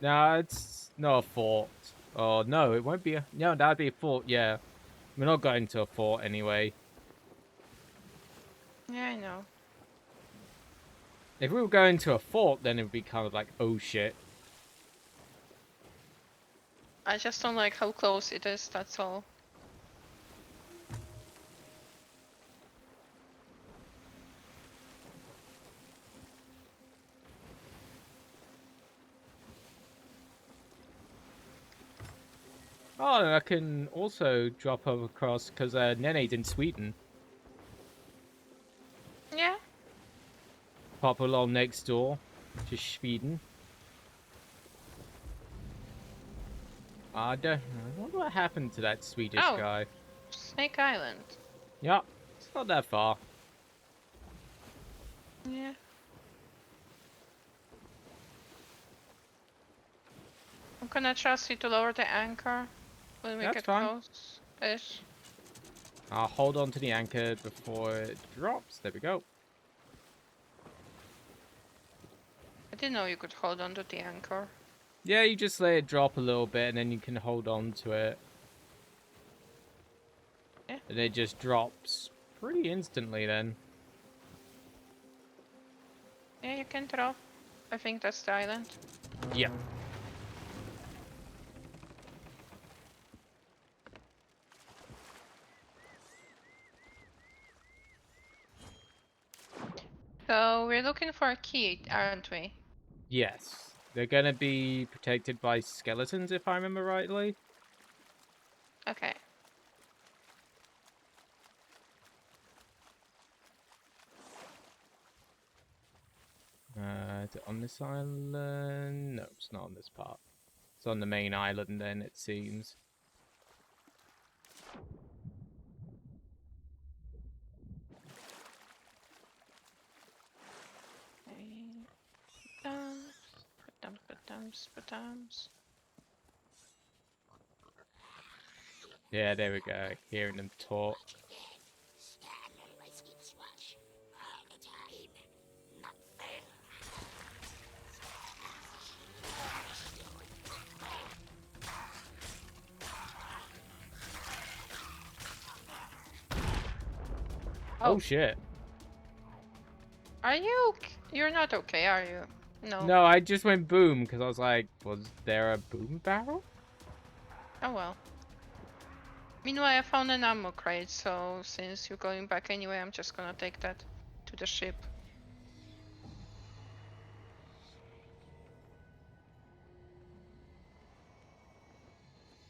Speaker 1: No, it's not a fort. Oh, no, it won't be a... No, that'd be a fort, yeah. We're not going to a fort anyway.
Speaker 2: Yeah, I know.
Speaker 1: If we were going to a fort, then it would be kind of like, oh shit.
Speaker 2: I just don't like how close it is, that's all.
Speaker 1: Oh, and I can also drop over across, because Nene's in Sweden.
Speaker 2: Yeah.
Speaker 1: Pop along next door to Sweden. I don't know. What happened to that Swedish
Speaker 2: Oh.
Speaker 1: guy?
Speaker 2: Snake Island.
Speaker 1: Yeah, it's not that far.
Speaker 2: Yeah. I'm gonna trust you to lower the anchor when we
Speaker 1: That's
Speaker 2: get
Speaker 1: fine.
Speaker 2: close-ish.
Speaker 1: I'll hold on to the anchor before it drops. There we go.
Speaker 2: I didn't know you could hold on to the anchor.
Speaker 1: Yeah, you just let it drop a little bit and then you can hold on to it.
Speaker 2: Yeah.
Speaker 1: And it just drops pretty instantly then.
Speaker 2: Yeah, you can drop. I think that's the island.
Speaker 1: Yeah.
Speaker 2: So we're looking for a key, aren't we?
Speaker 1: Yes. They're gonna be protected by skeletons, if I remember rightly.
Speaker 2: Okay.
Speaker 1: Is it on this island? No, it's not on this part. It's on the main island then, it seems.
Speaker 2: Okay. Spatams.
Speaker 1: Yeah, there we go. Hearing them talk. Oh shit.
Speaker 2: Are you? You're not okay, are you? No.
Speaker 1: No, I just went boom because I was like, was there a boom barrel?
Speaker 2: Oh well. Meanwhile, I found an ammo crate, so since you're going back anyway, I'm just gonna take that to the ship.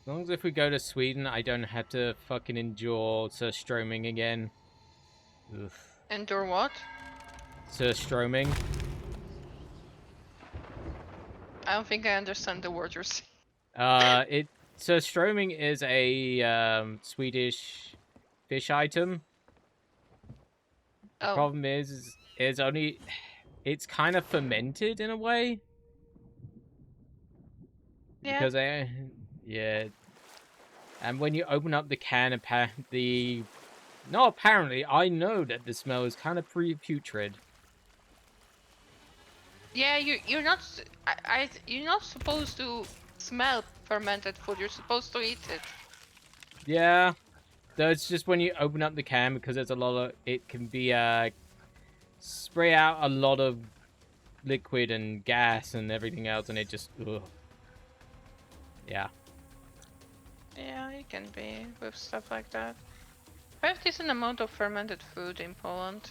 Speaker 1: As long as if we go to Sweden, I don't have to fucking endure surstroming again. Oof.
Speaker 2: Endure what?
Speaker 1: Surstroming.
Speaker 2: I don't think I understand the word you're saying.
Speaker 1: Surstroming is a Swedish fish item. The
Speaker 2: Oh.
Speaker 1: problem is it's kind of fermented in a way.
Speaker 2: Yeah.
Speaker 1: Because yeah. And when you open up the can, I know that the smell is kind of putrid.
Speaker 2: Yeah, you're not you're not supposed to smell fermented food. You're supposed to eat it.
Speaker 1: Yeah. Though it's just when you open up the can, because there's a lot of it can be spray out a lot of liquid and gas and everything else, and it just ugh. Yeah.
Speaker 2: Yeah, it can be with stuff like that. I have decent amount of fermented food in Poland,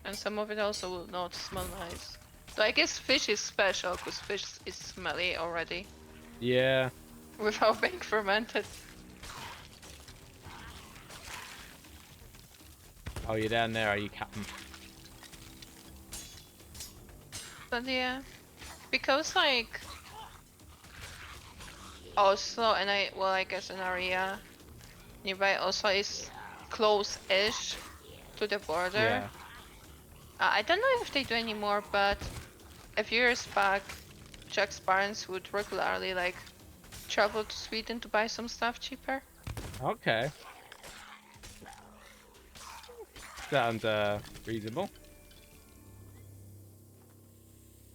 Speaker 2: and some of it also will not smell nice. So I guess fish is special, because fish is smelly already.
Speaker 1: Yeah.
Speaker 2: Without being fermented.
Speaker 1: Oh, you're down there, are you, Captain?
Speaker 2: But yeah, because like Oslo and I guess an area nearby Oslo is close-ish to the border.
Speaker 1: Yeah.
Speaker 2: I don't know if they do anymore, but a few years back, Jack's parents would regularly like travel to Sweden to buy some stuff cheaper.
Speaker 1: Okay. Sounds reasonable.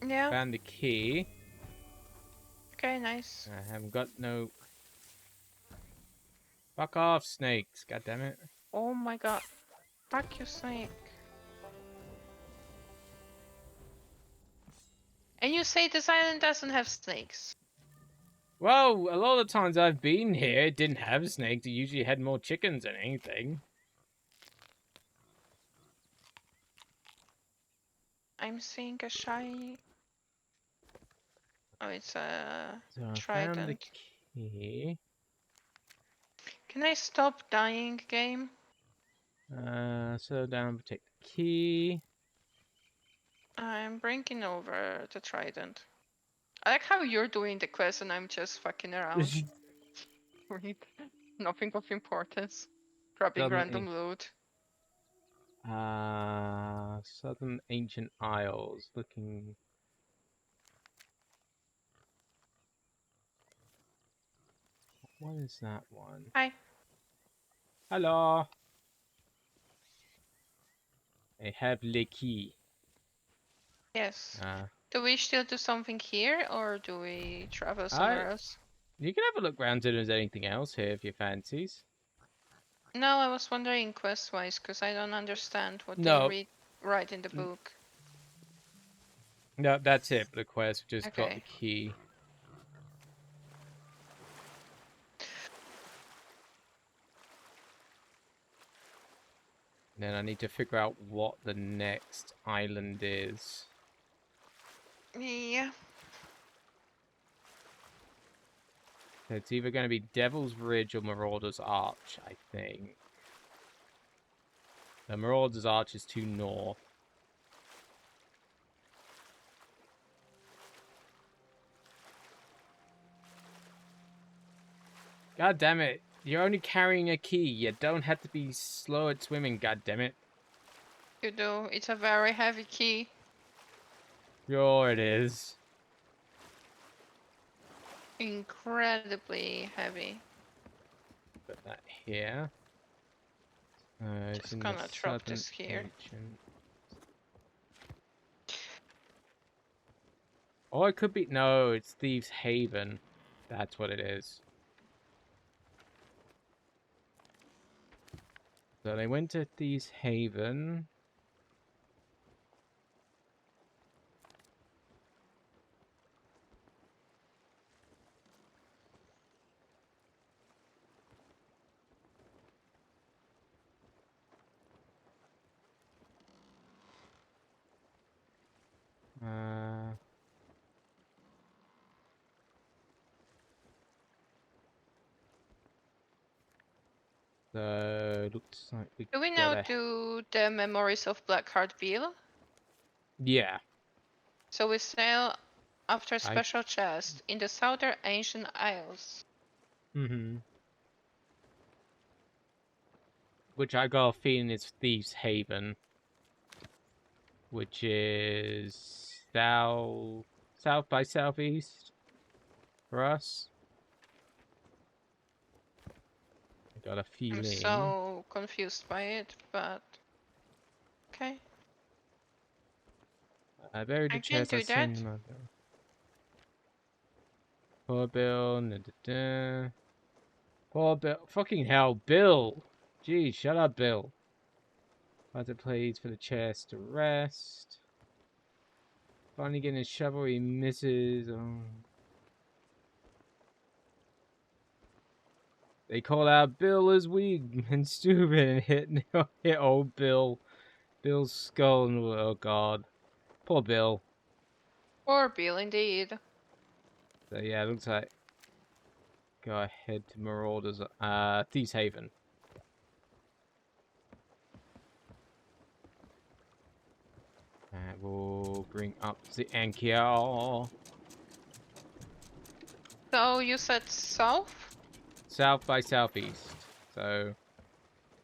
Speaker 2: Yeah.
Speaker 1: Found the key.
Speaker 2: Okay, nice.
Speaker 1: I haven't got no. Fuck off, snakes! God damn it!
Speaker 2: Oh my god. Fuck you, snake. And you say this island doesn't have snakes?
Speaker 1: Well, a lot of times I've been here, it didn't have snakes. It usually had more chickens than anything.
Speaker 2: I'm seeing a shiny. Oh, it's a
Speaker 1: So I
Speaker 2: trident.
Speaker 1: found the key.
Speaker 2: Can I stop dying, game?
Speaker 1: So down, take the key.
Speaker 2: I'm bringing over the trident. I like how you're doing the quest and I'm just fucking around. With nothing of importance. Grabbing
Speaker 1: Southern
Speaker 2: random loot.
Speaker 1: Southern Ancient Isles. Looking. What is that one?
Speaker 2: Hi.
Speaker 1: Hello. I have the key.
Speaker 2: Yes. Do we still do something here or do we travel somewhere else?
Speaker 1: You can have a look around if there's anything else here if you fancies.
Speaker 2: No, I was wondering quest-wise because I don't understand what
Speaker 1: No.
Speaker 2: they write in the book.
Speaker 1: No, that's it. The quest just got
Speaker 2: Okay.
Speaker 1: the key. Then I need to figure out what the next island is.
Speaker 2: Yeah.
Speaker 1: So it's either going to be Devil's Ridge or Marauder's Arch, I think. The Marauder's Arch is to north. God damn it. You're only carrying a key. You don't have to be slow at swimming, god damn it.
Speaker 2: You do. It's a very heavy key.
Speaker 1: Sure it is.
Speaker 2: incredibly heavy.
Speaker 1: Put that here. It's
Speaker 2: Just
Speaker 1: in the
Speaker 2: gonna drop
Speaker 1: southern
Speaker 2: this here.
Speaker 1: ancient. Oh, it could be. No, it's Thieves Haven. That's what it is. So they went to Thieves Haven. So looks like we
Speaker 2: Do we now
Speaker 1: gotta.
Speaker 2: do the Memories of Blackheart Bill?
Speaker 1: Yeah,
Speaker 2: So we sail after
Speaker 1: I.
Speaker 2: special chest in the southern ancient isles.
Speaker 1: Mm-hmm. Which I got a feeling is Thieves Haven, which is south by southeast for us. I got a
Speaker 2: I'm
Speaker 1: feeling.
Speaker 2: so confused by it, but okay.
Speaker 1: I buried the
Speaker 2: I can
Speaker 1: chest. I
Speaker 2: do that.
Speaker 1: seen them. Poor Bill. Da, da, da. Poor Bill. Fucking hell, Bill. Gee, shut up, Bill. Fighter plays for the chest to rest. Finally getting his shovel, he misses. Oh. They call out Bill as weak and stupid and hit old Bill. Bill's skull and oh god. Poor Bill.
Speaker 2: Or Bill, indeed.
Speaker 1: So yeah, it looks like go ahead to Marauders Thieves Haven. And we'll bring up the Angeh.
Speaker 2: So you said south?
Speaker 1: South by southeast. So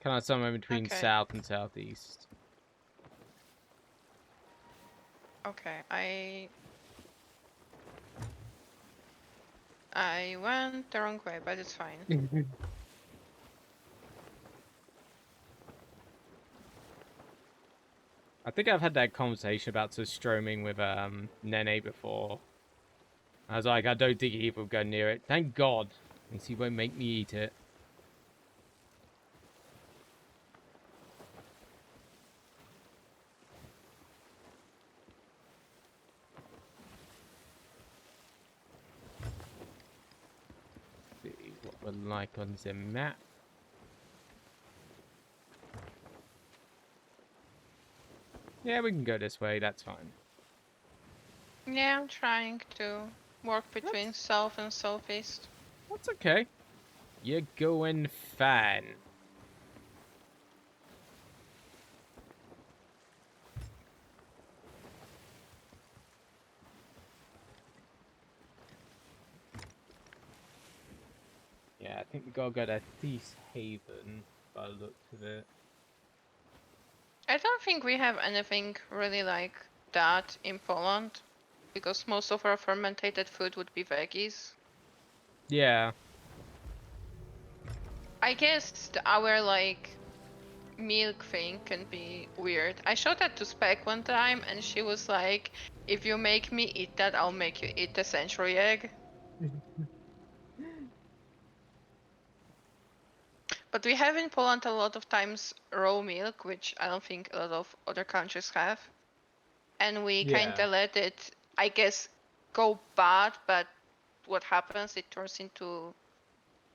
Speaker 1: kind of somewhere between
Speaker 2: Okay.
Speaker 1: south and southeast.
Speaker 2: Okay, I went the wrong way, but it's fine.
Speaker 1: I think I've had that conversation about stroming with Nene before. I was like, I don't think he will go near it. Thank God. At least he won't make me eat it. See what we're like on the map. Yeah, we can go this way. That's fine.
Speaker 2: Yeah, I'm trying to work between south and southeast.
Speaker 1: That's okay. You're going fine. Yeah, I think we gotta go to Thieves Haven by the looks of it.
Speaker 2: I don't think we have anything really like that in Poland, because most of our fermented food would be veggies.
Speaker 1: Yeah.
Speaker 2: I guess our like milk thing can be weird. I showed that to Spec one time, and she was like, "If you make me eat that, I'll make you eat the century egg." But we have in Poland a lot of times raw milk, which I don't think a lot of other countries have. And we kind
Speaker 1: Yeah.
Speaker 2: of let it, I guess, go bad, but what happens, it turns into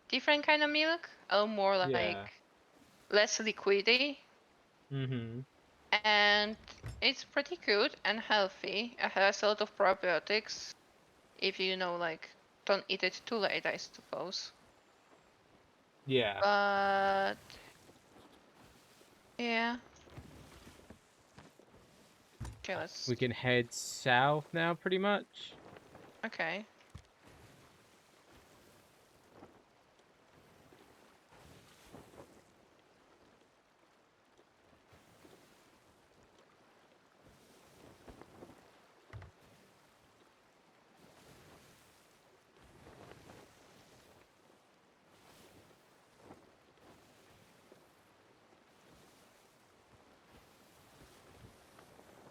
Speaker 2: different kind of milk, a little more like
Speaker 1: Yeah.
Speaker 2: less liquidy.
Speaker 1: Mm-hmm.
Speaker 2: And it's pretty good and healthy. It has a lot of probiotics. If you know, like, don't eat it too late, I suppose.
Speaker 1: Yeah.
Speaker 2: But yeah. Okay, let's.
Speaker 1: We can head south now, pretty much.
Speaker 2: Okay.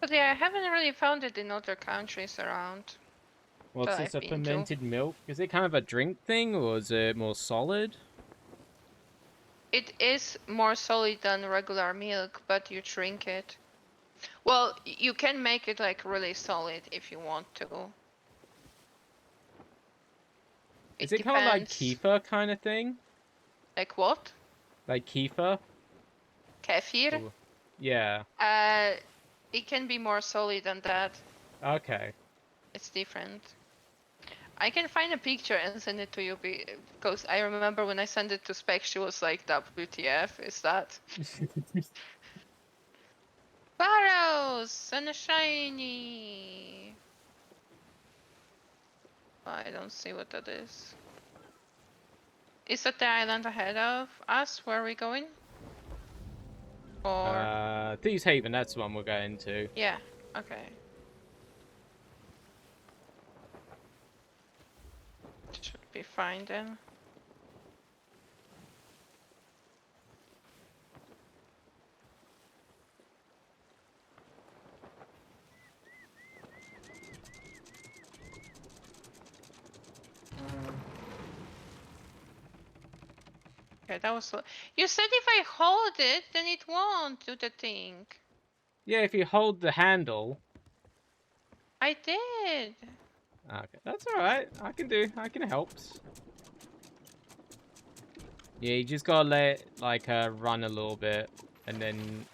Speaker 2: But yeah, I haven't really found it in other countries around
Speaker 1: What's
Speaker 2: that
Speaker 1: this,
Speaker 2: I've
Speaker 1: a
Speaker 2: been to.
Speaker 1: fermented milk? Is it kind of a drink thing, or is it more solid?
Speaker 2: It is more solid than regular milk, but you drink it. Well, you can make it like really solid if you want to.
Speaker 1: Is
Speaker 2: It
Speaker 1: it kind of like
Speaker 2: depends.
Speaker 1: kefir kind of thing?
Speaker 2: Like what?
Speaker 1: Like kefir?
Speaker 2: Kefir?
Speaker 1: Or... Yeah.
Speaker 2: It can be more solid than that.
Speaker 1: Okay.
Speaker 2: It's different. I can find a picture and send it to you because I remember when I sent it to Spec, she was like, WTF is that? Barrows and a shiny. I don't see what that is. Is that the island ahead of us? Where are we going? Or
Speaker 1: Thieves Haven, that's the one we're going to.
Speaker 2: yeah, okay. Should be fine then. Okay, that was. You said if I hold it, then it won't do the thing.
Speaker 1: Yeah, if you hold the handle.
Speaker 2: I did.
Speaker 1: Okay, that's alright. I can help. Yeah, you just gotta let it, like, run a little bit, and then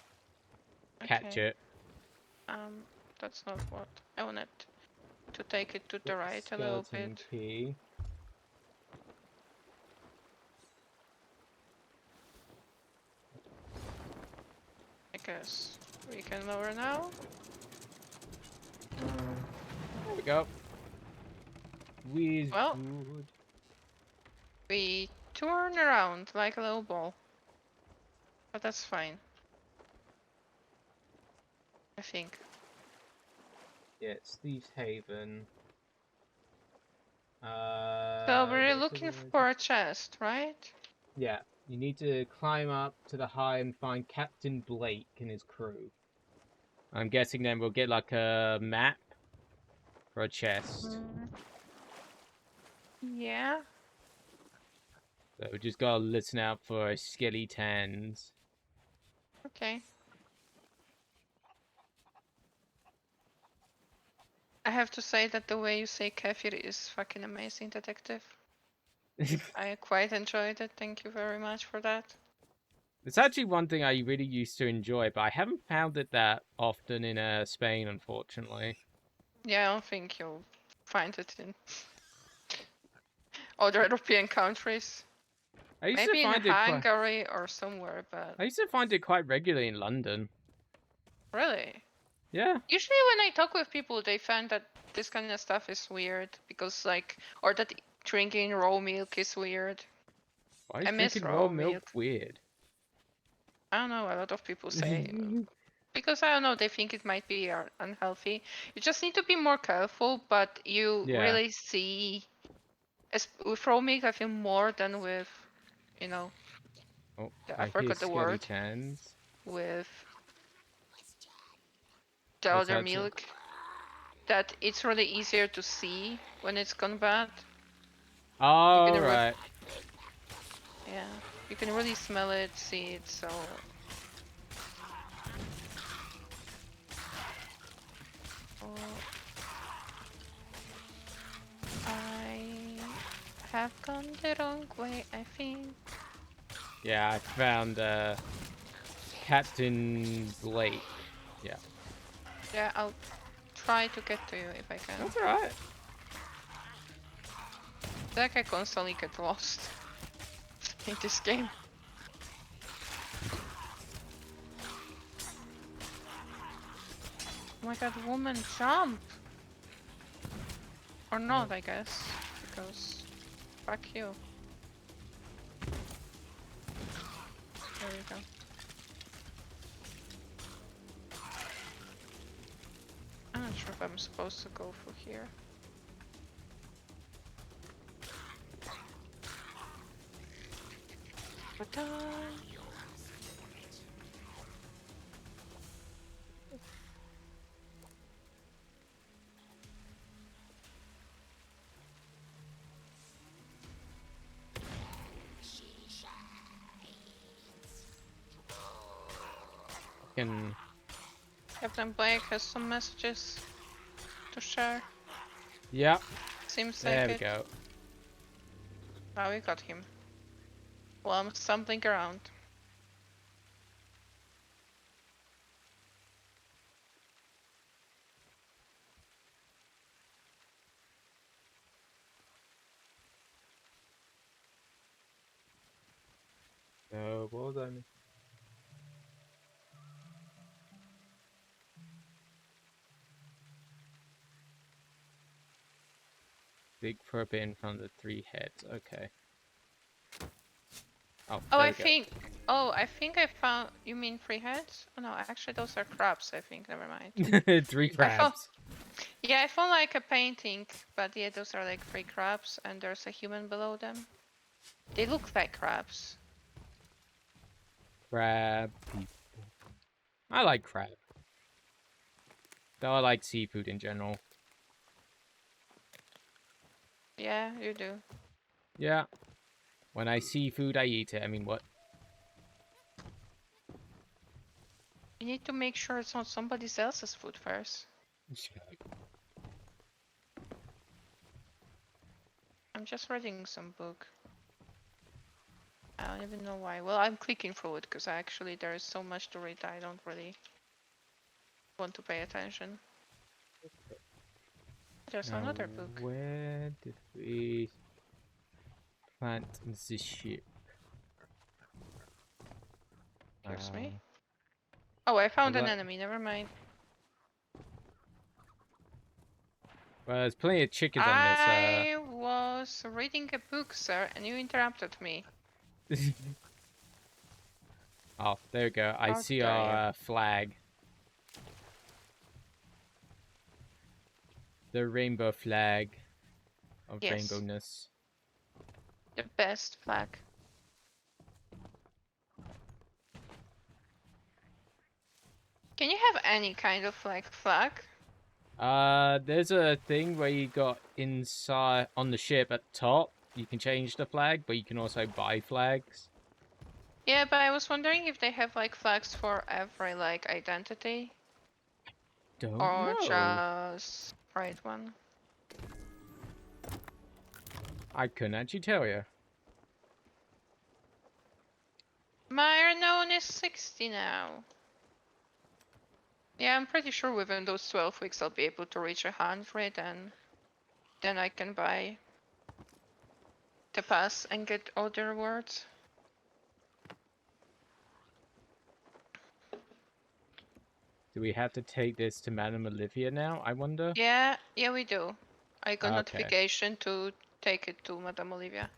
Speaker 1: catch
Speaker 2: Okay.
Speaker 1: it.
Speaker 2: That's not what I wanted to take it to the
Speaker 8: Got the
Speaker 2: right a little
Speaker 8: skeleton
Speaker 2: bit.
Speaker 8: key.
Speaker 2: I guess we can lower now.
Speaker 1: There we go.
Speaker 2: Well,
Speaker 1: Good.
Speaker 2: we turn around like a little ball. But that's fine. I think.
Speaker 8: Yeah, it's Thieves Haven.
Speaker 2: So we're
Speaker 8: Where's the
Speaker 2: looking
Speaker 8: word?
Speaker 2: for a chest, right?
Speaker 8: Yeah, you need to climb up to the high and find Captain Blake and his crew.
Speaker 1: I'm guessing then we'll get, like, a map for a chest.
Speaker 2: Yeah.
Speaker 1: So we just gotta listen out for skeletons.
Speaker 2: Okay. I have to say that the way you say kefir is fucking amazing, detective. I quite enjoyed it. Thank you very much for that.
Speaker 1: It's actually one thing I really used to enjoy, but I haven't found it that often in Spain, unfortunately.
Speaker 2: Yeah, I don't think you'll find it in other European countries.
Speaker 1: I used to
Speaker 2: Maybe in
Speaker 1: find it quite.
Speaker 2: Hungary or somewhere, but
Speaker 1: I used to find it quite regularly in London.
Speaker 2: really.
Speaker 1: Yeah.
Speaker 2: Usually when I talk with people, they find that this kind of stuff is weird because like, or that drinking raw milk is weird.
Speaker 1: Why
Speaker 2: I
Speaker 1: is
Speaker 2: miss
Speaker 1: drinking raw
Speaker 2: raw
Speaker 1: milk
Speaker 2: milk.
Speaker 1: weird?
Speaker 2: I don't know, a lot of people say. Because I don't know, they think it might be unhealthy. You just need to be more careful, but you
Speaker 1: Yeah.
Speaker 2: really see, with raw milk, I feel more than with, you know,
Speaker 1: Oh,
Speaker 2: I
Speaker 1: I hear
Speaker 2: forgot the word,
Speaker 1: skeletons.
Speaker 2: with the
Speaker 1: What's
Speaker 2: other
Speaker 1: that?
Speaker 2: milk, that it's really easier to see when it's gone bad. You can,
Speaker 1: All right.
Speaker 2: yeah, you can really smell it, see it, so. Oh, I have gone the wrong way, I think.
Speaker 1: Yeah, I found Captain Blake. Yeah.
Speaker 2: Yeah, I'll try to get to you if I can.
Speaker 1: That's alright.
Speaker 2: Like I constantly get lost in this game. Oh my god, woman, jump! Or not, I guess. Because fuck you. There we go. I'm not sure if I'm supposed to go through here. But
Speaker 1: Can
Speaker 2: Captain Blake has some messages to share.
Speaker 1: yeah.
Speaker 2: Seems
Speaker 1: There
Speaker 2: like
Speaker 1: we
Speaker 2: it.
Speaker 1: go.
Speaker 2: Now we got him. Well, I'm stumbling around.
Speaker 8: So what was I missing?
Speaker 1: Big for a bit in front of the 3 heads. Okay. Oh,
Speaker 2: Oh,
Speaker 1: there
Speaker 2: I
Speaker 1: we go.
Speaker 2: think. Oh, I think I found. You mean 3 heads? Oh no, actually those are crabs. I think. Never mind.
Speaker 1: 3
Speaker 2: I found.
Speaker 1: crabs.
Speaker 2: Yeah, I found like a painting, but yeah, those are like 3 crabs, and there's a human below them. They look like crabs.
Speaker 1: Crab people. I like crab. Though I like seafood in general.
Speaker 2: Yeah, you do.
Speaker 1: Yeah. When I see food, I eat it. I mean, what?
Speaker 2: You need to make sure it's not somebody else's food first. I'm just reading some book. I don't even know why. Well, I'm clicking through it because actually there is so much to read that I don't really want to pay attention. There's
Speaker 1: Now,
Speaker 2: another book.
Speaker 1: where did we plant the ship?
Speaker 2: Excuse me. Oh, I found an
Speaker 1: that-
Speaker 2: enemy. Never mind.
Speaker 1: Well, there's plenty of chickens on
Speaker 2: I was reading a book, sir, and you interrupted me.
Speaker 1: this. Oh, there we go. I
Speaker 2: How
Speaker 1: see
Speaker 2: dare
Speaker 1: our flag. The rainbow flag of
Speaker 2: Yes.
Speaker 1: rainbowness.
Speaker 2: The best flag. Can you have any kind of like flag?
Speaker 1: There's a thing where you got inside on the ship at the top. You can change the flag, but you can also buy flags.
Speaker 2: Yeah, but I was wondering if they have like flags for every like identity
Speaker 1: Don't
Speaker 2: or
Speaker 1: know.
Speaker 2: just right one.
Speaker 1: I couldn't actually tell you.
Speaker 2: My renown is 60 now. Yeah, I'm pretty sure within those 12 weeks I'll be able to reach 100 and then I can buy the pass and get all the rewards.
Speaker 1: Do we have to take this to Madame Olivia now, I wonder?
Speaker 2: Yeah, we do. I got
Speaker 1: Okay.
Speaker 2: notification to take it to Madame Olivia.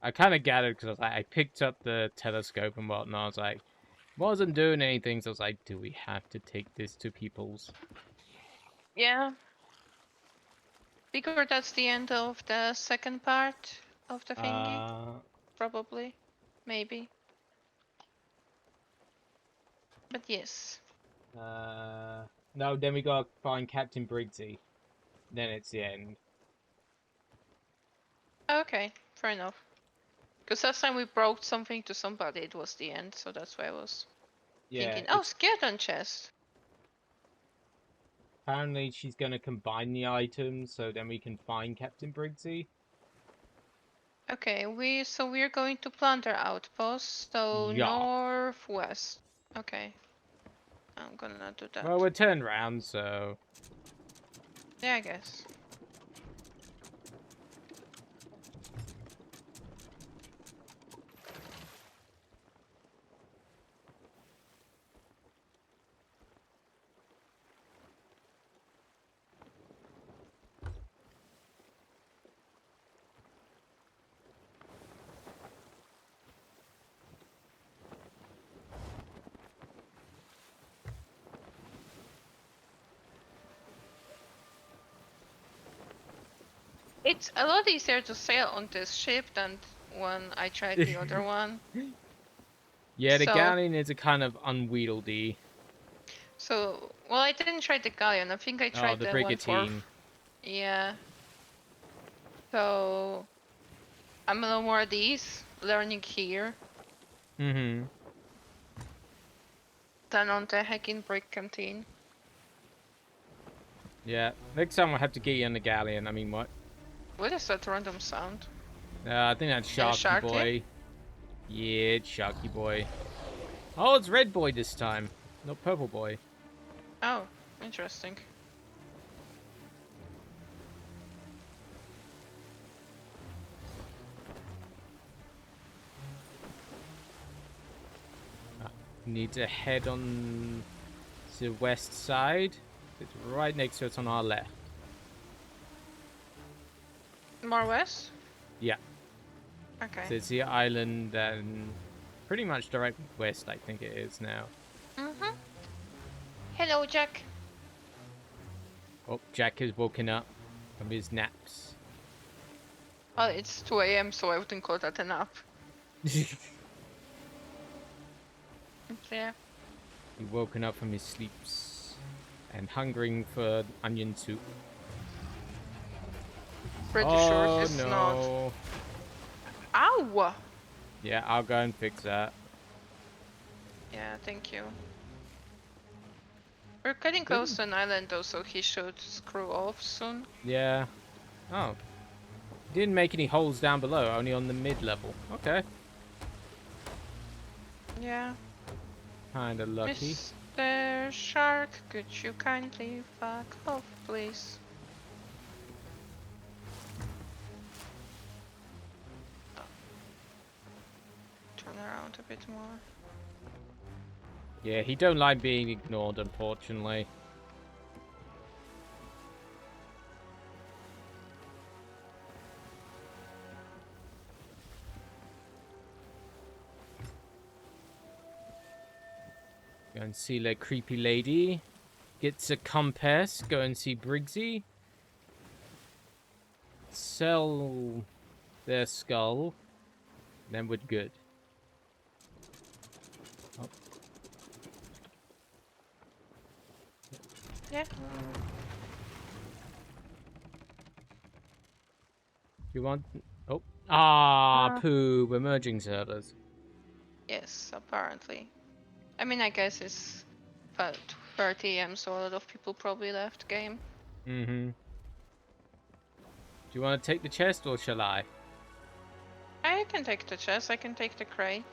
Speaker 1: I kind of gathered because I picked up the telescope and whatnot. I was like, wasn't doing anything, so I was like, do we have to take this to people's?
Speaker 2: Yeah. Figure that's the end of the second part of the thingy. Probably. Maybe. But yes.
Speaker 1: No, then we gotta find Captain Briggsy. Then it's the end.
Speaker 2: Okay, fair enough. Because last time we brought something to somebody, it was the end, so that's why I was thinking, oh, skeleton chest.
Speaker 1: Apparently she's gonna combine the items, so then we can find Captain Briggsy.
Speaker 2: Okay, we're going to plunder outpost, so
Speaker 1: Yeah.
Speaker 2: northwest. Okay. I'm gonna do that.
Speaker 1: Well, we're turned around, so...
Speaker 2: Yeah, I guess. It's a lot easier to sail on this ship than when I tried the other one.
Speaker 1: Yeah, the
Speaker 2: So-
Speaker 1: galleon is a kind of unwieldy.
Speaker 2: So, well, I didn't try the galleon. I think I tried
Speaker 1: the
Speaker 2: the one for...
Speaker 1: brigantine.
Speaker 2: Yeah. So, I'm a little more at ease learning here.
Speaker 1: Mm-hmm.
Speaker 2: Then on the Hacking Brick Canteen.
Speaker 1: Yeah, next time we'll have to get you on the galleon. I mean, what?
Speaker 2: What is that random sound?
Speaker 1: I think that's Sharky
Speaker 2: Sharky?
Speaker 1: Boy. Yeah, it's Sharky Boy. Oh, it's Red Boy this time, not Purple Boy.
Speaker 2: Oh, interesting.
Speaker 1: Need to head on the west side. It's right next to us on our left.
Speaker 2: More west?
Speaker 1: Yeah.
Speaker 2: Okay.
Speaker 1: So it's the island and pretty much direct west, I think it is now.
Speaker 2: Mm-hmm. Hello, Jack.
Speaker 1: Oh, Jack is woken up from his naps.
Speaker 2: Well, it's 2 a.m., so I wouldn't call that a nap. Yeah.
Speaker 1: He woken up from his sleeps and hungering for onion soup.
Speaker 2: Pretty sure he's
Speaker 1: no.
Speaker 2: not. Ow!
Speaker 1: Yeah, I'll go and fix that.
Speaker 2: Yeah, thank you. We're getting close to an island though, so he should screw off soon.
Speaker 1: Yeah. Oh. Didn't make any holes down below, only on the mid-level. Okay.
Speaker 2: Yeah.
Speaker 1: Kinda lucky.
Speaker 2: Mr. Shark, could you kindly fuck off, please? Turn around a bit more.
Speaker 1: Yeah, he don't like being ignored, unfortunately. Go and see the creepy lady. Gets a compass. Go and see Briggsy. Sell their skull. Then we're good. Oh.
Speaker 2: Yeah.
Speaker 1: You want? Oh. Ah, poo. Emerging servers.
Speaker 2: Yes, apparently. I mean, I guess it's about 30 AM, so a lot of people probably left game.
Speaker 1: Mm-hmm. Do you want to take the chest or shall I?
Speaker 2: I can take the chest, I can take the crate.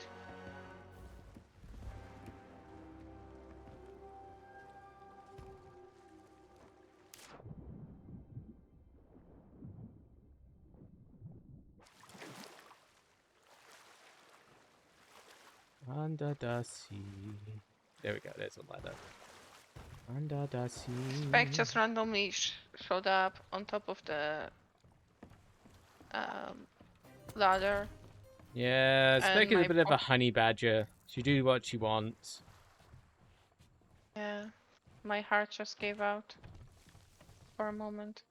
Speaker 1: Under the sea. There we go. There's a ladder. Under the sea.
Speaker 2: Spec just randomly showed up on top of the ladder.
Speaker 1: Yeah, Spec is
Speaker 2: my
Speaker 1: a bit of a honey badger. She do what she wants.
Speaker 2: Yeah, my heart just gave out for a moment.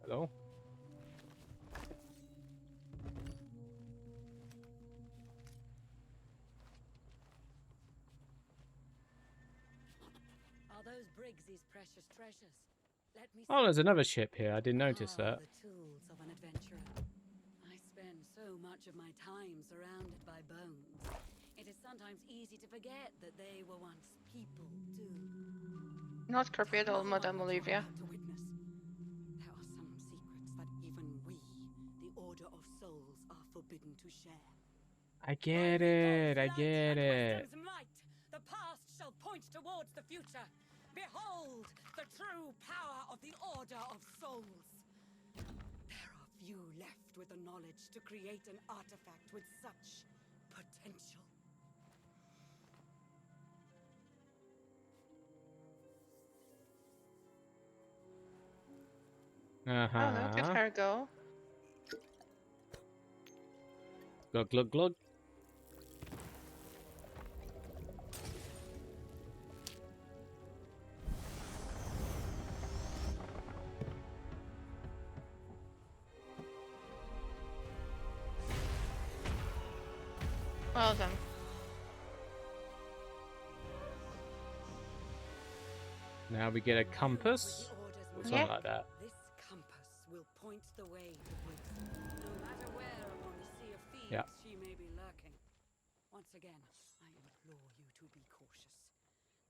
Speaker 1: Hello?
Speaker 9: Are those Briggsy's precious treasures? Let me
Speaker 1: Oh, there's another ship here. I didn't notice that.
Speaker 9: The tools of an adventurer. I spend so much of my time surrounded by bones. It is sometimes easy to forget that they were once people too.
Speaker 2: Not creepy at all, Madame Olivia.
Speaker 9: To witness. There are some secrets that even we, the Order of Souls, are forbidden to share.
Speaker 1: I get it. I get it.
Speaker 9: Might, the past shall point towards the future. Behold the true power of the Order of Souls. There are few left with the knowledge to create an artifact with such potential.
Speaker 1: Uh-huh.
Speaker 2: Oh, look at her go.
Speaker 1: Glug, glug, glug.
Speaker 2: Well done.
Speaker 1: Now we get a compass. Or something like that.
Speaker 9: This compass will point the way to wisdom, no matter where upon the Sea of Thieves she may be lurking. Once again,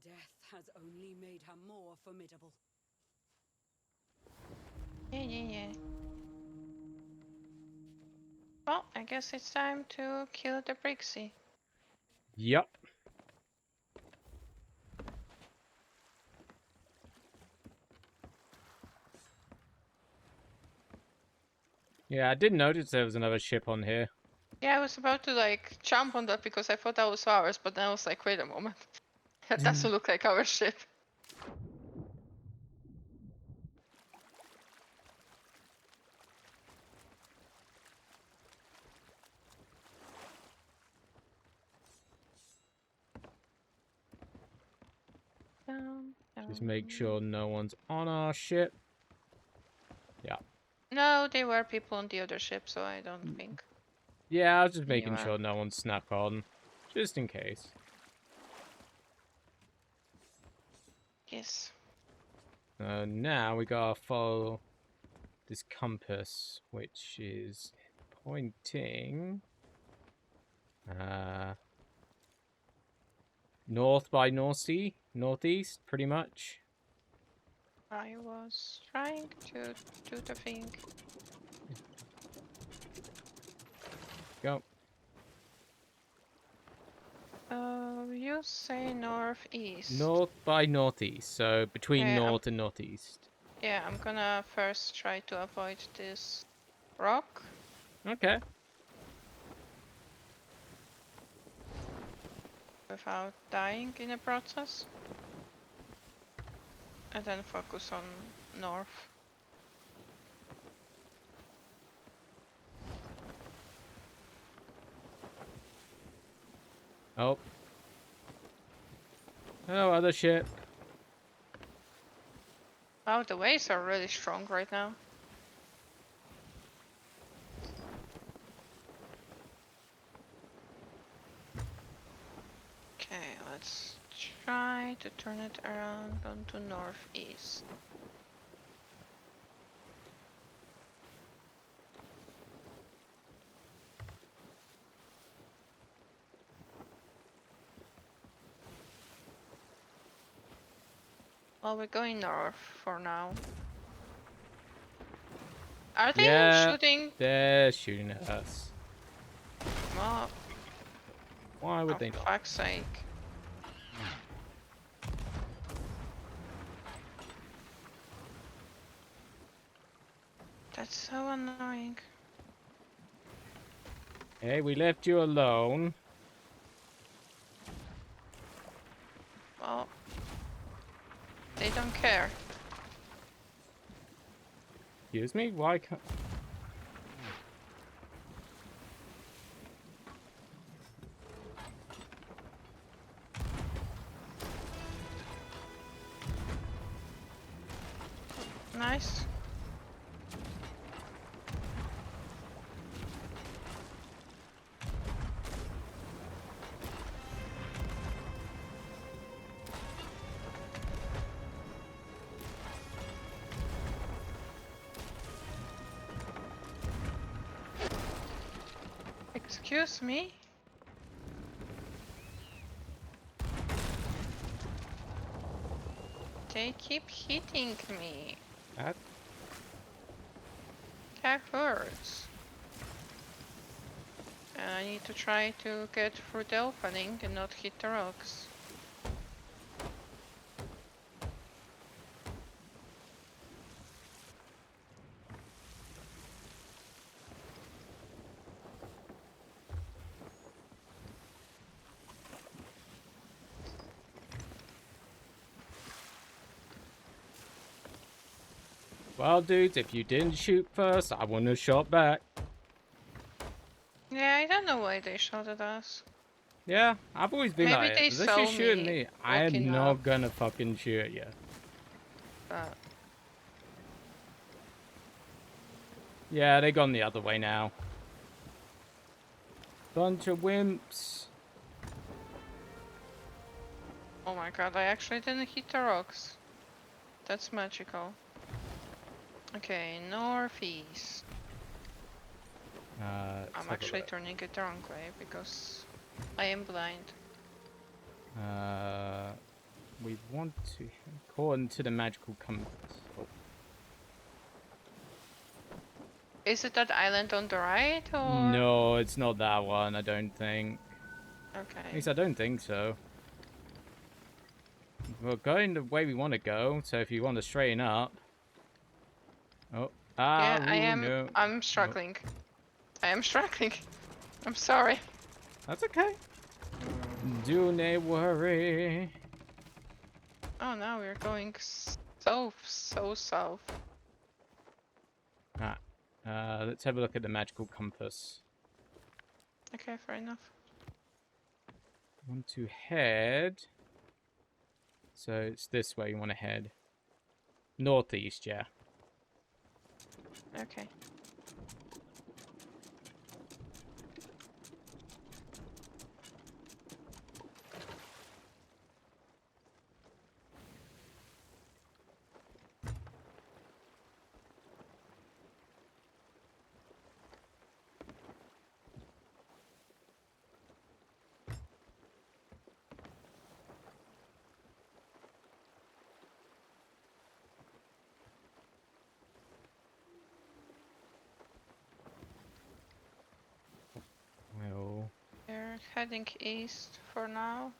Speaker 9: death has only made her more formidable.
Speaker 2: Yeah. Well, I guess it's time to kill the Brixie.
Speaker 1: Yup. Yeah, I did notice there was another ship on here.
Speaker 2: Yeah, I was about to like jump on that because I thought that was ours, but then I was like, wait a moment. That doesn't look like our ship.
Speaker 1: Just make sure no one's on our ship. Yeah.
Speaker 2: No, there were people on the other ship, so I don't think.
Speaker 1: Yeah, I was just making
Speaker 2: Anyway.
Speaker 1: sure no one snuck on. Just in case.
Speaker 2: Yes.
Speaker 1: Now we gotta follow this compass, which is pointing north by northeast, pretty much.
Speaker 2: I was trying to do the thing.
Speaker 1: Go.
Speaker 2: You say northeast.
Speaker 1: North by northeast, so between
Speaker 2: Okay,
Speaker 1: north and northeast.
Speaker 2: Yeah, I'm gonna first try to avoid this rock.
Speaker 1: Okay.
Speaker 2: Without dying in the process. And then focus on north.
Speaker 1: Oh. Hello, other ship.
Speaker 2: Wow, the waves are really strong right now. Okay, let's try to turn it around onto northeast. Well, we're going north for now. Are they shooting?
Speaker 1: They're shooting at us.
Speaker 2: Well,
Speaker 1: Why would
Speaker 2: oh,
Speaker 1: they
Speaker 2: for
Speaker 1: not?
Speaker 2: fuck's sake. That's so annoying.
Speaker 1: Hey, we left you alone.
Speaker 2: Well, they don't care.
Speaker 1: Excuse me? Why can't...
Speaker 2: Nice. Excuse me? They keep hitting me.
Speaker 1: That?
Speaker 2: That hurts. And I need to try to get through the opening and not hit the rocks.
Speaker 1: Well, dudes, if you didn't shoot first, I wouldn't have shot back.
Speaker 2: Yeah, I don't know why they shot at us.
Speaker 1: Yeah, I've always been
Speaker 2: Maybe
Speaker 1: like,
Speaker 2: they
Speaker 1: unless
Speaker 2: saw
Speaker 1: you're shooting
Speaker 2: me
Speaker 1: me, I
Speaker 2: walking
Speaker 1: am not
Speaker 2: up.
Speaker 1: gonna fucking shoot at you.
Speaker 2: But
Speaker 1: Yeah, they gone the other way now. Bunch of wimps.
Speaker 2: oh my god, I actually didn't hit the rocks. That's magical. Okay, northeast.
Speaker 1: Let's
Speaker 2: I'm
Speaker 1: have a
Speaker 2: actually
Speaker 1: look.
Speaker 2: turning it the wrong way because I am blind.
Speaker 1: We want to, according to the magical compass. Oh,
Speaker 2: Is it that island on the right or?
Speaker 1: no, it's not that one. I don't think. At
Speaker 2: Okay.
Speaker 1: least I don't think so. We're going the way we want to go. So if you want to straighten up. Oh,
Speaker 2: Yeah, I
Speaker 1: ooh,
Speaker 2: am.
Speaker 1: no.
Speaker 2: I'm struggling. I am struggling. I'm sorry.
Speaker 1: That's okay. Do not worry.
Speaker 2: Oh no, we're going so south.
Speaker 1: Ah, let's have a look at the magical compass.
Speaker 2: Okay, fair enough.
Speaker 1: Want to head. So it's this way you want to head. Northeast, yeah.
Speaker 2: Okay.
Speaker 1: Well,
Speaker 2: We're heading east for now,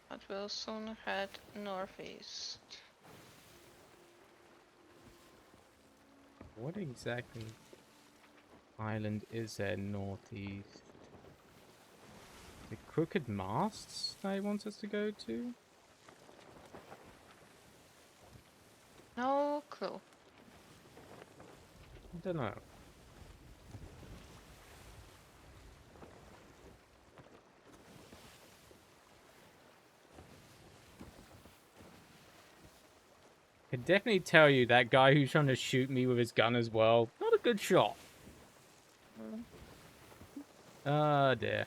Speaker 2: but we'll soon head northeast.
Speaker 1: what exactly island is there northeast? The crooked masts that he wants us to go to?
Speaker 2: No clue.
Speaker 1: I don't know. I can definitely tell you that guy who's trying to shoot me with his gun as well. Not a good shot. Oh dear.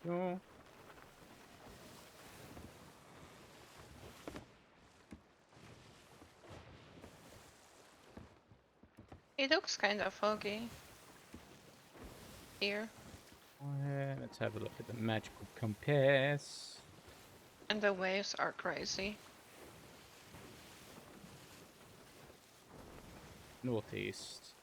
Speaker 1: Oh.
Speaker 2: It looks kind of foggy here,
Speaker 1: Let's have a look at the magical compass.
Speaker 2: and the waves are crazy.
Speaker 1: Northeast.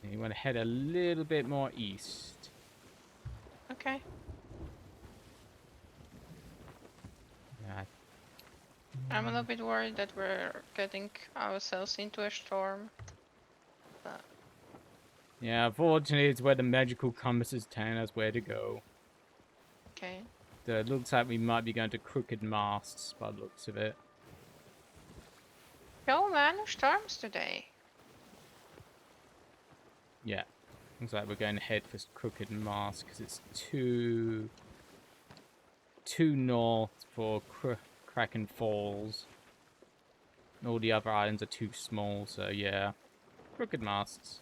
Speaker 1: And you want to head a little bit more east.
Speaker 2: Okay.
Speaker 1: Yeah.
Speaker 2: I'm a little bit worried that we're getting ourselves into a storm. But
Speaker 1: Yeah, unfortunately, it's where the magical compass is telling us where to go.
Speaker 2: okay.
Speaker 1: So it looks like we might be going to crooked masts by the looks of it.
Speaker 2: Yo man, storms today.
Speaker 1: Yeah. Looks like we're going to head for crooked masts because it's too north for Kraken Falls. All the other islands are too small, so yeah. Crooked masts.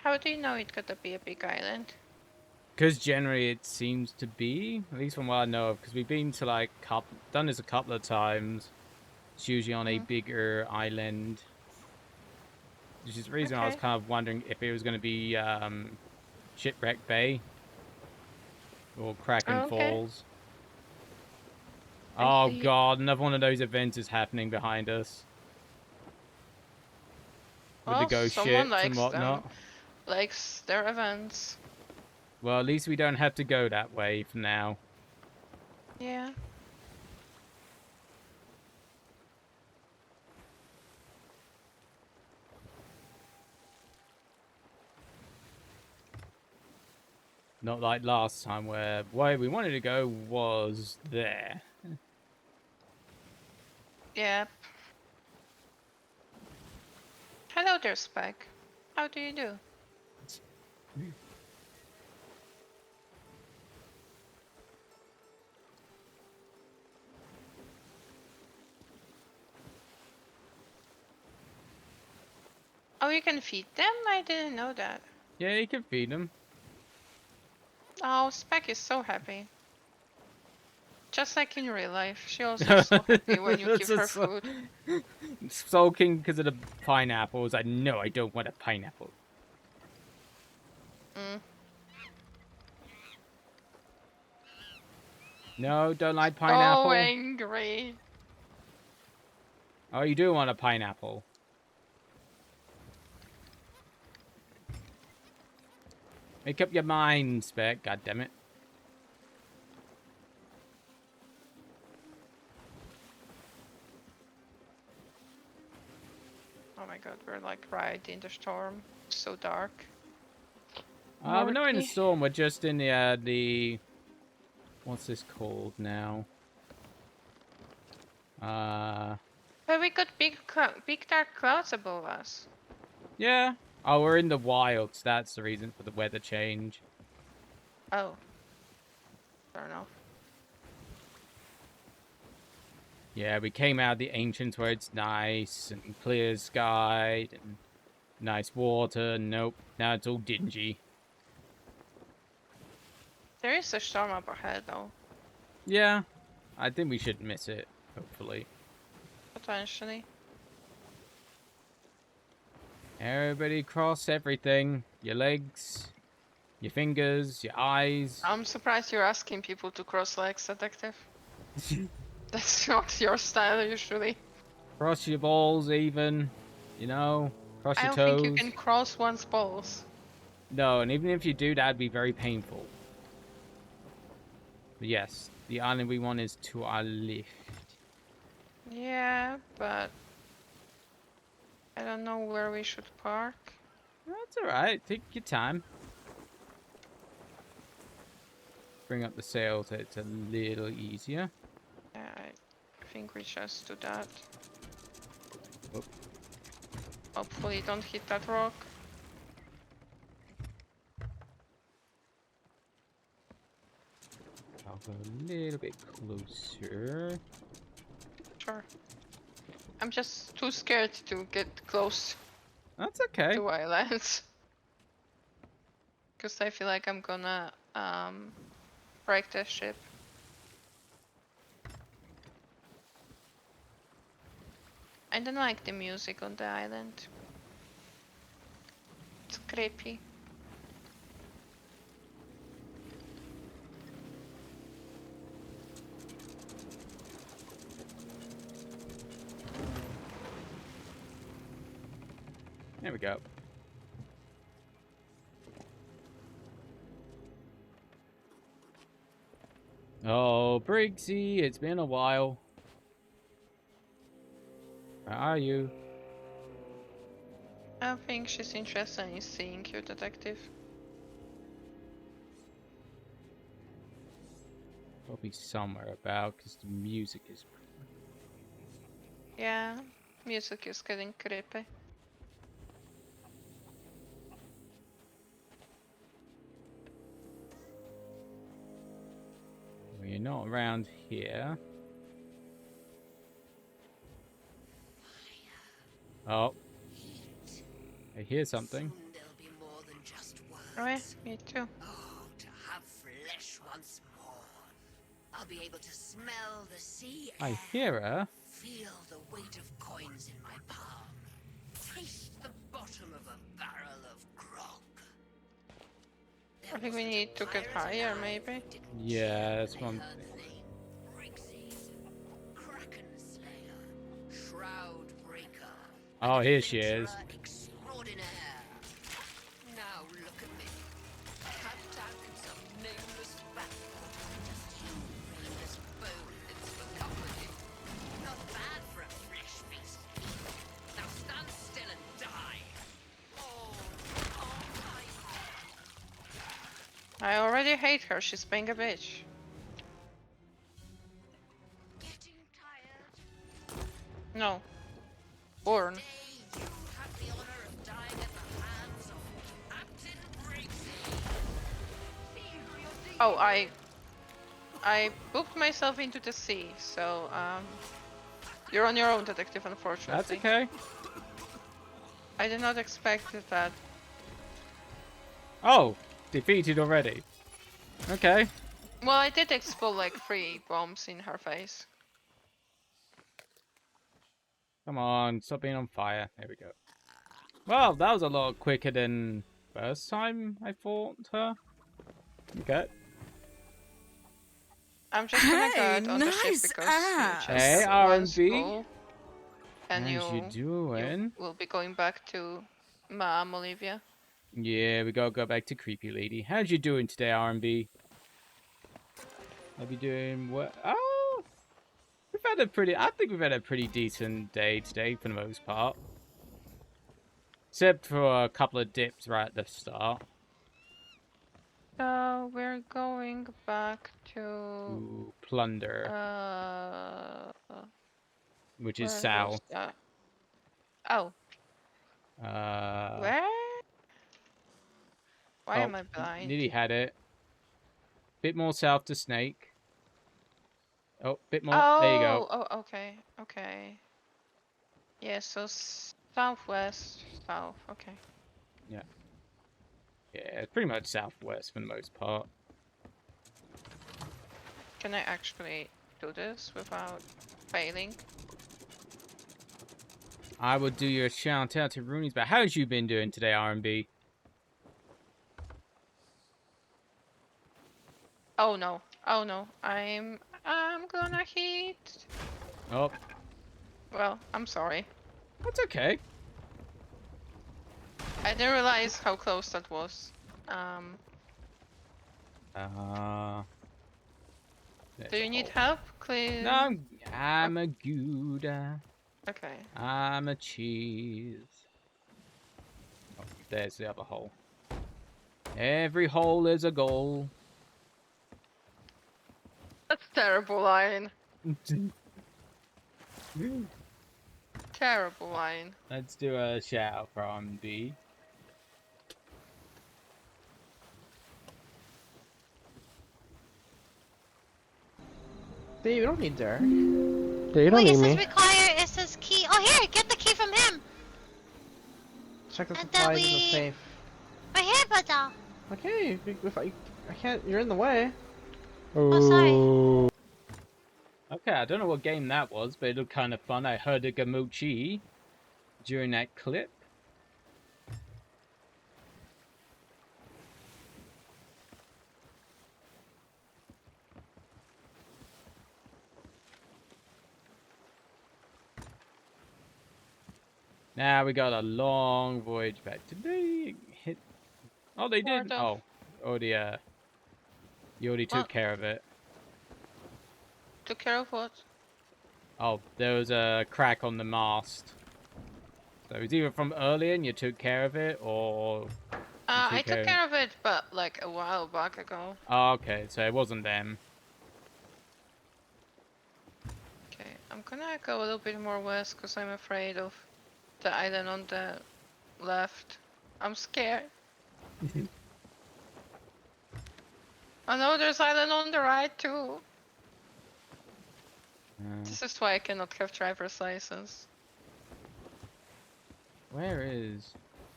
Speaker 2: How do you know it's gonna be a big island?
Speaker 1: Because generally it seems to be, at least from what I know of, because we've been to like, done this a couple of times. It's usually on a bigger island. Which is the reason I was
Speaker 2: Okay.
Speaker 1: kind of wondering if it was going to be Shipwreck Bay or Kraken
Speaker 2: Okay.
Speaker 1: Falls.
Speaker 2: I
Speaker 1: Oh
Speaker 2: see.
Speaker 1: god, another one of those events is happening behind us. With the
Speaker 2: Well,
Speaker 1: ghost
Speaker 2: someone
Speaker 1: ships and
Speaker 2: likes them.
Speaker 1: whatnot.
Speaker 2: Likes their events.
Speaker 1: Well, at least we don't have to go that way for now.
Speaker 2: Yeah.
Speaker 1: Not like last time where where we wanted to go was there.
Speaker 2: Yep. Hello there, Spike. How do you do? Oh, you can feed them? I didn't know that.
Speaker 1: Yeah, you can feed them.
Speaker 2: Oh, Spike is so happy. Just like in real life, she also is so happy when you give her food.
Speaker 1: Sulking because of the pineapples. I know I don't want a pineapple.
Speaker 2: Mm.
Speaker 1: No, don't like
Speaker 2: So
Speaker 1: pineapple.
Speaker 2: angry.
Speaker 1: Oh, you do want a pineapple. Make up your mind, Spec. God damn it.
Speaker 2: Oh my god, we're like right in the storm. So dark.
Speaker 1: We're not in the
Speaker 2: Murky.
Speaker 1: storm. We're just in the what's this called now?
Speaker 2: But we got big dark clouds above us.
Speaker 1: Yeah. Oh, we're in the wilds. That's the reason for the weather change.
Speaker 2: Oh. Fair enough.
Speaker 1: Yeah, we came out of the ancients where it's nice and clear sky and nice water. Nope. Now it's all dingy.
Speaker 2: There is a storm up ahead though.
Speaker 1: Yeah. I think we should miss it, hopefully.
Speaker 2: Potentially.
Speaker 1: Everybody cross everything. Your legs, your fingers, your eyes.
Speaker 2: I'm surprised you're asking people to cross legs, detective. That's not your style usually.
Speaker 1: Cross your balls even. You know, cross
Speaker 2: I
Speaker 1: your
Speaker 2: don't
Speaker 1: toes.
Speaker 2: think you can cross one's balls.
Speaker 1: No, and even if you do, that'd be very painful. But yes, the island we want is to our left.
Speaker 2: Yeah, but I don't know where we should park.
Speaker 1: That's alright. Take your time. Bring up the sail so it's a little easier.
Speaker 2: Yeah, I think we just do that.
Speaker 1: Oh.
Speaker 2: Hopefully don't hit that rock.
Speaker 1: I'll go a little bit closer.
Speaker 2: Sure. I'm just too scared to get close
Speaker 1: That's okay.
Speaker 2: to islands. Because I feel like I'm gonna break the ship. I don't like the music on the island. It's creepy.
Speaker 1: There we go. Oh, Briggsy, it's been a while. Where are you?
Speaker 2: I don't think she's interested in seeing you, detective.
Speaker 1: Probably somewhere about, because the music is...
Speaker 2: Yeah, music is getting creepy.
Speaker 1: Well, you're not around here. Oh. I hear something.
Speaker 2: Oh yeah, me too.
Speaker 10: Oh, to have flesh once more. I'll be able to smell the sea air.
Speaker 1: I hear her.
Speaker 10: Feel the weight of coins in my palm. Taste the bottom of a barrel of grog.
Speaker 2: I think we need to get higher, maybe.
Speaker 1: Yeah, that's one. Oh, here she is.
Speaker 10: Now look at me. Cut out in some nameless battle. Just you brainless boneheads for company. Not bad for a flesh feast. Now stand still and die.
Speaker 2: I already hate her, she's being a bitch.
Speaker 10: Getting tired.
Speaker 2: No. Born.
Speaker 10: Today you have the honor of dying at the hands of Captain Briggsy. See who you're dealing
Speaker 2: Oh,
Speaker 10: with.
Speaker 2: I booked myself into the sea, so you're on your own, detective.
Speaker 1: That's
Speaker 2: Unfortunately,
Speaker 1: okay.
Speaker 2: I did not expect that.
Speaker 1: Oh, defeated already. Okay.
Speaker 2: Well, I did explode like 3 bombs in her face.
Speaker 1: Come on, stop being on fire. There we go. Well, that was a lot quicker than first time I fought her. Okay.
Speaker 2: I'm just gonna go
Speaker 4: Hey,
Speaker 2: out on the ship
Speaker 4: nice
Speaker 2: because
Speaker 4: ass.
Speaker 2: you just
Speaker 1: Hey,
Speaker 2: once
Speaker 1: R&B.
Speaker 2: full, and
Speaker 1: How's you
Speaker 2: you
Speaker 1: doing?
Speaker 2: will be going back to Mom, Olivia.
Speaker 1: Yeah, we gotta go back to Creepy Lady. How's you doing today, R&B? Have you doing what? Oh, we've had a pretty. I think we've had a pretty decent day today for the most part, except for a couple of dips right at the start.
Speaker 2: So we're going back to
Speaker 1: Ooh, plunder, which is
Speaker 2: where was
Speaker 1: south.
Speaker 2: that? Oh, where? Why
Speaker 1: Oh,
Speaker 2: am I blind?
Speaker 1: nearly had it. Bit more south to Snake. Oh, bit more. There you go.
Speaker 2: Oh, okay, okay. Yeah, so southwest, south. Okay.
Speaker 1: Yeah. Yeah, it's pretty much southwest for the most part.
Speaker 2: Can I actually do this without failing?
Speaker 1: I would do your shout out to Rooney's, but how's you been doing today, R&B?
Speaker 2: Oh no. Oh no. I'm gonna hit.
Speaker 1: Oh,
Speaker 2: Well, I'm sorry.
Speaker 1: that's okay.
Speaker 2: I didn't realize how close that was.
Speaker 1: There's
Speaker 2: Do
Speaker 1: a
Speaker 2: you need
Speaker 1: hole.
Speaker 2: help? Clear.
Speaker 1: No, I'm a good.
Speaker 2: Okay.
Speaker 1: I'm a cheese. Oh, there's the other hole. Every hole is a goal.
Speaker 2: That's terrible line. Terrible line.
Speaker 1: Let's do a shout out for R&B.
Speaker 11: Dude, you don't need Derek. Dude, you don't need me.
Speaker 12: It says key. Oh, here, get the key from him.
Speaker 11: Check the
Speaker 12: And
Speaker 11: supplies in the safe.
Speaker 12: Right here, but
Speaker 11: Okay, if I can't, you're in the way.
Speaker 12: Oh, sorry.
Speaker 1: Okay, I don't know what game that was, but it looked kind of fun. I heard a Gamuchi during that clip. Now we got a long voyage back. Did they hit? Oh, they did. Oh, already. You already took care of it.
Speaker 2: Took care of what?
Speaker 1: Oh, there was a crack on the mast. So it was either from earlier and you took care of it, or
Speaker 2: I took care of it, but like a while back ago.
Speaker 1: Oh, okay, so it wasn't them.
Speaker 2: Okay, I'm gonna go a little bit more west because I'm afraid of the island on the left. I'm scared. I know there's island on the right too. This is why I cannot have driver's license.
Speaker 1: Where is?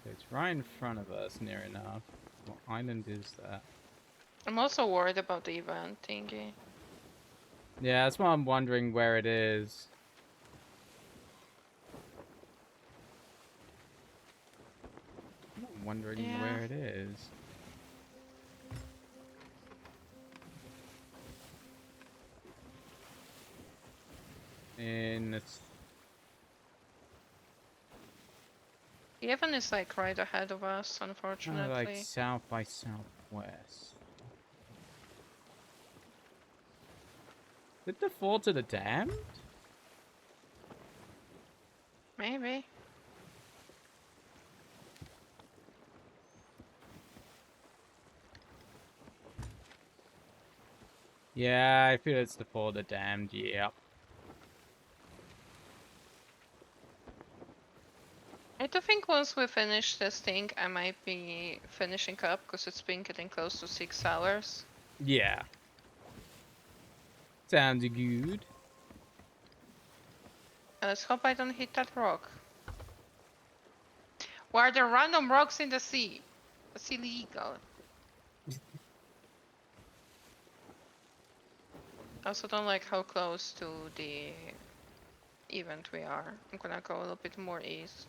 Speaker 1: It's right in front of us, near enough. What island is that?
Speaker 2: I'm also worried about the event thingy.
Speaker 1: Yeah, that's why I'm wondering where it is. I'm wondering where it is. In
Speaker 2: The event is like right ahead of us, unfortunately.
Speaker 1: like south by southwest. Did the fall to the damned?
Speaker 2: Maybe.
Speaker 1: Yeah, I feel it's the fall of the damned. Yep.
Speaker 2: I do think once we finish this thing, I might be finishing up because it's been getting close to 6 hours.
Speaker 1: Yeah. Sounds good.
Speaker 2: Let's hope I don't hit that rock. Why are there random rocks in the sea? That's illegal. I also don't like how close to the event we are. I'm gonna go a little bit more east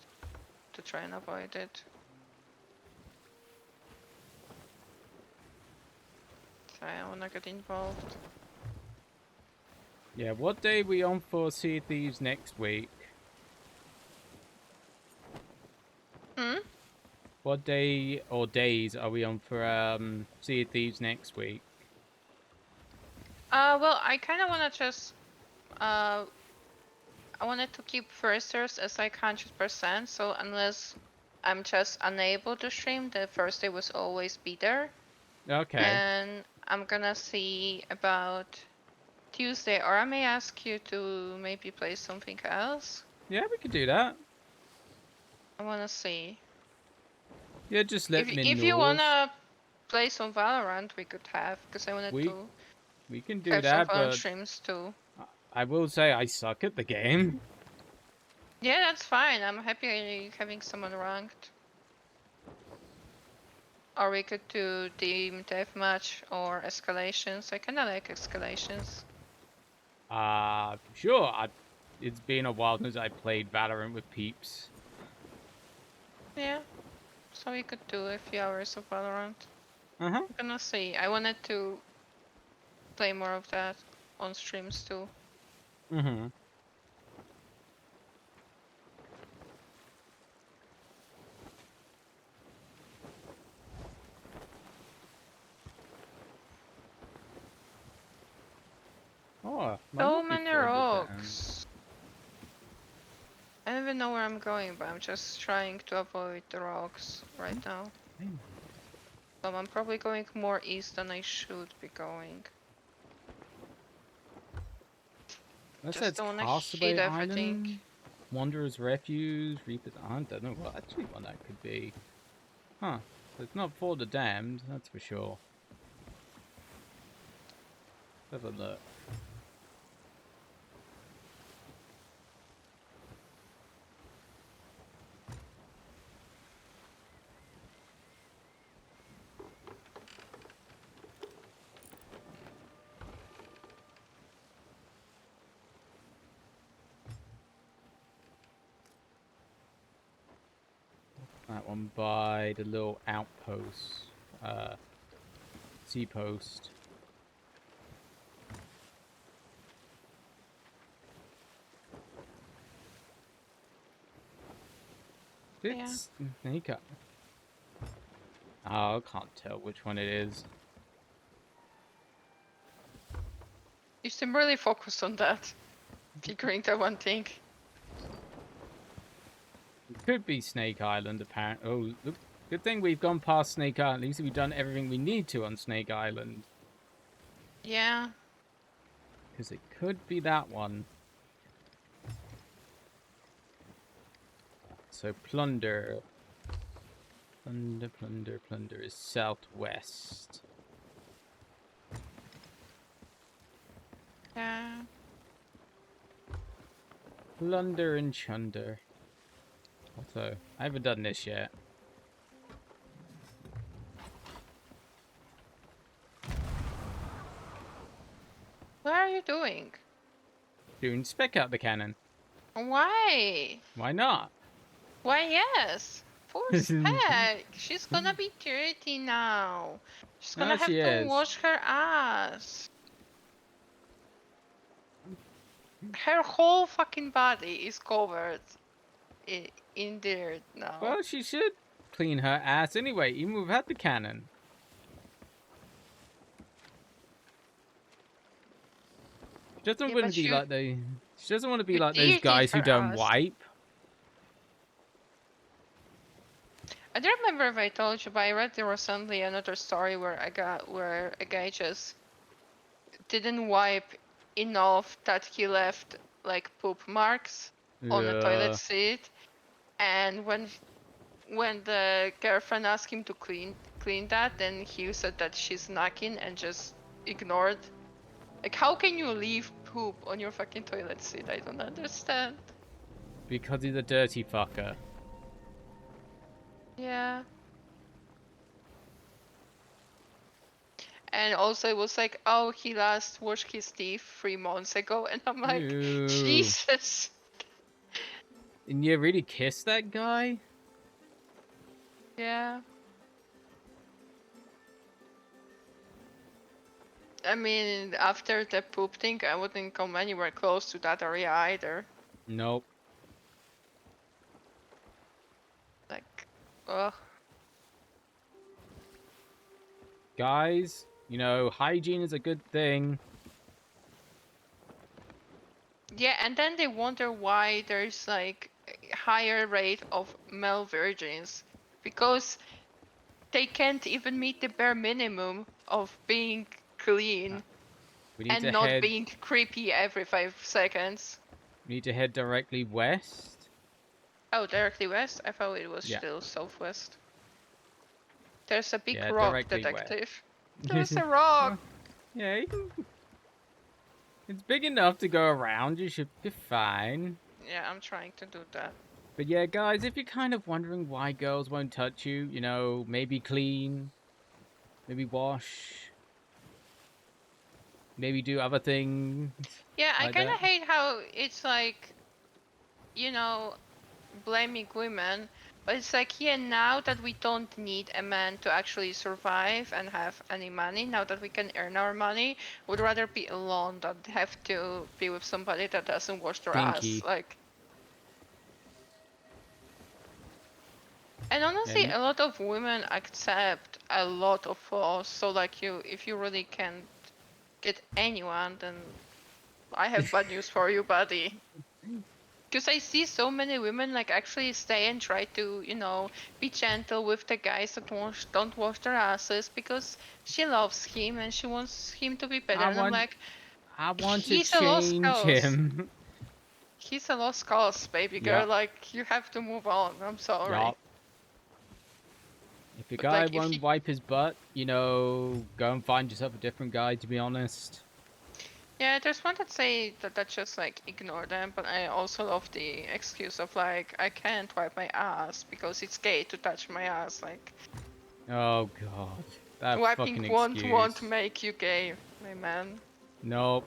Speaker 2: to try and avoid it. So I wanna get involved.
Speaker 1: Yeah, what day are we on for Sea of Thieves next week?
Speaker 2: Hmm?
Speaker 1: What day or days are we on for Sea of Thieves next week?
Speaker 2: Well, I kind of wanna just I wanted to keep firsters as like 100%. So unless I'm just unable to stream, the first day was always be there.
Speaker 1: Okay.
Speaker 2: And I'm gonna see about Tuesday, or I may ask you to maybe play something else.
Speaker 1: Yeah, we could do that.
Speaker 2: I wanna see.
Speaker 1: Yeah, just let me
Speaker 2: If you
Speaker 1: know.
Speaker 2: wanna play some Valorant, we could have, because I wanted to
Speaker 1: We can do
Speaker 2: have some
Speaker 1: that,
Speaker 2: Valorant
Speaker 1: but
Speaker 2: streams too.
Speaker 1: I will say I suck at the game.
Speaker 2: Yeah, that's fine. I'm happy having someone ranked. Or we could do team deathmatch or escalations. I kinda like escalations.
Speaker 1: Sure. It's been a while since I played Valorant with peeps.
Speaker 2: Yeah, so we could do a few hours of Valorant.
Speaker 1: Uh-huh.
Speaker 2: I'm gonna see. I wanted to play more of that on streams too.
Speaker 1: Mm-hmm. Oh,
Speaker 2: So many rocks. I don't even know where I'm going, but I'm just trying to avoid the rocks right now. So I'm probably going more east than I should be going.
Speaker 1: Unless
Speaker 2: Just
Speaker 1: that's
Speaker 2: don't wanna
Speaker 1: Castaway
Speaker 2: hit everything.
Speaker 1: Island, Wanderer's Refuge, Reaper's I don't know what actually one that could be. Huh. It's not for the damned, that's for sure. Let's have a look. That one by the little outpost. Sea post. It's snake up. Oh, I can't tell which one it is.
Speaker 2: You seem really focused on that. Figuring that one thing.
Speaker 1: It could be Snake Island, apparently. Oh, look. Good thing we've gone past Snake Island. At least we've done everything we need to on Snake Island.
Speaker 2: Yeah.
Speaker 1: Because it could be that one. So, Plunder. Plunder is southwest.
Speaker 2: Yeah.
Speaker 1: Plunder and Chunder. Also, I haven't done this yet.
Speaker 2: What are you doing?
Speaker 1: Doing spec out the cannon.
Speaker 2: Why?
Speaker 1: Why not?
Speaker 2: Why yes? Poor Spec. She's gonna be dirty now. She's gonna
Speaker 1: No,
Speaker 2: have
Speaker 1: she
Speaker 2: to
Speaker 1: is.
Speaker 2: wash her ass. Her whole fucking body is covered in dirt now.
Speaker 1: Well, she should clean her ass anyway, even without the cannon. She doesn't want to be like the. She doesn't want to be like those guys who don't wipe.
Speaker 2: I don't remember if I told you, but I read there recently another story where a guy just didn't wipe enough that he left like poop marks on the toilet seat, And when the girlfriend asked him to clean that, then he said that she's knocking and just ignored. Like, how can you leave poop on your fucking toilet seat? I don't understand.
Speaker 1: Because he's a dirty fucker.
Speaker 2: Yeah. And also it was like, oh, he last washed his teeth 3 months ago, and I'm like,
Speaker 1: Ew.
Speaker 2: Jesus.
Speaker 1: And you really kiss that guy?
Speaker 2: Yeah. I mean, after the poop thing, I wouldn't come anywhere close to that area either.
Speaker 1: Nope.
Speaker 2: Like, ugh.
Speaker 1: Guys, you know, hygiene is a good thing.
Speaker 2: Yeah, and then they wonder why there's like a higher rate of male virgins, because they can't even meet the bare minimum of being clean
Speaker 1: We need
Speaker 2: and
Speaker 1: to
Speaker 2: not
Speaker 1: head.
Speaker 2: being creepy every 5 seconds.
Speaker 1: We need to head directly west.
Speaker 2: Oh, directly west? I thought it was
Speaker 1: Yeah.
Speaker 2: still southwest. There's a big
Speaker 1: Yeah,
Speaker 2: rock,
Speaker 1: directly west.
Speaker 2: detective. There's a rock!
Speaker 1: Yeah, you can... It's big enough to go around. You should be fine.
Speaker 2: Yeah, I'm trying to do that.
Speaker 1: But yeah, guys, if you're kind of wondering why girls won't touch you, you know, maybe clean, maybe wash, maybe do other things.
Speaker 2: Yeah, I
Speaker 1: like
Speaker 2: kind
Speaker 1: that.
Speaker 2: of hate how it's like, you know, blaming women, but it's like, yeah, now that we don't need a man to actually survive and have any money, now that we can earn our money, would rather be alone than have to be with somebody that doesn't wash their ass.
Speaker 1: Stinky.
Speaker 2: Like, and honestly,
Speaker 1: And
Speaker 2: a lot of women accept a lot of flaws. So like, if you really can't get anyone, then I have bad news for you, buddy. Because I see so many women like actually stay and try to, you know, be gentle with the guys that don't wash their asses because she loves him and she wants him to be better. And I'm like,
Speaker 1: I want to
Speaker 2: he's a lost
Speaker 1: change
Speaker 2: cause.
Speaker 1: him.
Speaker 2: He's a lost cause, baby girl.
Speaker 1: Yep.
Speaker 2: Like, you have to move on. I'm sorry.
Speaker 1: Yup. If a
Speaker 2: But
Speaker 1: guy
Speaker 2: like, if
Speaker 1: won't
Speaker 2: he,
Speaker 1: wipe his butt, you know, go and find yourself a different guy, to be honest.
Speaker 2: yeah, there's one that say that just like ignore them, but I also love the excuse of like, I can't wipe my ass because it's gay to touch my ass. Like,
Speaker 1: Oh, God. That
Speaker 2: wiping
Speaker 1: fucking
Speaker 2: won't
Speaker 1: excuse.
Speaker 2: make you gay, my man.
Speaker 1: Nope.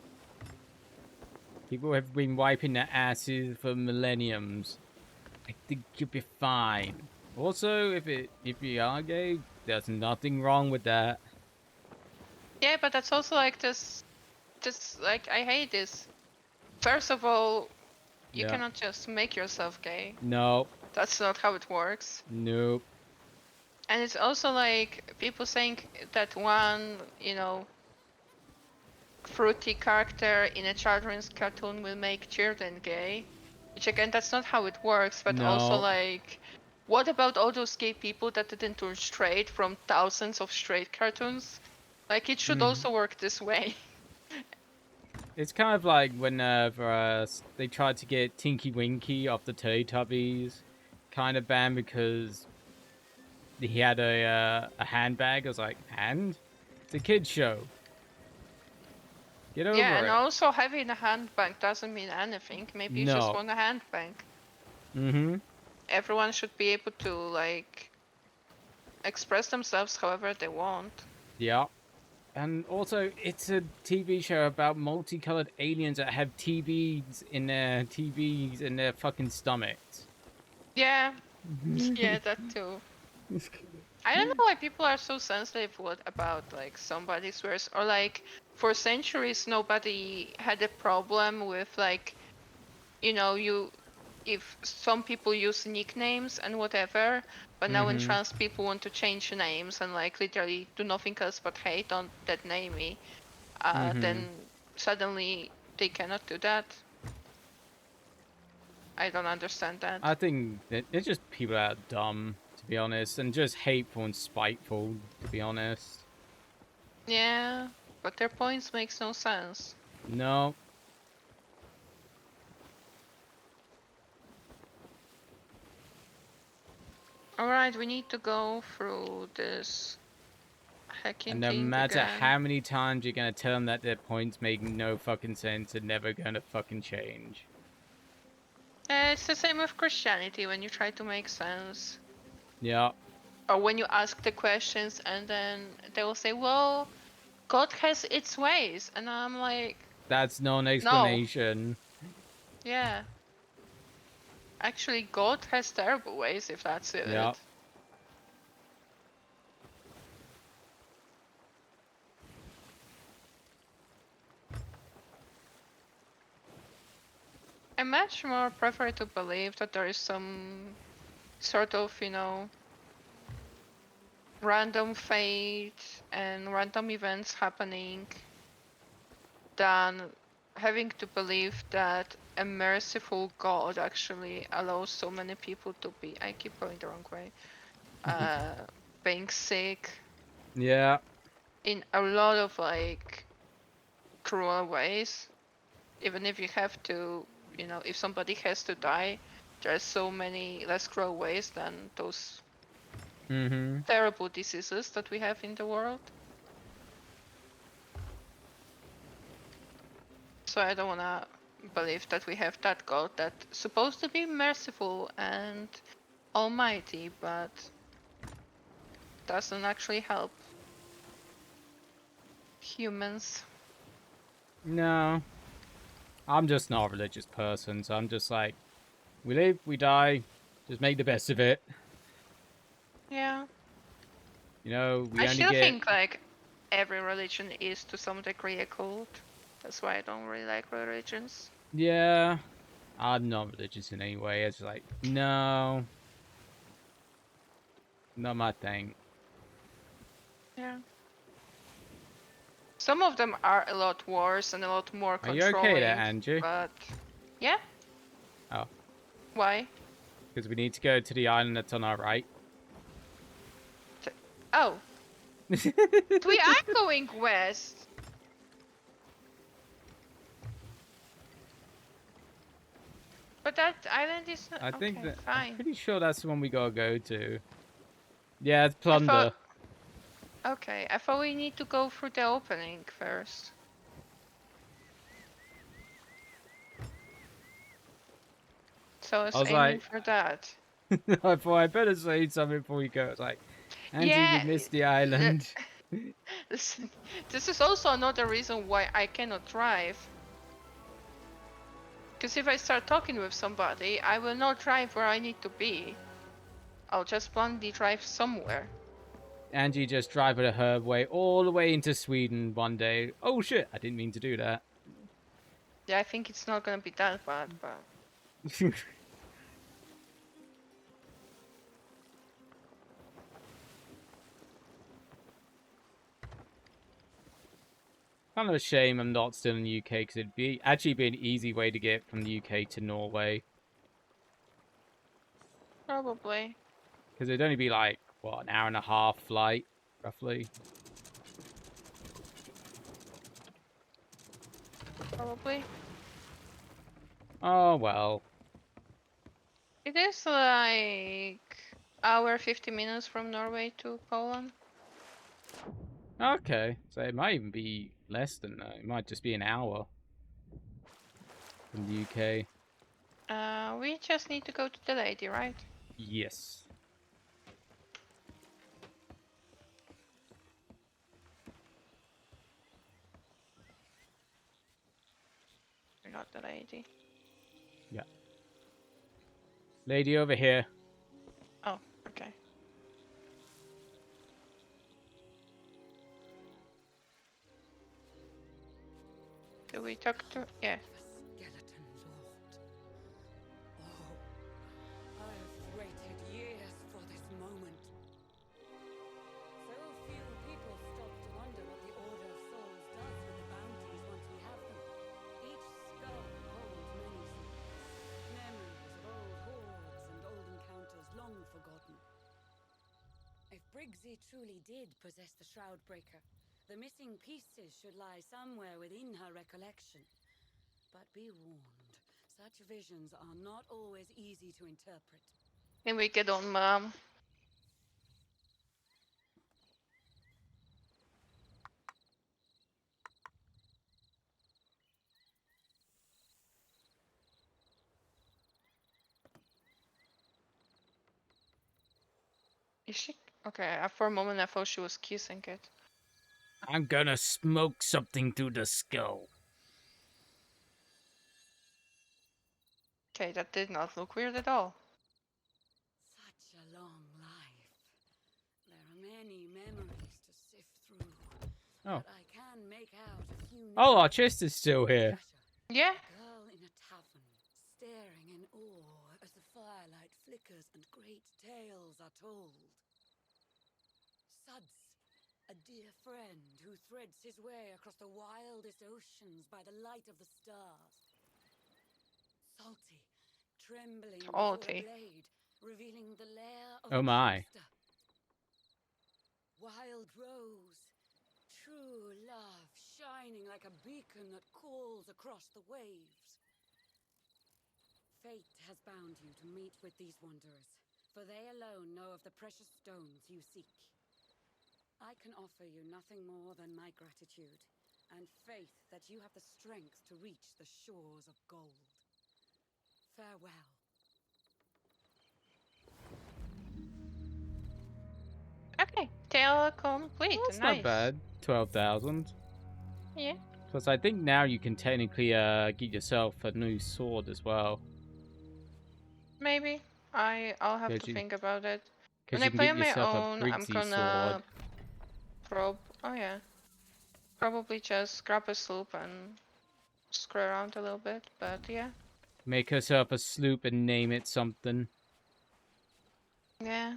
Speaker 1: People have been wiping their asses for millenniums. I think you'll be fine. Also, if you are gay, there's nothing wrong with that.
Speaker 2: Yeah, but that's also like this like, I hate this. First of all, you
Speaker 1: Yeah.
Speaker 2: cannot just make yourself gay.
Speaker 1: Nope.
Speaker 2: That's not how it works.
Speaker 1: Nope.
Speaker 2: And it's also like people saying that one, you know, fruity character in a children's cartoon will make children gay. Which again, that's not how it works, but also
Speaker 1: No.
Speaker 2: like, what about all those gay people that didn't turn straight from thousands of straight cartoons? Like, it should also work this way.
Speaker 1: It's kind of like whenever they tried to get Tinky Winky off the Teletubbies kind of banned because he had a handbag. I was like, hand? It's a kid's show. Get over
Speaker 2: Yeah,
Speaker 1: it.
Speaker 2: and also having a handbag doesn't mean anything. Maybe you just
Speaker 1: No.
Speaker 2: want a handbag.
Speaker 1: Mm-hmm.
Speaker 2: Everyone should be able to, like, express themselves however they want.
Speaker 1: Yeah. And also, it's a TV show about multicolored aliens that have TVs in their fucking stomachs.
Speaker 2: Yeah, yeah, that too. I don't know why people are so sensitive about like somebody swears, or like for centuries nobody had a problem with like, you know, if some people use nicknames and whatever, but now when trans people want to change names and like literally do nothing else but hate on that name me, then suddenly they cannot do that. I don't understand that.
Speaker 1: I think it's just people that are dumb, to be honest, and just hateful and spiteful, to be honest.
Speaker 2: Yeah, but their points makes no sense.
Speaker 1: No.
Speaker 2: Alright, we need to go through this hacking
Speaker 1: And no
Speaker 2: thing
Speaker 1: matter
Speaker 2: again.
Speaker 1: how many times you're gonna tell them that their points make no fucking sense, they're never gonna fucking change.
Speaker 2: It's the same with Christianity when you try to make sense.
Speaker 1: Yeah.
Speaker 2: Or when you ask the questions and then they will say, well, God has its ways. And I'm like,
Speaker 1: That's not an
Speaker 2: no.
Speaker 1: explanation.
Speaker 2: Yeah. Actually, God has terrible ways if that's it.
Speaker 1: Yeah.
Speaker 2: I much more prefer to believe that there is some sort of, random fate and random events happening than having to believe that a merciful God actually allows so many people to be, I keep going the wrong way, being sick.
Speaker 1: Yeah.
Speaker 2: In a lot of like cruel ways. Even if you have to, if somebody has to die, there's so many less cruel ways than those terrible diseases that we have in the world. So I don't wanna believe that we have that God that's supposed to be merciful and almighty, but doesn't actually help humans.
Speaker 1: No. I'm just not a religious person, so I'm just like, we live, we die, just make the best of it.
Speaker 2: Yeah.
Speaker 1: You know, we
Speaker 2: I
Speaker 1: only
Speaker 2: still
Speaker 1: get...
Speaker 2: think like every religion is to some degree a cult. That's why I don't really like religions.
Speaker 1: Yeah. I'm not religious in any way. It's like, no. Not my thing.
Speaker 2: Yeah. Some of them are a lot worse and a lot more
Speaker 1: Are you
Speaker 2: controlling.
Speaker 1: okay there, Angeh?
Speaker 2: But yeah.
Speaker 1: Oh.
Speaker 2: Why?
Speaker 1: Because we need to go to the island that's on our right.
Speaker 2: Oh. We are going west. But that island is not...
Speaker 1: I think
Speaker 2: okay,
Speaker 1: that...
Speaker 2: fine.
Speaker 1: I'm pretty sure that's the one we gotta go to. Yeah, it's Plunder.
Speaker 2: Okay, I thought we need to go through the opening first. So I was aiming
Speaker 1: like...
Speaker 2: for that.
Speaker 1: I thought I better say something before we go. It's like, Angeh,
Speaker 2: Yeah.
Speaker 1: we missed the island.
Speaker 2: This is also another reason why I cannot drive. Because if I start talking with somebody, I will not drive where I need to be. I'll just blindly drive somewhere.
Speaker 1: Angeh just drive at her way all the way into Sweden one day. Oh shit, I didn't mean to do that.
Speaker 2: Yeah, I think it's not gonna be that bad, but...
Speaker 1: Kind of a shame I'm not still in the UK, because it'd actually be an easy way to get from the UK to Norway.
Speaker 2: Probably.
Speaker 1: Because it'd only be like, what, an hour and a half flight, roughly?
Speaker 2: Probably.
Speaker 1: Oh, well.
Speaker 2: It is like hour 50 minutes from Norway to Poland.
Speaker 1: Okay, so it might even be less than that. It might just be an hour from the UK.
Speaker 2: We just need to go to the lady, right?
Speaker 1: Yes.
Speaker 2: I got the lady.
Speaker 1: Yeah. Lady over here.
Speaker 2: Oh, okay. Do we talk to... yeah.
Speaker 9: Skeleton Lord. Oh, I have waited years for this moment. So few people stop to wonder what the Order of Souls does with the bounties once we have them. Each skull holds many secrets, memories of old hordes and old encounters long forgotten. If Briggsy truly did possess the Shroud Breaker, the missing pieces should lie somewhere within her recollection. But be warned, such visions are not always easy to interpret.
Speaker 2: Can we get on, Mom? Is she? Okay, for a moment I thought she was kissing it.
Speaker 1: I'm gonna smoke something through the skull.
Speaker 2: Okay, that did not look weird at all.
Speaker 9: Such a long life. There are many memories to sift through.
Speaker 1: Oh.
Speaker 9: But I can make out a few.
Speaker 1: Oh, our chest is still here.
Speaker 2: Yeah.
Speaker 9: A girl in a tavern, staring in awe as the firelight flickers and great tales are told. Suds, a dear friend who threads his way across the wildest oceans by the light of the stars. Salty, trembling before the blade, revealing the lair of
Speaker 1: Oh my.
Speaker 9: monster. Wild rose, true love shining like a beacon that calls across the waves. Fate has bound you to meet with these wanderers, for they alone know of the precious stones you seek. I can offer you nothing more than my gratitude, and faith that you have the strength to reach the shores of gold. Farewell.
Speaker 2: Okay, tale complete.
Speaker 1: That's
Speaker 2: Nice.
Speaker 1: not bad. 12,000.
Speaker 2: Yeah.
Speaker 1: Plus, I think now you can technically get yourself a new sword as well.
Speaker 2: Maybe. I'll have to think about it. When
Speaker 1: Because
Speaker 2: I
Speaker 1: you can
Speaker 2: play
Speaker 1: get
Speaker 2: on my
Speaker 1: yourself a
Speaker 2: own, I'm
Speaker 1: Briggsy
Speaker 2: gonna
Speaker 1: sword.
Speaker 2: Oh yeah. Probably just grab a sloop and screw around a little bit, but yeah.
Speaker 1: Make herself a sloop and name it something.
Speaker 2: Yeah.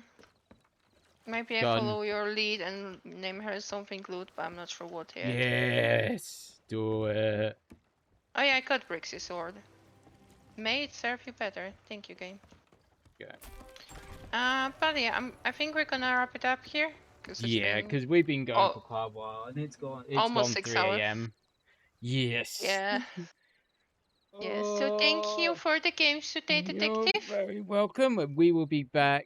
Speaker 2: Maybe I
Speaker 1: Gun.
Speaker 2: follow your lead and name her something good, but I'm not sure what yet.
Speaker 1: Yes, do it.
Speaker 2: Oh yeah, I got Brixie's sword. May it serve you better. Thank you, game.
Speaker 1: Okay.
Speaker 2: But yeah, I think we're gonna wrap it up here.
Speaker 1: Yeah, because we've been going for quite a while, and it's gone
Speaker 2: almost 6
Speaker 1: 3
Speaker 2: hours.
Speaker 1: a.m. Yes.
Speaker 2: Yeah. Yes, so thank you for the games today,
Speaker 1: You're
Speaker 2: Detective.
Speaker 1: very welcome. We will be back